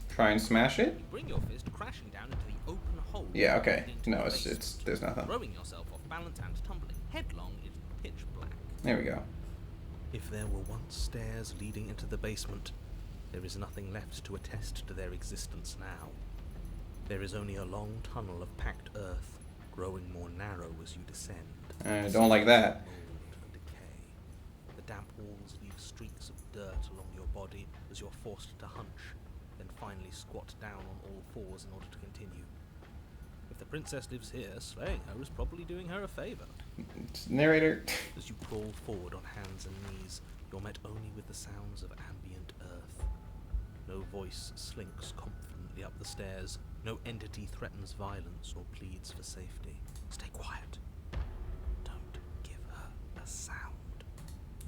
[SPEAKER 1] Try and smash it.
[SPEAKER 2] You bring your fist crashing down into the open hole.
[SPEAKER 1] Yeah, okay.
[SPEAKER 2] leading into
[SPEAKER 1] No,
[SPEAKER 2] the
[SPEAKER 1] it's
[SPEAKER 2] basement.
[SPEAKER 1] there's nothing.
[SPEAKER 2] Throwing yourself off balance and tumbling headlong in pitch black.
[SPEAKER 1] There we go.
[SPEAKER 2] If there were once stairs leading into the basement, there is nothing left to attest to their existence now. There is only a long tunnel of packed earth, growing more narrow as you descend.
[SPEAKER 1] I don't like that.
[SPEAKER 2] Mold and decay. The damp walls leave streaks of dirt along your body as you're forced to hunch, then finally squat down on all fours in order to continue. If the princess lives here, slaying her is probably doing her a favour.
[SPEAKER 1] Narrator.
[SPEAKER 2] As you crawl forward on hands and knees, you're met only with the sounds of ambient earth. No voice slinks confidently up the stairs. No entity threatens violence or pleads for safety. Stay quiet. Don't give her a sound.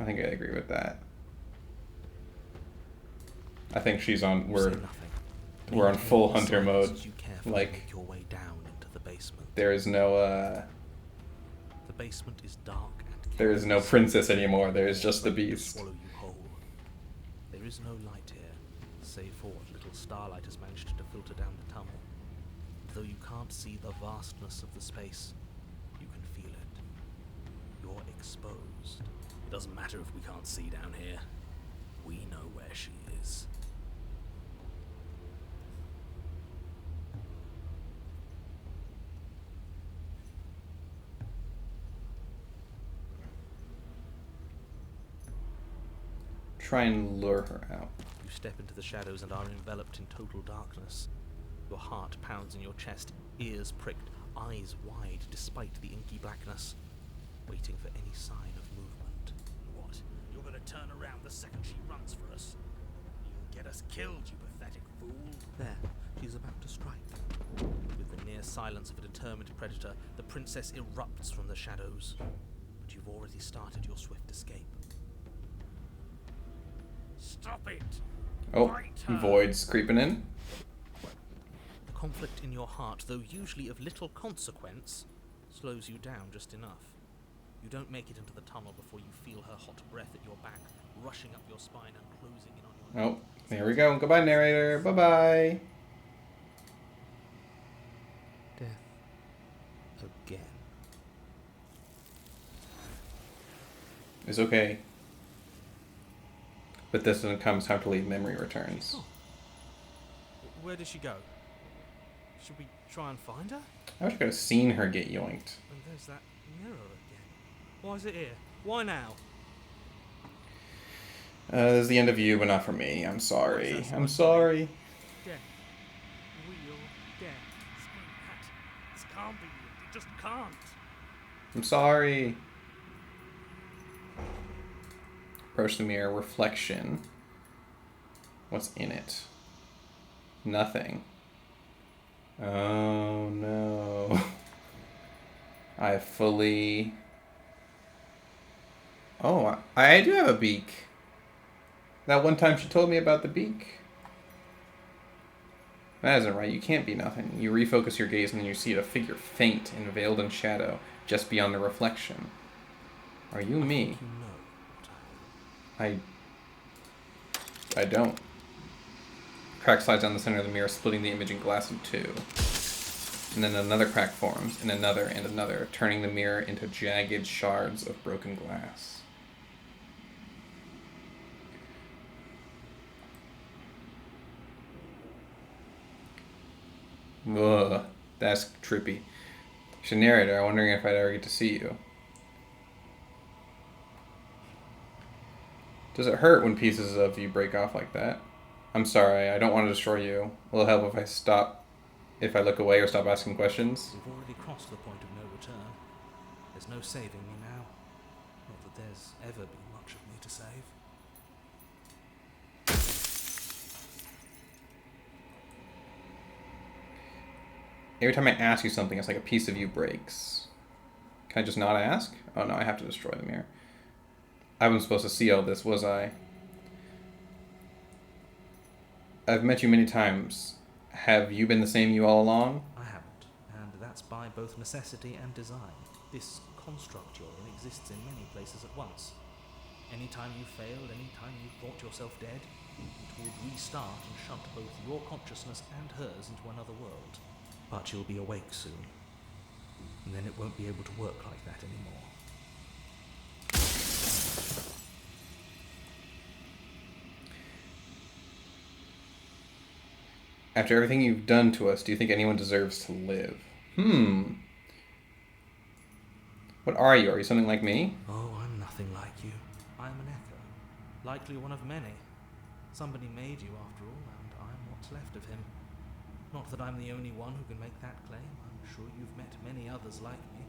[SPEAKER 1] I think I agree with that. I think she's on.
[SPEAKER 2] You
[SPEAKER 1] We're
[SPEAKER 2] say nothing.
[SPEAKER 1] we're on full
[SPEAKER 2] Maintain
[SPEAKER 1] hunter
[SPEAKER 2] silence
[SPEAKER 1] mode.
[SPEAKER 2] as you carefully
[SPEAKER 1] Like
[SPEAKER 2] make your way down into the basement.
[SPEAKER 1] there is no
[SPEAKER 2] The basement is dark and
[SPEAKER 1] there is no
[SPEAKER 2] chaos.
[SPEAKER 1] princess anymore. There is just the
[SPEAKER 2] Ready to
[SPEAKER 1] beast.
[SPEAKER 2] swallow you whole. There is no light here, save for what little starlight has managed to filter down the tunnel. Though you can't see the vastness of the space, you can feel it. You're exposed.
[SPEAKER 4] It doesn't matter if we can't see down here. We know where she is.
[SPEAKER 1] try and lure her out.
[SPEAKER 2] You step into the shadows and are enveloped in total darkness. Your heart pounds in your chest, ears pricked, eyes wide despite the inky blackness, waiting for any sign of movement.
[SPEAKER 4] What? You're gonna turn around the second she runs for us? You'll get us killed, you pathetic fool.
[SPEAKER 2] There, she's about to strike. With the near silence of a determined predator, the princess erupts from the shadows. But you've already started your swift escape.
[SPEAKER 4] Stop it!
[SPEAKER 1] Oh,
[SPEAKER 4] Fight her.
[SPEAKER 1] Void's creeping in.
[SPEAKER 2] The conflict in your heart, though usually of little consequence, slows you down just enough. You don't make it into the tunnel before you feel her hot breath at your back, rushing up your spine and closing in on your
[SPEAKER 1] Oh, there we go. Goodbye, narrator. Bye-bye.
[SPEAKER 2] Death. Again.
[SPEAKER 1] It's okay. But this doesn't come. It's time to leave. Memory returns.
[SPEAKER 2] Oh. Where did she go? Should we try and find her?
[SPEAKER 1] I wish I could have seen her get yoinked.
[SPEAKER 2] And there's that mirror again. Why is it here? Why now?
[SPEAKER 1] This is the end of you, but not for me. I'm sorry. I'm sorry.
[SPEAKER 2] Death. Real death.
[SPEAKER 4] This can't be it. It just can't.
[SPEAKER 1] I'm sorry. Approach the mirror. Reflection. What's in it? Nothing. Oh no. I fully... Oh, I do have a beak. That one time she told me about the beak. That isn't right. You can't be nothing. You refocus your gaze and then you see a figure faint and veiled in shadow just beyond the reflection. Are you me?
[SPEAKER 2] You know what
[SPEAKER 1] I don't. Crack slides down the center of the mirror, splitting the imaging glass in two. And then another crack forms, and another, turning the mirror into jagged shards of broken glass. Ugh, that's trippy. She's a narrator. I'm wondering if I'd ever get to see you. Does it hurt when pieces of you break off like that? I'm sorry, I don't want to destroy you. Will it help if I look away or stop asking questions?
[SPEAKER 2] We've already crossed the point of no return. There's no saving me now. Not that there's ever been much of me to save.
[SPEAKER 1] Every time I ask you something, it's like a piece of you breaks. Can I just not ask? Oh no, I have to destroy the mirror. I wasn't supposed to see all this, was I? I've met you many times. Have you been the same you all along?
[SPEAKER 2] I haven't, and that's by both necessity and design. This construct you're in exists in many places at once. Anytime you failed, anytime you thought yourself dead, it will restart and shunt both your consciousness and hers into another world. But you'll be awake soon, and then it won't be able to work like that anymore.
[SPEAKER 1] After everything you've done to us, do you think anyone deserves to live? What are you? Are you something like me?
[SPEAKER 2] Oh, I'm nothing like you. I'm an echo, likely one of many. Somebody made you after all, and I'm what's left of him. Not that I'm the only one who can make that claim. I'm sure you've met many others like me.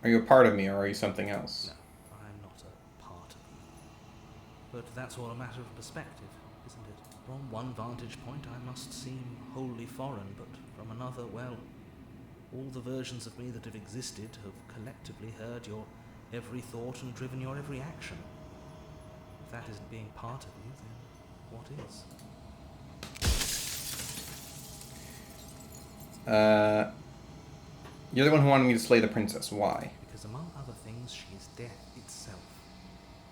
[SPEAKER 1] Are you a part of me, or are you something else?
[SPEAKER 2] No, I'm not a part of you. But that's all a matter of perspective, isn't it? From one vantage point I must seem wholly foreign, but from another, well, all the versions of me that have existed have collectively heard your every thought and driven your every action. If that isn't being part of you, then what is?
[SPEAKER 1] You're the one who wanted me to slay the princess. Why?
[SPEAKER 2] Because among other things, she is death itself.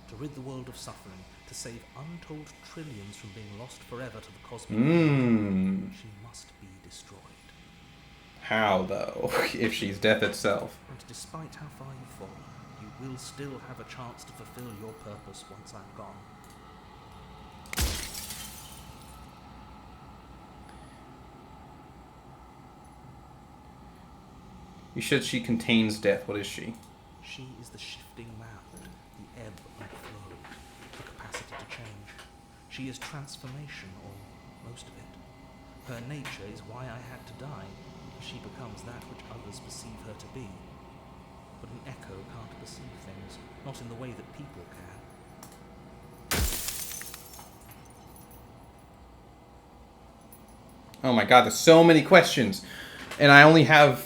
[SPEAKER 2] To rid the world of suffering, to save untold trillions from being lost forever to the cosmic world, she must be destroyed.
[SPEAKER 1] How, though, if she's death itself?
[SPEAKER 2] And despite how far you've fallen, you will still have a chance to fulfill your purpose once I'm gone.
[SPEAKER 1] You said she contains death. What is she?
[SPEAKER 2] She is the shifting mound, the ebb and flow, the capacity to change. She is transformation, or most of it. Her nature is why I had to die. She becomes that which others perceive her to be. But an echo can't perceive things, not in the way that people can.
[SPEAKER 1] Oh my god, there's so many questions. And I only have...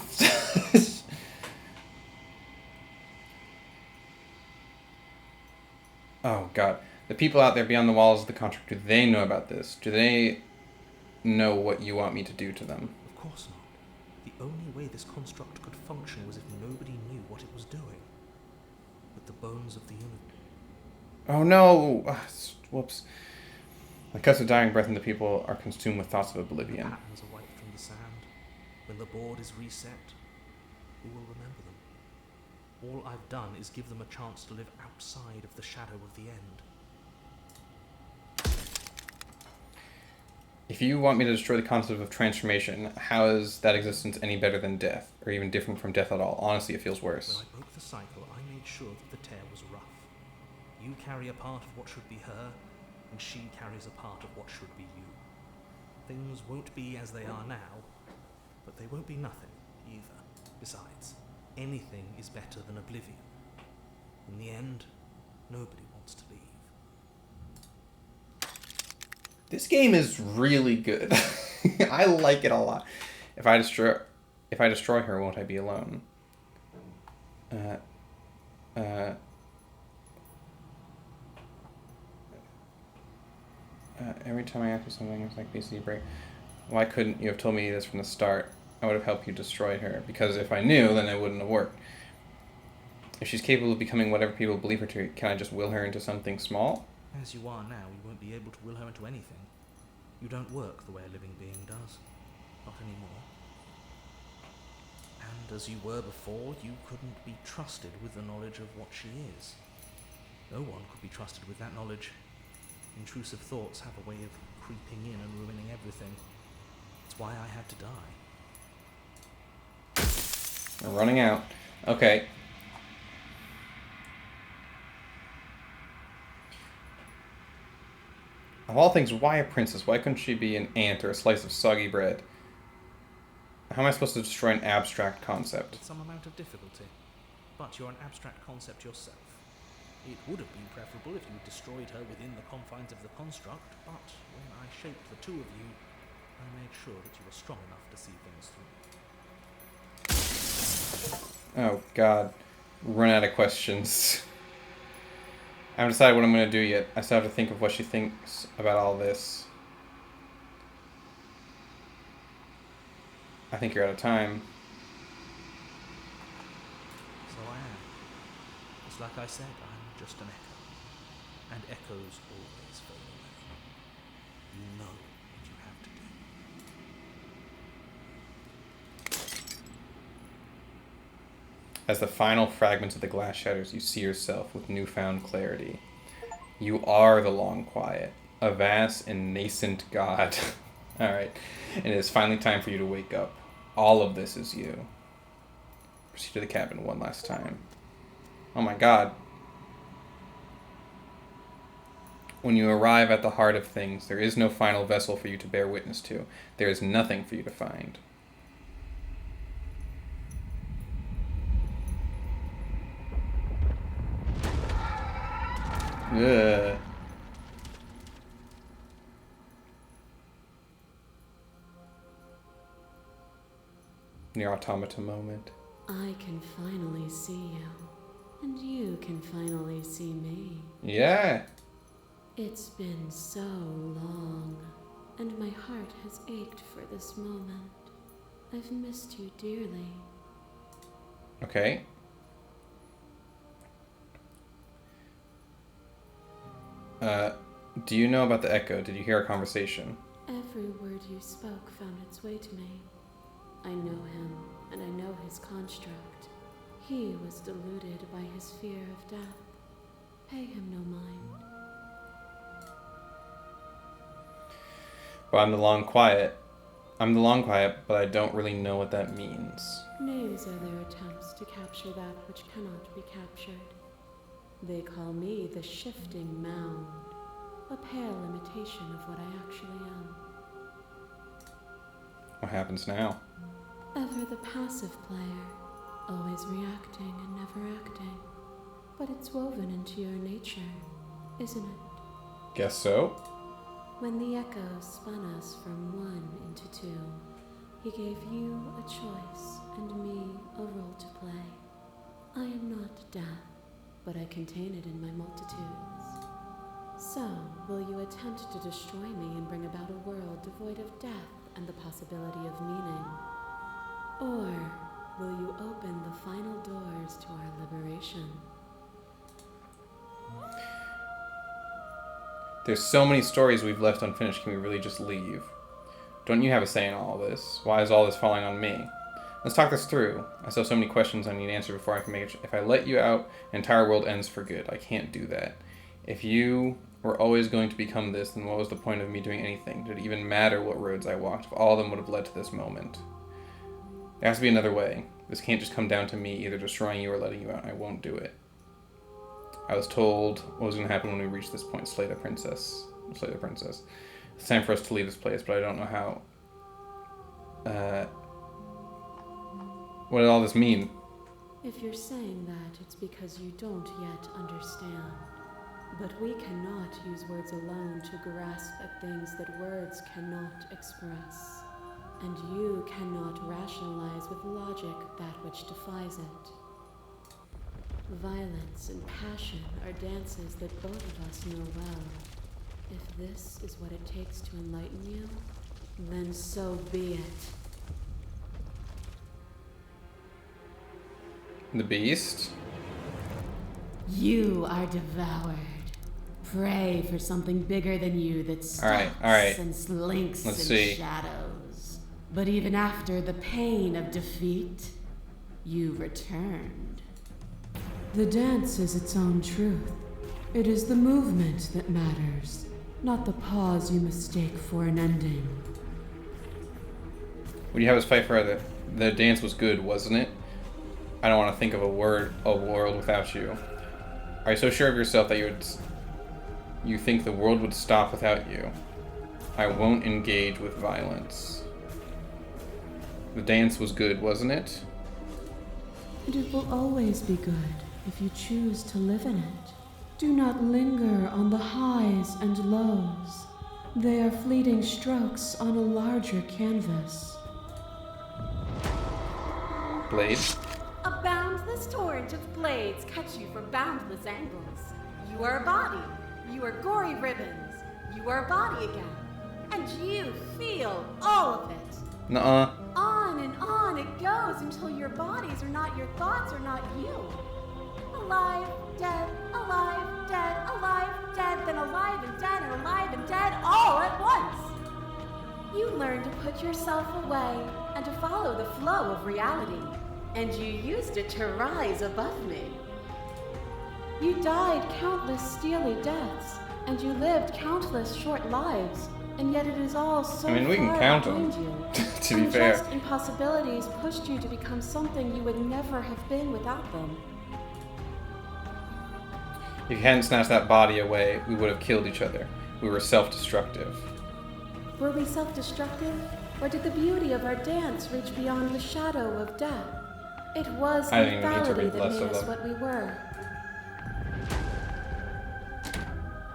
[SPEAKER 1] Oh god. The people out there beyond the walls of the contract, do they know about this? Do they know what you want me to do to them?
[SPEAKER 2] Of course not. The only way this construct could function was if nobody knew what it was doing. With the bones of the universe.
[SPEAKER 1] Oh no! Whoops. The cuts of dying breath and the people are consumed with thoughts of oblivion.
[SPEAKER 2] Patterns are wiped from the sand. When the board is reset, who will remember them? All I've done is give them a chance to live outside of the shadow of the end.
[SPEAKER 1] If you want me to destroy the concept of transformation, how is that existence any better than death? Or even different from death at all? Honestly, it feels worse.
[SPEAKER 2] When I broke the cycle, I made sure that the tear was rough. You carry a part of what should be her, and she carries a part of what should be you. Things won't be as they are now, but they won't be nothing either. Besides, anything is better than oblivion. In the end, nobody wants to leave.
[SPEAKER 1] This game is really good. I like it a lot. If I destroy her, won't I be alone? Every time I ask you something, it's like basically break. Why couldn't you have told me this from the start? I would have helped you destroy her. Because if I knew, then it wouldn't have worked. If she's capable of becoming whatever people believe her to, can I just will her into something small?
[SPEAKER 2] As you are now, you won't be able to will her into anything. You don't work the way a living being does. Not anymore. And as you were before, you couldn't be trusted with the knowledge of what she is. No one could be trusted with that knowledge. Intrusive thoughts have a way of creeping in and ruining everything. It's why I had to die.
[SPEAKER 1] We're running out. Okay. Of all things, why a princess? Why couldn't she be an ant or a slice of soggy bread? How am I supposed to destroy an abstract concept?
[SPEAKER 2] With some amount of difficulty. But you're an abstract concept yourself. It would have been preferable if you destroyed her within the confines of the construct, but when I shaped the two of you, I made sure that you were strong enough to see things through.
[SPEAKER 1] Oh, God. Run out of questions. I haven't decided what I'm going to do yet. I still have to think of what she thinks about all this. I think you're out of time.
[SPEAKER 2] So I am. It's like I said, I'm just an echo. And echoes always fade away. You know what you have to do.
[SPEAKER 1] As the final fragments of the glass shatters, you see yourself with newfound clarity. You are the long quiet, a vast and nascent god. Alright, and it is finally time for you to wake up. All of this is you. Proceed to the cabin one last time. Oh my god. When you arrive at the heart of things, there is no final vessel for you to bear witness to. There is nothing for you to find. Ugh. Your automata moment.
[SPEAKER 3] I can finally see you, and you can finally see me.
[SPEAKER 1] Yeah.
[SPEAKER 3] It's been so long, and my heart has ached for this moment. I've missed you dearly.
[SPEAKER 1] Okay. Do you know about the echo? Did you hear our conversation?
[SPEAKER 3] Every word you spoke found its way to me. I know him, and I know his construct. He was deluded by his fear of death. Pay him no mind.
[SPEAKER 1] Well, I'm the long quiet. I'm the long quiet, but I don't really know what that means.
[SPEAKER 3] Names are their attempts to capture that which cannot be captured. They call me the shifting mound, a pale imitation of what I actually am.
[SPEAKER 1] What happens now?
[SPEAKER 3] Ever the passive player, always reacting and never acting. But it's woven into your nature, isn't it?
[SPEAKER 1] Guess so.
[SPEAKER 3] When the echo spun us from one into two, he gave you a choice and me a role to play. I am not death, but I contain it in my multitudes. So, will you attempt to destroy me and bring about a world devoid of death and the possibility of meaning? Or will you open the final doors to our liberation?
[SPEAKER 1] There's so many stories we've left unfinished. Can we really just leave? Don't you have a say in all this? Why is all this falling on me? Let's talk this through. I still have so many questions I need answered before I can make it. If I let you out, the entire world ends for good. I can't do that. If you were always going to become this, then what was the point of me doing anything? Did it even matter what roads I walked if all of them would have led to this moment? There has to be another way. This can't just come down to me either destroying you or letting you out. I won't do it. I was told what was going to happen when we reached this point. Slay the princess. Slay the princess. It's time for us to leave this place, but I don't know how. What did all this mean?
[SPEAKER 3] If you're saying that, it's because you don't yet understand. But we cannot use words alone to grasp at things that words cannot express. And you cannot rationalize with logic that which defies it. Violence and passion are dances that both of us know well. If this is what it takes to enlighten you, then so be it.
[SPEAKER 1] The beast?
[SPEAKER 3] You are devoured. Pray for something bigger than you that stalks
[SPEAKER 1] All right.
[SPEAKER 3] and slinks
[SPEAKER 1] Let's
[SPEAKER 3] in
[SPEAKER 1] see.
[SPEAKER 3] shadows. But even after the pain of defeat, you returned. The dance is its own truth. It is the movement that matters, not the pause you mistake for an ending.
[SPEAKER 1] Would you have us fight forever? The dance was good, wasn't it? I don't want to think of a world without you. Are you so sure of yourself that you think the world would stop without you? I won't engage with violence. The dance was good, wasn't it?
[SPEAKER 3] And it will always be good if you choose to live in it. Do not linger on the highs and lows. They are fleeting strokes on a larger canvas.
[SPEAKER 1] Blade?
[SPEAKER 6] A boundless torrent of blades cut you from boundless angles. You are a body. You are gory ribbons. You are a body again. And you feel all of it.
[SPEAKER 1] Nuh-uh.
[SPEAKER 6] On and on it goes until your bodies are not your thoughts or not you. Alive, dead, alive, dead, alive, dead, then alive and dead, all at once. You learn to put yourself away and to follow the flow of reality. And you used it to rise above me. You died countless steely deaths, and you lived countless short lives, and yet it is all so
[SPEAKER 1] I mean, we can
[SPEAKER 6] far
[SPEAKER 1] count
[SPEAKER 6] behind
[SPEAKER 1] them,
[SPEAKER 6] you.
[SPEAKER 1] to be fair.
[SPEAKER 6] Unjust impossibilities pushed you to become something you would never have been without them.
[SPEAKER 1] If you hadn't snatched that body away, we would have killed each other. We were self-destructive.
[SPEAKER 6] Were we self-destructive, or did the beauty of our dance reach beyond the shadow of death? It was
[SPEAKER 1] I didn't even need to
[SPEAKER 6] lethality
[SPEAKER 1] read
[SPEAKER 6] that
[SPEAKER 1] less
[SPEAKER 6] made
[SPEAKER 1] of
[SPEAKER 6] us
[SPEAKER 1] them.
[SPEAKER 6] what we were.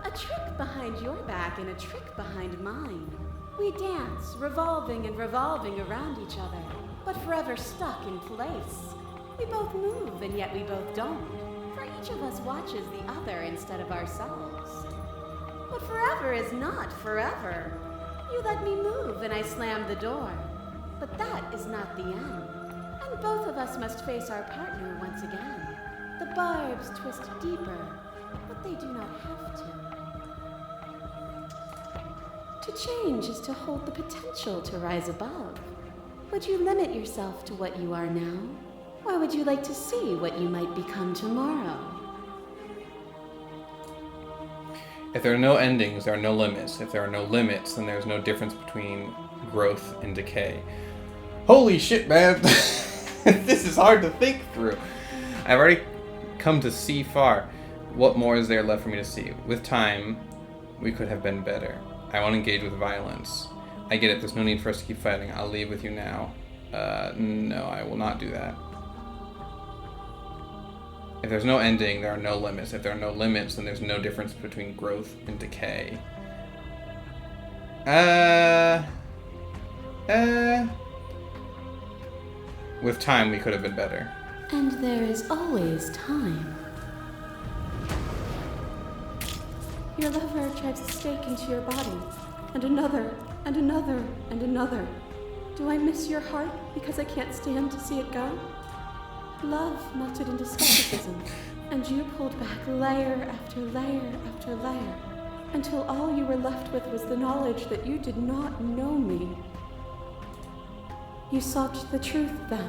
[SPEAKER 6] A trick behind your back and a trick behind mine. We dance, revolving and revolving around each other, but forever stuck in place. We both move, and yet we both don't. For each of us watches the other instead of ourselves. But forever is not forever. You let me move, and I slam the door. But that is not the end. And both of us must face our partner once again. The barbs twist deeper, but they do not have to. To change is to hold the potential to rise above. Would you limit yourself to what you are now? Or would you like to see what you might become tomorrow?
[SPEAKER 1] If there are no endings, there are no limits. If there are no limits, then there's no difference between growth and decay. Holy shit, man! This is hard to think through. I've already come to see far. What more is there left for me to see? With time, we could have been better. I won't engage with violence. I get it, there's no need for us to keep fighting. I'll leave with you now. No, I will not do that. If there's no ending, there are no limits. If there are no limits, then there's no difference between growth and decay. With time, we could have been better.
[SPEAKER 6] And there is always time. Your lover drives a stake into your body, and another, and another, and another. Do I miss your heart because I can't stand to see it go? Love melted into skepticism, and you pulled back layer after layer after layer, until all you were left with was the knowledge that you did not know me. You sought the truth then.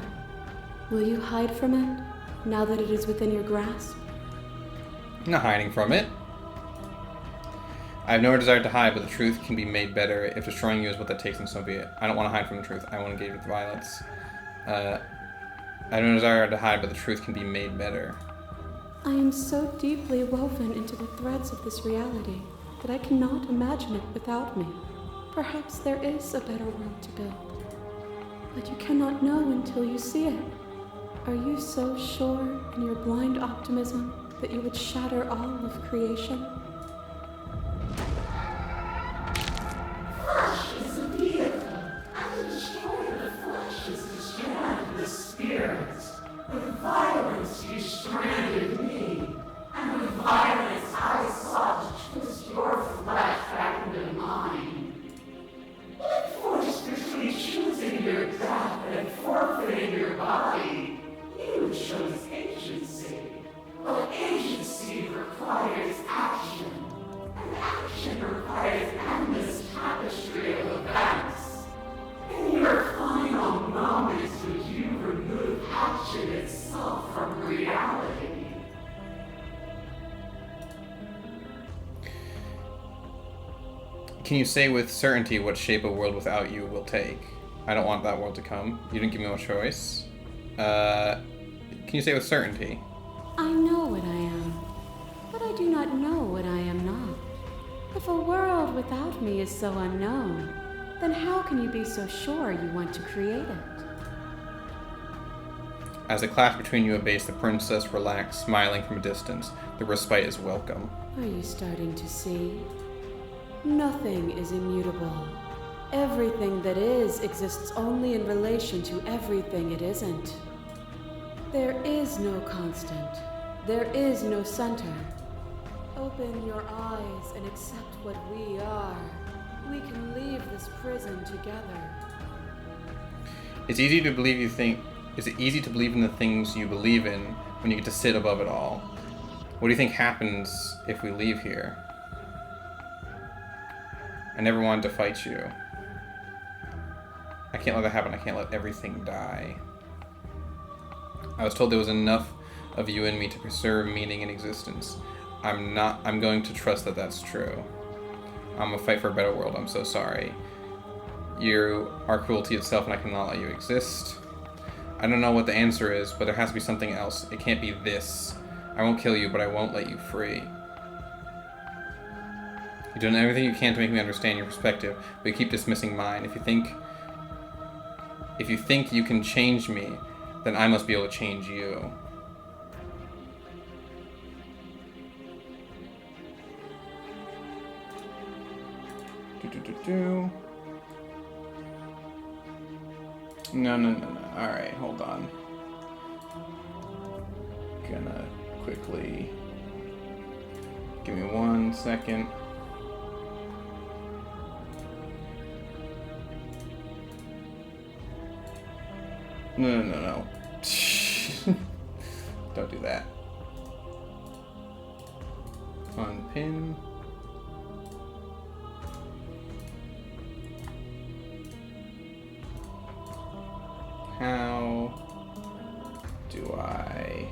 [SPEAKER 6] Will you hide from it, now that it is within your grasp?
[SPEAKER 1] I'm not hiding from it. I have no desire to hide, but the truth can be made better if destroying you is what that takes, and so be it. I don't want to hide from the truth. I want to engage with violence. I have no desire to hide, but the truth can be made better.
[SPEAKER 6] I am so deeply woven into the threads of this reality that I cannot imagine it without me. Perhaps there is a better world to build. But you cannot know until you see it. Are you so sure in your blind optimism that you would shatter all of creation?
[SPEAKER 5] Flesh is a vehicle, and to destroy the flesh is to strand the spirit. With violence you stranded me, and with violence I sought to twist your flesh back into mine. What force between choosing your death and forfeiting your body? You chose agency. But agency requires action. And action requires endless tapestry of events. In your final moments would you remove action itself from reality?
[SPEAKER 1] Can you say with certainty what shape a world without you will take? I don't want that world to come. You didn't give me a choice. Can you say with certainty?
[SPEAKER 6] I know what I am, but I do not know what I am not. If a world without me is so unknown, then how can you be so sure you want to create it?
[SPEAKER 1] As the clash between you abates, the princess relaxed, smiling from a distance. The respite is welcome.
[SPEAKER 6] Are you starting to see? Nothing is immutable. Everything that is exists only in relation to everything it isn't. There is no constant. There is no center. Open your eyes and accept what we are. We can leave this prison together.
[SPEAKER 1] It's easy to believe Is it easy to believe in the things you believe in when you get to sit above it all? What do you think happens if we leave here? I never wanted to fight you. I can't let that happen. I can't let everything die. I was told there was enough of you in me to preserve meaning in existence. I'm going to trust that that's true. I'm gonna fight for a better world. I'm so sorry. You are cruelty itself, and I cannot let you exist. I don't know what the answer is, but there has to be something else. It can't be this. I won't kill you, but I won't let you free. You've done everything you can to make me understand your perspective, but you keep dismissing mine. If you think you can change me, then I must be able to change you. No. Alright, hold on. Gonna quickly... Give me 1 second. No. Don't do that. Unpin. How do I...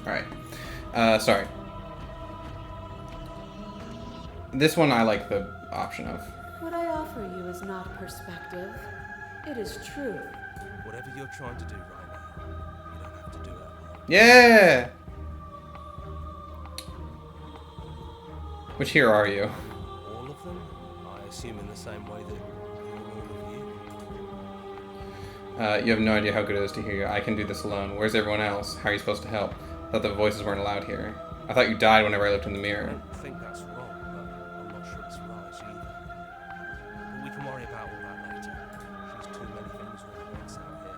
[SPEAKER 1] Alright. Sorry. This one I like the option of.
[SPEAKER 6] What I offer you is not perspective. It is truth.
[SPEAKER 4] Whatever you're trying to do right now, you don't have to do it alone.
[SPEAKER 1] Yeah! Which hero are you?
[SPEAKER 4] All of them? I assume in the same way that you're all of you.
[SPEAKER 1] You have no idea how good it is to hear you. I can do this alone. Where's everyone else? How are you supposed to help? I thought the voices weren't allowed here. I thought you died whenever I looked in the
[SPEAKER 4] I
[SPEAKER 1] mirror.
[SPEAKER 4] don't think that's wrong, but I'm not sure it's right either. But we can worry about all that later. She's too many things all at once out here.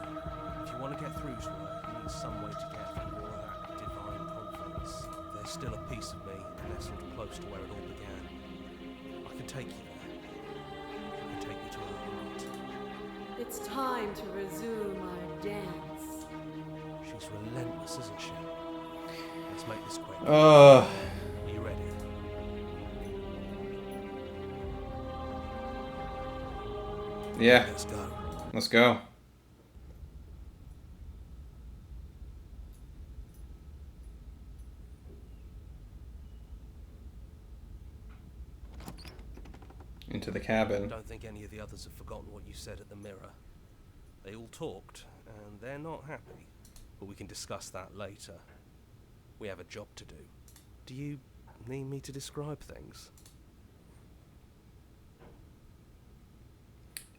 [SPEAKER 4] If you want to get through to her, you need some way to get through all of that divine confidence. There's still a piece of me nestled close to where it all began. I can take you there. I can take you to her heart.
[SPEAKER 6] It's time to resume our dance.
[SPEAKER 4] She's relentless, isn't she? Let's make this quick.
[SPEAKER 1] Ugh.
[SPEAKER 4] Are you ready?
[SPEAKER 1] Yeah.
[SPEAKER 4] Let's go.
[SPEAKER 1] Let's go. Into the
[SPEAKER 4] I
[SPEAKER 1] cabin.
[SPEAKER 4] don't think any of the others have forgotten what you said at the mirror. They all talked, and they're not happy. But we can discuss that later. We have a job to do. Do you need me to describe things?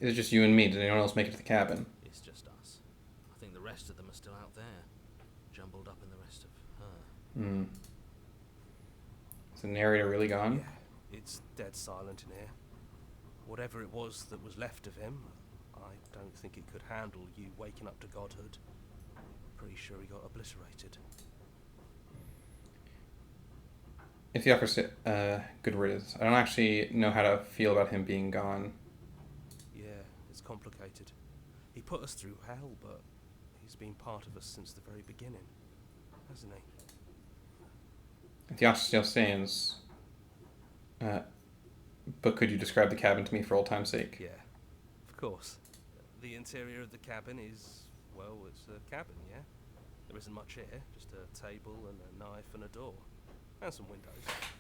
[SPEAKER 1] Is it just you and me? Did anyone else make it to the cabin?
[SPEAKER 2] It's just us. I think the rest of them are still out there, jumbled up in the rest of her.
[SPEAKER 1] Hmm. Is the narrator really gone?
[SPEAKER 4] Yeah, it's dead silent in here. Whatever it was that was left of him, I don't think it could handle you waking up to godhood. Pretty sure he got obliterated.
[SPEAKER 1] If the offer good riddance. I don't actually know how to feel about him being gone.
[SPEAKER 4] Yeah, it's complicated. He put us through hell, but he's been part of us since the very beginning, hasn't he?
[SPEAKER 1] If the offer still stands, but could you describe the cabin to me for old time's sake?
[SPEAKER 4] Yeah, of course. The interior of the cabin is, well, it's a cabin, yeah? There isn't much here, just a table and a knife and a door. And some windows.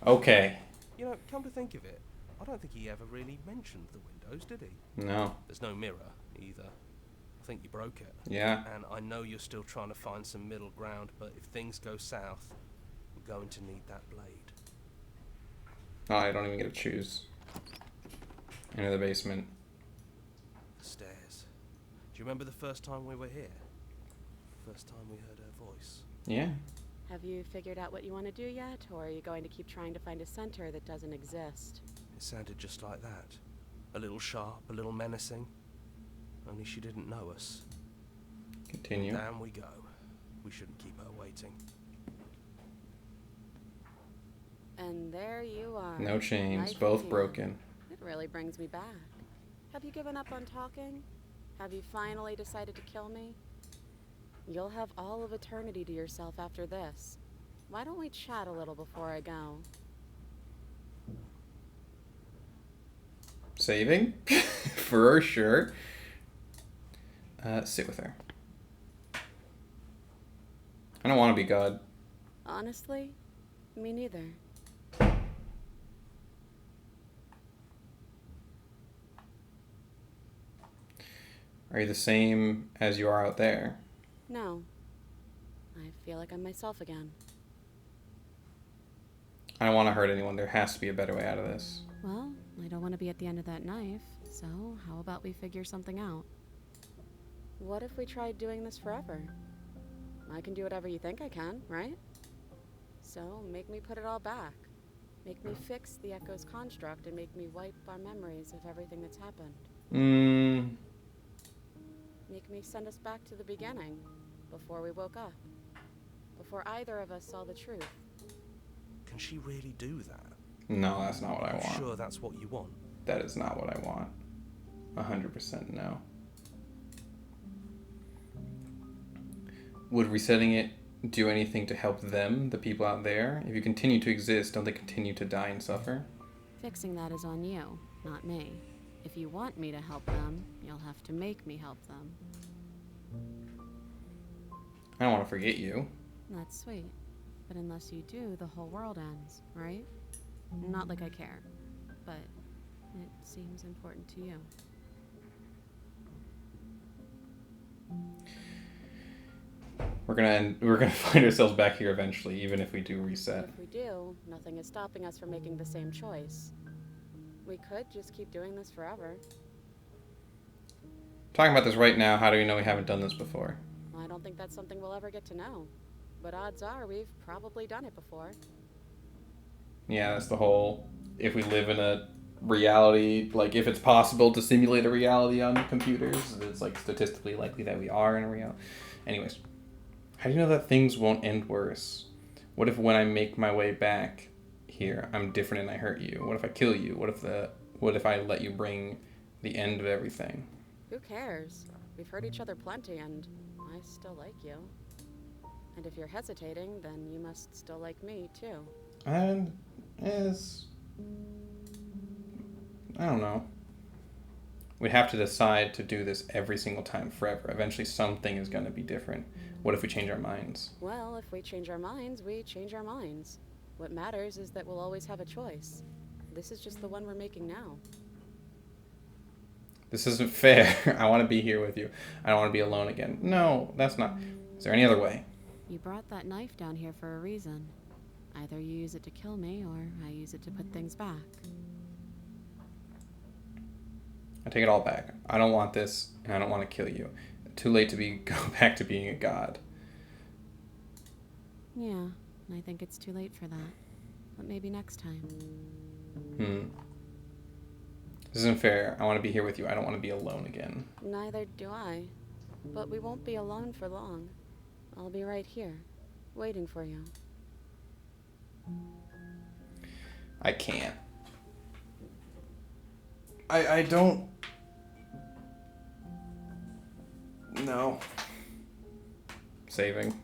[SPEAKER 1] Okay.
[SPEAKER 4] You know, come to think of it, I don't think he ever really mentioned the windows, did he?
[SPEAKER 1] No.
[SPEAKER 4] There's no mirror, either. I think you broke it.
[SPEAKER 1] Yeah.
[SPEAKER 4] And I know you're still trying to find some middle ground, but if things go south, we're going to need that blade.
[SPEAKER 1] Oh, I don't even get to choose. Enter the basement.
[SPEAKER 4] The stairs. Do you remember the first time we were here? First time we heard her voice?
[SPEAKER 1] Yeah.
[SPEAKER 3] Have you figured out what you want to do yet, or are you going to keep trying to find a center that doesn't exist?
[SPEAKER 4] It sounded just like that. A little sharp, a little menacing. Only she didn't know us.
[SPEAKER 1] Continue.
[SPEAKER 4] Down we go. We shouldn't keep her waiting.
[SPEAKER 3] And there you are.
[SPEAKER 1] No chains,
[SPEAKER 3] Knife
[SPEAKER 1] both
[SPEAKER 3] in hand.
[SPEAKER 1] broken.
[SPEAKER 3] It really brings me back. Have you given up on talking? Have you finally decided to kill me? You'll have all of eternity to yourself after this. Why don't we chat a little before I go?
[SPEAKER 1] Saving? For sure. Sit with her. I don't want to be God.
[SPEAKER 3] Honestly, me neither.
[SPEAKER 1] Are you the same as you are out there?
[SPEAKER 3] No. I feel like I'm myself again.
[SPEAKER 1] I don't want to hurt anyone. There has to be a better way out of this.
[SPEAKER 3] Well, I don't want to be at the end of that knife, so how about we figure something out? What if we tried doing this forever? I can do whatever you think I can, right? So make me put it all back. Make me fix the Echo's construct and make me wipe our memories of everything that's happened. Make me send us back to the beginning, before we woke up. Before either of us saw the truth.
[SPEAKER 4] Can she really do that?
[SPEAKER 1] No, that's not what I want.
[SPEAKER 4] Sure that's what you want?
[SPEAKER 1] That is not what I want. 100% no. Would resetting it do anything to help them, the people out there? If you continue to exist, don't they continue to die and suffer?
[SPEAKER 3] Fixing that is on you, not me. If you want me to help them, you'll have to make me help them.
[SPEAKER 1] I don't want to forget you.
[SPEAKER 3] That's sweet. But unless you do, the whole world ends, right? Not like I care, but it seems important to you.
[SPEAKER 1] We're gonna find ourselves back here eventually, even if we do reset.
[SPEAKER 3] If we do, nothing is stopping us from making the same choice. We could just keep doing this forever.
[SPEAKER 1] Talking about this right now, how do we know we haven't done this before?
[SPEAKER 3] I don't think that's something we'll ever get to know. But odds are we've probably done it before.
[SPEAKER 1] Yeah, that's the whole, if we live in a reality, like if it's possible to simulate a reality on computers, it's like statistically likely that we are in a reality. Anyways, how do you know that things won't end worse? What if when I make my way back here, I'm different and I hurt you? What if I kill you? What if I let you bring the end of everything?
[SPEAKER 3] Who cares? We've hurt each other plenty and I still like you. And if you're hesitating, then you must still like me, too.
[SPEAKER 1] And is, I don't know. We have to decide to do this every single time forever. Eventually something is going to be different. What if we change our minds?
[SPEAKER 3] Well, if we change our minds, we change our minds. What matters is that we'll always have a choice. This is just the one we're making now.
[SPEAKER 1] This isn't fair. I want to be here with you. I don't want to be alone again. No, that's not. Is there any other way?
[SPEAKER 3] You brought that knife down here for a reason. Either you use it to kill me, or I use it to put things back.
[SPEAKER 1] I take it all back. I don't want this, and I don't want to kill you. Too late to go back to being a god.
[SPEAKER 3] Yeah, I think it's too late for that. But maybe next time.
[SPEAKER 1] This isn't fair. I want to be here with you. I don't want to be alone again.
[SPEAKER 3] Neither do I. But we won't be alone for long. I'll be right here, waiting for you.
[SPEAKER 1] I can't. I don't... No. Saving.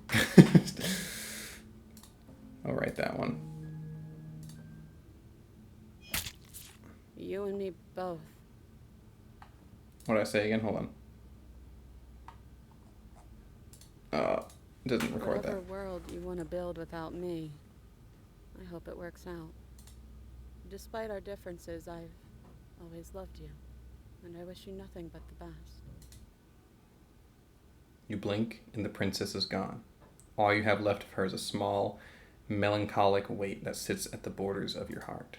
[SPEAKER 1] I'll write that one.
[SPEAKER 3] You and me both.
[SPEAKER 1] What did I say again? Hold on. It doesn't record
[SPEAKER 3] Whatever
[SPEAKER 1] that.
[SPEAKER 3] world you want to build without me, I hope it works out. Despite our differences, I've always loved you, and I wish you nothing but the best.
[SPEAKER 1] You blink, and the princess is gone. All you have left of her is a small, melancholic weight that sits at the borders of your heart.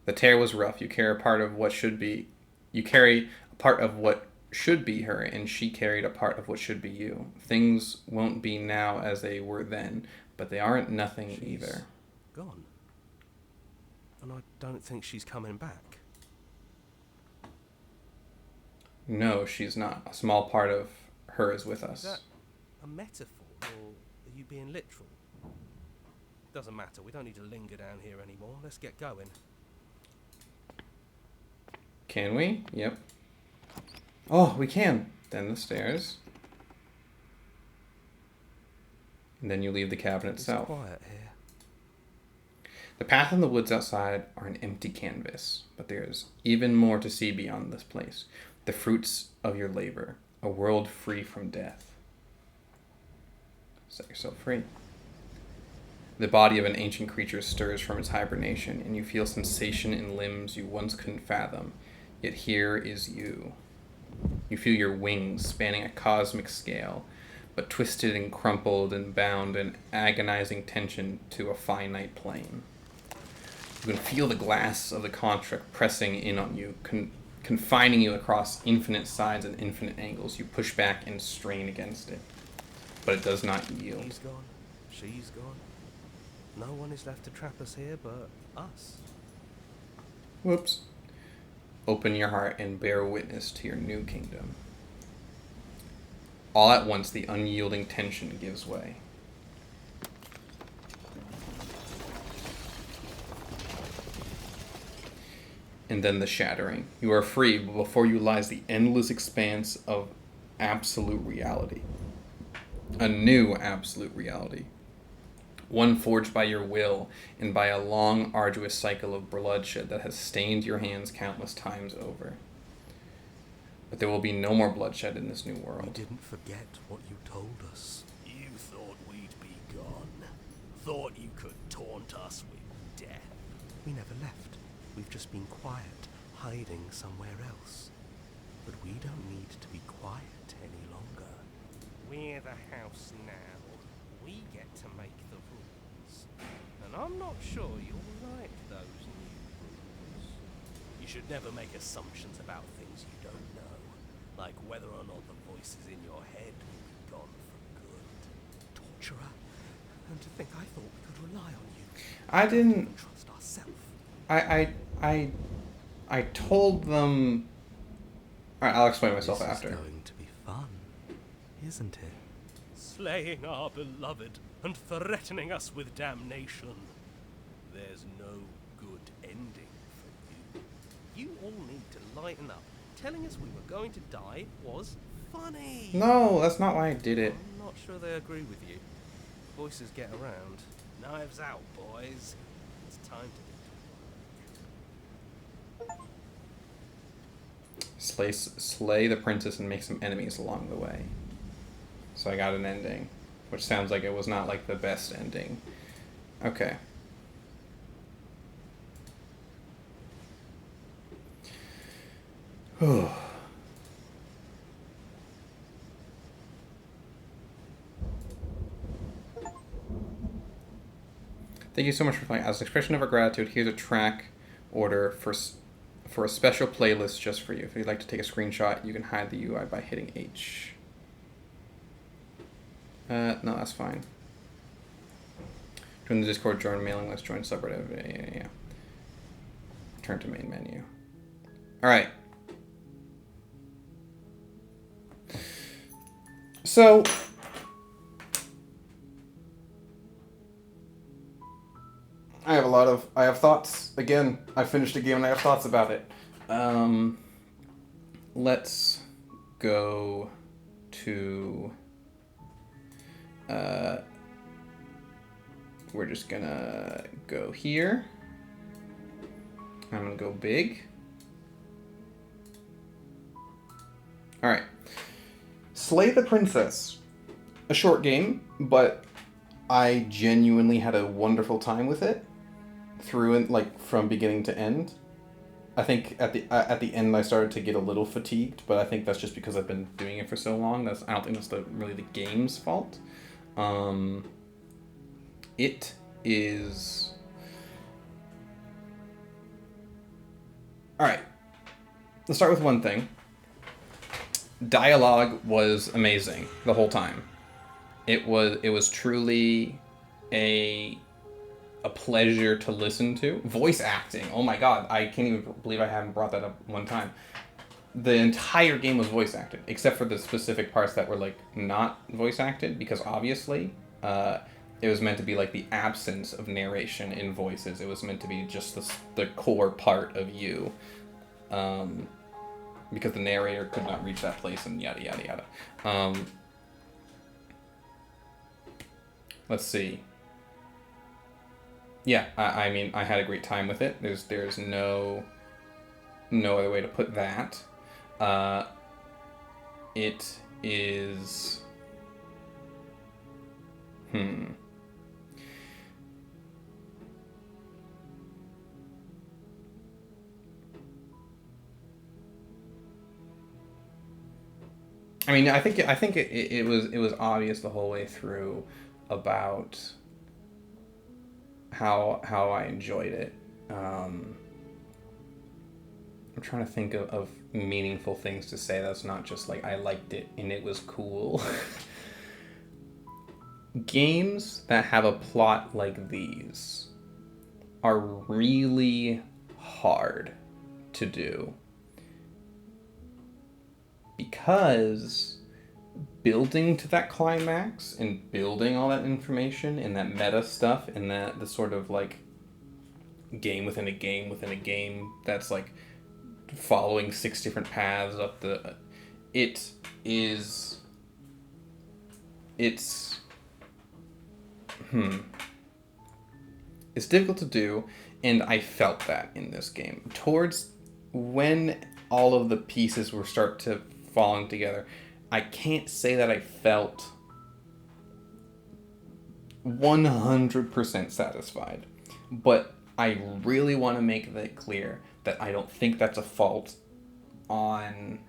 [SPEAKER 1] The tear was rough. You carry a part of what should be. You carry a part of what should be her, and she carried a part of what should be you. Things won't be now as they were then, but they aren't nothing either.
[SPEAKER 4] Gone. And I don't think she's coming back.
[SPEAKER 1] No, she's not. A small part of her is with us.
[SPEAKER 4] Is that a metaphor, or are you being literal? Doesn't matter. We don't need to linger down here anymore. Let's get going.
[SPEAKER 1] Can we? Yep. Oh, we can. Then the stairs. And then you leave the cabin itself.
[SPEAKER 4] It's quiet here.
[SPEAKER 1] The path and the woods outside are an empty canvas, but there's even more to see beyond this place. The fruits of your labor, a world free from death. Set yourself free. The body of an ancient creature stirs from its hibernation, and you feel sensation in limbs you once couldn't fathom. Yet here is you. You feel your wings spanning a cosmic scale, but twisted and crumpled and bound in agonizing tension to a finite plane. You can feel the glass of the construct pressing in on you, confining you across infinite sides and infinite angles. You push back and strain against it, but it does not yield.
[SPEAKER 4] He's gone. She's gone. No one is left to trap us here but us.
[SPEAKER 1] Whoops. Open your heart and bear witness to your new kingdom. All at once, the unyielding tension gives way. And then the shattering. You are free, but before you lies the endless expanse of absolute reality. A new absolute reality. One forged by your will and by a long, arduous cycle of bloodshed that has stained your hands countless times over. but there will be no more bloodshed in this new
[SPEAKER 4] We
[SPEAKER 1] world.
[SPEAKER 4] didn't forget what you told us. You thought we'd be gone. Thought you could taunt us with death. We never left. We've just been quiet, hiding somewhere else. But we don't need to be quiet any longer.
[SPEAKER 8] We're the house now. We get to make the rules. And I'm not sure you'll like those new rules.
[SPEAKER 4] You should never make assumptions about things you don't know. Like whether or not the voices in your head will be gone for good. Torturer. And to think I thought we could rely on you.
[SPEAKER 1] I didn't.
[SPEAKER 4] Trust ourselves.
[SPEAKER 1] I told them. Alright, I'll explain myself
[SPEAKER 4] This
[SPEAKER 1] after.
[SPEAKER 4] is going to be fun, isn't it?
[SPEAKER 8] Slaying our beloved and threatening us with damnation. There's no good ending for you. You all need to lighten up. Telling us we were going to die was funny.
[SPEAKER 1] No, that's not why I did it.
[SPEAKER 8] I'm not sure they agree with you. Voices get around. Knives out, boys. It's time to
[SPEAKER 1] Slay the princess and make some enemies along the way. So I got an ending, which sounds like it was not like the best ending. Okay. Thank you so much for playing. As an expression of our gratitude, here's a track order for a special playlist just for you. If you'd like to take a screenshot, you can hide the UI by hitting H. No, that's fine. Join the Discord, join mailing list, join subreddit. Yeah. Turn to main menu. All right. So I have thoughts. Again, I finished a game and I have thoughts about it. Let's go to, we're just gonna go here. I'm gonna go big. All right. Slay the Princess. A short game, but I genuinely had a wonderful time with it. Through and like from beginning to end. I think at the end I started to get a little fatigued, but I think that's just because I've been doing it for so long. I don't think that's really the game's fault. It is. All right. Let's start with one thing. Dialogue was amazing the whole time. It was truly a pleasure to listen to. Voice acting, oh my god, I can't even believe I haven't brought that up one time. The entire game was voice acted, except for the specific parts that were like not voice acted, because obviously it was meant to be like the absence of narration in voices. It was meant to be just the core part of you, because the narrator could not reach that place and yada yada yada. Let's see. Yeah, I mean, I had a great time with it. There's no other way to put that. It is... I mean, I think it was obvious the whole way through about how I enjoyed it. I'm trying to think of meaningful things to say that's not just like I liked it and it was cool. Games that have a plot like these are really hard to do, because building to that climax and building all that information and that meta stuff and the sort of like game within a game within a game that's like following 6 different paths up the... It's difficult to do, and I felt that in this game. Towards when all of the pieces were start to falling together. I can't say that I felt 100% satisfied, but I really want to make that clear that I don't think that's a fault on,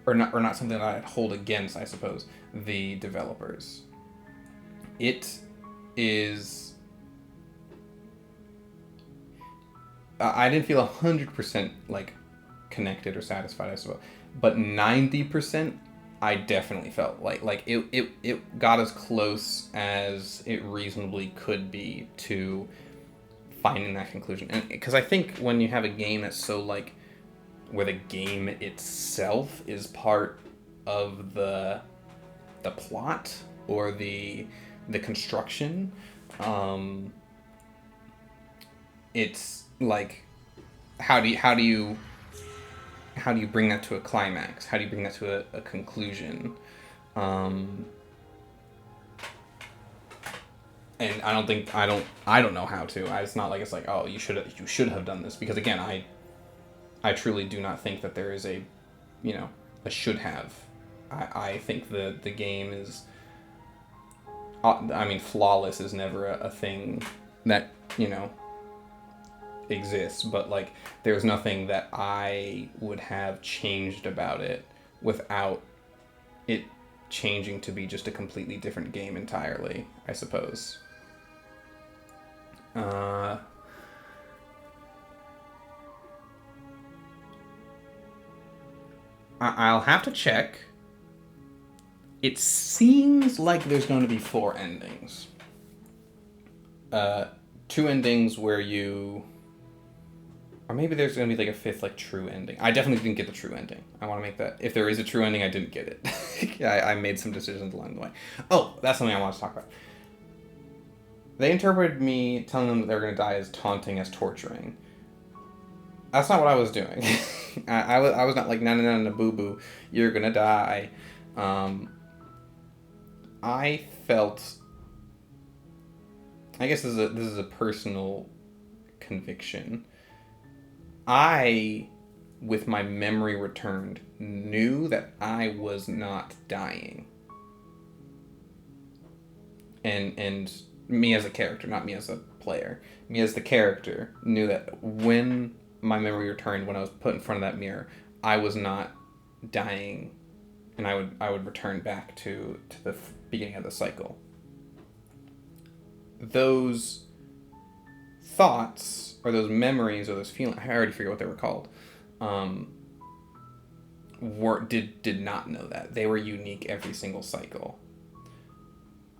[SPEAKER 1] or not something that I'd hold against, I suppose, the developers. It is, I didn't feel 100% like connected or satisfied, I suppose, but 90% I definitely felt like it got as close as it reasonably could be to finding that conclusion. And because I think when you have a game that's so like, where the game itself is part of the plot or the construction, it's like, how do you bring that to a climax? How do you bring that to a conclusion? And I don't know how to. It's not like it's like, oh, you should have done this, because again, I truly do not think that there is a should have. I think the game is, I mean, flawless is never a thing that, exists, but like, there's nothing that I would have changed about it without it changing to be just a completely different game entirely, I suppose. I'll have to check. It seems like there's going to be 4 endings. 2 endings where you... Or maybe there's going to be like a 5th, like, true ending. I definitely didn't get the true ending. I want to make that... If there is a true ending, I didn't get it. I made some decisions along the way. Oh, that's something I want to talk about. They interpreted me telling them that they were going to die as taunting, as torturing. That's not what I was doing. I was not like, no, boo-boo, you're going to die. I felt... I guess this is a personal conviction. I, with my memory returned, knew that I was not dying. And me as a character, not me as a player, me as the character, knew that when my memory returned, when I was put in front of that mirror, I was not dying, and I would return back to the beginning of the cycle. Those thoughts, or those memories, or those feelings, I already forget what they were called, did not know that. They were unique every single cycle.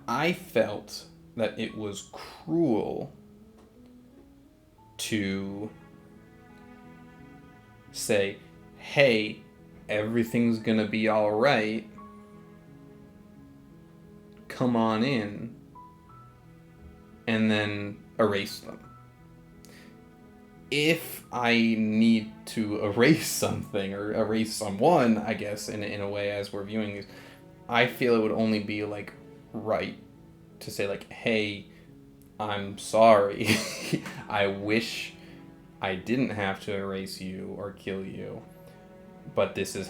[SPEAKER 1] I felt that it was cruel to say, hey, everything's gonna be alright, come on in, and then erase them. If I need to erase something, or erase someone, I guess, in a way, as we're viewing these, I feel it would only be, like, right to say, like, hey, I'm sorry. I wish I didn't have to erase you or kill you, but this is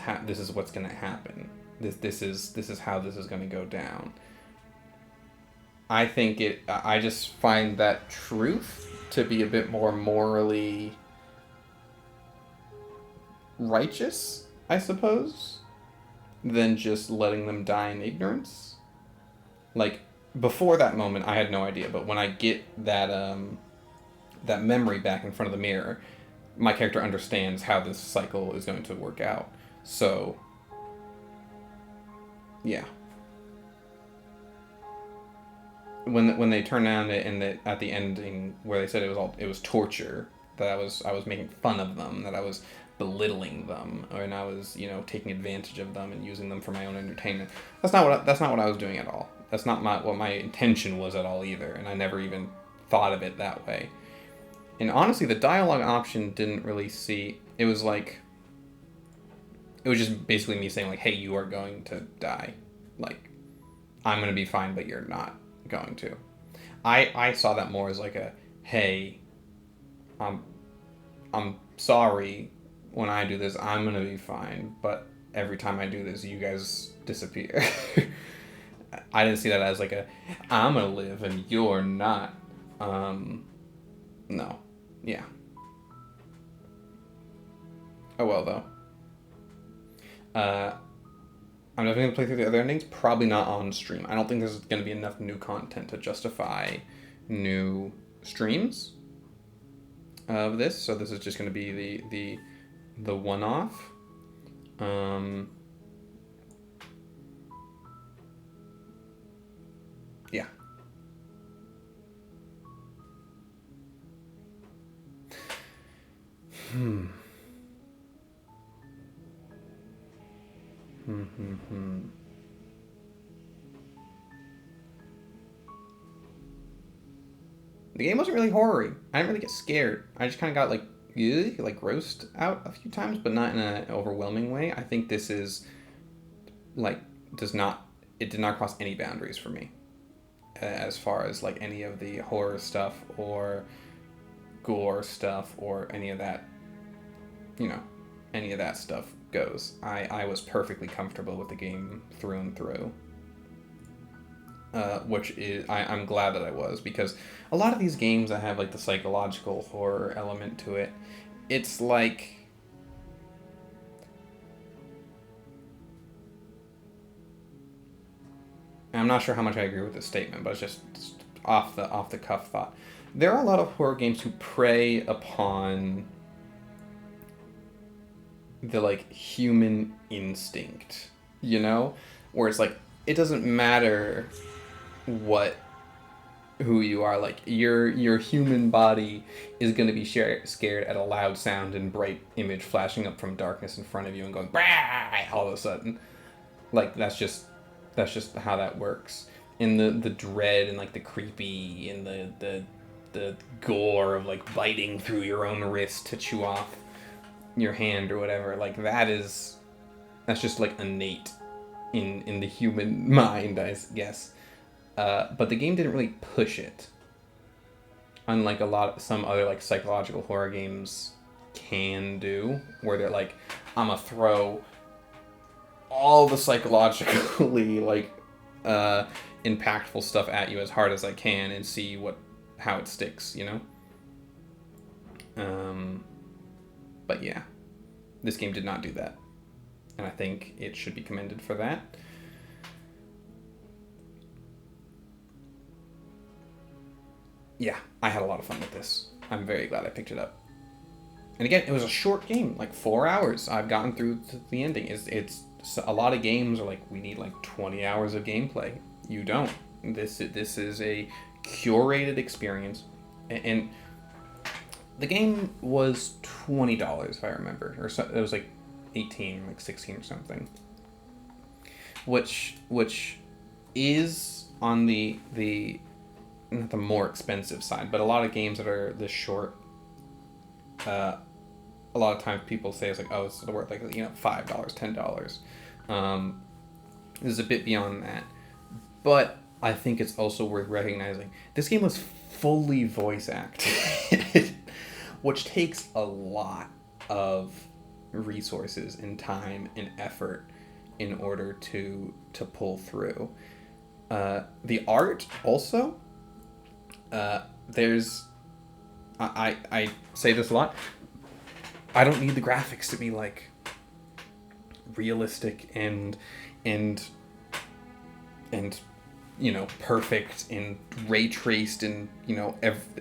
[SPEAKER 1] what's gonna happen. This is how this is gonna go down. I just find that truth to be a bit more morally righteous, I suppose, than just letting them die in ignorance. Like, before that moment, I had no idea, but when I get that that memory back in front of the mirror, my character understands how this cycle is going to work out. So, yeah. When they turned down at the ending where they said it was torture, that I was making fun of them, that I was belittling them, and I was taking advantage of them and using them for my own entertainment. That's not what I was doing at all. That's not what my intention was at all either, and I never even thought of it that way. And honestly, the dialogue option didn't really see. It was just basically me saying, like, hey, you are going to die. Like, I'm going to be fine, but you're not going to. I saw that more as like a, hey, I'm sorry, when I do this, I'm gonna be fine. But every time I do this, you guys disappear. I didn't see that as like I'm gonna live and you're not. No. Yeah. Oh well, though. I'm definitely gonna play through the other endings. Probably not on stream. I don't think there's gonna be enough new content to justify new streams of this. So this is just gonna be the one-off. Yeah. The game wasn't really horror-y. I didn't really get scared. I just kind of got like grossed out a few times, but not in an overwhelming way. I think this is like it did not cross any boundaries for me as far as like any of the horror stuff or gore stuff or any of that, any of that stuff goes. I was perfectly comfortable with the game through and through. Which is, I'm glad that I was, because a lot of these games that have like the psychological horror element to it, it's like, I'm not sure how much I agree with this statement, but it's just off the cuff thought. There are a lot of horror games who prey upon the like human instinct, where it's like it doesn't matter who you are, like your human body is going to be scared at a loud sound and bright image flashing up from darkness in front of you and going bah! All of a sudden. Like that's just how that works. In the dread and like the creepy and the gore of like biting through your own wrist to chew off your hand or whatever, like that's just like innate in the human mind, I guess. But the game didn't really push it, unlike some other like psychological horror games can do, where they're like, I'm gonna throw all the psychologically like impactful stuff at you as hard as I can and see how it sticks, But yeah, this game did not do that, and I think it should be commended for that. Yeah, I had a lot of fun with this. I'm very glad I picked it up. And again, it was a short game, like 4 hours. I've gotten through to the ending. It's a lot of games are like, we need like 20 hours of gameplay. You don't. This is a curated experience, and the game was $20 if I remember, or so, it was like 18, like 16 or something, which is on the not the more expensive side, but a lot of games that are this short, a lot of times people say it's like, oh, it's worth like $5, $10. This is a bit beyond that, but I think it's also worth recognizing this game was fully voice acted, which takes a lot of resources and time and effort in order to pull through. The art also, there's, I say this a lot, I don't need the graphics to be like realistic and perfect and ray traced and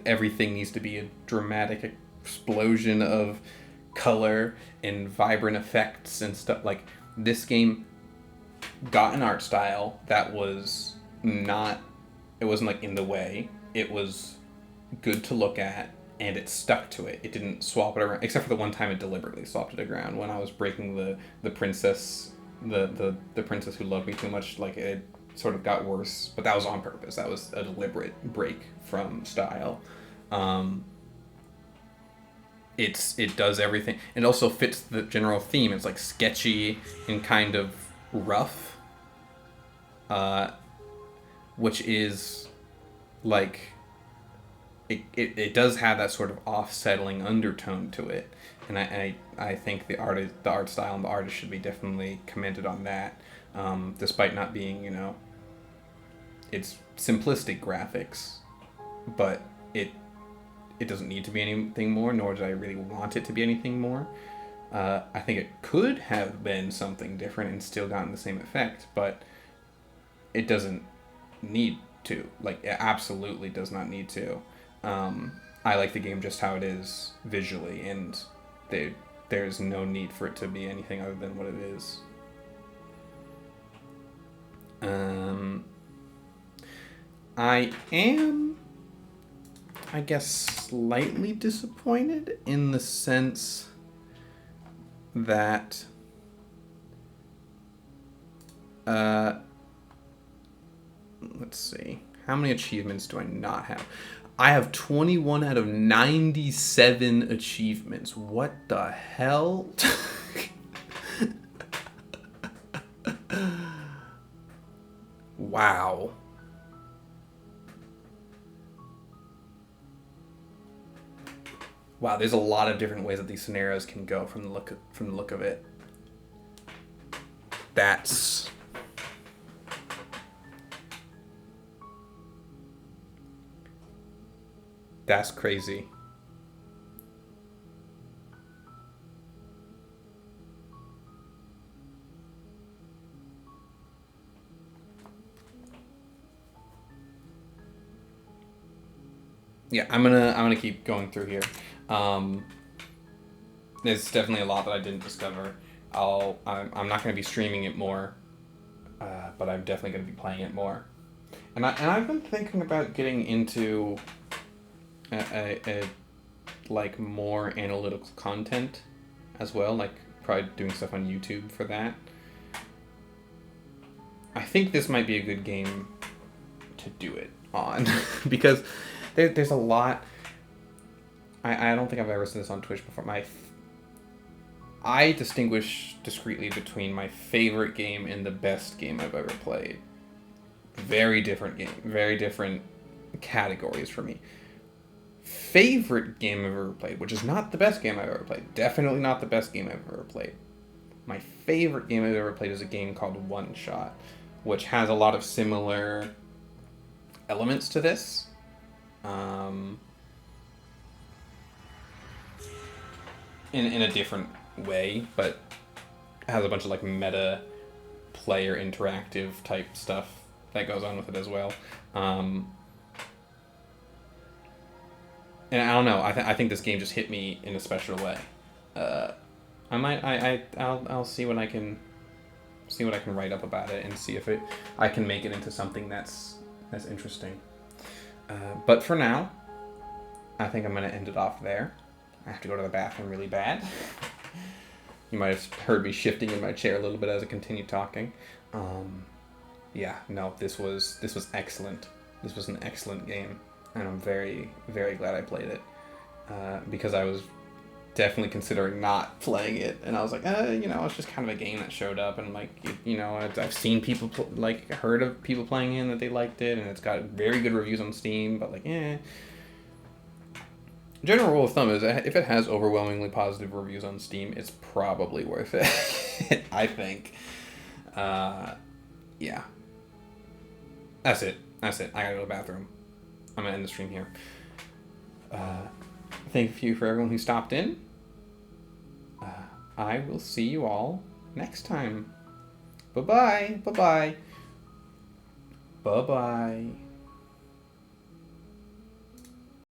[SPEAKER 1] everything needs to be a dramatic explosion of color and vibrant effects and stuff. Like, this game got an art style that was not, it wasn't like in the way, it was good to look at, and it stuck to it. It didn't swap it around, except for the one time it deliberately swapped it around when I was breaking the princess, the princess who loved me too much. Like, it sort of got worse, but that was on purpose. That was a deliberate break from style. It does everything. It also fits the general theme. It's like sketchy and kind of rough, which is like it does have that sort of off-settling undertone to it, and I think the art style and the artist should be definitely commended on that, despite not being, you know, it's simplistic graphics, but it doesn't need to be anything more, nor did I really want it to be anything more. I think it could have been something different and still gotten the same effect, but it doesn't need to. Like, it absolutely does not need to. I like the game just how it is visually, and there's no need for it to be anything other than what it is. I am, I guess, slightly disappointed in the sense that let's see, how many achievements do I not have? I have 21 out of 97 achievements. What the hell? Wow. Wow, there's a lot of different ways that these scenarios can go from the look of it. That's crazy. Yeah, I'm gonna keep going through here. There's definitely a lot that I didn't discover. I'm not gonna be streaming it more, but I'm definitely gonna be playing it more. And I've been thinking about getting into a like more analytical content as well, like probably doing stuff on YouTube for that. I think this might be a good game to do it on because there's a lot. I don't think I've ever seen this on Twitch before. I distinguish discreetly between my favorite game and the best game I've ever played. Very different game, very different categories for me. Favorite game I've ever played, which is not the best game I've ever played. Definitely not the best game I've ever played. My favorite game I've ever played is a game called One Shot, which has a lot of similar elements to this. In a different way, but has a bunch of like meta player interactive type stuff that goes on with it as well. And I don't know. I think this game just hit me in a special way. I'll see what I can write up about it and see if I can make it into something that's interesting. But for now, I think I'm gonna end it off there. I have to go to the bathroom really bad. You might have heard me shifting in my chair a little bit as I continue talking. Yeah, no, this was excellent. This was an excellent game, and I'm very, very glad I played it. Because I was definitely considering not playing it, and I was like, it's just kind of a game that showed up, and like, I've seen people heard of people playing it and that they liked it, and it's got very good reviews on Steam, but like, General rule of thumb is if it has overwhelmingly positive reviews on Steam, it's probably worth it. I think. Yeah. That's it. I gotta go to the bathroom. I'm gonna end the stream here. Thank you for everyone who stopped in. I will see you all next time. Bye-bye. Bye-bye. Bye-bye.